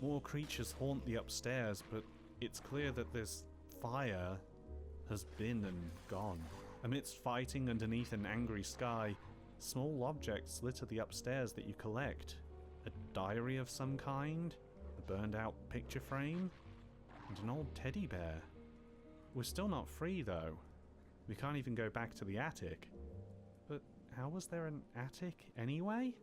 More creatures haunt the upstairs, but it's clear that this fire has been and gone. Amidst fighting underneath an angry sky, small objects litter the upstairs that you collect. A diary of some kind, a burned out picture frame, and an old teddy bear. We're still not free though. We can't even go back to the attic. But how was there an attic anyway?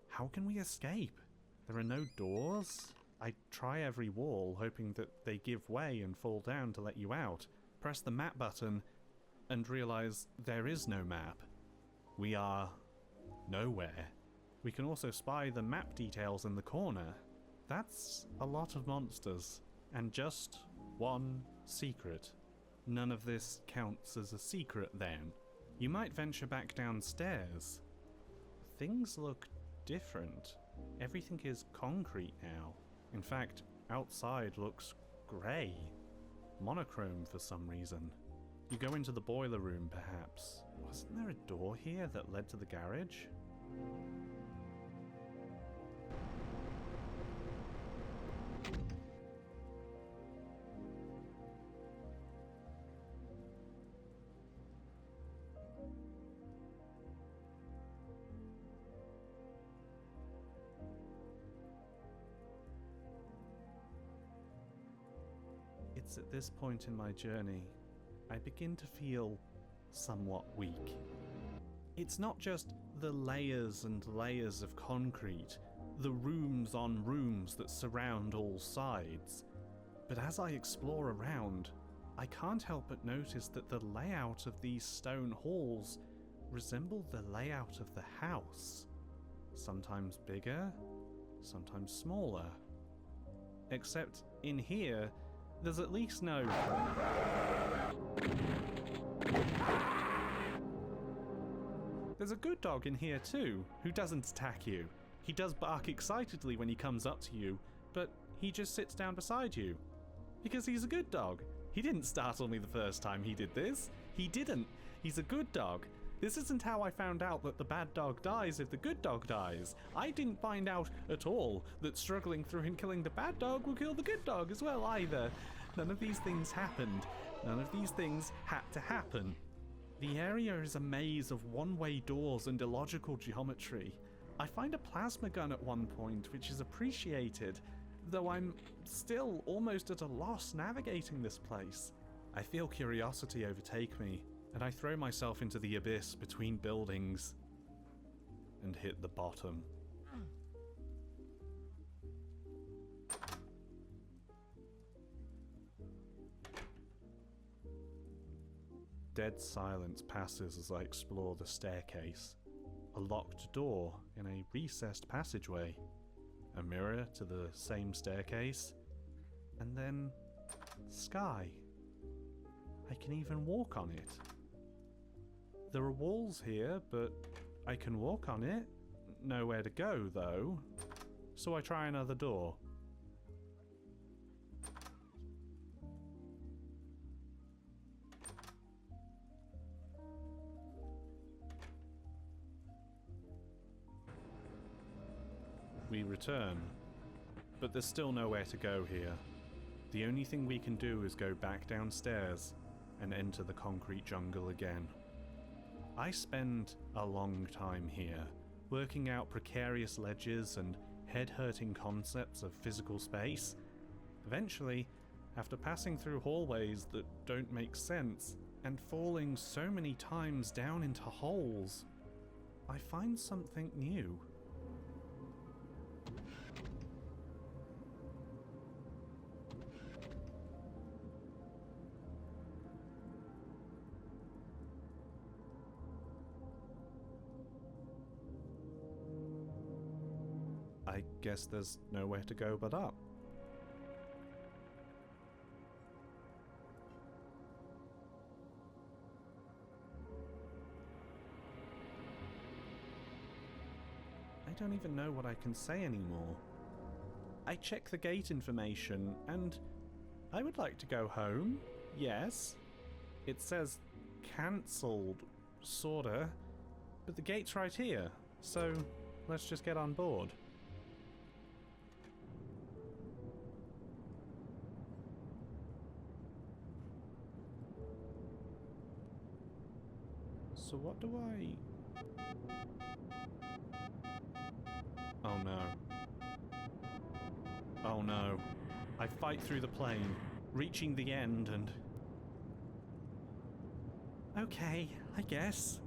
How can we escape? There are no doors. I try every wall, hoping that they give way and fall down to let you out. Press the map button and realize there is no map. We are nowhere. We can also spy the map details in the corner. That's a lot of monsters, and just one secret. None of this counts as a secret then. You might venture back downstairs. Things look different. Everything is concrete now. In fact, outside looks grey. Monochrome for some reason. You go into the boiler room perhaps. Wasn't there a door here that led to the garage? It's at this point in my journey, I begin to feel somewhat weak. It's not just the layers and layers of concrete, the rooms on rooms that surround all sides, but as I explore around, I can't help but notice that the layout of these stone halls resemble the layout of the house. Sometimes bigger, sometimes smaller. Except in here, there's at least no... There's a good dog in here too, who doesn't attack you. He does bark excitedly when he comes up to you, but he just sits down beside you. Because he's a good dog. He didn't startle me the first time he did this. He didn't. He's a good dog. This isn't how I found out that the bad dog dies if the good dog dies. I didn't find out at all that struggling through and killing the bad dog will kill the good dog as well either. None of these things happened. None of these things had to happen. The area is a maze of one-way doors and illogical geometry. I find a plasma gun at one point, which is appreciated, though I'm still almost at a loss navigating this place. I feel curiosity overtake me, and I throw myself into the abyss between buildings and hit the bottom. Dead silence passes as I explore the staircase. A locked door in a recessed passageway. A mirror to the same staircase. And then sky. I can even walk on it. There are walls here, but I can walk on it. Nowhere to go, though. So I try another door. We return, but there's still nowhere to go here. The only thing we can do is go back downstairs and enter the concrete jungle again. I spend a long time here, working out precarious ledges and head-hurting concepts of physical space. Eventually, after passing through hallways that don't make sense and falling so many times down into holes, I find something new. I guess there's nowhere to go but up. I don't even know what I can say anymore. I check the gate information, and I would like to go home, yes. It says cancelled, sorta, but the gate's right here, so let's just get on board. So what do I... Oh no. Oh no. I fight through the plane, reaching the end and... Okay, I guess.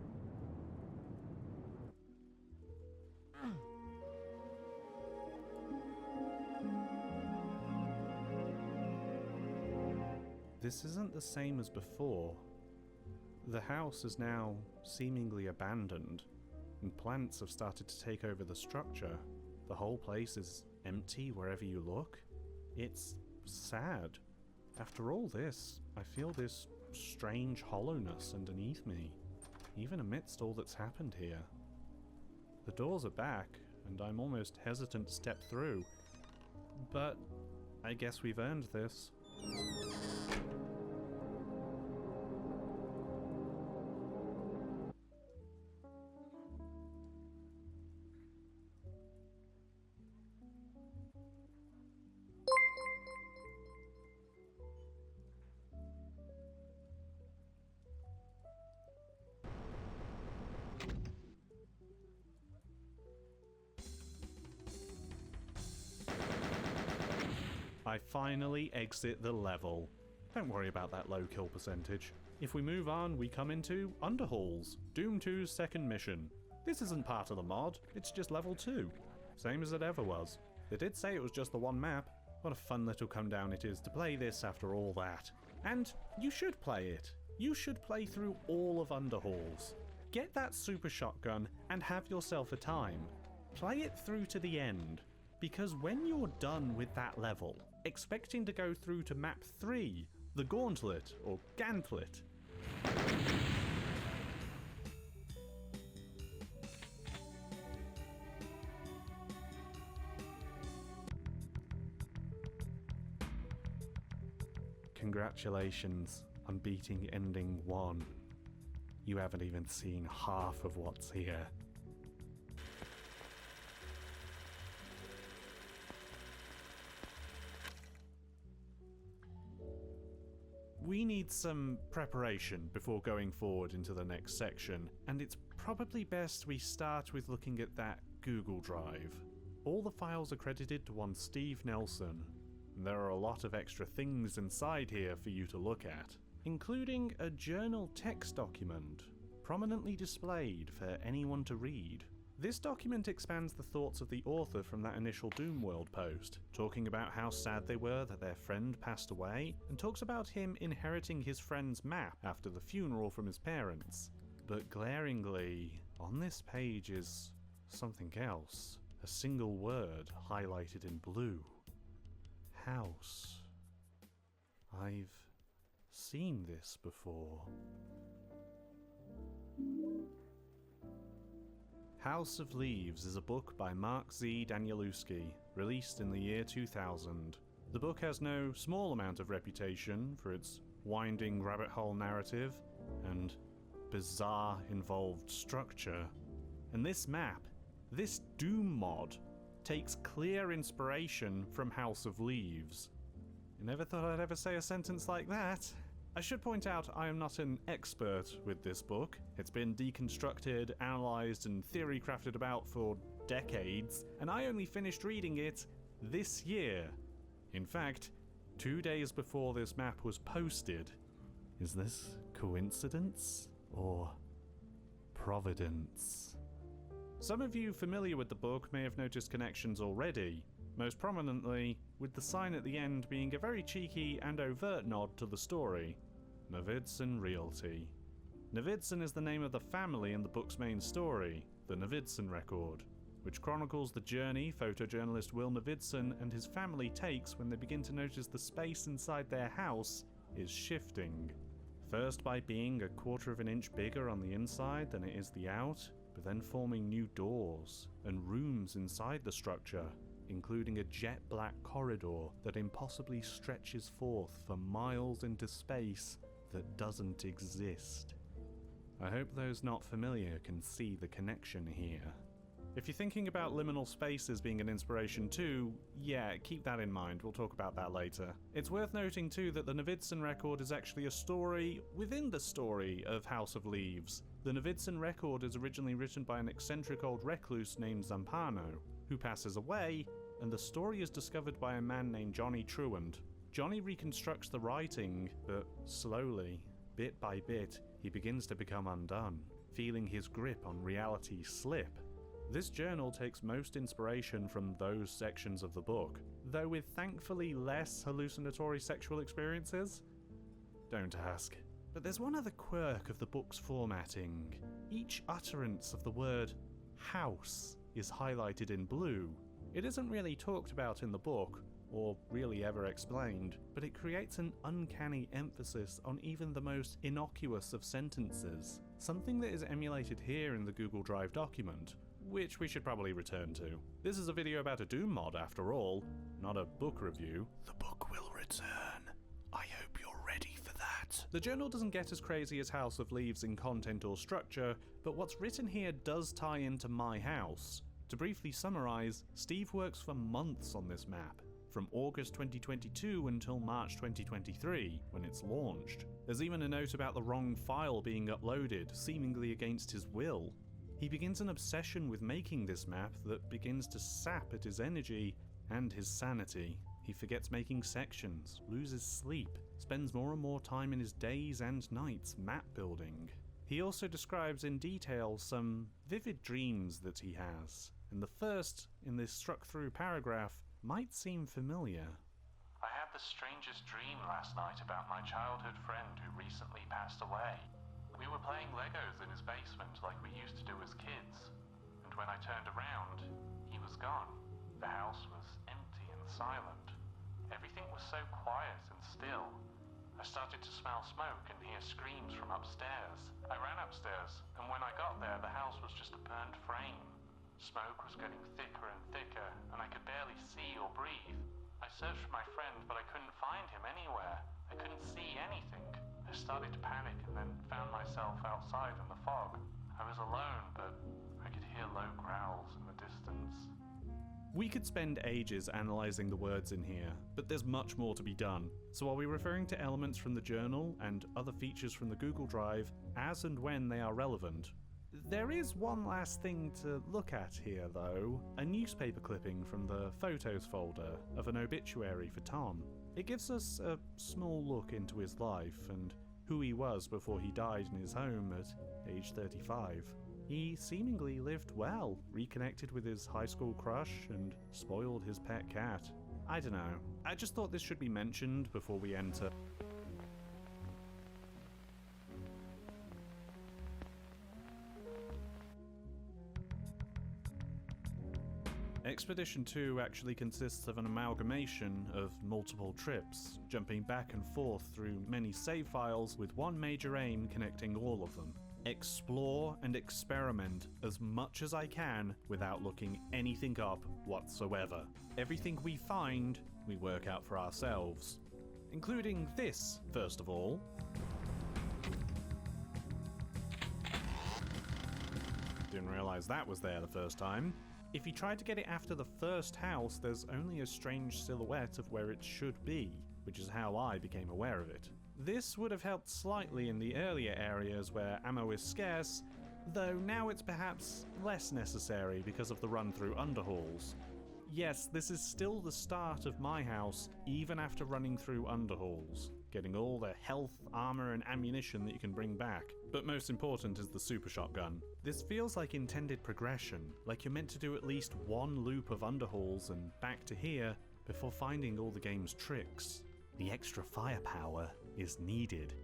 This isn't the same as before. The house is now seemingly abandoned, and plants have started to take over the structure. The whole place is empty wherever you look. It's sad. After all this, I feel this strange hollowness underneath me, even amidst all that's happened here. The doors are back, and I'm almost hesitant to step through, but I guess we've earned this. I finally exit the level. Don't worry about that low kill percentage. If we move on, we come into Underhalls, Doom 2's second mission. This isn't part of the mod, it's just level 2. Same as it ever was. They did say it was just the one map. What a fun little come down it is to play this after all that. And you should play it. You should play through all of Underhalls. Get that super shotgun and have yourself a time. Play it through to the end. Because when you're done with that level, expecting to go through to map 3, the Gauntlet, or Gantlet. Congratulations on beating Ending 1. You haven't even seen half of what's here. We need some preparation before going forward into the next section, and it's probably best we start with looking at that Google Drive. All the files are credited to one Steve Nelson, and there are a lot of extra things inside here for you to look at, including a journal text document, prominently displayed for anyone to read. This document expands the thoughts of the author from that initial Doomworld post, talking about how sad they were that their friend passed away, and talks about him inheriting his friend's map after the funeral from his parents. But glaringly, on this page is something else. A single word highlighted in blue. House. I've seen this before. House of Leaves is a book by Mark Z. Danielewski, released in the year 2000. The book has no small amount of reputation for its winding rabbit hole narrative and bizarre involved structure. And this map, this Doom mod, takes clear inspiration from House of Leaves. You never thought I'd ever say a sentence like that? I should point out I am not an expert with this book. It's been deconstructed, analysed, and theory crafted about for decades, and I only finished reading it this year. In fact, 2 days before this map was posted. Is this coincidence or providence? Some of you familiar with the book may have noticed connections already, most prominently with the sign at the end being a very cheeky and overt nod to the story. Navidson Realty. Navidson is the name of the family in the book's main story, the Navidson Record, which chronicles the journey photojournalist Will Navidson and his family takes when they begin to notice the space inside their house is shifting. First by being a 1/4 of an inch bigger on the inside than it is the out, but then forming new doors and rooms inside the structure, including a jet black corridor that impossibly stretches forth for miles into space that doesn't exist. I hope those not familiar can see the connection here. If you're thinking about liminal spaces being an inspiration too, yeah, keep that in mind, we'll talk about that later. It's worth noting too that the Navidson Record is actually a story within the story of House of Leaves. The Navidson Record is originally written by an eccentric old recluse named Zampano, who passes away, and the story is discovered by a man named Johnny Truant. Johnny reconstructs the writing, but slowly, bit by bit, he begins to become undone, feeling his grip on reality slip. This journal takes most inspiration from those sections of the book, though with thankfully less hallucinatory sexual experiences. Don't ask. But there's one other quirk of the book's formatting. Each utterance of the word house is highlighted in blue. It isn't really talked about in the book, or really ever explained, but it creates an uncanny emphasis on even the most innocuous of sentences, something that is emulated here in the Google Drive document, which we should probably return to. This is a video about a Doom mod after all, not a book review. The book will return. I hope you're ready for that. The journal doesn't get as crazy as House of Leaves in content or structure, but what's written here does tie into my house. To briefly summarise, Steve works for months on this map, from August 2022 until March 2023, when it's launched. There's even a note about the wrong file being uploaded, seemingly against his will. He begins an obsession with making this map that begins to sap at his energy and his sanity. He forgets making sections, loses sleep, spends more and more time in his days and nights map building. He also describes in detail some vivid dreams that he has, and the first in this struck-through paragraph might seem familiar. I had the strangest dream last night about my childhood friend who recently passed away. We were playing Legos in his basement like we used to do as kids, and when I turned around, he was gone. The house was empty and silent. Everything was so quiet and still. I started to smell smoke and hear screams from upstairs. I ran upstairs, and when I got there, the house was just a burnt frame. Smoke was getting thicker and thicker, and I could barely see or breathe. I searched for my friend, but I couldn't find him anywhere. I couldn't see anything. I started to panic and then found myself outside in the fog. I was alone, but I could hear low growls in the distance. We could spend ages analysing the words in here, but there's much more to be done. So I'll be referring to elements from the journal and other features from the Google Drive as and when they are relevant. There is one last thing to look at here though, a newspaper clipping from the photos folder of an obituary for Tom. It gives us a small look into his life and who he was before he died in his home at age 35. He seemingly lived well, reconnected with his high school crush, and spoiled his pet cat. I don't know. I just thought this should be mentioned before we enter. Expedition 2 actually consists of an amalgamation of multiple trips, jumping back and forth through many save files with one major aim connecting all of them. Explore and experiment as much as I can without looking anything up whatsoever. Everything we find, we work out for ourselves. Including this, first of all. Didn't realize that was there the first time. If you try to get it after the first house, there's only a strange silhouette of where it should be, which is how I became aware of it. This would have helped slightly in the earlier areas where ammo is scarce, though now it's perhaps less necessary because of the run through underhalls. Yes, this is still the start of my house, even after running through underhalls, getting all the health, armor, and ammunition that you can bring back. But most important is the super shotgun. This feels like intended progression, like you're meant to do at least one loop of underhalls and back to here before finding all the game's tricks. The extra firepower is needed.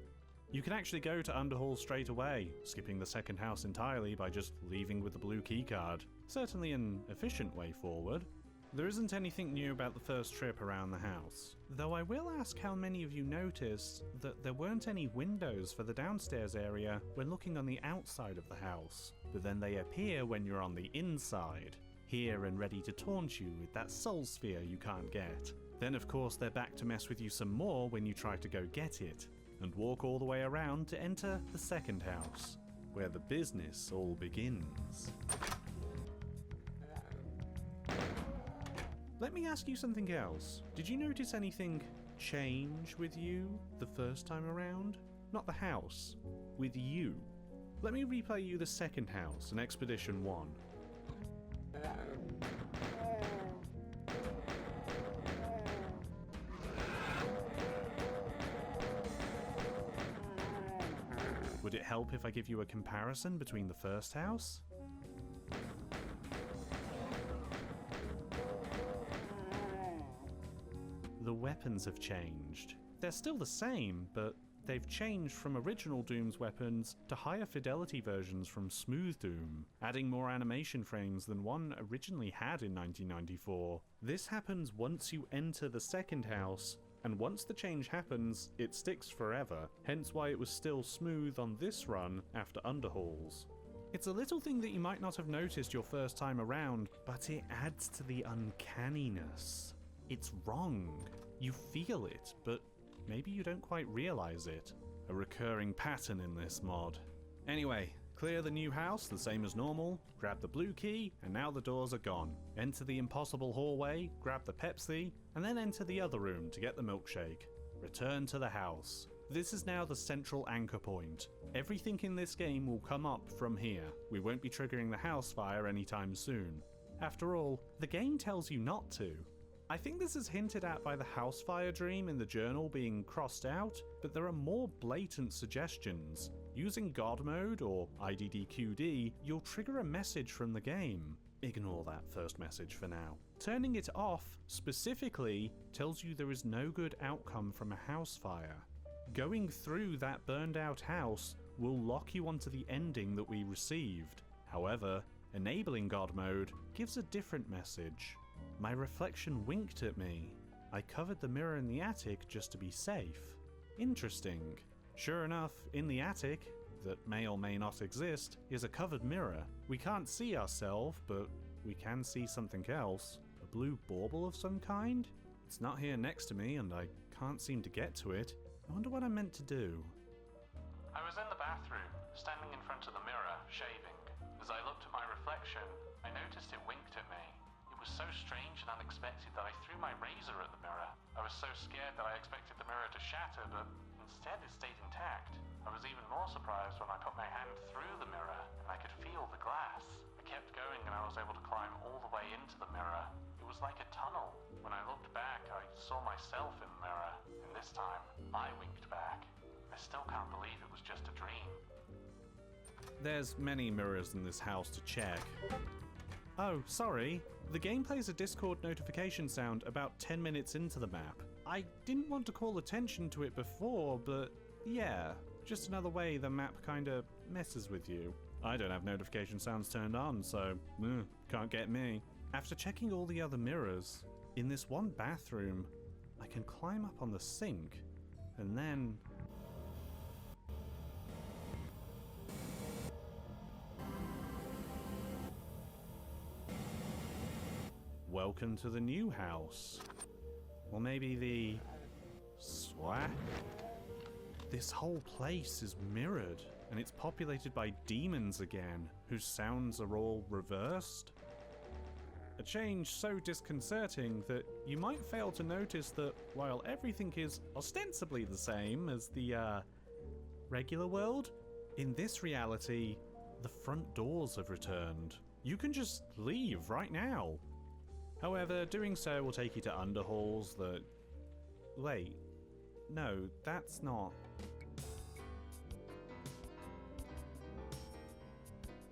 You can actually go to underhalls straight away, skipping the second house entirely by just leaving with the blue keycard. Certainly an efficient way forward. There isn't anything new about the first trip around the house, though I will ask how many of you noticed that there weren't any windows for the downstairs area when looking on the outside of the house, but then they appear when you're on the inside, here and ready to taunt you with that soul sphere you can't get. Then of course they're back to mess with you some more when you try to go get it, and walk all the way around to enter the second house, where the business all begins. Let me ask you something else. Did you notice anything change with you the first time around? Not the house, with you. Let me replay you the second house in Expedition 1. Would it help if I give you a comparison between the first house? The weapons have changed. They're still the same, but they've changed from original Doom's weapons to higher fidelity versions from Smooth Doom, adding more animation frames than one originally had in 1994. This happens once you enter the second house, and once the change happens, it sticks forever, hence why it was still smooth on this run after underhauls. It's a little thing that you might not have noticed your first time around, but it adds to the uncanniness. It's wrong. You feel it, but maybe you don't quite realize it. A recurring pattern in this mod. Anyway, clear the new house the same as normal, grab the blue key, and now the doors are gone. Enter the impossible hallway, grab the Pepsi, and then enter the other room to get the milkshake. Return to the house. This is now the central anchor point. Everything in this game will come up from here. We won't be triggering the house fire anytime soon. After all, the game tells you not to. I think this is hinted at by the house fire dream in the journal being crossed out, but there are more blatant suggestions. Using God mode or IDDQD, you'll trigger a message from the game. Ignore that first message for now. Turning it off, specifically, tells you there is no good outcome from a house fire. Going through that burned out house will lock you onto the ending that we received. However, enabling God mode gives a different message. My reflection winked at me. I covered the mirror in the attic just to be safe. Interesting. Sure enough, in the attic, that may or may not exist, is a covered mirror. We can't see ourselves, but we can see something else. A blue bauble of some kind? It's not here next to me and I can't seem to get to it. I wonder what I meant to do. I was in the bathroom, standing in front of the mirror, shaving. As I looked at my reflection, I noticed it winked at me. It was so strange and unexpected that I threw my razor at the mirror. I was so scared that I expected the mirror to shatter, but instead it stayed intact. I was even more surprised when I put my hand through the mirror and I could feel the glass. I kept going and I was able to climb all the way into the mirror. It was like a tunnel. When I looked back, I saw myself in the mirror, and this time, I winked back. I still can't believe it was just a dream. There's many mirrors in this house to check. Oh, sorry. The game plays a Discord notification sound about 10 minutes into the map. I didn't want to call attention to it before, but yeah, just another way the map kinda messes with you. I don't have notification sounds turned on, so can't get me. After checking all the other mirrors, in this one bathroom, I can climb up on the sink, and then... Welcome to the new house. Or maybe the... Swat? This whole place is mirrored, and it's populated by demons again, whose sounds are all reversed. A change so disconcerting that you might fail to notice that while everything is ostensibly the same as the, regular world, in this reality, the front doors have returned. You can just leave right now. However, doing so will take you to underhalls that... Wait. No, that's not...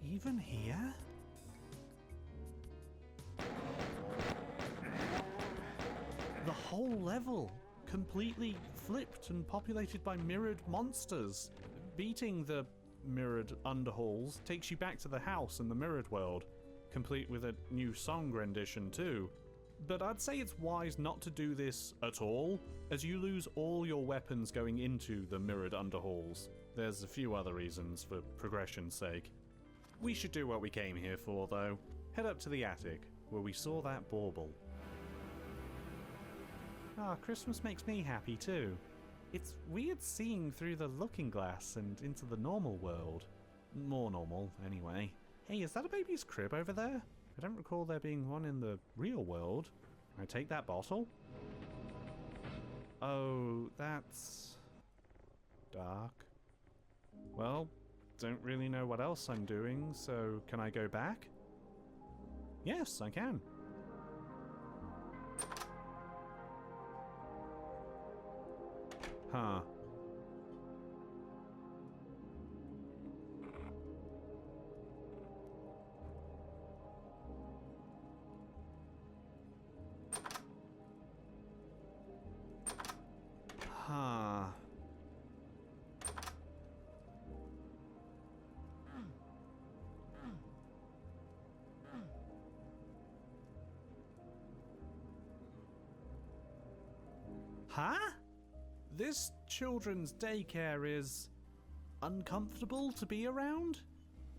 Even here? The whole level, completely flipped and populated by mirrored monsters. Beating the mirrored underhalls takes you back to the house in the mirrored world, complete with a new song rendition too. But I'd say it's wise not to do this at all, as you lose all your weapons going into the mirrored underhalls. There's a few other reasons for progression's sake. We should do what we came here for though. Head up to the attic, where we saw that bauble. Ah, Christmas makes me happy too. It's weird seeing through the looking glass and into the normal world. More normal, anyway. Hey, is that a baby's crib over there? I don't recall there being one in the real world. Can I take that bottle? Oh, that's... dark. Well, don't really know what else I'm doing, so can I go back? Yes, I can. Huh. Huh. Huh? This children's daycare is uncomfortable to be around?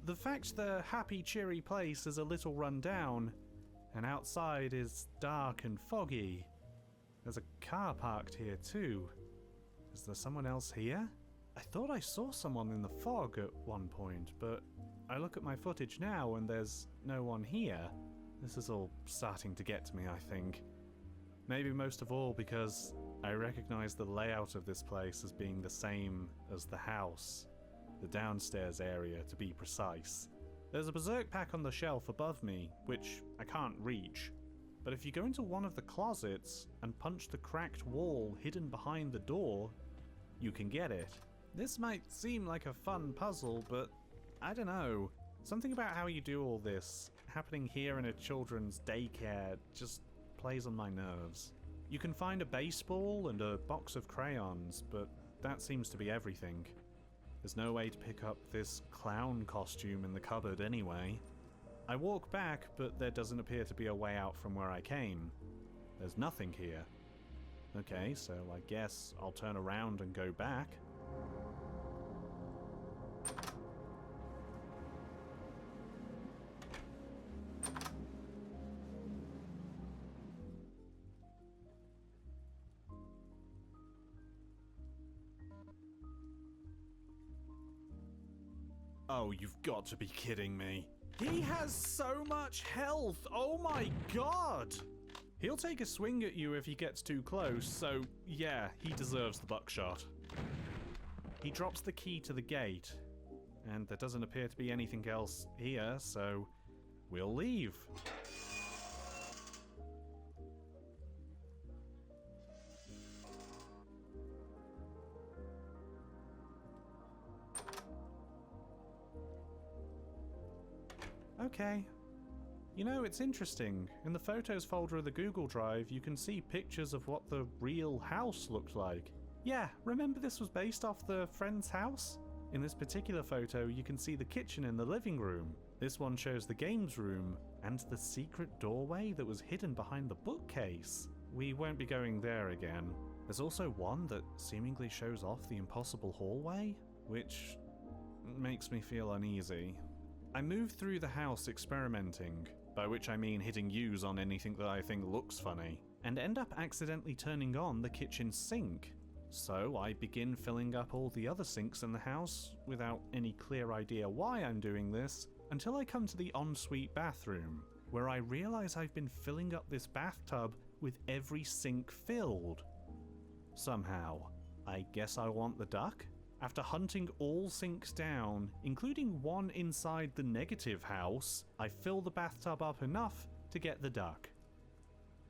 The fact the happy, cheery place is a little run down, and outside is dark and foggy. There's a car parked here too. Is there someone else here? I thought I saw someone in the fog at one point, but I look at my footage now and there's no one here. This is all starting to get to me, I think. Maybe most of all because I recognize the layout of this place as being the same as the house. The downstairs area, to be precise. There's a berserk pack on the shelf above me, which I can't reach. But if you go into one of the closets and punch the cracked wall hidden behind the door, you can get it. This might seem like a fun puzzle, but I don't know. Something about how you do all this, happening here in a children's daycare, just plays on my nerves. You can find a baseball and a box of crayons, but that seems to be everything. There's no way to pick up this clown costume in the cupboard anyway. I walk back, but there doesn't appear to be a way out from where I came. There's nothing here. Okay, so I guess I'll turn around and go back. Oh, you've got to be kidding me. He has so much health! Oh my god! He'll take a swing at you if he gets too close, so yeah, he deserves the buckshot. He drops the key to the gate, and there doesn't appear to be anything else here, so we'll leave. Okay. You know, it's interesting. In the photos folder of the Google Drive, you can see pictures of what the real house looked like. Yeah, remember this was based off the friend's house? In this particular photo, you can see the kitchen in the living room. This one shows the games room and the secret doorway that was hidden behind the bookcase. We won't be going there again. There's also one that seemingly shows off the impossible hallway, which makes me feel uneasy. I move through the house experimenting, by which I mean hitting U's on anything that I think looks funny, and end up accidentally turning on the kitchen sink. So I begin filling up all the other sinks in the house without any clear idea why I'm doing this, until I come to the ensuite bathroom, where I realize I've been filling up this bathtub with every sink filled. Somehow. I guess I want the duck? After hunting all sinks down, including one inside the negative house, I fill the bathtub up enough to get the duck.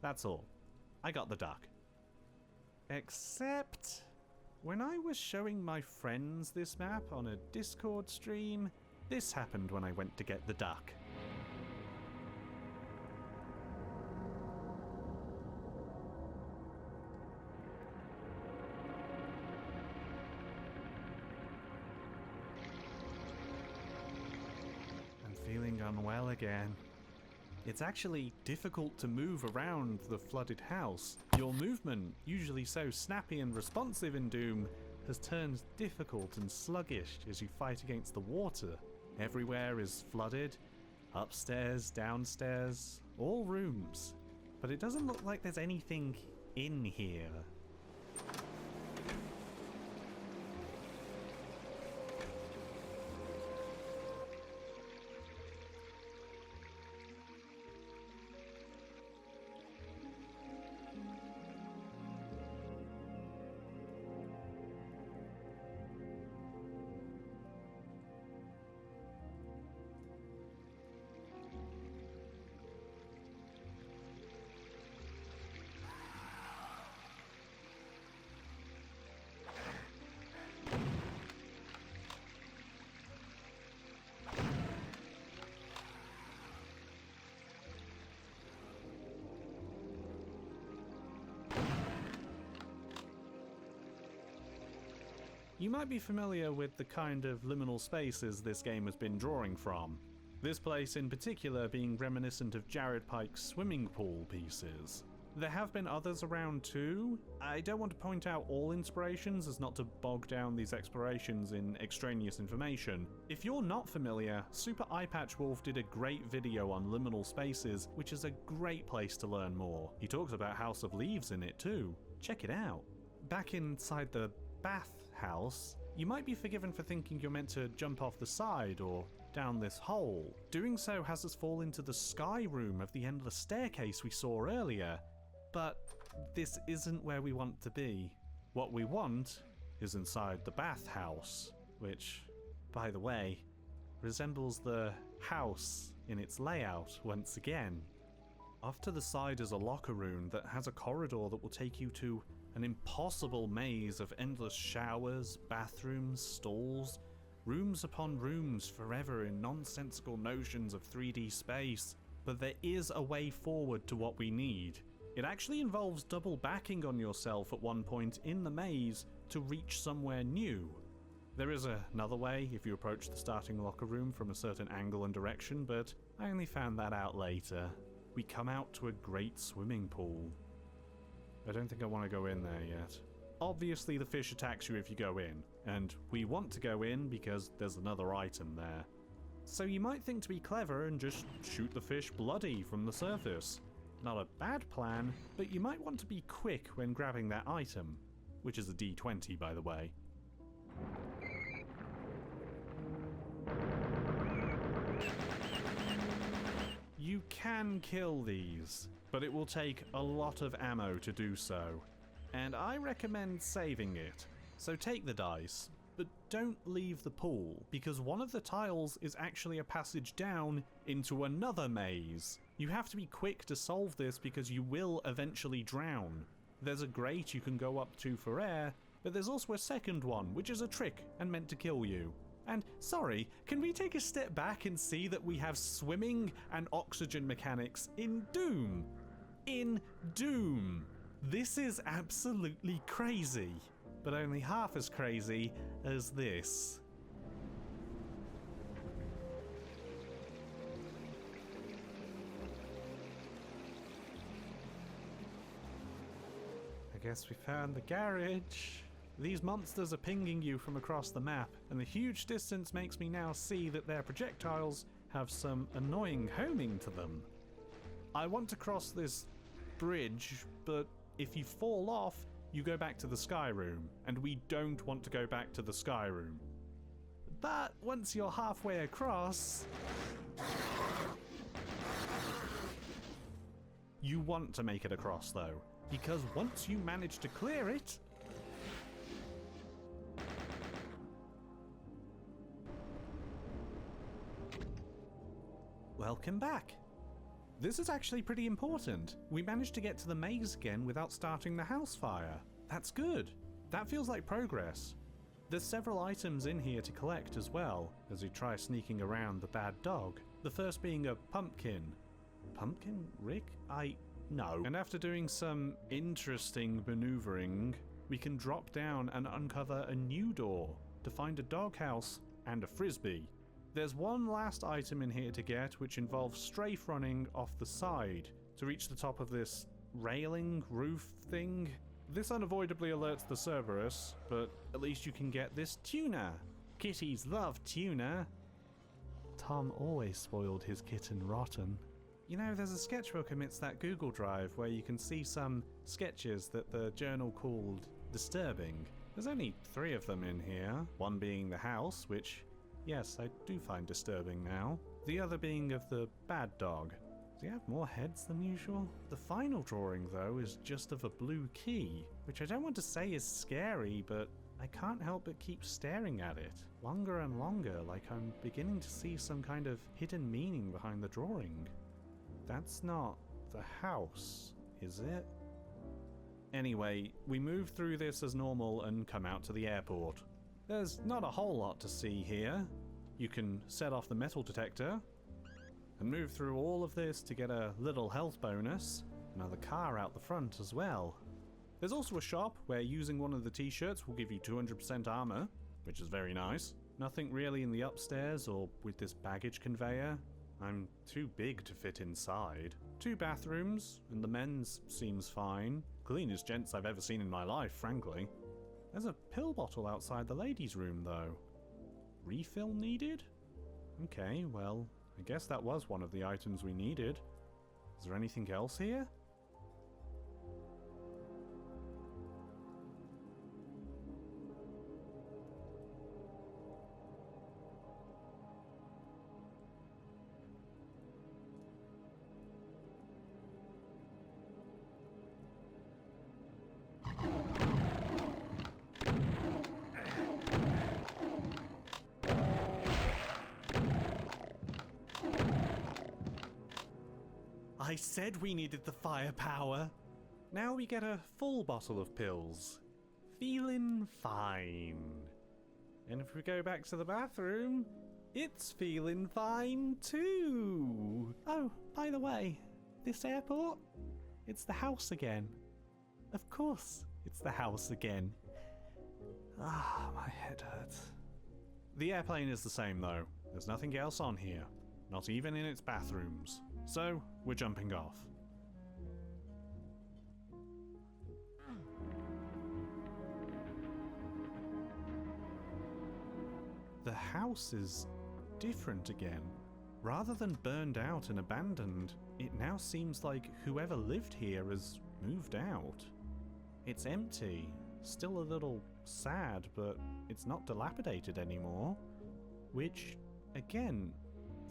That's all. I got the duck. Except, when I was showing my friends this map on a Discord stream, this happened when I went to get the duck. Feeling unwell again. It's actually difficult to move around the flooded house. Your movement, usually so snappy and responsive in Doom, has turned difficult and sluggish as you fight against the water. Everywhere is flooded, upstairs, downstairs, all rooms. But it doesn't look like there's anything in here. You might be familiar with the kind of liminal spaces this game has been drawing from. This place in particular being reminiscent of Jared Pike's swimming pool pieces. There have been others around too. I don't want to point out all inspirations as not to bog down these explorations in extraneous information. If you're not familiar, Super Eyepatch Wolf did a great video on liminal spaces, which is a great place to learn more. He talks about House of Leaves in it too. Check it out. Back inside the bath house, you might be forgiven for thinking you're meant to jump off the side or down this hole. Doing so has us fall into the sky room of the end of the staircase we saw earlier. But this isn't where we want to be. What we want is inside the bathhouse, which, by the way, resembles the house in its layout once again. Off to the side is a locker room that has a corridor that will take you to an impossible maze of endless showers, bathrooms, stalls, rooms upon rooms forever in nonsensical notions of 3D space. But there is a way forward to what we need. It actually involves double backing on yourself at one point in the maze to reach somewhere new. There is another way if you approach the starting locker room from a certain angle and direction, but I only found that out later. We come out to a great swimming pool. I don't think I want to go in there yet. Obviously the fish attacks you if you go in, and we want to go in because there's another item there. So you might think to be clever and just shoot the fish bloody from the surface. Not a bad plan, but you might want to be quick when grabbing that item, which is a D20 by the way. You can kill these, but it will take a lot of ammo to do so, and I recommend saving it. So take the dice, but don't leave the pool, because one of the tiles is actually a passage down into another maze. You have to be quick to solve this because you will eventually drown. There's a grate you can go up to for air, but there's also a second one, which is a trick and meant to kill you. And sorry, can we take a step back and see that we have swimming and oxygen mechanics in Doom? In Doom! This is absolutely crazy, but only half as crazy as this. I guess we found the garage. These monsters are pinging you from across the map, and the huge distance makes me now see that their projectiles have some annoying homing to them. I want to cross this bridge, but if you fall off, you go back to the Sky Room, and we don't want to go back to the Sky Room. But once you're halfway across, you want to make it across though, because once you manage to clear it, welcome back. This is actually pretty important. We managed to get to the maze again without starting the house fire. That's good. That feels like progress. There's several items in here to collect as well, as we try sneaking around the bad dog. The first being a pumpkin. Pumpkin, Rick? No. And after doing some interesting maneuvering, we can drop down and uncover a new door to find a doghouse and a frisbee. There's one last item in here to get, which involves strafe running off the side to reach the top of this railing roof thing. This unavoidably alerts the Cerberus, but at least you can get this tuna. Kitties love tuna. Tom always spoiled his kitten rotten. You know, there's a sketchbook amidst that Google Drive where you can see some sketches that the journal called disturbing. There's only 3 of them in here, one being the house, which, yes, I do find disturbing now. The other being of the bad dog. Does he have more heads than usual? The final drawing, though, is just of a blue key, which I don't want to say is scary, but I can't help but keep staring at it. Longer and longer, like I'm beginning to see some kind of hidden meaning behind the drawing. That's not the house, is it? Anyway, we move through this as normal and come out to the airport. There's not a whole lot to see here. You can set off the metal detector and move through all of this to get a little health bonus. Another car out the front as well. There's also a shop where using one of the t-shirts will give you 200% armor, which is very nice. Nothing really in the upstairs or with this baggage conveyor. I'm too big to fit inside. 2 bathrooms, and the men's seems fine. Cleanest gents I've ever seen in my life, frankly. There's a pill bottle outside the ladies' room, though. Refill needed? Okay, well, I guess that was one of the items we needed. Is there anything else here? I said we needed the firepower. Now we get a full bottle of pills. Feeling fine. And if we go back to the bathroom, it's feeling fine too. Oh, by the way, this airport, it's the house again. Of course, it's the house again. Ah, my head hurts. The airplane is the same though. There's nothing else on here. Not even in its bathrooms. So, we're jumping off. The house is different again. Rather than burned out and abandoned, it now seems like whoever lived here has moved out. It's empty, still a little sad, but it's not dilapidated anymore. Which, again,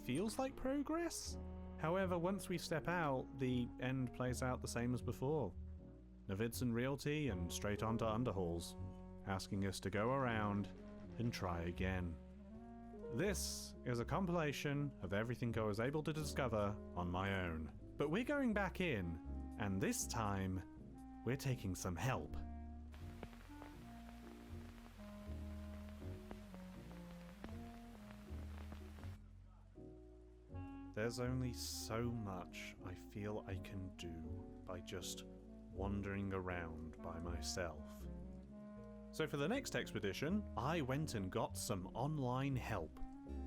feels like progress? However, once we step out, the end plays out the same as before. Navidson Realty and straight onto Underhalls, asking us to go around and try again. This is a compilation of everything I was able to discover on my own. But we're going back in, and this time, we're taking some help. There's only so much I feel I can do by just wandering around by myself. So for the next expedition, I went and got some online help.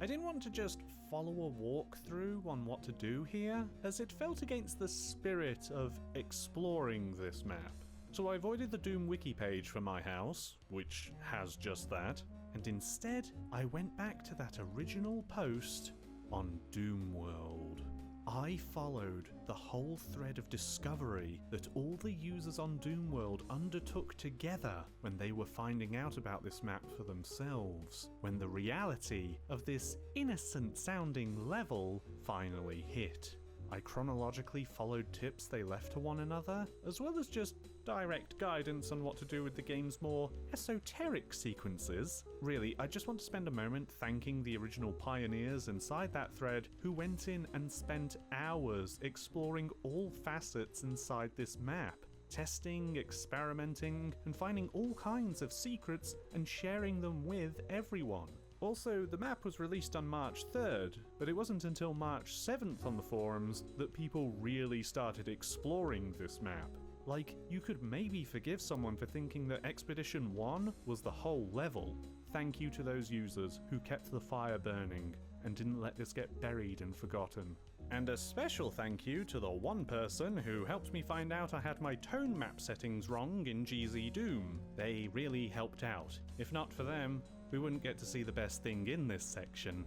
I didn't want to just follow a walkthrough on what to do here, as it felt against the spirit of exploring this map. So I avoided the Doom wiki page for my house, which has just that, and instead I went back to that original post on Doom World. I followed the whole thread of discovery that all the users on Doom World undertook together when they were finding out about this map for themselves, when the reality of this innocent-sounding level finally hit. I chronologically followed tips they left to one another, as well as just direct guidance on what to do with the game's more esoteric sequences. Really, I just want to spend a moment thanking the original pioneers inside that thread who went in and spent hours exploring all facets inside this map, testing, experimenting, and finding all kinds of secrets and sharing them with everyone. Also, the map was released on March 3rd, but it wasn't until March 7th on the forums that people really started exploring this map. Like, you could maybe forgive someone for thinking that Expedition 1 was the whole level. Thank you to those users who kept the fire burning and didn't let this get buried and forgotten. And a special thank you to the one person who helped me find out I had my tone map settings wrong in GZ Doom. They really helped out. If not for them, we wouldn't get to see the best thing in this section.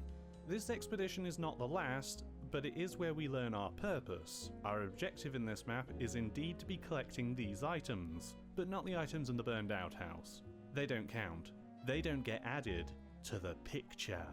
This expedition is not the last, but it is where we learn our purpose. Our objective in this map is indeed to be collecting these items, but not the items in the burned out house. They don't count. They don't get added to the picture.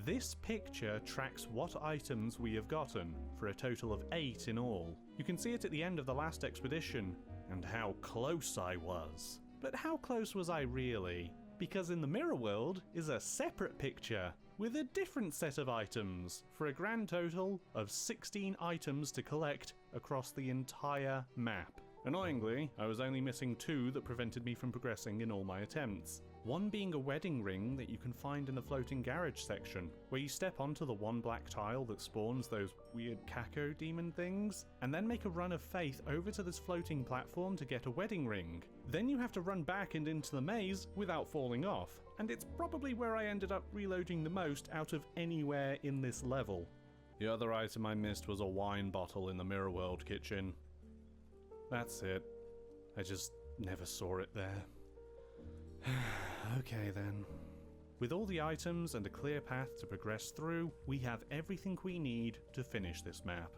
This picture tracks what items we have gotten, for a total of 8 in all. You can see it at the end of the last expedition, and how close I was. But how close was I really? Because in the mirror world is a separate picture with a different set of items, for a grand total of 16 items to collect across the entire map. Annoyingly, I was only missing 2 that prevented me from progressing in all my attempts. One being a wedding ring that you can find in the floating garage section, where you step onto the one black tile that spawns those weird Kako demon things, and then make a run of faith over to this floating platform to get a wedding ring. Then you have to run back and into the maze without falling off, and it's probably where I ended up reloading the most out of anywhere in this level. The other item I missed was a wine bottle in the Mirror World kitchen. That's it. I just never saw it there. Okay then. With all the items and a clear path to progress through, we have everything we need to finish this map.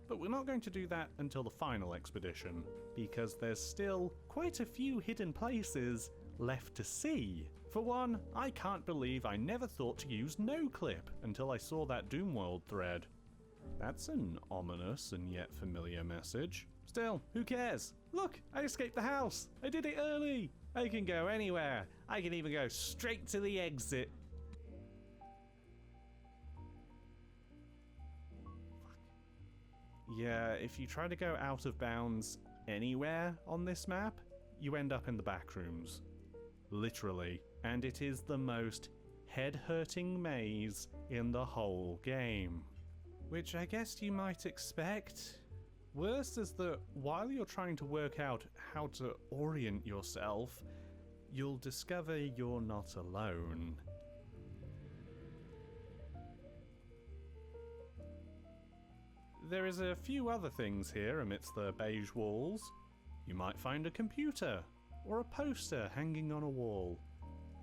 But we're not going to do that until the final expedition, because there's still quite a few hidden places left to see. For one, I can't believe I never thought to use no-clip until I saw that Doom World thread. That's an ominous and yet familiar message. Still, who cares? Look, I escaped the house! I did it early! I can go anywhere. I can even go straight to the exit. Yeah, if you try to go out of bounds anywhere on this map, you end up in the back rooms. Literally. And it is the most head-hurting maze in the whole game. Which I guess you might expect. Worse is that while you're trying to work out how to orient yourself, you'll discover you're not alone. There is a few other things here amidst the beige walls. You might find a computer, or a poster hanging on a wall.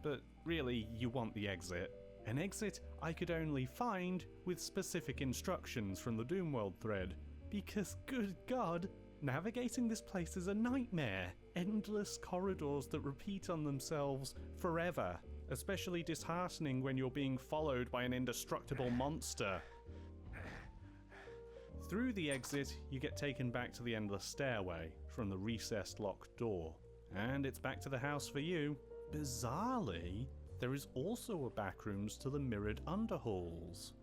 But really, you want the exit. An exit I could only find with specific instructions from the Doom World thread. Because, good God, navigating this place is a nightmare. Endless corridors that repeat on themselves forever. Especially disheartening when you're being followed by an indestructible monster. Through the exit, you get taken back to the endless stairway from the recessed locked door. And it's back to the house for you. Bizarrely, there is also a backrooms to the mirrored underhalls.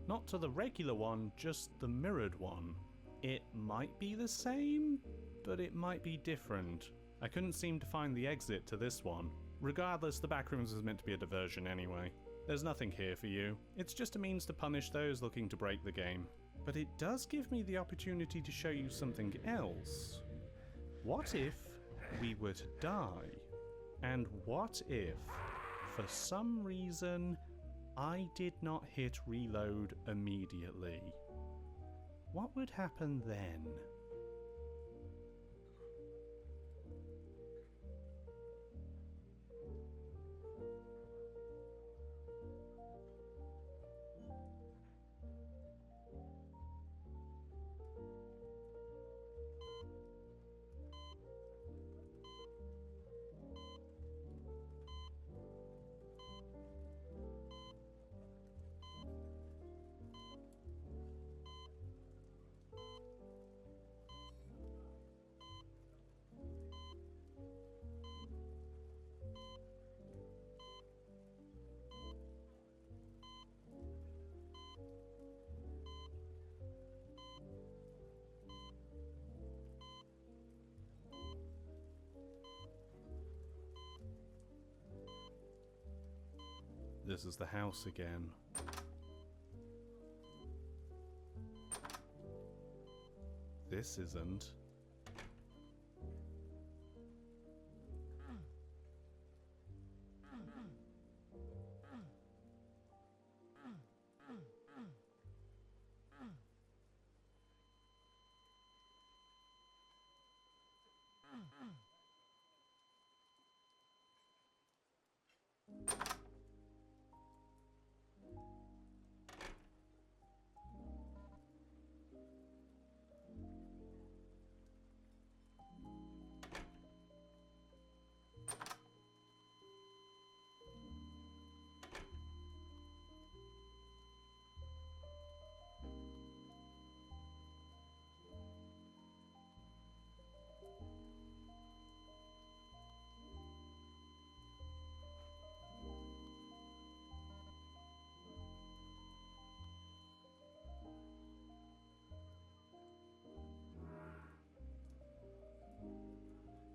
Not to the regular one, just the mirrored one. It might be the same, but it might be different. I couldn't seem to find the exit to this one. Regardless, the backrooms is meant to be a diversion anyway. There's nothing here for you. It's just a means to punish those looking to break the game. But it does give me the opportunity to show you something else. What if we were to die? And what if, for some reason, I did not hit reload immediately? What would happen then? This is the house again. This isn't.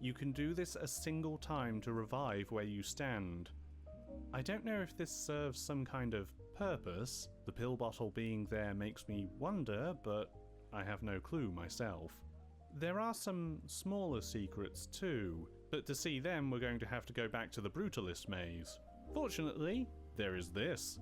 You can do this a single time to revive where you stand. I don't know if this serves some kind of purpose. The pill bottle being there makes me wonder, but I have no clue myself. There are some smaller secrets too, but to see them we're going to have to go back to the Brutalist maze. Fortunately, there is this.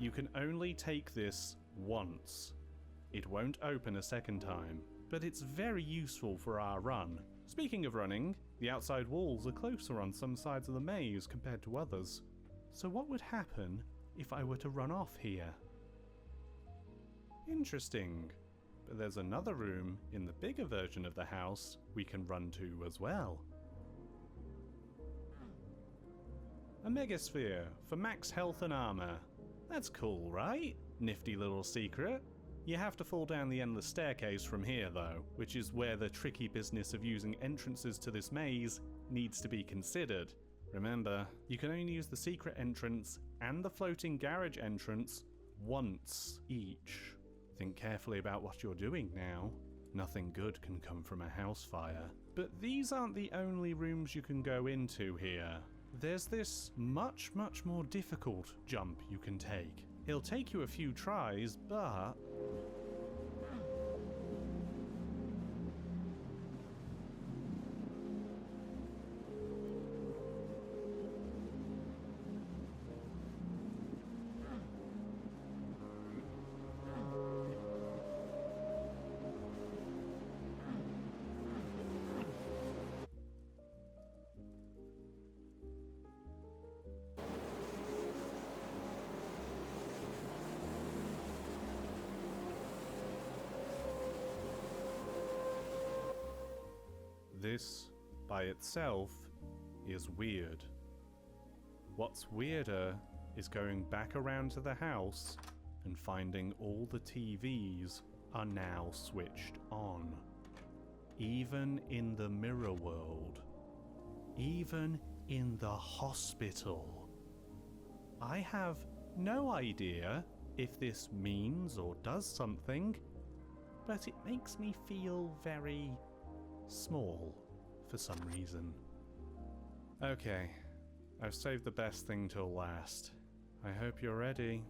You can only take this once. It won't open a second time, but it's very useful for our run. Speaking of running, the outside walls are closer on some sides of the maze compared to others. So what would happen if I were to run off here? Interesting. But there's another room in the bigger version of the house we can run to as well. A megasphere for max health and armor. That's cool, right? Nifty little secret. You have to fall down the endless staircase from here though, which is where the tricky business of using entrances to this maze needs to be considered. Remember, you can only use the secret entrance and the floating garage entrance once each. Think carefully about what you're doing now. Nothing good can come from a house fire. But these aren't the only rooms you can go into here. There's this much more difficult jump you can take. It'll take you a few tries, but... This, by itself, is weird. What's weirder is going back around to the house and finding all the TVs are now switched on. Even in the mirror world. Even in the hospital. I have no idea if this means or does something, but it makes me feel very small for some reason. Okay, I've saved the best thing till last. I hope you're ready.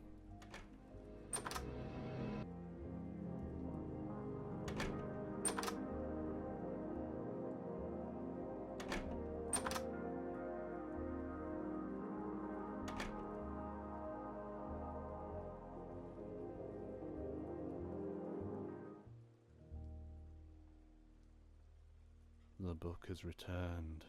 The book has returned.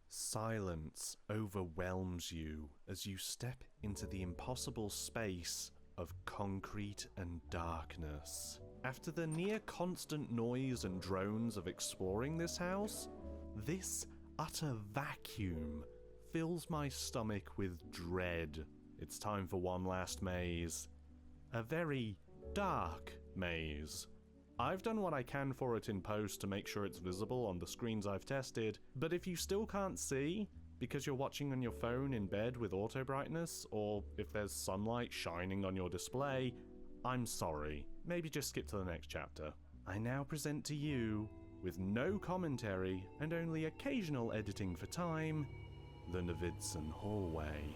Silence overwhelms you as you step into the impossible space of concrete and darkness. After the near constant noise and drones of exploring this house, this utter vacuum fills my stomach with dread. It's time for one last maze. A very dark maze. I've done what I can for it in post to make sure it's visible on the screens I've tested, but if you still can't see, because you're watching on your phone in bed with auto brightness, or if there's sunlight shining on your display, I'm sorry. Maybe just skip to the next chapter. I now present to you, with no commentary and only occasional editing for time, the Novidson Hallway.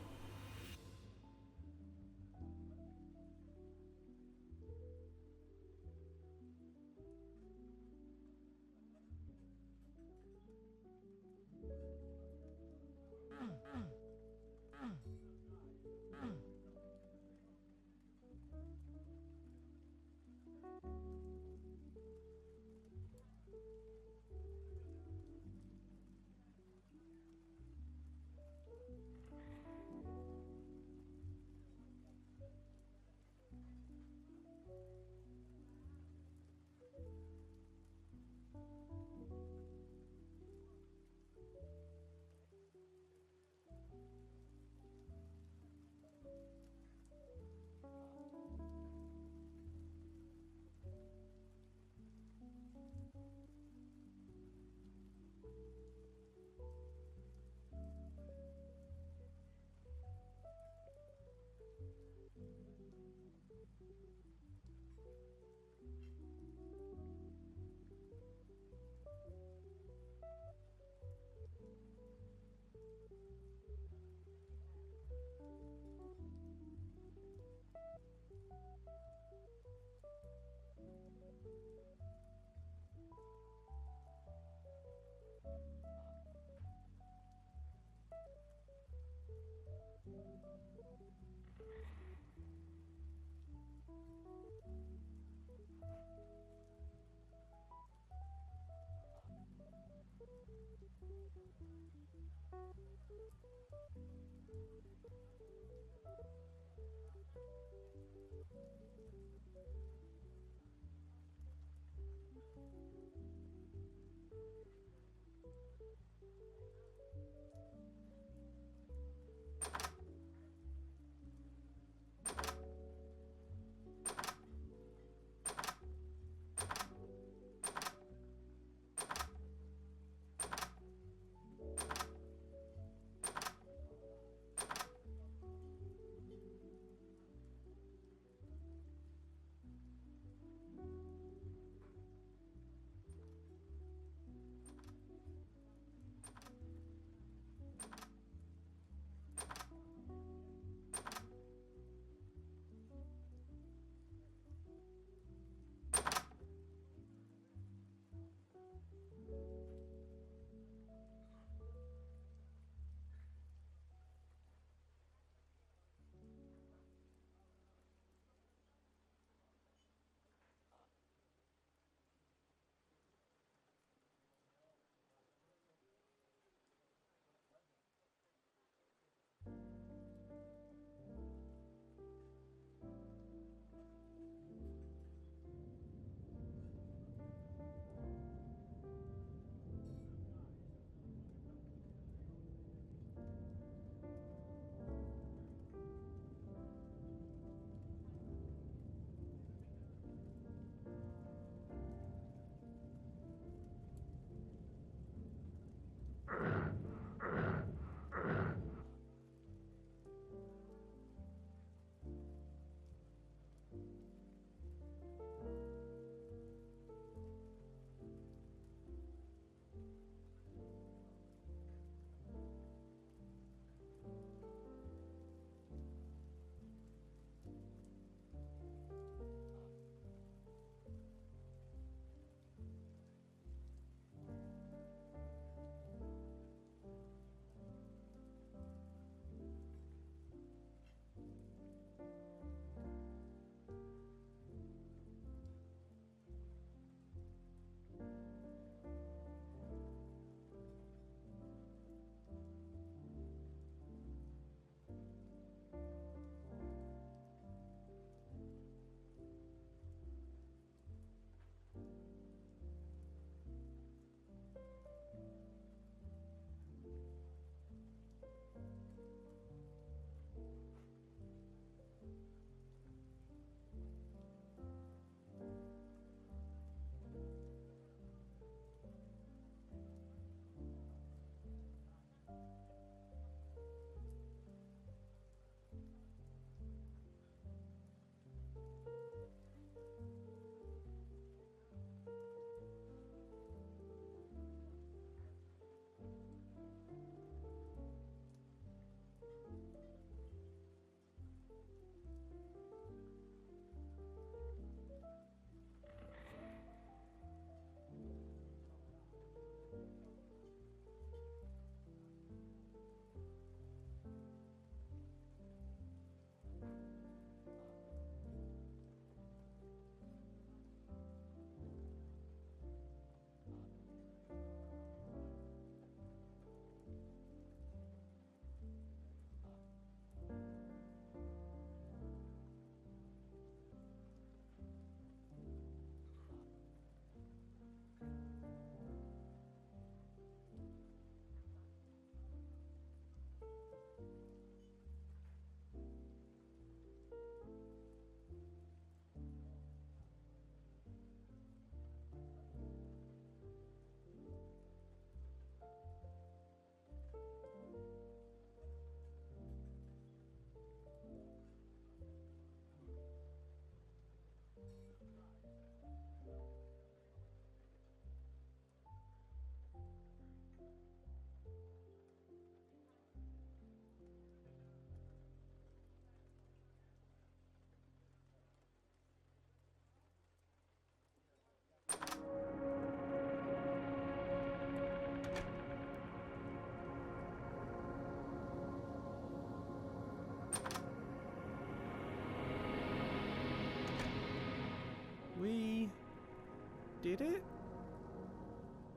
did it?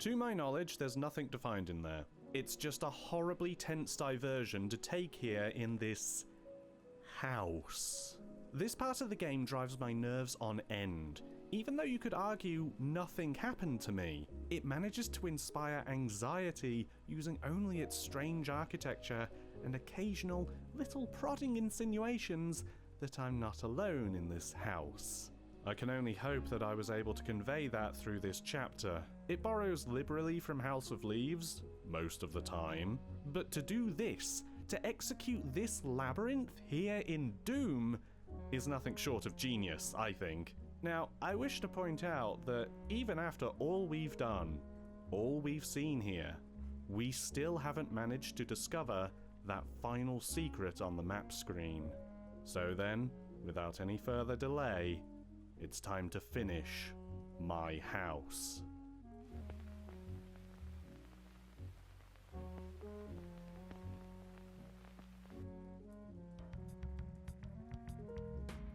To my knowledge, there's nothing to find in there. It's just a horribly tense diversion to take here in this house. This part of the game drives my nerves on end. Even though you could argue nothing happened to me, it manages to inspire anxiety using only its strange architecture and occasional little prodding insinuations that I'm not alone in this house. I can only hope that I was able to convey that through this chapter. It borrows liberally from House of Leaves, most of the time, but to do this, to execute this labyrinth here in Doom, is nothing short of genius, I think. Now, I wish to point out that even after all we've done, all we've seen here, we still haven't managed to discover that final secret on the map screen. So then, without any further delay, it's time to finish my house.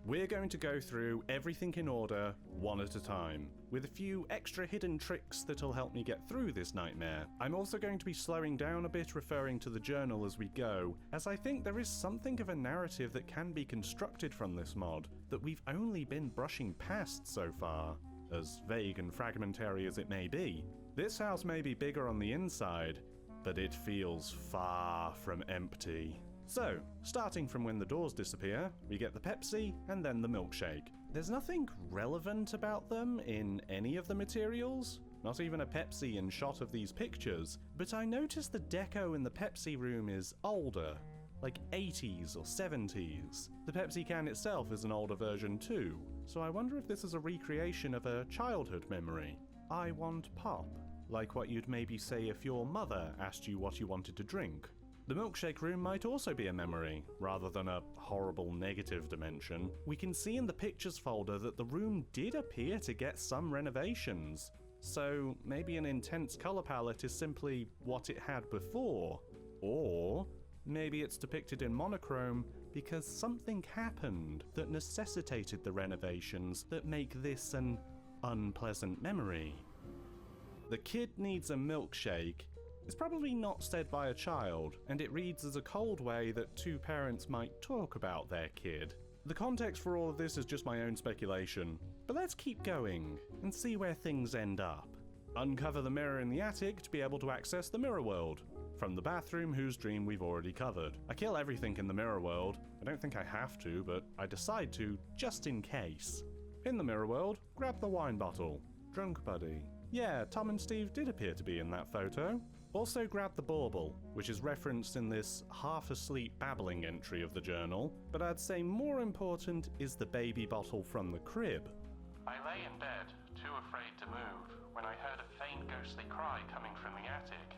We're going to go through everything in order, one at a time, with a few extra hidden tricks that'll help me get through this nightmare. I'm also going to be slowing down a bit, referring to the journal as we go, as I think there is something of a narrative that can be constructed from this mod that we've only been brushing past so far, as vague and fragmentary as it may be. This house may be bigger on the inside, but it feels far from empty. So, starting from when the doors disappear, we get the Pepsi and then the milkshake. There's nothing relevant about them in any of the materials, not even a Pepsi in shot of these pictures, but I noticed the deco in the Pepsi room is older, like 80s or 70s. The Pepsi can itself is an older version too, so I wonder if this is a recreation of a childhood memory. I want pop, like what you'd maybe say if your mother asked you what you wanted to drink. The milkshake room might also be a memory, rather than a horrible negative dimension. We can see in the pictures folder that the room did appear to get some renovations. So maybe an intense colour palette is simply what it had before. Or maybe it's depicted in monochrome because something happened that necessitated the renovations that make this an unpleasant memory. The kid needs a milkshake. It's probably not said by a child, and it reads as a cold way that two parents might talk about their kid. The context for all of this is just my own speculation, but let's keep going and see where things end up. Uncover the mirror in the attic to be able to access the mirror world, from the bathroom whose dream we've already covered. I kill everything in the mirror world. I don't think I have to, but I decide to just in case. In the mirror world, grab the wine bottle. Drunk buddy. Yeah, Tom and Steve did appear to be in that photo. Also grab the bauble, which is referenced in this half-asleep babbling entry of the journal, but I'd say more important is the baby bottle from the crib. I lay in bed, too afraid to move, when I heard a faint ghostly cry coming from the attic.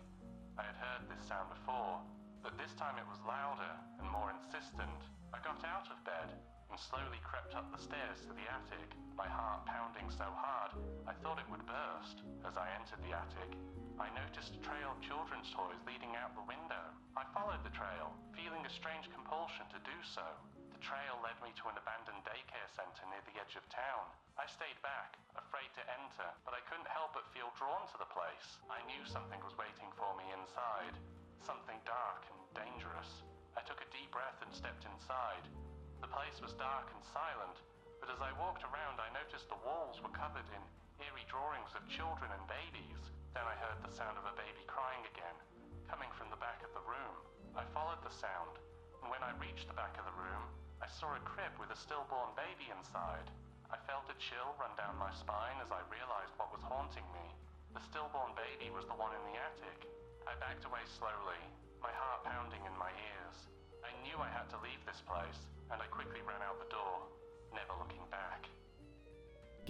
I had heard this sound before, but this time it was louder and more insistent. I got out of bed and slowly crept up the stairs to the attic, my heart pounding so hard I thought it would burst. As I entered the attic, I noticed a trail of children's toys leading out the window. I followed the trail, feeling a strange compulsion to do so. The trail led me to an abandoned daycare center near the edge of town. I stayed back, afraid to enter, but I couldn't help but feel drawn to the place. I knew something was waiting for me inside, something dark and dangerous. I took a deep breath and stepped inside. The place was dark and silent, but as I walked around I noticed the walls were covered in eerie drawings of children and babies. Then I heard the sound of a baby crying again, coming from the back of the room. I followed the sound, and when I reached the back of the room, I saw a crib with a stillborn baby inside. I felt a chill run down my spine as I realized what was haunting me. The stillborn baby was the one in the attic. I backed away slowly, my heart pounding in my ears. I knew I had to leave this place, and I quickly ran out the door, never looking back.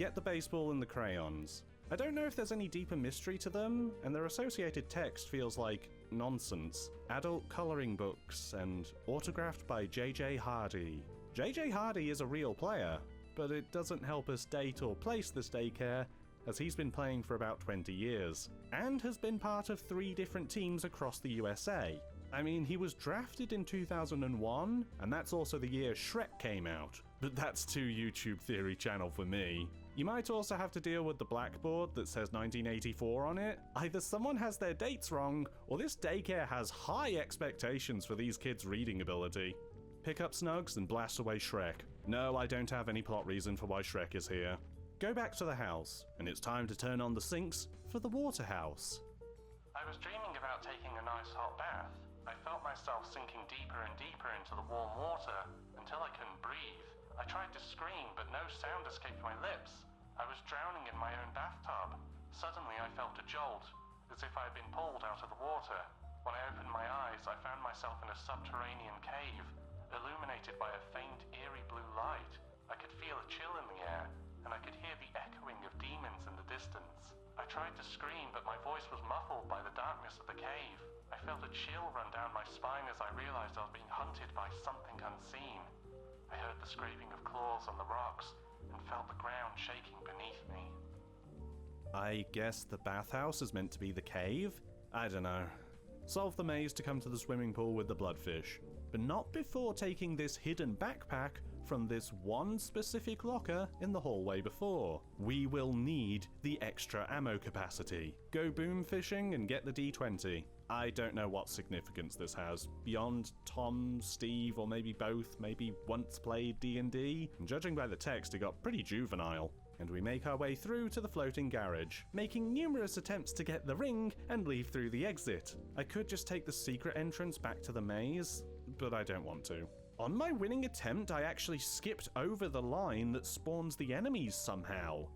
Get the baseball and the crayons. I don't know if there's any deeper mystery to them, and their associated text feels like nonsense. Adult coloring books and autographed by J.J. Hardy. J.J. Hardy is a real player, but it doesn't help us date or place this daycare, as he's been playing for about 20 years, and has been part of 3 different teams across the USA. I mean, he was drafted in 2001, and that's also the year Shrek came out. But that's too YouTube Theory channel for me. You might also have to deal with the blackboard that says 1984 on it. Either someone has their dates wrong, or this daycare has high expectations for these kids' reading ability. Pick up Snugs and blast away Shrek. No, I don't have any plot reason for why Shrek is here. Go back to the house, and it's time to turn on the sinks for the water house. I was dreaming about taking a nice hot bath. I felt myself sinking deeper and deeper into the warm water until I couldn't breathe. I tried to scream, but no sound escaped my lips. I was drowning in my own bathtub. Suddenly I felt a jolt, as if I had been pulled out of the water. When I opened my eyes, I found myself in a subterranean cave, illuminated by a faint, eerie blue light. I could feel a chill in the air, and I could hear the echoing of demons in the distance. I tried to scream, but my voice was muffled by the darkness of the cave. I felt a chill run down my spine as I realized I was being hunted by something unseen. I heard the scraping of claws on the rocks, and felt the ground shaking beneath me. I guess the bathhouse is meant to be the cave? I don't know. Solve the maze to come to the swimming pool with the bloodfish, but not before taking this hidden backpack from this one specific locker in the hallway before. We will need the extra ammo capacity. Go boom fishing and get the D20. I don't know what significance this has, beyond Tom, Steve, or maybe both, maybe once played D&D. And judging by the text, it got pretty juvenile. And we make our way through to the floating garage, making numerous attempts to get the ring and leave through the exit. I could just take the secret entrance back to the maze, but I don't want to. On my winning attempt, I actually skipped over the line that spawns the enemies somehow.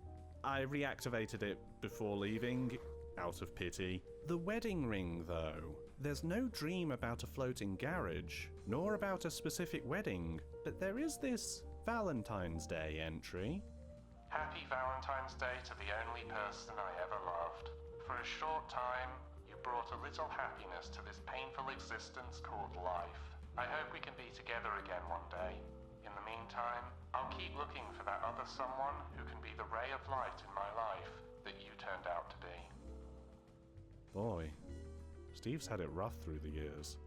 I reactivated it before leaving, out of pity. The wedding ring, though. There's no dream about a floating garage, nor about a specific wedding, but there is this Valentine's Day entry. Happy Valentine's Day to the only person I ever loved. For a short time, you brought a little happiness to this painful existence called life. I hope we can be together again one day. In the meantime, I'll keep looking for that other someone who can be the ray of light in my life that you turned out to be. Boy, Steve's had it rough through the years.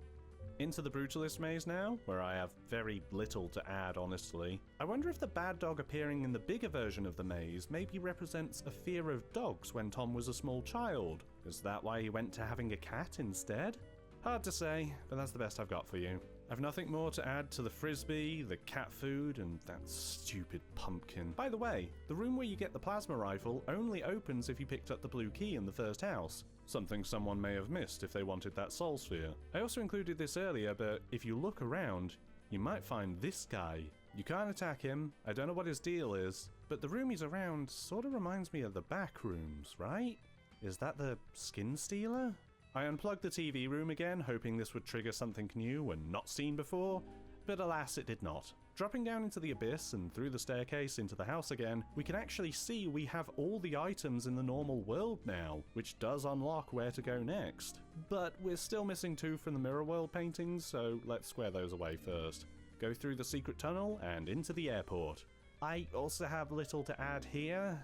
Into the Brutalist maze now, where I have very little to add, honestly. I wonder if the bad dog appearing in the bigger version of the maze maybe represents a fear of dogs when Tom was a small child. Is that why he went to having a cat instead? Hard to say, but that's the best I've got for you. I've nothing more to add to the frisbee, the cat food, and that stupid pumpkin. By the way, the room where you get the plasma rifle only opens if you picked up the blue key in the first house. Something someone may have missed if they wanted that soul sphere. I also included this earlier, but if you look around, you might find this guy. You can't attack him, I don't know what his deal is, but the room he's around sort of reminds me of the back rooms, right? Is that the skin stealer? I unplugged the TV room again, hoping this would trigger something new and not seen before, but alas it did not. Dropping down into the abyss and through the staircase into the house again, we can actually see we have all the items in the normal world now, which does unlock where to go next. But we're still missing 2 from the Mirror World paintings, so let's square those away first. Go through the secret tunnel and into the airport. I also have little to add here,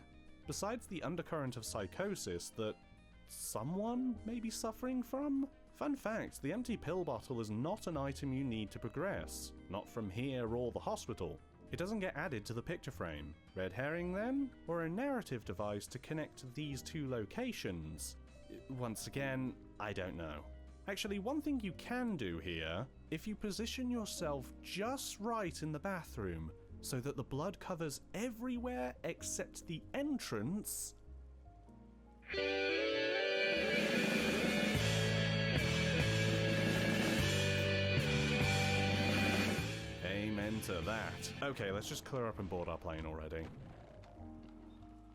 besides the undercurrent of psychosis that someone may be suffering from? Fun fact, the empty pill bottle is not an item you need to progress, not from here or the hospital. It doesn't get added to the picture frame. Red herring then? Or a narrative device to connect these 2 locations? Once again, I don't know. Actually, one thing you can do here, if you position yourself just right in the bathroom so that the blood covers everywhere except the entrance. Amen to that. Okay, let's just clear up and board our plane already.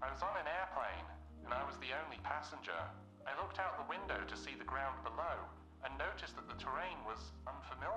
I was on an airplane, and I was the only passenger. I looked out the window to see the ground below, and noticed that the terrain was unfamiliar.